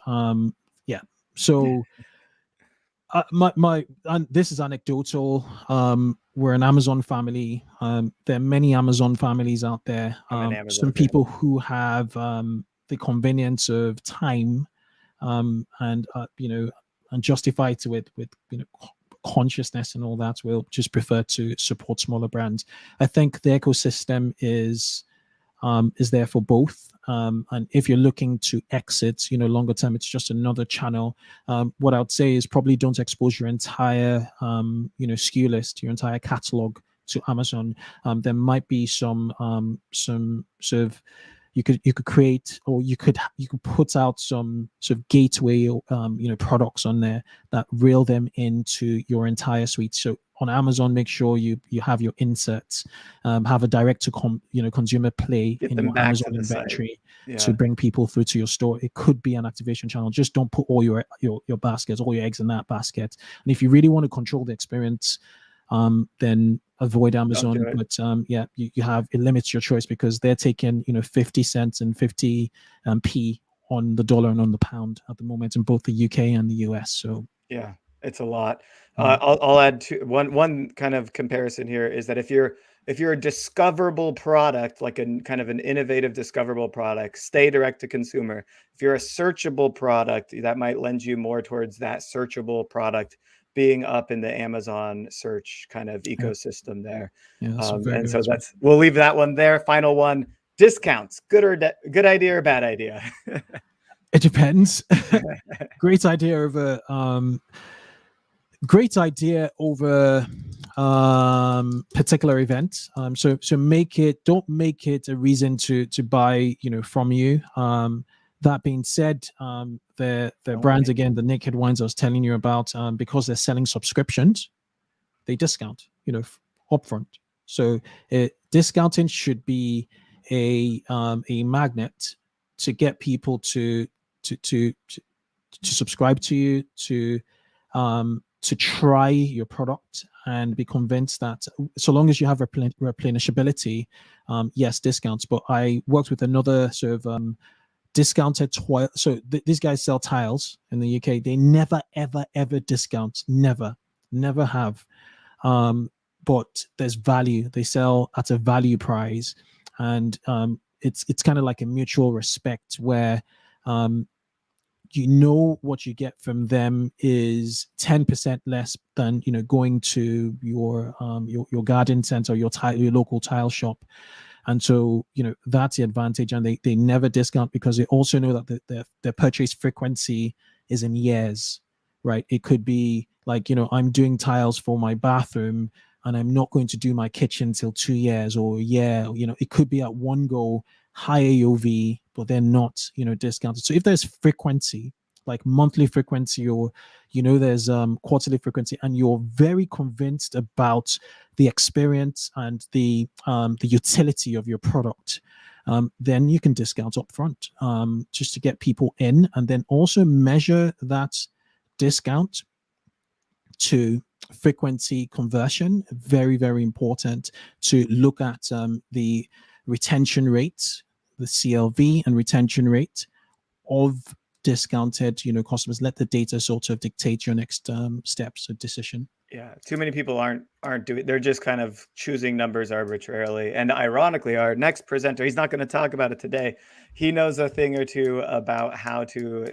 So and this is anecdotal. We're an Amazon family. There are many Amazon families out there. Some people who have the convenience of time and justify to it with consciousness and all that will just prefer to support smaller brands. I think the ecosystem is there for both. And if you're looking to exit, longer term, it's just another channel. What I would say is probably don't expose your entire, SKU list, your entire catalog to Amazon. There might be some sort of you could create, or you could put out some sort of gateway products on there that reel them into your entire suite. So on Amazon, make sure you have your inserts, have a direct to consumer play in your Amazon inventory to bring people through to your store. It could be an activation channel. Just don't put all your baskets, all your eggs in that basket. And if you really want to control the experience, then avoid Amazon. But it limits your choice because they're taking 50 cents and 50 p on the dollar and on the pound at the moment in both the UK and the US. So yeah, it's a lot. I'll add one kind of comparison here is that if you're a discoverable product, like a kind of an innovative discoverable product, stay direct to consumer. If you're a searchable product, that might lend you more towards that searchable product being up in the Amazon search kind of ecosystem there. And so we'll leave that one there. Final one, discounts, good idea or bad idea? It depends. Great idea over particular event. So don't make it a reason to buy, from you. That being said, the brands, again, the Naked Wines I was telling you about, because they're selling subscriptions, they discount, upfront. So discounting should be a magnet to get people to subscribe to you, to try your product and be convinced that so long as you have replenishability, yes, discounts. But I worked with another sort of discounted so these guys sell tiles in the UK. They never ever discount, never have. But there's value. They sell at a value price, and it's kind of like a mutual respect where what you get from them is 10% less than going to your garden center, your local tile shop. And so, that's the advantage. And they never discount because they also know that their purchase frequency is in years, right? It could be like, I'm doing tiles for my bathroom and I'm not going to do my kitchen till 2 years or a year. It could be at one go, high AOV, but they're not, discounted. So if there's frequency, like monthly frequency, or there's quarterly frequency, and you're very convinced about the experience and the utility of your product, then you can discount up front, just to get people in, and then also measure that discount to frequency conversion. Very, very important to look at the retention rate, the CLV and retention rate of discounted customers. Let the data sort of dictate your next steps or decision. Yeah, too many people aren't doing. They're just kind of choosing numbers arbitrarily. And ironically, our next presenter, he's not going to talk about it today. He knows a thing or two about how to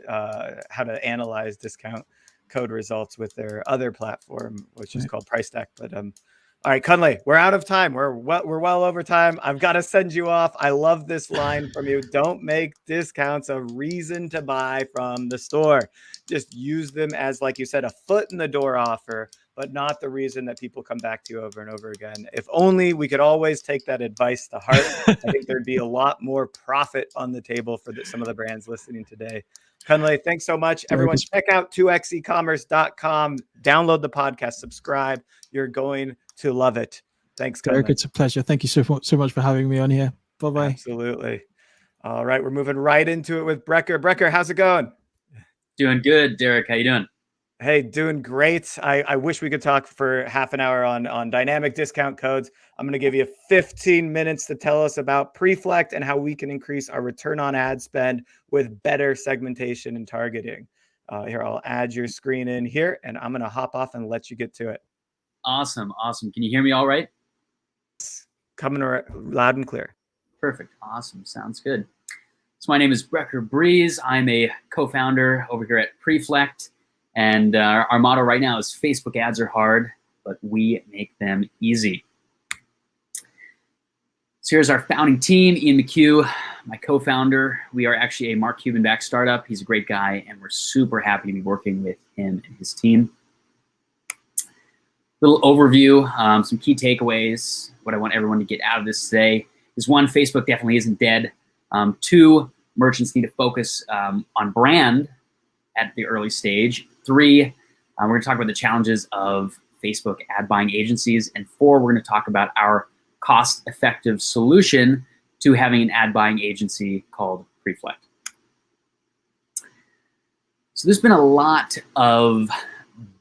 analyze discount code results with their other platform, which is called Price Stack. But all right, Kunle, we're out of time. We're well over time. I've got to send you off. I love this line from you. Don't make discounts a reason to buy from the store. Just use them as, like you said, a foot in the door offer, but not the reason that people come back to you over and over again. If only we could always take that advice to heart, I think there'd be a lot more profit on the table for some of the brands listening today. Kunle, thanks so much. Everyone, check out 2xecommerce.com. Download the podcast, subscribe. You're going to love it. Thanks, Kunle. Derek, it's a pleasure. Thank you so much for having me on here. Bye-bye. Absolutely. All right, we're moving right into it with Brecker. Brecker, how's it going? Doing good, Derek. How you doing? Hey, doing great. I wish we could talk for half an hour on dynamic discount codes. I'm going to give you 15 minutes to tell us about Preflect and how we can increase our return on ad spend with better segmentation and targeting. Here, I'll add your screen in here, and I'm going to hop off and let you get to it. Awesome. Can you hear me all right? Coming loud and clear. Perfect. Awesome. Sounds good. So my name is Brecker Breeze. I'm a co-founder over here at Preflect. And our motto right now is Facebook ads are hard, but we make them easy. So here's our founding team, Ian McHugh, my co-founder. We are actually a Mark Cuban-backed startup. He's a great guy, and we're super happy to be working with him and his team. Little overview, some key takeaways. What I want everyone to get out of this today is, one, Facebook definitely isn't dead. Two, merchants need to focus on brand at the early stage. Three, we're going to talk about the challenges of Facebook ad buying agencies. And four, we're going to talk about our cost-effective solution to having an ad buying agency called Preflect. So there's been a lot of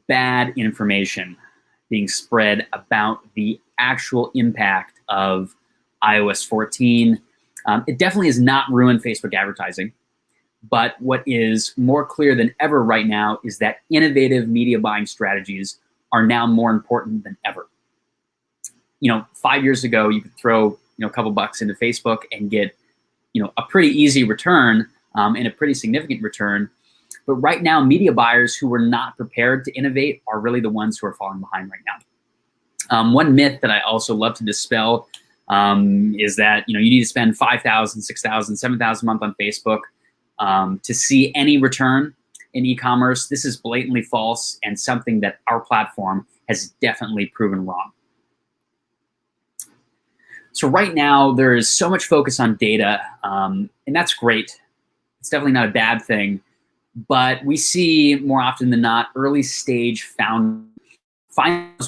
bad information being spread about the actual impact of iOS 14. It definitely has not ruined Facebook advertising. But what is more clear than ever right now is that innovative media buying strategies are now more important than ever. 5 years ago, you could throw a couple bucks into Facebook and get a pretty easy return and a pretty significant return. But right now, media buyers who were not prepared to innovate are really the ones who are falling behind right now. One myth that I also love to dispel is that you need to spend $5,000, $6,000, $7,000 a month on Facebook to see any return in e-commerce. This is blatantly false and something that our platform has definitely proven wrong. So right now, there is so much focus on data, and that's great. It's definitely not a bad thing. But we see more often than not early stage founders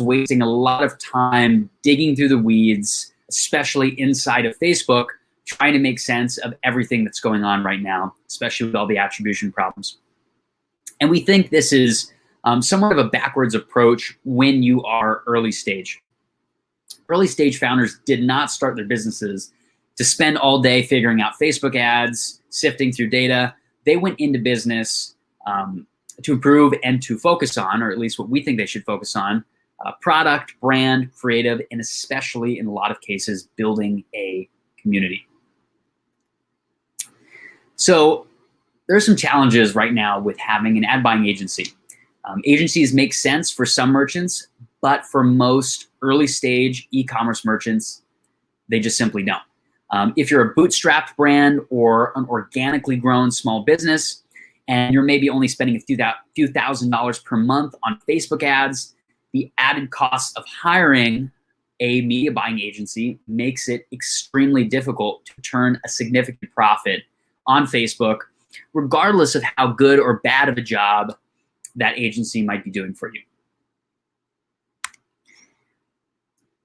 wasting a lot of time digging through the weeds, especially inside of Facebook, trying to make sense of everything that's going on right now, especially with all the attribution problems. And we think this is somewhat of a backwards approach when you are early stage. Early stage founders did not start their businesses to spend all day figuring out Facebook ads, sifting through data. They went into business to improve and to focus on, or at least what we think they should focus on, product, brand, creative, and especially in a lot of cases, building a community. So there are some challenges right now with having an ad buying agency. Agencies make sense for some merchants, but for most early stage e-commerce merchants, they just simply don't. If you're a bootstrapped brand or an organically grown small business, and you're maybe only spending a few $1,000s per month on Facebook ads, the added cost of hiring a media buying agency makes it extremely difficult to turn a significant profit on Facebook regardless of how good or bad of a job that agency might be doing for you.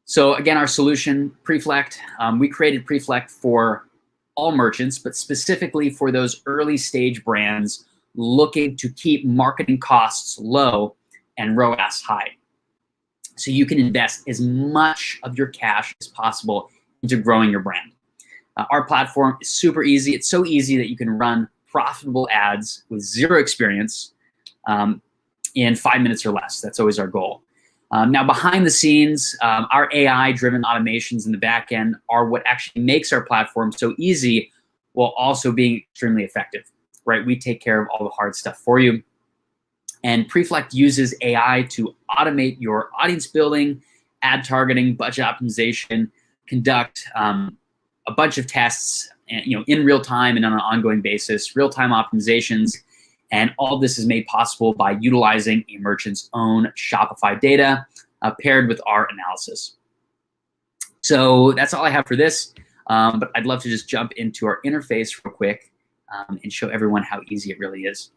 So again, our solution, Preflect, we created Preflect for all merchants, but specifically for those early stage brands looking to keep marketing costs low and ROAS high. So you can invest as much of your cash as possible into growing your brand. Our platform is super easy. It's so easy that you can run profitable ads with zero experience in 5 minutes or less. That's always our goal. Now, behind the scenes, our AI-driven automations in the back end are what actually makes our platform so easy while also being extremely effective, right? We take care of all the hard stuff for you. And Preflect uses AI to automate your audience building, ad targeting, budget optimization, conduct a bunch of tests, in real time and on an ongoing basis, real-time optimizations. And all this is made possible by utilizing a merchant's own Shopify data paired with our analysis. So that's all I have for this. But I'd love to just jump into our interface real quick and show everyone how easy it really is.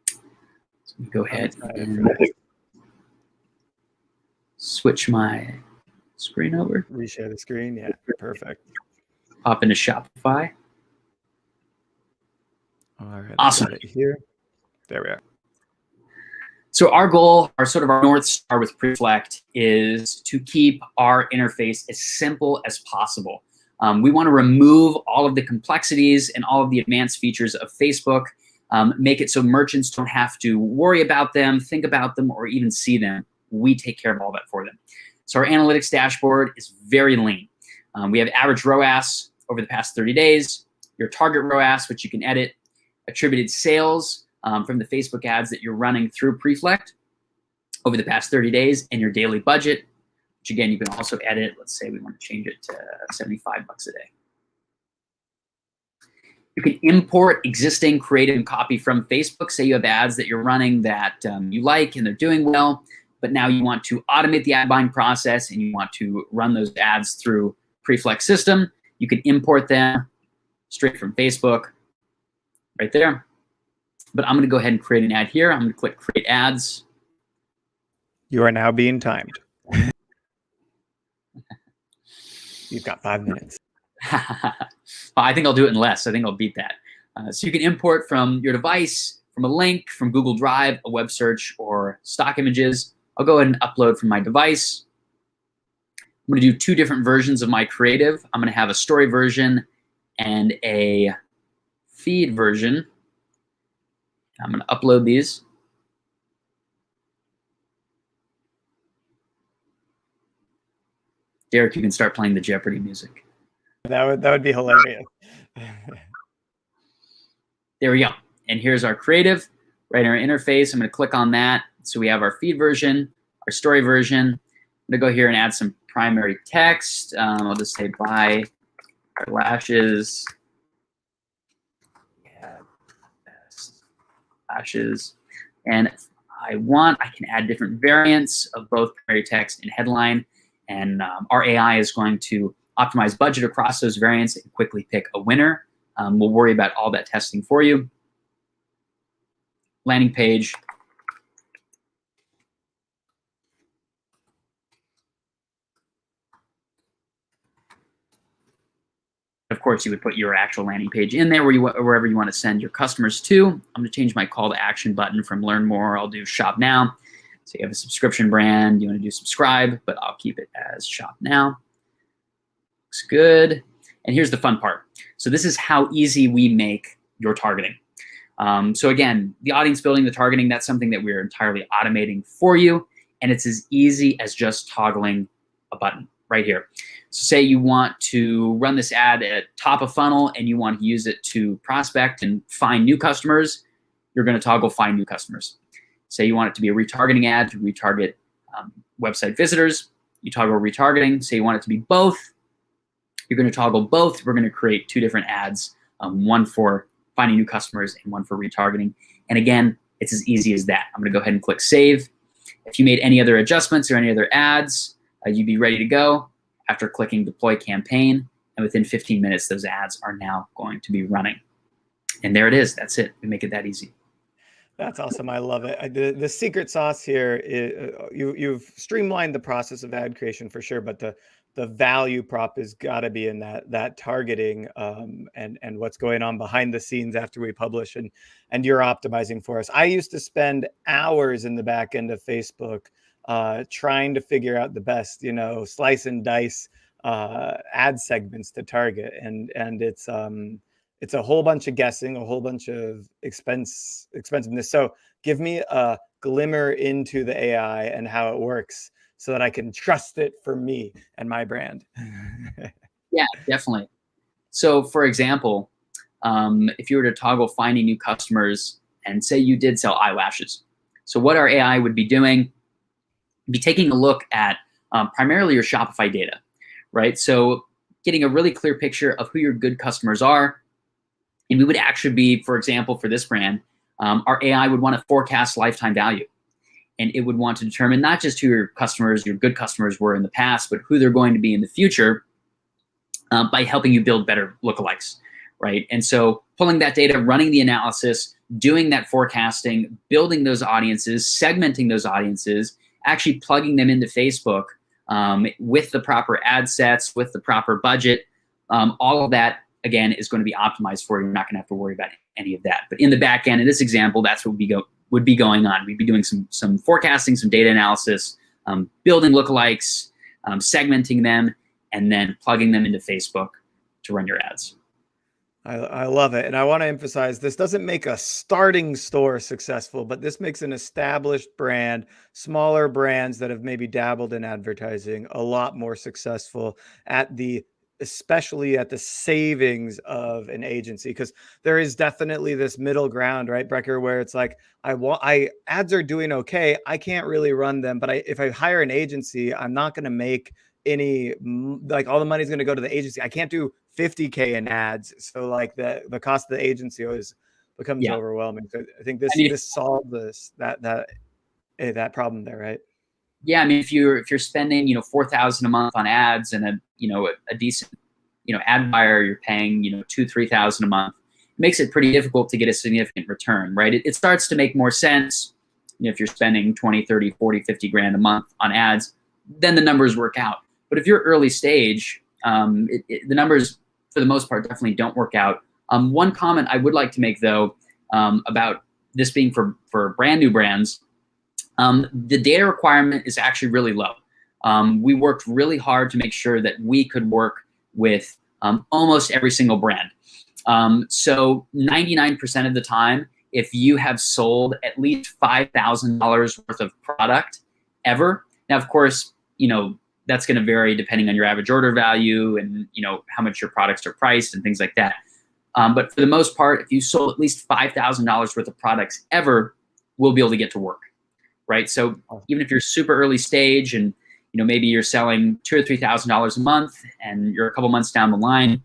So let me go ahead and switch my screen over. Reshare the screen. Yeah, perfect. Pop into Shopify. All right. Awesome. Got it here. There we are. So our goal, our North Star with Preflect is to keep our interface as simple as possible. We want to remove all of the complexities and all of the advanced features of Facebook, make it so merchants don't have to worry about them, think about them, or even see them. We take care of all that for them. So our analytics dashboard is very lean. We have average ROAS over the past 30 days, your target ROAS, which you can edit, attributed sales from the Facebook ads that you're running through Preflect over the past 30 days, and your daily budget, which again, you can also edit. Let's say we want to change it to 75 bucks a day. You can import existing creative and copy from Facebook. Say you have ads that you're running that you like and they're doing well, but now you want to automate the ad buying process and you want to run those ads through Preflect system. You can import them straight from Facebook right there. But I'm going to go ahead and create an ad here. I'm going to click Create Ads. You are now being timed. You've got 5 minutes. I think I'll do it in less. I think I'll beat that. So you can import from your device, from a link, from Google Drive, a web search, or stock images. I'll go ahead and upload from my device. I'm going to do 2 different versions of my creative. I'm going to have a story version and a feed version. I'm going to upload these. Derek, you can start playing the Jeopardy music. That would be hilarious. There we go. And here's our creative, right in our interface. I'm going to click on that. So we have our feed version, our story version. I'm going to go here and add some primary text. I'll just say buy lashes. Lashes. And if I want, I can add different variants of both primary text and headline. And our AI is going to optimize budget across those variants and quickly pick a winner. We'll worry about all that testing for you. Landing page. Of course, you would put your actual landing page in there wherever you want to send your customers to. I'm going to change my call to action button from learn more. I'll do shop now. So you have a subscription brand, you want to do subscribe, but I'll keep it as shop now. Looks good. And here's the fun part. So this is how easy we make your targeting. So again, the audience building, the targeting, that's something that we're entirely automating for you. And it's as easy as just toggling a button right here. So say you want to run this ad at top of funnel and you want to use it to prospect and find new customers, you're going to toggle find new customers. Say you want it to be a retargeting ad to retarget website visitors, you toggle retargeting. Say you want it to be both, you're going to toggle both. We're going to create 2 different ads, one for finding new customers and one for retargeting. And again, it's as easy as that. I'm going to go ahead and click save. If you made any other adjustments or any other ads, you'd be ready to go after clicking deploy campaign. And within 15 minutes, those ads are now going to be running. And there it is. That's it. We make it that easy. That's awesome. I love it. The secret sauce here is you've streamlined the process of ad creation for sure, but the value prop has got to be in that targeting and what's going on behind the scenes after we publish, and you're optimizing for us. I used to spend hours in the back end of Facebook trying to figure out the best, slice and dice ad segments to target, and it's a whole bunch of guessing, a whole bunch of expensiveness. So give me a glimmer into the AI and how it works so that I can trust it for me and my brand. Yeah, definitely. So for example, if you were to toggle finding new customers and say you did sell eyelashes. So what our AI would be doing, be taking a look at primarily your Shopify data, right? So getting a really clear picture of who your good customers are. And we would actually be, for example, for this brand, our AI would want to forecast lifetime value. And it would want to determine not just who your customers, your good customers were in the past, but who they're going to be in the future by helping you build better lookalikes, right? And so pulling that data, running the analysis, doing that forecasting, building those audiences, segmenting those audiences, actually plugging them into Facebook with the proper ad sets, with the proper budget, all of that, again, is going to be optimized for you. You're not going to have to worry about any of that. But in the back end, in this example, that's what would be going on. We'd be doing some forecasting, some data analysis, building lookalikes, segmenting them, and then plugging them into Facebook to run your ads. I love it. And I want to emphasize, this doesn't make a starting store successful, but this makes an established brand, smaller brands that have maybe dabbled in advertising, a lot more successful especially at the savings of an agency, because there is definitely this middle ground, right, Brecker, where it's like, ads are doing okay. I can't really run them, but if I hire an agency, I'm not going to make all the money's going to go to the agency. I can't do 50K in ads. So like the cost of the agency always becomes overwhelming. So I think this solves that problem there, right? Yeah, I mean, if you're spending $4,000 a month on ads and a decent ad buyer, you're paying $2,000-3,000 a month, it makes it pretty difficult to get a significant return, right? It starts to make more sense if you're spending 20, 30, 40, 50 grand a month on ads, then the numbers work out. But if you're early stage, the numbers for the most part definitely don't work out. One comment I would like to make though about this being for brand new brands. The data requirement is actually really low. We worked really hard to make sure that we could work with almost every single brand. So 99% of the time, if you have sold at least $5,000 worth of product ever, now of course, that's going to vary depending on your average order value and how much your products are priced and things like that. But for the most part, if you sold at least $5,000 worth of products ever, we'll be able to get to work. Right. So even if you're super early stage and, maybe you're selling $2,000 or $3,000 a month and you're a couple months down the line,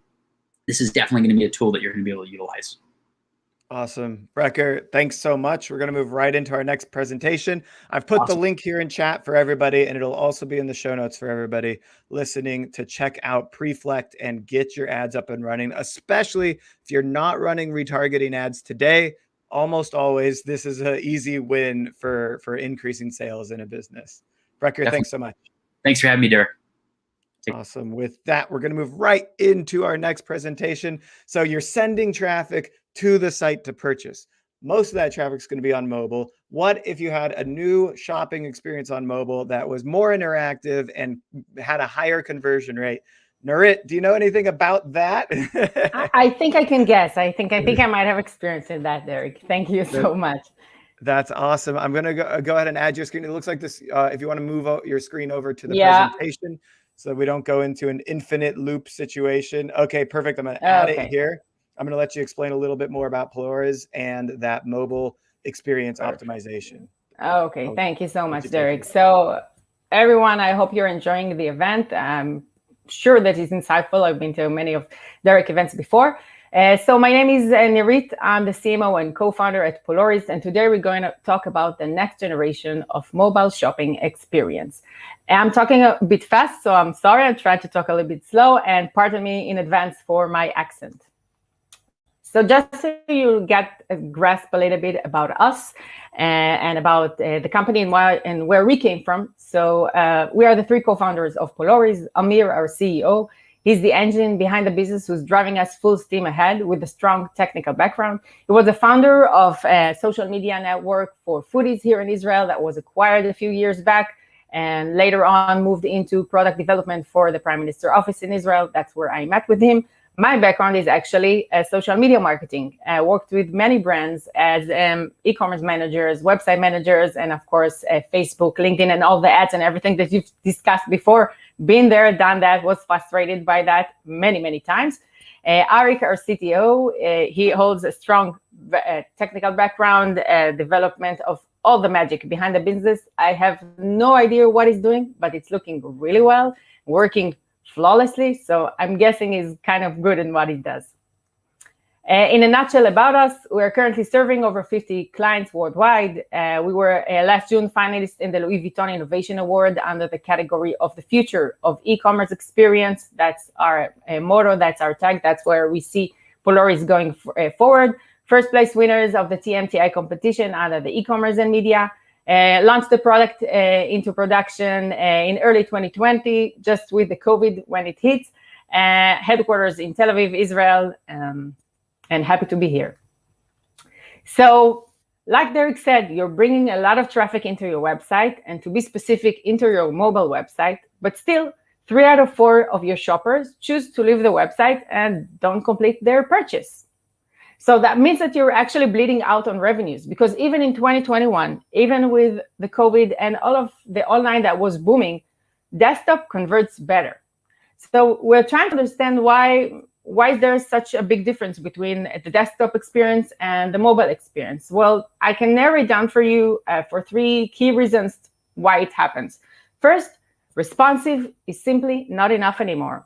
this is definitely going to be a tool that you're going to be able to utilize. Awesome. Brecker, thanks so much. We're going to move right into our next presentation. I've put the link here in chat for everybody, and it'll also be in the show notes for everybody listening to check out Preflect and get your ads up and running, especially if you're not running retargeting ads today. Almost always, this is an easy win for increasing sales in a business. Brecker, thanks so much. Thanks for having me, Derek. Awesome. With that, we're going to move right into our next presentation. So you're sending traffic to the site to purchase. Most of that traffic is going to be on mobile. What if you had a new shopping experience on mobile that was more interactive and had a higher conversion rate? Nurit, do you know anything about that? I think I can guess. I think I might have experience in that, Derek. Thank you so much. That's awesome. I'm going to go ahead and add your screen. It looks like this, if you want to move your screen over to the presentation so we don't go into an infinite loop situation. Okay, perfect. I'm going to add it here. I'm going to let you explain a little bit more about Pelori's and that mobile experience optimization. Okay, thank you so much, Derek. So everyone, I hope you're enjoying the event. I'm sure that it's insightful. I've been to many of Derek events before. So my name is Nirit. I'm the CMO and co-founder at Pelori's, and today we're going to talk about the next generation of mobile shopping experience. I'm talking a bit fast, so I'm sorry. I'm trying to talk a little bit slow, and pardon me in advance for my accent. So just so you get a grasp a little bit about us and about the company and where we came from. So we are the three co-founders of Poloris. Amir, our CEO, he's the engine behind the business who's driving us full steam ahead with a strong technical background. He was the founder of a social media network for foodies here in Israel that was acquired a few years back, and later on moved into product development for the Prime Minister office in Israel. That's where I met with him. My background is actually social media marketing. I worked with many brands as e-commerce managers, website managers, and of course, Facebook, LinkedIn, and all the ads and everything that you've discussed before. Been there, done that, was frustrated by that many, many times. Arik, our CTO, he holds a strong technical background, development of all the magic behind the business. I have no idea what he's doing, but it's looking really well, working flawlessly. So I'm guessing he's kind of good in what he does. In a nutshell about us, we're currently serving over 50 clients worldwide. We were last June finalists in the Louis Vuitton Innovation Award under the category of the future of e-commerce experience. That's our motto, that's our tag, that's where we see Poloris going forward. First place winners of the TMTI competition under the e-commerce and media. Launched the product into production in early 2020, just with the COVID when it hit. Headquarters in Tel Aviv, Israel, and happy to be here. So, like Derek said, you're bringing a lot of traffic into your website, and to be specific, into your mobile website, but still, 3 out of 4 of your shoppers choose to leave the website and don't complete their purchase. So that means that you're actually bleeding out on revenues, because even in 2021, even with the COVID and all of the online that was booming, desktop converts better. So we're trying to understand why is there such a big difference between the desktop experience and the mobile experience? Well, I can narrow it down for you for 3 key reasons why it happens. First, responsive is simply not enough anymore.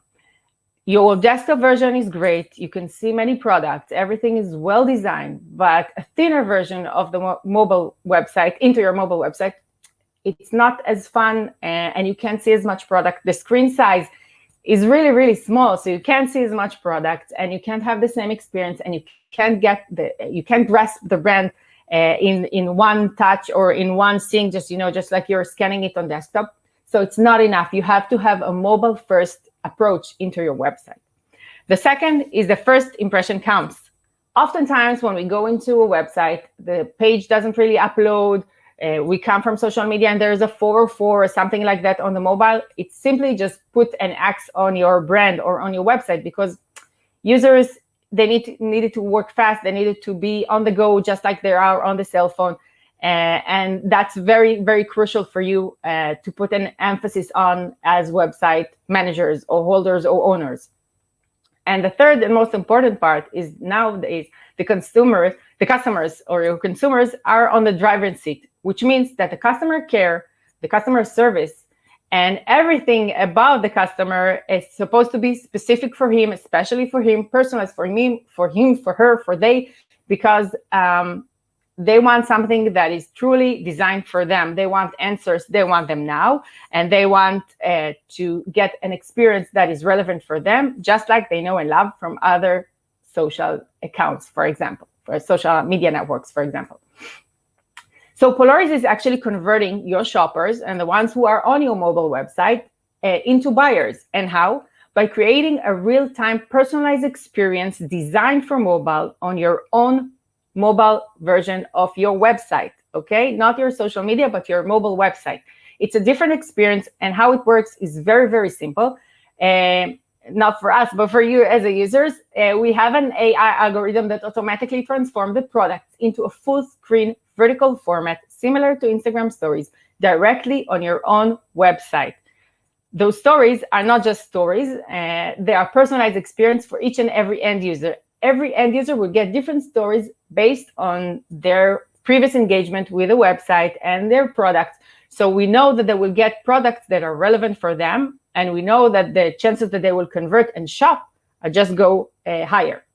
Your desktop version is great. You can see many products. Everything is well designed, but a thinner version of the mobile website into your mobile website, it's not as fun and you can't see as much product. The screen size is really, really small, so you can't see as much product and you can't have the same experience, and you can't grasp the brand in one touch or in one seeing, just like you're scanning it on desktop. So it's not enough. You have to have a mobile first approach into your website. The second is the first impression counts. Oftentimes when we go into a website, the page doesn't really upload. We come from social media and there's a 404 or something like that on the mobile. It's simply just put an X on your brand or on your website, because users, they needed to work fast. They needed to be on the go, just like they are on the cell phone. And that's very, very crucial for you to put an emphasis on as website managers or holders or owners. And the third and most important part is nowadays the customers or your consumers are on the driver's seat, which means that the customer care, the customer service, and everything about the customer is supposed to be specific for him, especially for him, personalized for him, for her, for they, because they want something that is truly designed for them. They want answers. They want them now. And they want to get an experience that is relevant for them, just like they know and love from other social accounts, for example, for social media networks, for example. So Poloris is actually converting your shoppers and the ones who are on your mobile website into buyers. And how? By creating a real-time personalized experience designed for mobile on your own mobile version of your website, okay? Not your social media, but your mobile website. It's a different experience, and how it works is very, very simple. Not for us, but for you as a users. We have an AI algorithm that automatically transforms the product into a full screen vertical format, similar to Instagram stories, directly on your own website. Those stories are not just stories, they are personalized experience for each and every end user. Every end user will get different stories based on their previous engagement with a website and their products. So we know that they will get products that are relevant for them, and we know that the chances that they will convert and shop just go higher.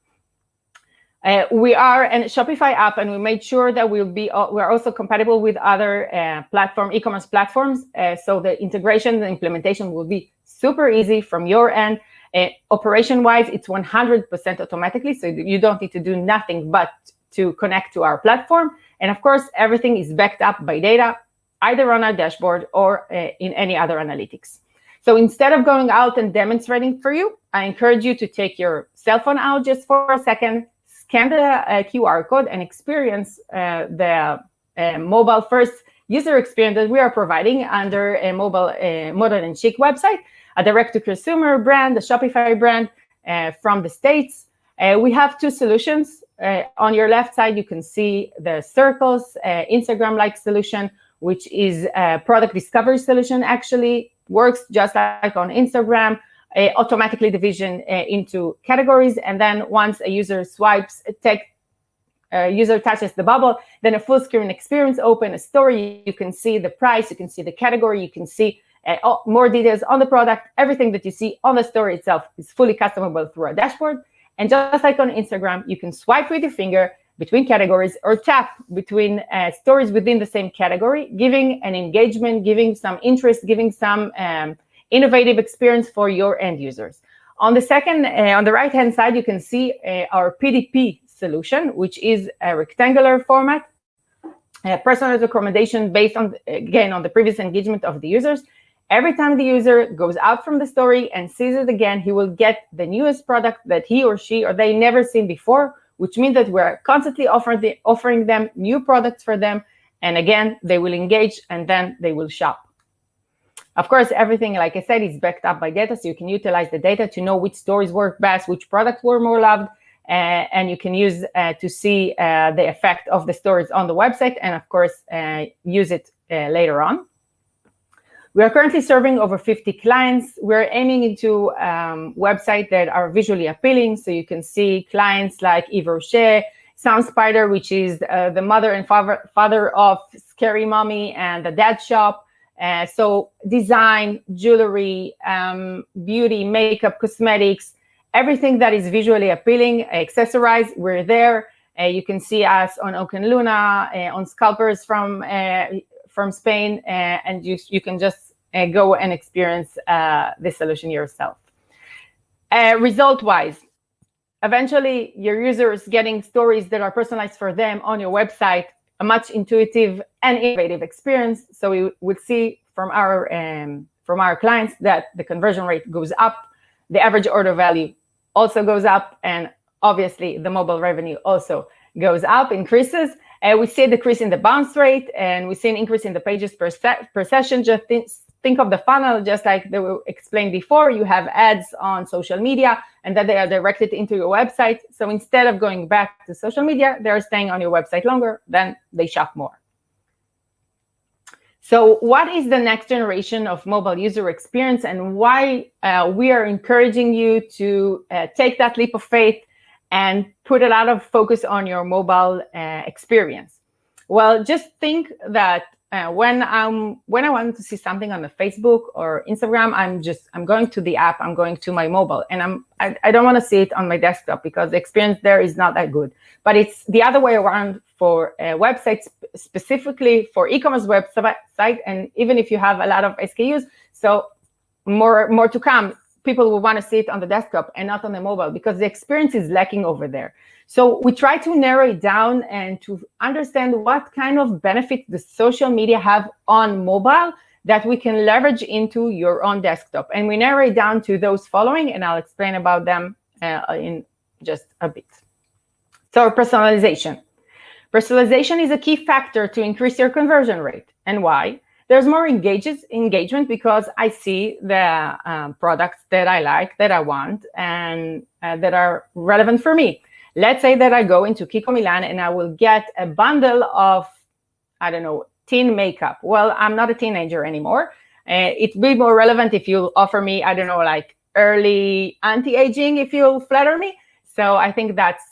We are a Shopify app, and we made sure that we're also compatible with other e-commerce platforms. So the integration, the implementation will be super easy from your end. Operation-wise, it's 100% automatically, so you don't need to do nothing but to connect to our platform. And of course, everything is backed up by data, either on our dashboard or in any other analytics. So instead of going out and demonstrating for you, I encourage you to take your cell phone out just for a second, scan the QR code, and experience the mobile-first user experience that we are providing under a mobile Modern and Chic website, a direct-to-consumer brand, a Shopify brand from the States. We have two solutions. On your left side, you can see the circles, Instagram-like solution, which is a product discovery solution, actually works just like on Instagram, automatically division into categories. And then once a user swipes, user touches the bubble, then a full screen experience, open a story, you can see the price, you can see the category, you can see more details on the product. Everything that you see on the story itself is fully customizable through our dashboard. And just like on Instagram, you can swipe with your finger between categories or tap between stories within the same category, giving an engagement, giving some interest, giving some innovative experience for your end users. On the second, on the right-hand side, you can see our PDP solution, which is a rectangular format, personalized recommendation based on, again, on the previous engagement of the users. Every time the user goes out from the story and sees it again, he will get the newest product that he or she or they never seen before, which means that we're constantly offering them new products for them. And again, they will engage and then they will shop. Of course, everything, like I said, is backed up by data, so you can utilize the data to know which stories work best, which products were more loved, and you can use to see the effect of the stories on the website, and of course, use it later on. We are currently serving over 50 clients. We're aiming into websites that are visually appealing, so you can see clients like Yves Rocher, Sound Spider, which is the mother and father of Scary Mommy and the Dad Shop. So design, jewelry, beauty, makeup, cosmetics, everything that is visually appealing, accessorized, we're there. You can see us on Oak and Luna, on Scalpers from Spain, and you can just go and experience the solution yourself. Result-wise, eventually your users getting stories that are personalized for them on your website, a much intuitive and innovative experience. So we would see from our clients that the conversion rate goes up, the average order value also goes up, and obviously the mobile revenue also goes up, increases. We see a decrease in the bounce rate, and we see an increase in the pages per session. Just think of the funnel, just like they were explained before. You have ads on social media, and then they are directed into your website. So instead of going back to social media, they're staying on your website longer, then they shop more. So what is the next generation of mobile user experience, and why we are encouraging you to take that leap of faith and put a lot of focus on your mobile experience? Well, just think that when I want to see something on the Facebook or Instagram, I'm going to the app, I'm going to my mobile, and I don't want to see it on my desktop because the experience there is not that good. But it's the other way around for websites, specifically for e-commerce website, and even if you have a lot of SKUs, so more to come. People will want to see it on the desktop and not on the mobile because the experience is lacking over there. So we try to narrow it down and to understand what kind of benefits the social media have on mobile that we can leverage into your own desktop. And we narrow it down to those following, and I'll explain about them in just a bit. So personalization. Personalization is a key factor to increase your conversion rate. And why? There's more engagement because I see the products that I like, that I want, and that are relevant for me. Let's say that I go into Kiko Milan and I will get a bundle of, I don't know, teen makeup. Well, I'm not a teenager anymore. It'd be more relevant if you offer me, I don't know, like early anti-aging, if you'll flatter me. So I think that's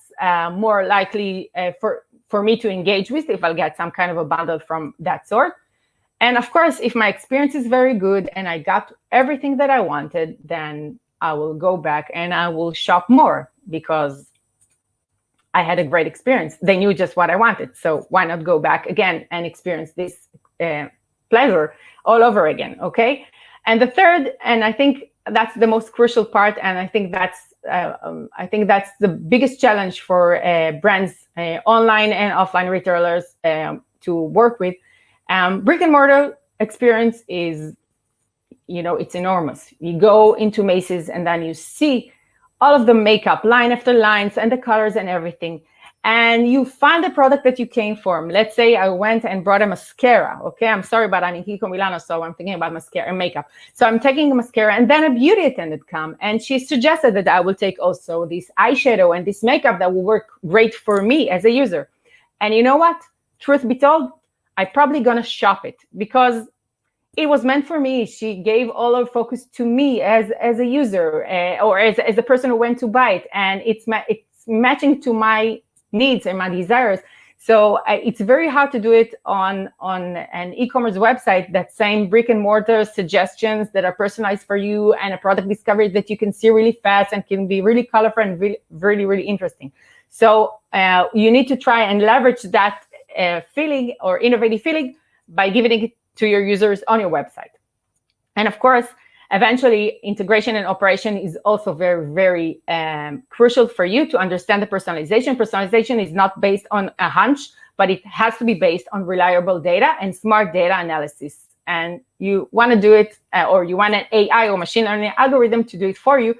more likely for me to engage with if I'll get some kind of a bundle from that sort. And of course, if my experience is very good and I got everything that I wanted, then I will go back and I will shop more because I had a great experience. They knew just what I wanted. So why not go back again and experience this pleasure all over again, okay? And the third, and I think that's the most crucial part, and I think that's the biggest challenge for brands, online and offline retailers, to work with. Brick and mortar experience is, it's enormous. You go into Macy's and then you see all of the makeup line after lines and the colors and everything. And you find the product that you came for. Let's say I went and brought a mascara. Okay, I'm sorry, but I'm in Kiko Milano, so I'm thinking about mascara and makeup. So I'm taking a mascara, and then a beauty attendant come, and she suggested that I will take also this eyeshadow and this makeup that will work great for me as a user. And you know what? Truth be told, I'm probably gonna shop it because it was meant for me. She gave all her focus to me as a user, or as a person who went to buy it, and it's matching to my needs and my desires. So it's very hard to do it on an e-commerce website. That same brick and mortar suggestions that are personalized for you, and a product discovery that you can see really fast and can be really colorful and really, really, really interesting. So you need to try and leverage that feeling or innovative feeling by giving it to your users on your website. And of course, eventually, integration and operation is also very, very crucial for you to understand the personalization. Personalization is not based on a hunch, but it has to be based on reliable data and smart data analysis. And you want to do it, or you want an AI or machine learning algorithm to do it for you,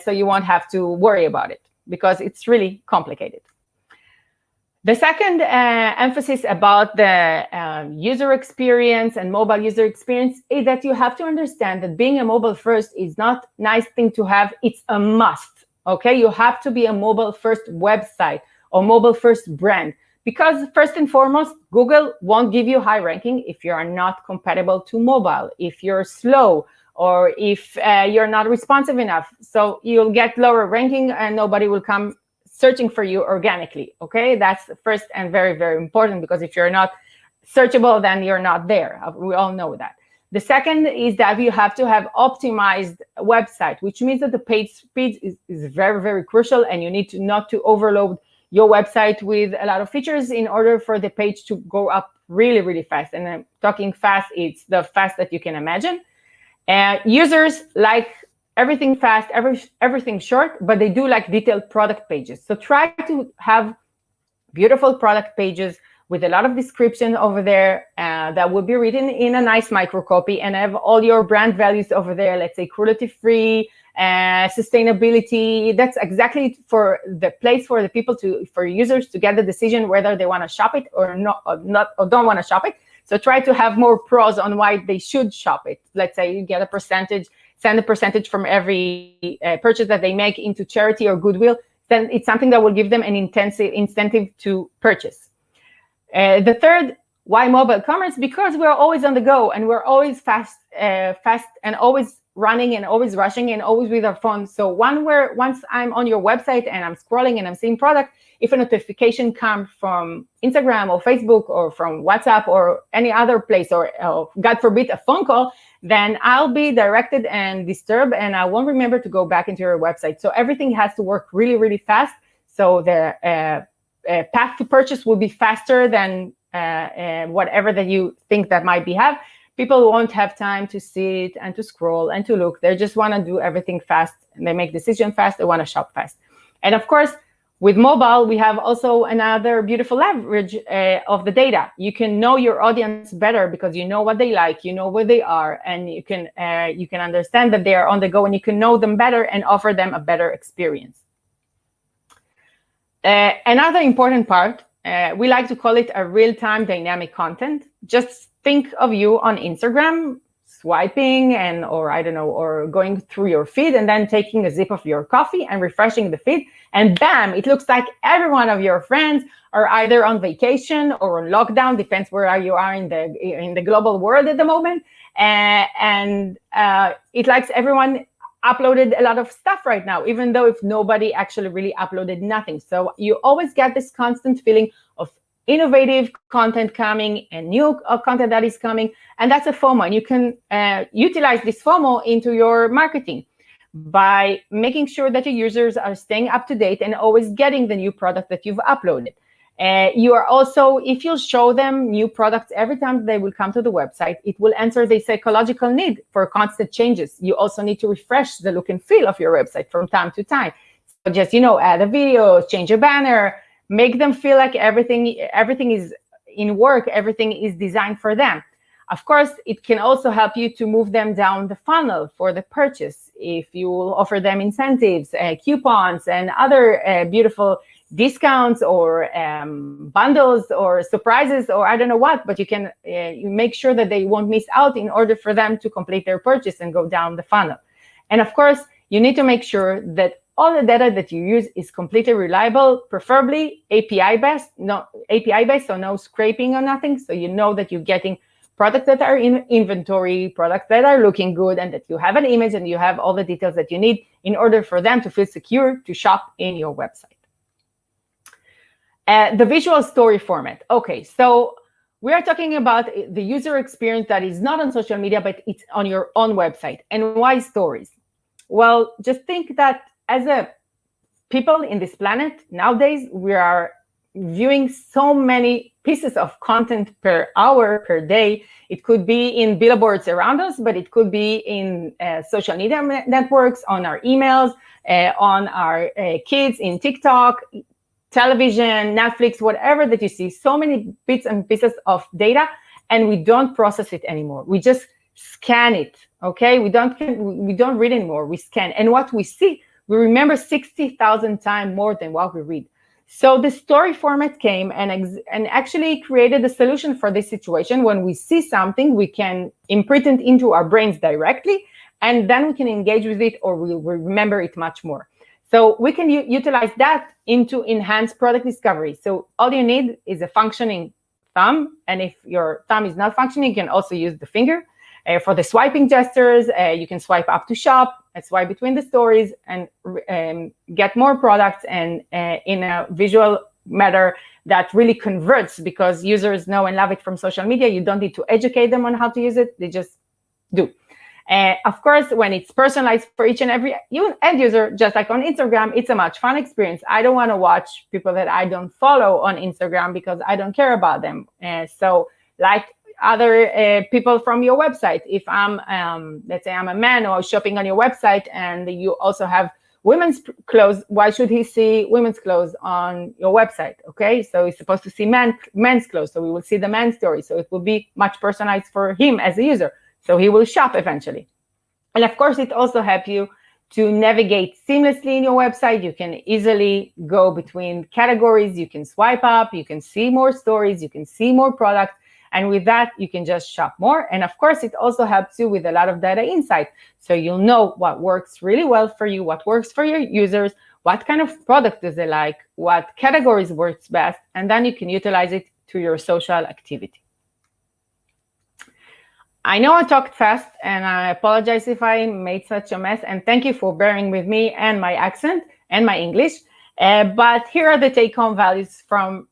so you won't have to worry about it, because it's really complicated. The second emphasis about the user experience and mobile user experience is that you have to understand that being a mobile first is not a nice thing to have, it's a must, okay? You have to be a mobile first website or mobile first brand, because first and foremost, Google won't give you high ranking if you are not compatible to mobile, if you're slow, or if you're not responsive enough. So you'll get lower ranking and nobody will come searching for you organically, okay? That's first and very, very important, because if you're not searchable, then you're not there. We all know that. The second is that you have to have optimized website, which means that the page speed is very, very crucial, and you need not to overload your website with a lot of features in order for the page to go up really, really fast. And I'm talking fast, it's the fast that you can imagine. Users like everything fast, everything short, but they do like detailed product pages. So try to have beautiful product pages with a lot of description over there that will be written in a nice microcopy, and have all your brand values over there. Let's say cruelty-free, sustainability. That's exactly for the place for the people for users to get the decision whether they want to shop it or not, or don't want to shop it. So try to have more pros on why they should shop it. Let's say you get a percentage, send a percentage from every purchase that they make into charity or goodwill, then it's something that will give them an incentive to purchase. The third, why mobile commerce? Because we're always on the go, and we're always fast and always running and always rushing and always with our phone. So once I'm on your website and I'm scrolling and I'm seeing product, if a notification comes from Instagram or Facebook or from WhatsApp or any other place, or God forbid, a phone call, then I'll be directed and disturbed, and I won't remember to go back into your website. So everything has to work really, really fast. So the path to purchase will be faster than whatever that you think that might be have. People won't have time to sit and to scroll and to look. They just want to do everything fast, and they make decisions fast. They want to shop fast. And of course, with mobile, we have also another beautiful leverage of the data. You can know your audience better because you know what they like, you know where they are, and you can understand that they are on the go, and you can know them better and offer them a better experience. Another important part, we like to call it a real-time dynamic content. Just think of you on Instagram, swiping or going through your feed, and then taking a sip of your coffee and refreshing the feed, and bam, it looks like every one of your friends are either on vacation or on lockdown, depends where you are in the global world at the moment, and it likes everyone uploaded a lot of stuff right now, even though if nobody actually really uploaded nothing. So you always get this constant feeling of innovative content coming and new content that is coming, and that's a FOMO. And you can utilize this FOMO into your marketing by making sure that your users are staying up to date and always getting the new product that you've uploaded. You are also, if you show them new products every time they will come to the website, it will answer the psychological need for constant changes. You also need to refresh the look and feel of your website from time to time. So just, add a video, change a banner, make them feel like everything is in work, everything is designed for them. Of course, it can also help you to move them down the funnel for the purchase. If you offer them incentives, coupons, and other beautiful discounts or bundles or surprises or I don't know what, but you can you make sure that they won't miss out in order for them to complete their purchase and go down the funnel. And of course, you need to make sure that all the data that you use is completely reliable, preferably API-based, so no scraping or nothing. So you know that you're getting products that are in inventory, products that are looking good, and that you have an image and you have all the details that you need in order for them to feel secure to shop in your website. The visual story format. Okay, so we are talking about the user experience that is not on social media, but it's on your own website. And why stories? Well, just think that as a people in this planet, nowadays, we are viewing so many pieces of content per hour, per day. It could be in billboards around us, but it could be in social media networks, on our emails, on our kids in TikTok, television, Netflix, whatever that you see, so many bits and pieces of data, and we don't process it anymore. We just scan it, okay? We don't read anymore, we scan. And what we see, we remember 60,000 times more than what we read. So the story format came and actually created a solution for this situation. When we see something, we can imprint it into our brains directly, and then we can engage with it, or we'll remember it much more. So we can utilize that into enhanced product discovery. So all you need is a functioning thumb. And if your thumb is not functioning, you can also use the finger. For the swiping gestures, you can swipe up to shop, and swipe between the stories, and get more products, and in a visual matter that really converts, because users know and love it from social media. You don't need to educate them on how to use it. They just do. Of course, when it's personalized for each and every end user, just like on Instagram, it's a much fun experience. I don't want to watch people that I don't follow on Instagram because I don't care about them. So like other people from your website, if I'm, let's say I'm a man or shopping on your website and you also have women's clothes, why should he see women's clothes on your website? Okay, so he's supposed to see men's clothes, so we will see the men's story. So it will be much personalized for him as a user. So he will shop eventually. And of course, it also helps you to navigate seamlessly in your website. You can easily go between categories. You can swipe up. You can see more stories. You can see more products. And with that, you can just shop more. And of course, it also helps you with a lot of data insight. So you'll know what works really well for you, what works for your users, what kind of product do they like, what categories works best. And then you can utilize it to your social activity. I know I talked fast, and I apologize if I made such a mess, and thank you for bearing with me and my accent and my English. But here are the take-home values from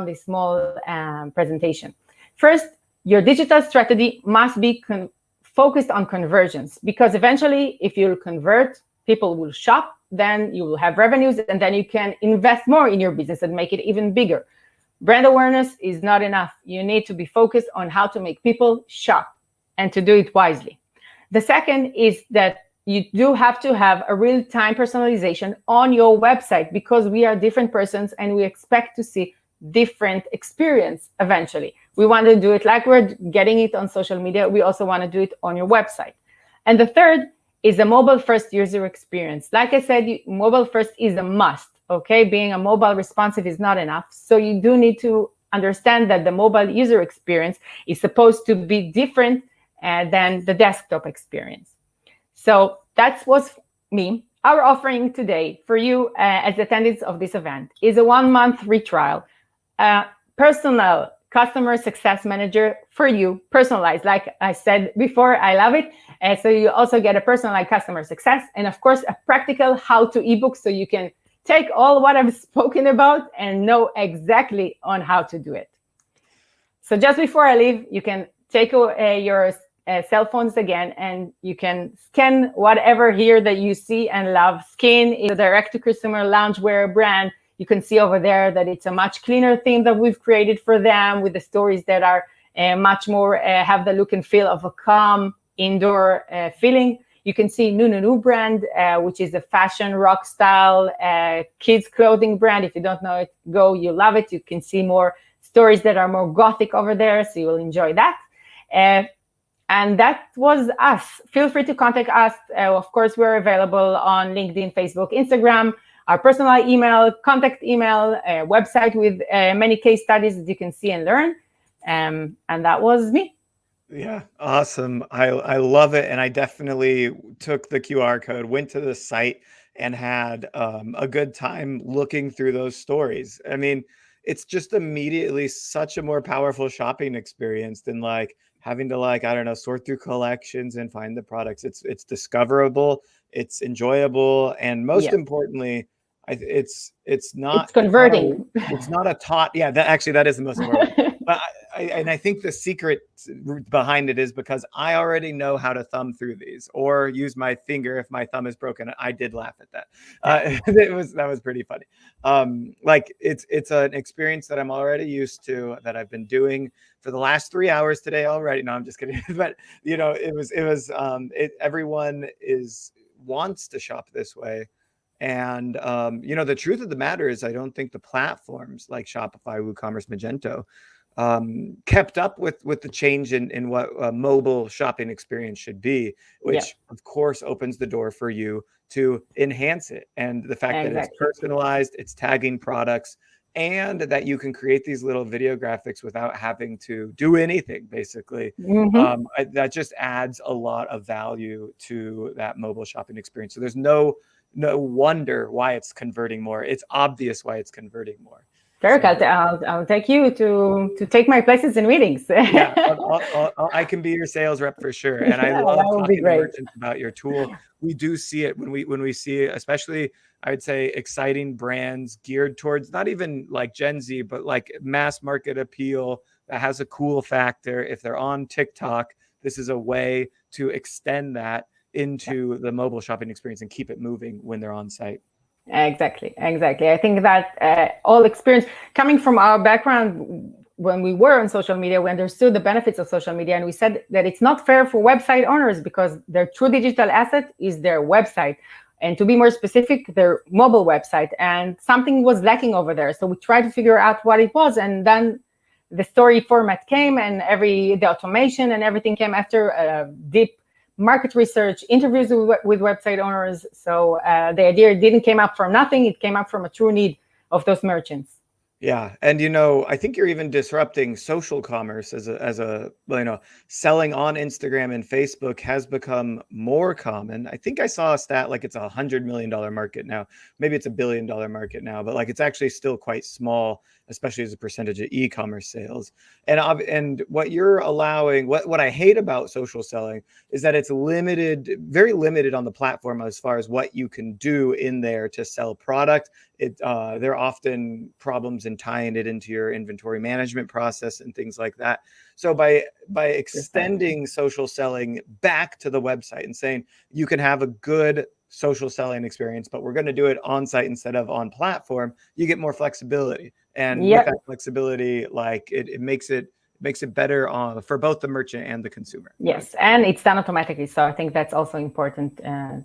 this small presentation. First, your digital strategy must be focused on conversions, because eventually, if you'll convert, people will shop, then you will have revenues, and then you can invest more in your business and make it even bigger. Brand awareness is not enough. You need to be focused on how to make people shop, and to do it wisely. The second is that you do have to have a real-time personalization on your website, because we are different persons and we expect to see different experience eventually. We want to do it like we're getting it on social media. We also want to do it on your website. And the third is a mobile-first user experience. Like I said, mobile-first is a must, okay? Being a mobile responsive is not enough. So you do need to understand that the mobile user experience is supposed to be different than the desktop experience. So that was me. Our offering today for you as attendees of this event is a 1-month retrial, personal customer success manager for you, personalized. Like I said before, I love it. So you also get a personalized customer success, and of course, a practical how-to ebook, so you can take all what I've spoken about and know exactly on how to do it. So just before I leave, you can take your cell phones again, and you can scan whatever here that you see and love. Skin is a direct-to-consumer loungewear brand. You can see over there that it's a much cleaner theme that we've created for them, with the stories that are much more have the look and feel of a calm indoor feeling. You can see Nunu brand, which is a fashion rock style kids clothing brand. If you don't know it, go, you love it. You can see more stories that are more gothic over there, so you will enjoy that. And that was us. Feel free to contact us. Of course, we're available on LinkedIn, Facebook, Instagram, our personal email, contact email, website with many case studies that you can see and learn. And that was me. Yeah, awesome. I love it. And I definitely took the QR code, went to the site, and had a good time looking through those stories. I mean, it's just immediately such a more powerful shopping experience than like having to, like, I don't know, sort through collections and find the products. It's discoverable, it's enjoyable, and most importantly, it's not converting. It's not a taught. Yeah, that is the most important. But I think the secret behind it is because I already know how to thumb through these or use my finger if my thumb is broken. I did laugh at that. That was pretty funny. Like it's an experience that I'm already used to, that I've been doing for the last 3 hours today already. No, I'm just kidding. But you know, everyone wants to shop this way. And you know, the truth of the matter is, I don't think the platforms like Shopify, WooCommerce, Magento kept up with the change in what a mobile shopping experience should be, which of course opens the door for you to enhance it. And the fact that it's personalized, it's tagging products, and that you can create these little video graphics without having to do anything, basically. That just adds a lot of value to that mobile shopping experience. So there's no wonder why it's converting more. It's obvious why it's converting more. Derek, I'll take you to take my places in meetings. Yeah, I can be your sales rep for sure. And I love talking to merchants about your tool. We do see it when we see, especially, I would say, exciting brands geared towards not even like Gen Z, but like mass market appeal that has a cool factor. If they're on TikTok, this is a way to extend that into the mobile shopping experience and keep it moving when they're on site. Exactly. I think that all experience coming from our background, when we were on social media, we understood the benefits of social media, and we said that it's not fair for website owners because their true digital asset is their website, and to be more specific, their mobile website, and something was lacking over there. So we tried to figure out what it was, and then the story format came, and the automation and everything came after deep market research, interviews with website owners. So the idea didn't came up from nothing. It came up from a true need of those merchants. Yeah, and you know, I think you're even disrupting social commerce as a you know, selling on Instagram and Facebook has become more common. I think I saw a stat like it's $100 million market now. Maybe it's $1 billion market now, but like it's actually still quite small, especially as a percentage of e-commerce sales. And what you're allowing, what I hate about social selling is that it's limited, very limited on the platform as far as what you can do in there to sell product. There are often problems in tying it into your inventory management process and things like that. So by extending social selling back to the website and saying you can have a good social selling experience, but we're going to do it on site instead of on platform, you get more flexibility. And with that flexibility, like it makes it better for both the merchant and the consumer. Yes, and it's done automatically. So I think that's also important to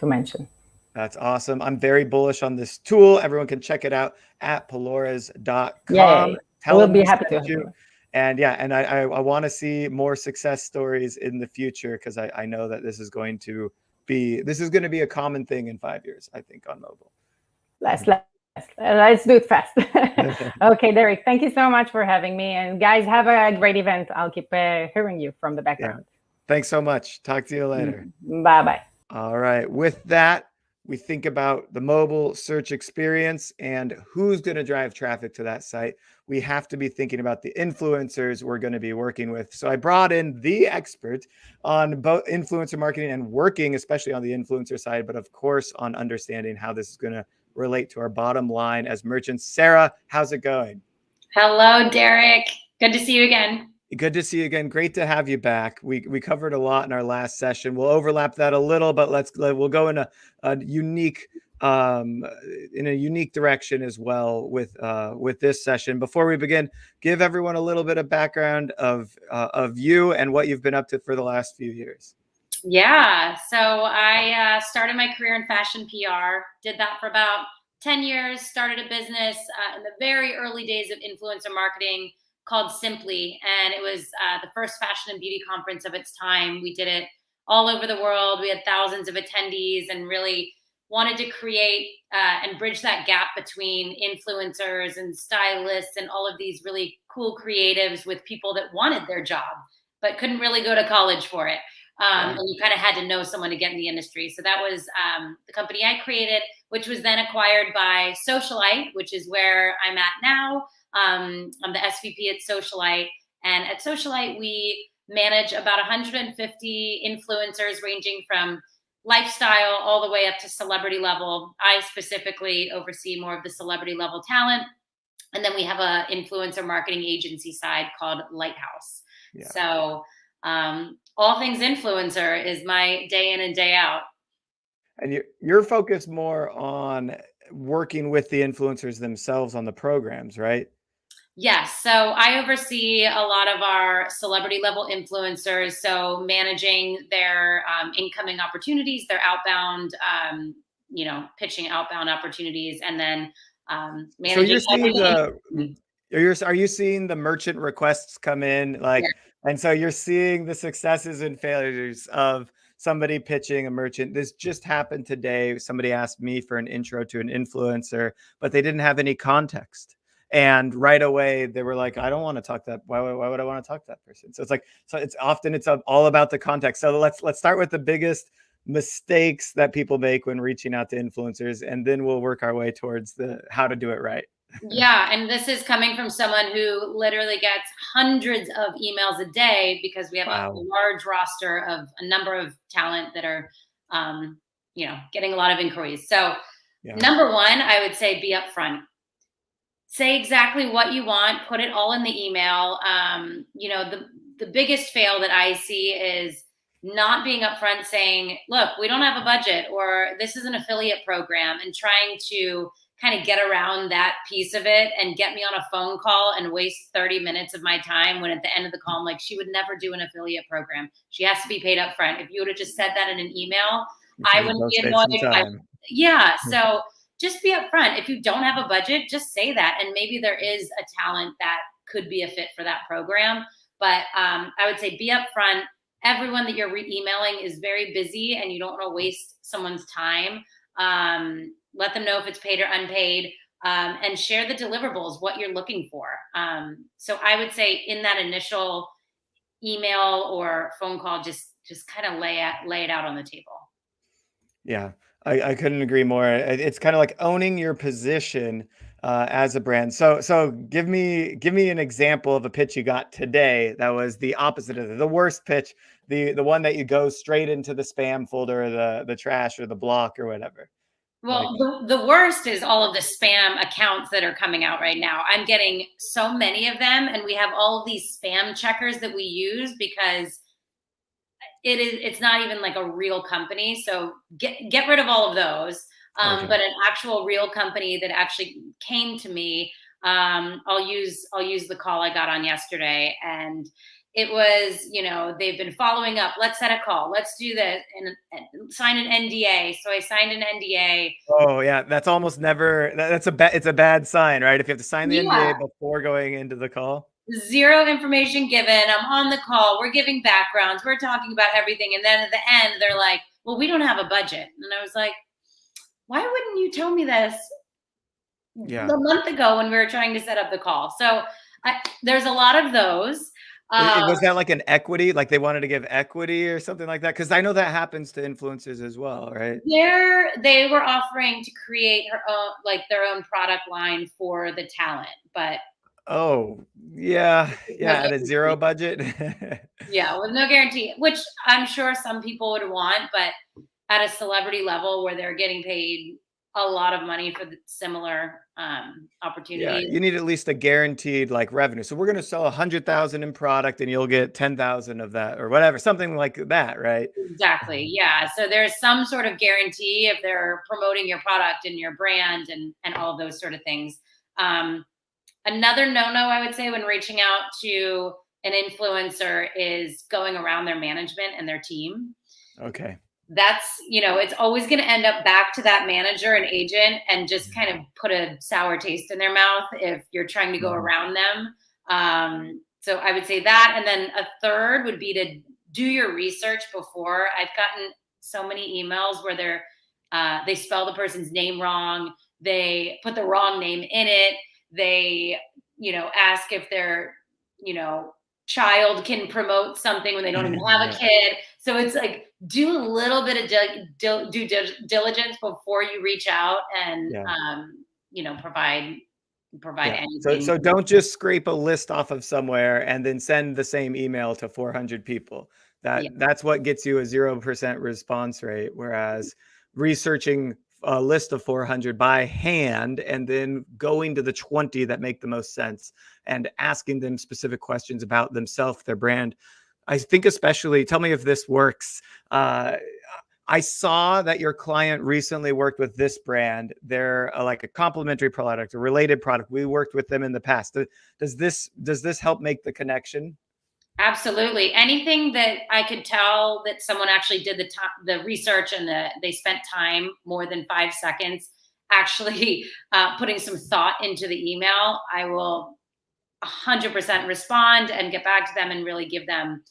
mention. That's awesome. I'm very bullish on this tool. Everyone can check it out at Pelores.com. Yeah. We'll be happy to help you. And I want to see more success stories in the future, because I know that this is going to be a common thing in 5 years, I think, on mobile. Let's do it fast. Okay, Derek, thank you so much for having me. And guys, have a great event. I'll keep hearing you from the background. Yeah. Thanks so much. Talk to you later. Bye-bye. All right. With that, we think about the mobile search experience and who's going to drive traffic to that site. We have to be thinking about the influencers we're going to be working with. So I brought in the expert on both influencer marketing and working, especially on the influencer side, but of course on understanding how this is going to relate to our bottom line as merchants. Sarah, how's it going? Hello, Derek. Good to see you again. Good to see you again. Great to have you back. We covered a lot in our last session. We'll overlap that a little, but we'll go in a unique in a unique direction as well with this session. Before we begin, give everyone a little bit of background of you and what you've been up to for the last few years. Yeah, so I started my career in fashion PR, did that for about 10 years, started a business in the very early days of influencer marketing called Simply. And it was the first fashion and beauty conference of its time. We did it all over the world. We had thousands of attendees and really wanted to create and bridge that gap between influencers and stylists and all of these really cool creatives with people that wanted their job, but couldn't really go to college for it. And you kind of had to know someone to get in the industry. So that was the company I created, which was then acquired by Socialite, which is where I'm at now. I'm the SVP at Socialite. And at Socialite, we manage about 150 influencers ranging from lifestyle all the way up to celebrity level. I specifically oversee more of the celebrity level talent. And then we have an influencer marketing agency side called Lighthouse. Yeah. So all things influencer is my day in and day out. And you're focused more on working with the influencers themselves on the programs, right? Yes. So I oversee a lot of our celebrity level influencers. So managing their incoming opportunities, their outbound, pitching outbound opportunities, and then managing. So are you seeing the merchant requests come in and so you're seeing the successes and failures of somebody pitching a merchant. This just happened today. Somebody asked me for an intro to an influencer, but they didn't have any context. And right away they were like, I don't want to talk that. Why would I want to talk to that person? So it's all about the context. So let's start with the biggest mistakes that people make when reaching out to influencers, and then we'll work our way towards the how to do it right. Yeah, and this is coming from someone who literally gets hundreds of emails a day because we have a large roster of a number of talent that are, getting a lot of inquiries. So number one, I would say be upfront. Say exactly what you want, put it all in the email. The biggest fail that I see is not being upfront saying, look, we don't have a budget, or this is an affiliate program, and trying to kind of get around that piece of it and get me on a phone call and waste 30 minutes of my time when at the end of the call, I'm like, she would never do an affiliate program. She has to be paid up front. If you would have just said that in an email, I wouldn't be annoyed. So just be upfront. If you don't have a budget, just say that. And maybe there is a talent that could be a fit for that program. But I would say be upfront. Everyone that you're emailing is very busy and you don't want to waste someone's time. Let them know if it's paid or unpaid, and share the deliverables, what you're looking for. So I would say in that initial email or phone call, just kind of lay it out on the table. Yeah, I couldn't agree more. It's kind of like owning your position as a brand. So give me an example of a pitch you got today that was the opposite of the worst pitch, the one that you go straight into the spam folder or the trash or the block or whatever. Well, the worst is all of the spam accounts that are coming out right now. I'm getting so many of them, and we have all of these spam checkers that we use because it's not even like a real company. So get rid of all of those. But an actual real company that actually came to me, I'll use the call I got on yesterday, and it was, they've been following up. Let's set a call. Let's do this and sign an NDA. So I signed an NDA. Oh yeah, that's almost never. It's a bad sign, right? If you have to sign the NDA before going into the call. Zero information given. I'm on the call. We're giving backgrounds. We're talking about everything, and then at the end, they're like, "Well, we don't have a budget." And I was like, "Why wouldn't you tell me this a month ago when we were trying to set up the call?" So there's a lot of those. Was that like an equity? Like they wanted to give equity or something like that? Because I know that happens to influencers as well, right? They were offering to create their own product line for the talent, but at a zero budget. With no guarantee, which I'm sure some people would want, but at a celebrity level where they're getting paid a lot of money for the similar opportunities. Yeah, you need at least a guaranteed like revenue. So we're going to sell 100,000 in product and you'll get 10,000 of that or whatever, something like that, right? Exactly. Yeah. So there's some sort of guarantee if they're promoting your product and your brand and all of those sort of things. Another no-no I would say when reaching out to an influencer is going around their management and their team. Okay. That's, it's always going to end up back to that manager and agent and just kind of put a sour taste in their mouth if you're trying to go around them. So I would say that. And then a third would be to do your research before. I've gotten so many emails where they spell the person's name wrong. They put the wrong name in it. They, ask if their, child can promote something when they don't even have a kid. So it's like, do a little bit of due diligence before you reach out and, provide anything. So don't just scrape a list off of somewhere and then send the same email to 400 people. That's what gets you a 0% response rate. Whereas researching a list of 400 by hand and then going to the 20 that make the most sense and asking them specific questions about themselves, their brand. I think especially, tell me if this works. I saw that your client recently worked with this brand. They're like a complementary product, a related product. We worked with them in the past. Does this help make the connection? Absolutely. Anything that I could tell that someone actually did the research and they spent time, more than 5 seconds, actually putting some thought into the email, I will 100% respond and get back to them and really give them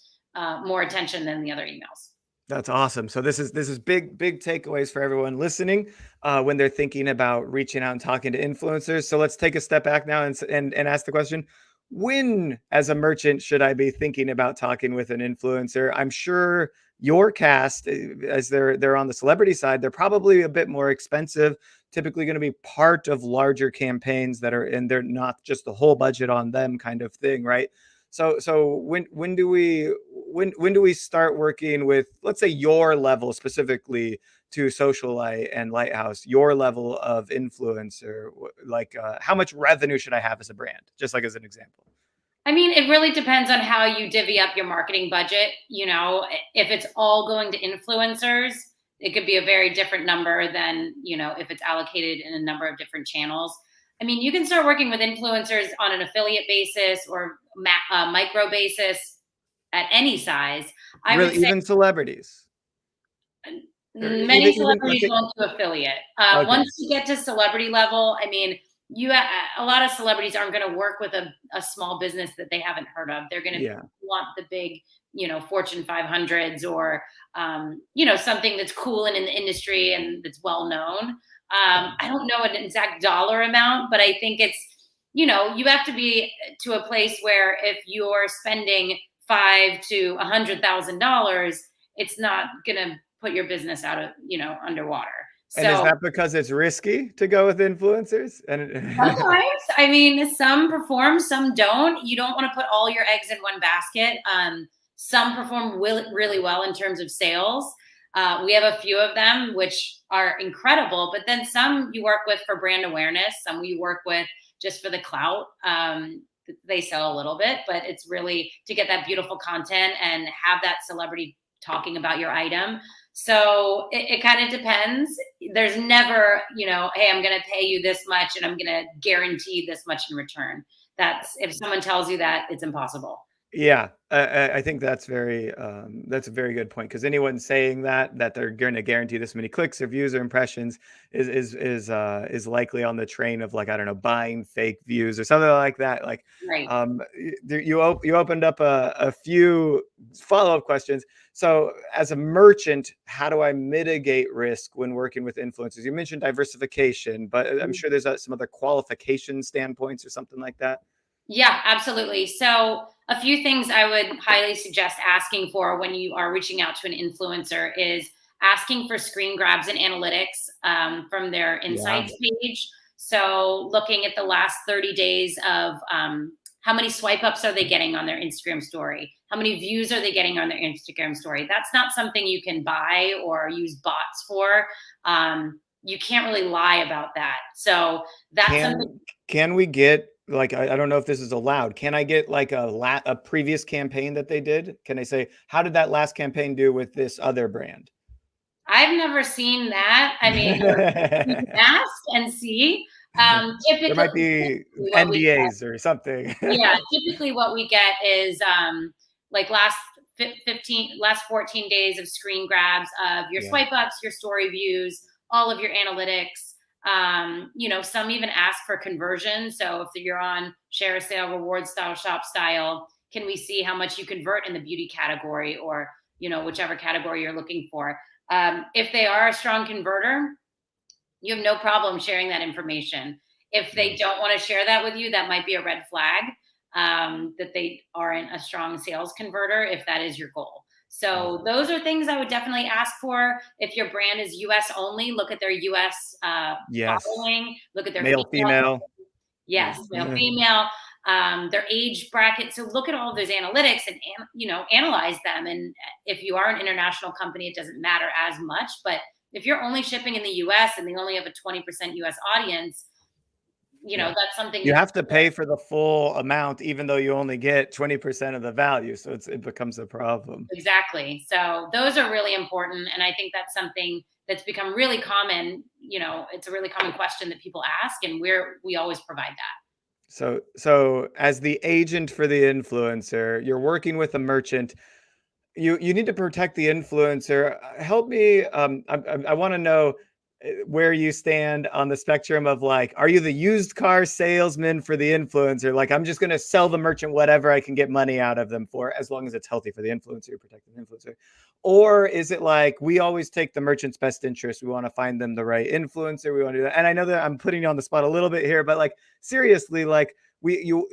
more attention than the other emails. That's awesome. So this is big takeaways for everyone listening when they're thinking about reaching out and talking to influencers. So let's take a step back now and ask the question, when as a merchant should I be thinking about talking with an influencer? I'm sure your cast, as they're on the celebrity side, they're probably a bit more expensive, typically going to be part of larger campaigns and they're not just the whole budget on them kind of thing, right? So when do we start working with, let's say, your level specifically to Socialite and Lighthouse, your level of influencer? Like how much revenue should I have as a brand? Just like as an example. I mean, it really depends on how you divvy up your marketing budget. If it's all going to influencers, it could be a very different number than, if it's allocated in a number of different channels. I mean, you can start working with influencers on an affiliate basis or micro basis at any size. I would say even celebrities. Many celebrities go into affiliate. Once you get to celebrity level, I mean, a lot of celebrities aren't going to work with a small business that they haven't heard of. They're going to want the big, Fortune 500s or, something that's cool and in the industry and that's well known. I don't know an exact dollar amount, but I think it's, you have to be to a place where if you're spending $500,000 to $100,000, it's not going to put your business out of, underwater. And is that because it's risky to go with influencers? Sometimes, I mean, some perform, some don't. You don't want to put all your eggs in one basket. Some perform really well in terms of sales. We have a few of them, which are incredible, but then some you work with for brand awareness. Some you work with just for the clout. They sell a little bit, but it's really to get that beautiful content and have that celebrity talking about your item. So it kind of depends. There's never, hey, I'm going to pay you this much and I'm going to guarantee this much in return. If someone tells you that, it's impossible. Yeah, I think that's a very good point, because anyone saying that they're going to guarantee this many clicks or views or impressions is likely on the train of, like, I don't know, buying fake views or something like that. Like, right. You opened up a few follow-up questions. So as a merchant, how do I mitigate risk when working with influencers? You mentioned diversification, but I'm sure there's some other qualification standpoints or something like that. Yeah, absolutely. So a few things I would highly suggest asking for when you are reaching out to an influencer is asking for screen grabs and analytics from their insights page. So looking at the last 30 days of how many swipe ups are they getting on their Instagram story? How many views are they getting on their Instagram story? That's not something you can buy or use bots for. you can't really lie about that. So that's something. Can we get, like, I don't know if this is allowed. Can I get like a previous campaign that they did? Can I say, how did that last campaign do with this other brand? I've never seen that. I mean, you can ask and see. Typically, There might be NDAs or something. Yeah, typically what we get is like last 14 days of screen grabs of your swipe ups, your story views, all of your analytics. You know, some even ask for conversion. So if you're on share a sale, reward style, shop style, can we see how much you convert in the beauty category, or, you know, whichever category you're looking for. If they are a strong converter, you have no problem sharing that information. If they don't want to share that with you, that might be a red flag, that they aren't a strong sales converter, if that is your goal. So those are things I would definitely ask for. If your brand is US only, look at their US following, look at their male, female. Yes, male, female, their age bracket. So look at all of those analytics and, you know, analyze them. And if you are an international company, it doesn't matter as much. But if you're only shipping in the US and they only have a 20% US audience, you know, that's something you have to pay for the full amount, even though you only get 20% of the value. So it becomes a problem. Exactly. So those are really important. And I think that's something that's become really common. You know, it's a really common question that people ask, and we always provide that. So as the agent for the influencer, you're working with a merchant. You need to protect the influencer. Help me. I want to know where you stand on the spectrum of, like, are you the used car salesman for the influencer? Like, I'm just going to sell the merchant whatever I can get money out of them for, as long as it's healthy for the influencer, you protect the influencer. Or is it like, we always take the merchant's best interest? We want to find them the right influencer. We want to do that. And I know that I'm putting you on the spot a little bit here, but like, seriously, like,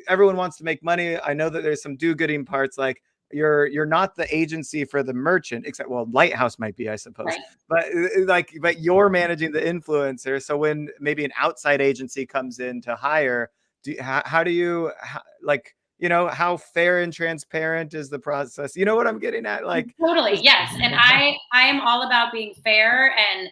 everyone wants to make money. I know that there's some do-gooding parts, like, you're not the agency for the merchant, except, well, Lighthouse might be, I suppose. Right. But you're managing the influencer. So when maybe an outside agency comes in to hire, how do you, like, you know, how fair and transparent is the process? You know what I'm getting at? Like, totally, yes. And I am all about being fair, and,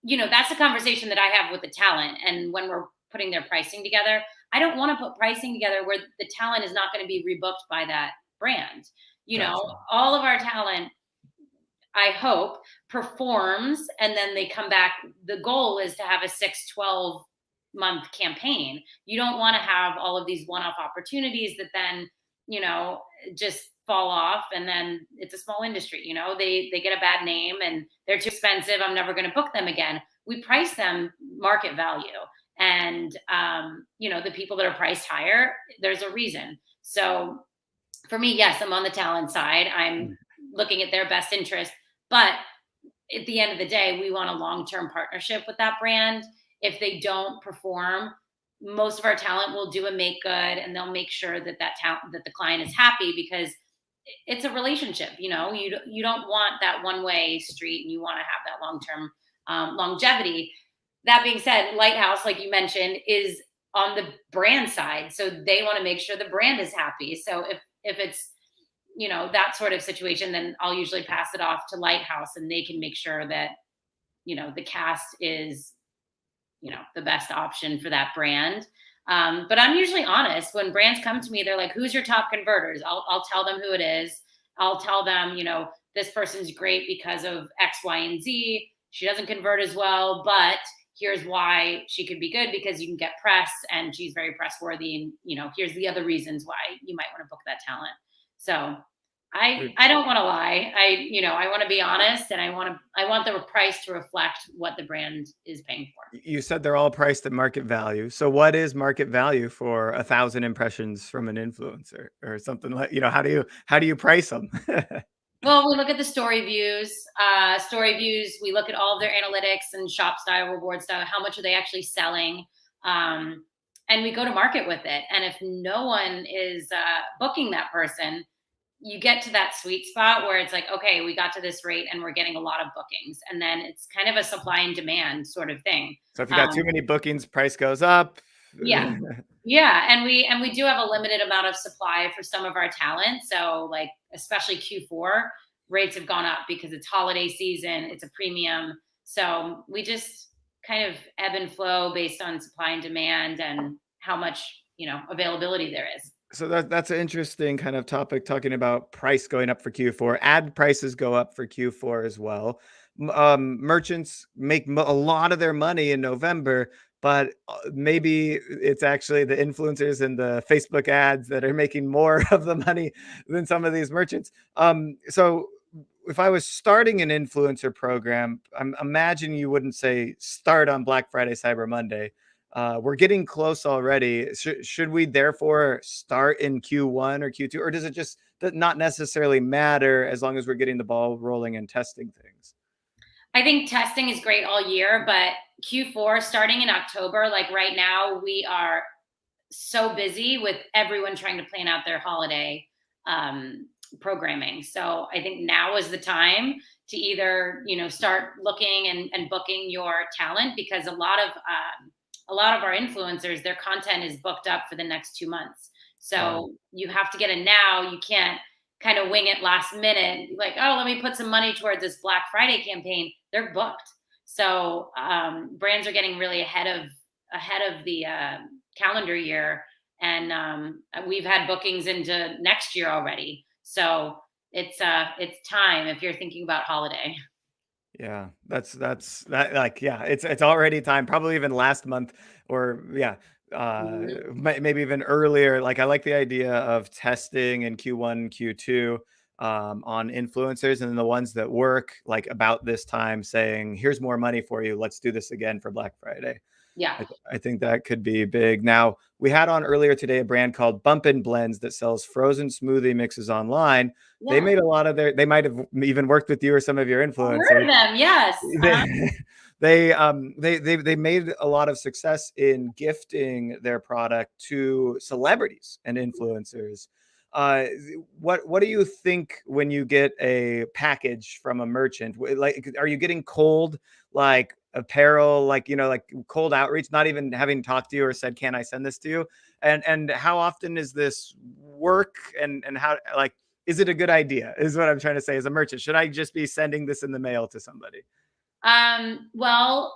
you know, that's a conversation that I have with the talent. And when we're putting their pricing together, I don't want to put pricing together where the talent is not going to be rebooked by that brand. You know, all of our talent, I hope, performs, and then they come back. The goal is to have a 6-12 month campaign. You don't want to have all of these one-off opportunities that then, you know, just fall off, and then it's a small industry. You know, they get a bad name and they're too expensive. I'm never going to book them again. We price them market value, and you know, the people that are priced higher, there's a reason. So for me, yes, I'm on the talent side. I'm looking at their best interest, but at the end of the day, we want a long-term partnership with that brand. If they don't perform, most of our talent will do a make good, and they'll make sure that that the client is happy, because it's a relationship. You know, you don't want that one-way street, and you want to have that long-term longevity. That being said, Lighthouse, like you mentioned, is on the brand side, so they want to make sure the brand is happy. So if it's, you know, that sort of situation, then I'll usually pass it off to Lighthouse, and they can make sure that, you know, the cast is, you know, the best option for that brand. But I'm usually honest. When brands come to me, they're like, who's your top converters? I'll tell them who it is. I'll tell them, you know, this person's great because of X, Y, and Z. She doesn't convert as well, but here's why she could be good, because you can get press and she's very press worthy. And, you know, here's the other reasons why you might want to book that talent. So I don't want to lie. I want to be honest, and I want the price to reflect what the brand is paying for. You said they're all priced at market value. So what is market value for 1,000 impressions from an influencer or something like, you know, how do you price them? Well, we look at the story views. We look at all of their analytics and shop style, reward style. How much are they actually selling? And we go to market with it. And if no one is booking that person, you get to that sweet spot where it's like, okay, we got to this rate and we're getting a lot of bookings. And then it's kind of a supply and demand sort of thing. So if you got too many bookings, price goes up. Yeah. Yeah. And we do have a limited amount of supply for some of our talent. So like, especially Q4, rates have gone up because it's holiday season, it's a premium. So we just, kind of ebb and flow based on supply and demand and how much, availability there is. So that's an interesting kind of topic, talking about price going up for Q4. Ad prices go up for Q4 as well. Merchants make a lot of their money in November, but maybe it's actually the influencers and the Facebook ads that are making more of the money than some of these merchants. So if I was starting an influencer program, imagine you wouldn't say start on Black Friday, Cyber Monday. We're getting close already. Should we therefore start in Q1 or Q2, or does it just not necessarily matter as long as we're getting the ball rolling and testing things? I think testing is great all year, but Q4 starting in October, like right now, we are so busy with everyone trying to plan out their holiday programming. So I think now is the time to either, start looking and booking your talent, because a lot of our influencers, their content is booked up for the next 2 months. So you have to get it now. You can't kind of wing it last minute, like, oh, let me put some money towards this Black Friday campaign. They're booked. So brands are getting really ahead of the calendar year, and we've had bookings into next year already. So it's time if you're thinking about holiday. Yeah, that's that, like, yeah, it's already time, probably even last month, or yeah, maybe even earlier. Like, I like the idea of testing in Q1, Q2 on influencers, and then the ones that work, like about this time, saying, here's more money for you, let's do this again for Black Friday. Yeah. I think that could be big. Now, we had on earlier today a brand called Bumpin' Blends that sells frozen smoothie mixes online. They Yeah. made a lot of they might have even worked with you or some of your I've heard influencers. of them, yes. They made a lot of success in gifting their product to celebrities and influencers. What do you think when you get a package from a merchant? Like, are you getting cold, like, apparel, like, like cold outreach, not even having talked to you or said, can I send this to you? And how often is this work, and how, like, is it a good idea, is what I'm trying to say as a merchant? Should I just be sending this in the mail to somebody? Well,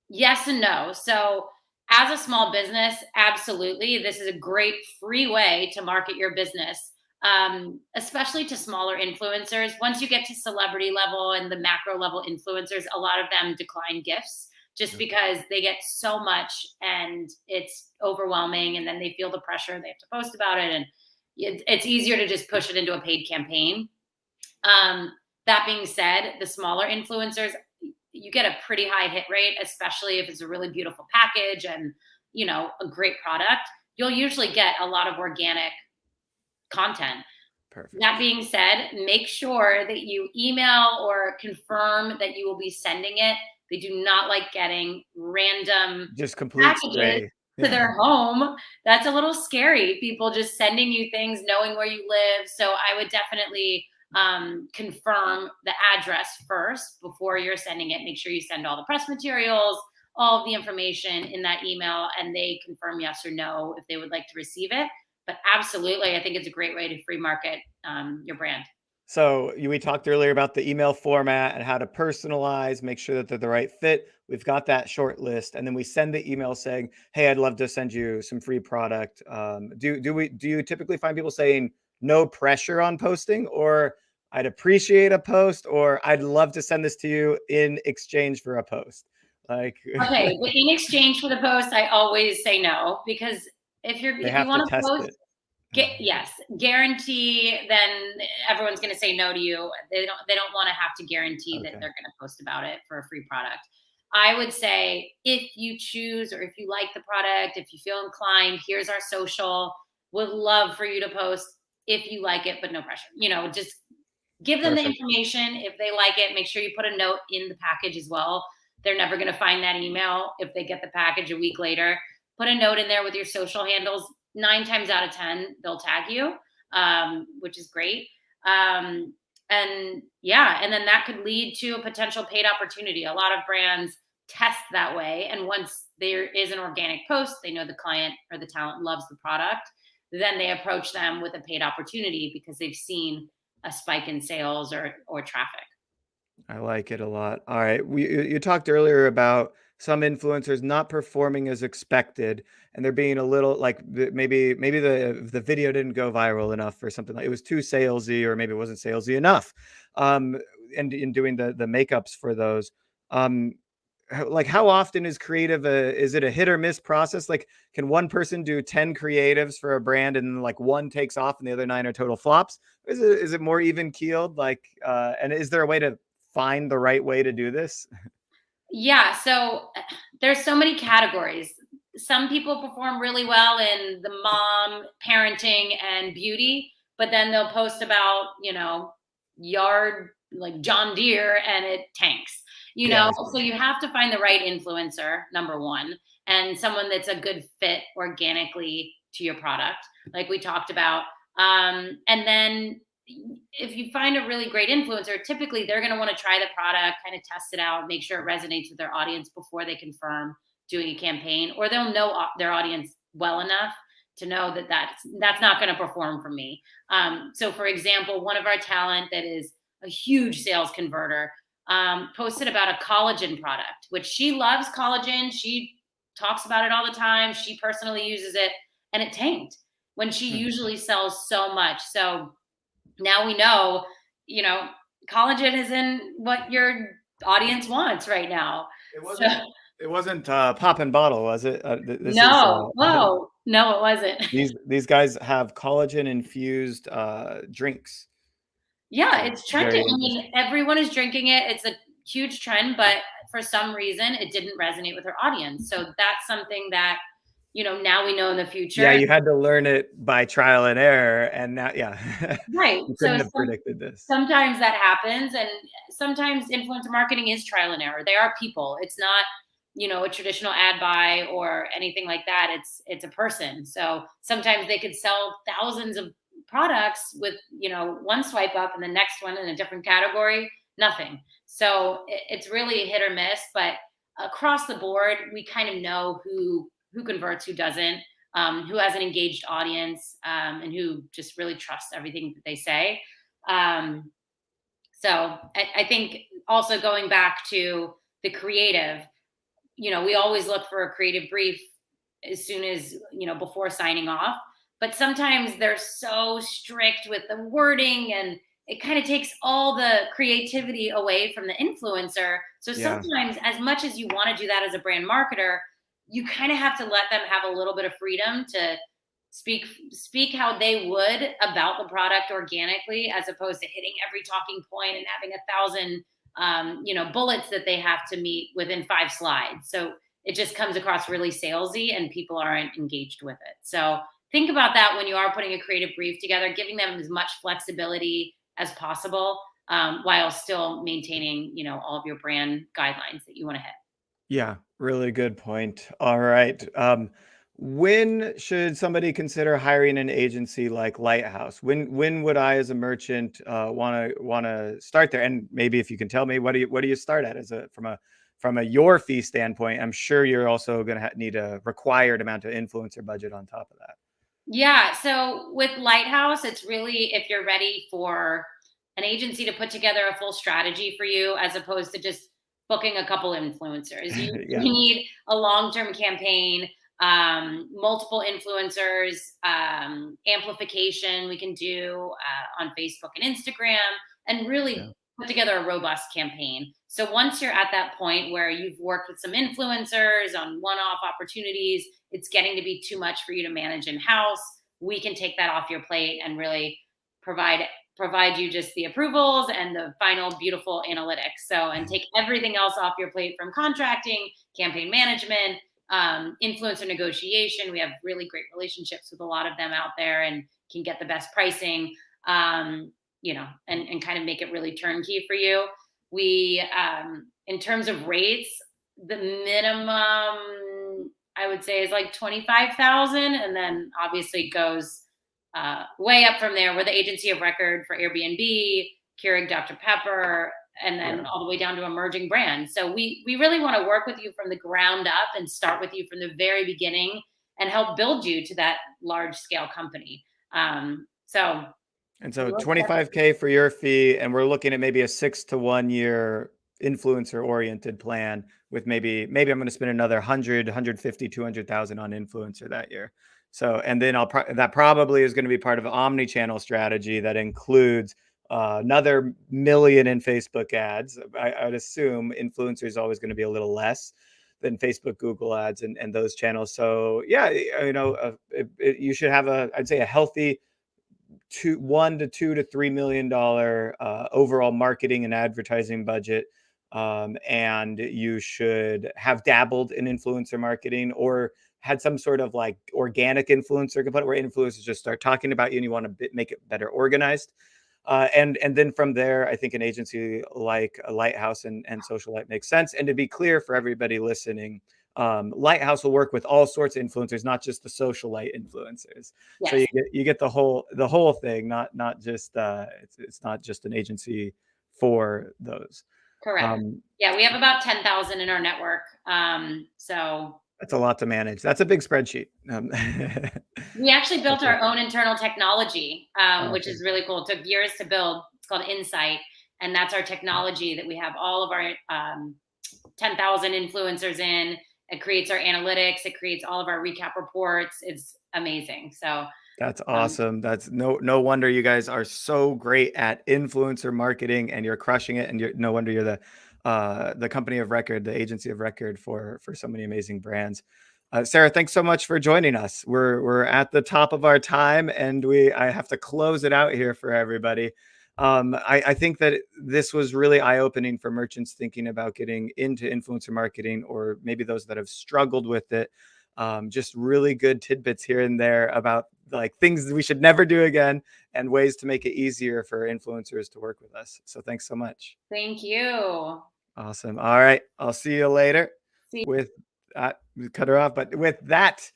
yes and no. So as a small business, absolutely, this is a great free way to market your business, especially to smaller influencers. Once you get to celebrity level and the macro level influencers, a lot of them decline gifts just because they get so much and it's overwhelming, and then they feel the pressure, they have to post about it, and it's easier to just push it into a paid campaign. That being said, the smaller influencers, you get a pretty high hit rate, especially if it's a really beautiful package and, a great product. You'll usually get a lot of organic content. Perfect. That being said, make sure that you email or confirm that you will be sending it. They do not like getting random Just complete packages spray. to their home. That's a little scary. People just sending you things, knowing where you live. So I would definitely confirm the address first before you're sending it. Make sure you send all the press materials, all of the information in that email, and they confirm yes or no if they would like to receive it. But absolutely, I think it's a great way to free market your brand. So we talked earlier about the email format and how to personalize, make sure that they're the right fit. We've got that short list, and then we send the email saying, "Hey, I'd love to send you some free product." Do you typically find people saying no pressure on posting, or I'd appreciate a post, or I'd love to send this to you in exchange for a post? Like, Okay, but in exchange for the post, I always say no, because if you want to post, yes, guarantee, then everyone's going to say no to you. They don't want to have to guarantee that they're going to post about it for a free product. I would say if you choose, or if you like the product, if you feel inclined, here's our social. Would love for you to post if you like it, but no pressure. Just give them the information. If they like it, make sure you put a note in the package as well. They're never going to find that email if they get the package a week later. Put a note in there with your social handles. 9 times out of 10, they'll tag you, which is great. And then that could lead to a potential paid opportunity. A lot of brands test that way. And once there is an organic post, they know the client or the talent loves the product, then they approach them with a paid opportunity because they've seen a spike in sales or traffic. I like it a lot. All right. You talked earlier about some influencers not performing as expected, and they're being a little like maybe the video didn't go viral enough or something, like it was too salesy, or maybe it wasn't salesy enough. And in doing the makeups for those, like how often is creative is it a hit or miss process? Like, can one person do 10 creatives for a brand and like one takes off and the other 9 are total flops? Is it more even keeled? Like, and is there a way to find the right way to do this? Yeah, so there's so many categories. Some people perform really well in the mom, parenting, and beauty, but then they'll post about, yard, like John Deere, and it tanks. So you have to find the right influencer, number one, and someone that's a good fit organically to your product, like we talked about. And then if you find a really great influencer, typically they're going to want to try the product, kind of test it out, make sure it resonates with their audience before they confirm doing a campaign, or they'll know their audience well enough to know that that's not going to perform for me. So for example, one of our talent that is a huge sales converter posted about a collagen product, which she loves collagen. She talks about it all the time. She personally uses it, and it tanked when she usually sells so much. So now we know, collagen isn't what your audience wants right now. It wasn't pop and bottle, was it? No, it wasn't. These guys have collagen infused drinks. Yeah, it's trending. I mean, everyone is drinking it. It's a huge trend, but for some reason it didn't resonate with her audience. So that's something that, now we know in the future. Yeah, you had to learn it by trial and error, and now, right. You couldn't have predicted this. Sometimes that happens, and sometimes influencer marketing is trial and error. They are people. It's not, a traditional ad buy or anything like that. It's a person. So sometimes they could sell thousands of products with, one swipe up, and the next one in a different category, nothing. So it's really hit or miss, but across the board, we kind of know who converts, who doesn't, who has an engaged audience, and who just really trusts everything that they say. So I think also going back to the creative, we always look for a creative brief as soon as, before signing off. But sometimes they're so strict with the wording, and it kind of takes all the creativity away from the influencer. So sometimes, as much as you want to do that as a brand marketer, you kind of have to let them have a little bit of freedom to speak how they would about the product organically, as opposed to hitting every talking point and having 1,000 bullets that they have to meet within 5 slides. So it just comes across really salesy, and people aren't engaged with it. So think about that when you are putting a creative brief together, giving them as much flexibility as possible, while still maintaining, all of your brand guidelines that you want to hit. Yeah, really good point. All right. When should somebody consider hiring an agency like Lighthouse? When would I, as a merchant, want to start there? And maybe if you can tell me, what do you start at from a your fee standpoint? I'm sure you're also going to need a required amount of influencer budget on top of that. Yeah. So with Lighthouse, it's really if you're ready for an agency to put together a full strategy for you, as opposed to just booking a couple influencers. You need a long-term campaign, multiple influencers, amplification we can do on Facebook and Instagram, and really put together a robust campaign. So once you're at that point where you've worked with some influencers on one-off opportunities, it's getting to be too much for you to manage in-house, we can take that off your plate and really provide you just the approvals and the final beautiful analytics. So, and take everything else off your plate, from contracting, campaign management, influencer negotiation. We have really great relationships with a lot of them out there, and can get the best pricing, and kind of make it really turnkey for you. We, in terms of rates, the minimum I would say is like 25,000, and then obviously goes way up from there. We're the agency of record for Airbnb, Keurig Dr. Pepper, and then all the way down to emerging brands. So we really want to work with you from the ground up and start with you from the very beginning and help build you to that large scale company. So 25K for your fee, and we're looking at maybe a 6 to 1 year influencer oriented plan with maybe I'm going to spend another 100, 150, 200,000 on influencer that year. So, and then that probably is going to be part of an omni-channel strategy that includes another million in Facebook ads. I would assume influencer is always going to be a little less than Facebook, Google ads, and those channels. So yeah, you should have I'd say a healthy $1 to $2 to $3 million overall marketing and advertising budget. And you should have dabbled in influencer marketing or had some sort of like organic influencer component where influencers just start talking about you and you want to make it better organized. And then from there, I think an agency like a Lighthouse and Socialite makes sense. And to be clear for everybody listening, Lighthouse will work with all sorts of influencers, not just the Socialite influencers. Yes. So you get the whole thing, not just it's not just an agency for those. Correct. Yeah, we have about 10,000 in our network. So that's a lot to manage. That's a big spreadsheet. We actually built our own internal technology, which is really cool. It took years to build. It's called Insight. And that's our technology that we have all of our 10,000 influencers in. It creates our analytics. It creates all of our recap reports. It's amazing. So that's awesome. That's no wonder you guys are so great at influencer marketing and you're crushing it. And no wonder you're the company of record, the agency of record for so many amazing brands. Sarah, thanks so much for joining us. We're at the top of our time and I have to close it out here for everybody. I think that this was really eye-opening for merchants thinking about getting into influencer marketing, or maybe those that have struggled with it. Just really good tidbits here and there about like things that we should never do again and ways to make it easier for influencers to work with us. So thanks so much. Thank you. Awesome. All right. I'll see you later. With we cut her off, but with that,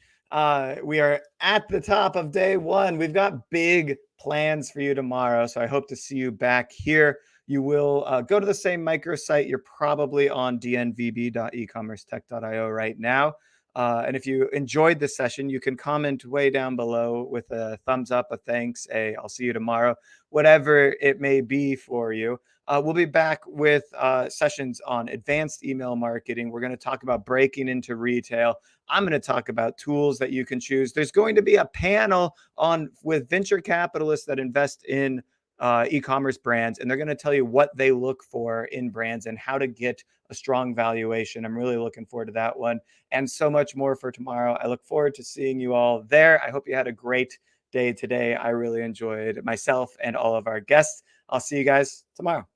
we are at the top of day one. We've got big plans for you tomorrow. So I hope to see you back here. You will go to the same microsite. You're probably on dnvb.ecommercetech.io right now. And if you enjoyed this session, you can comment way down below with a thumbs up, a thanks, I'll see you tomorrow, whatever it may be for you. We'll be back with sessions on advanced email marketing. We're going to talk about breaking into retail. I'm going to talk about tools that you can choose. There's going to be a panel with venture capitalists that invest in e-commerce brands, and they're going to tell you what they look for in brands and how to get a strong valuation. I'm really looking forward to that one and so much more for tomorrow. I look forward to seeing you all there. I hope you had a great day today. I really enjoyed myself and all of our guests. I'll see you guys tomorrow.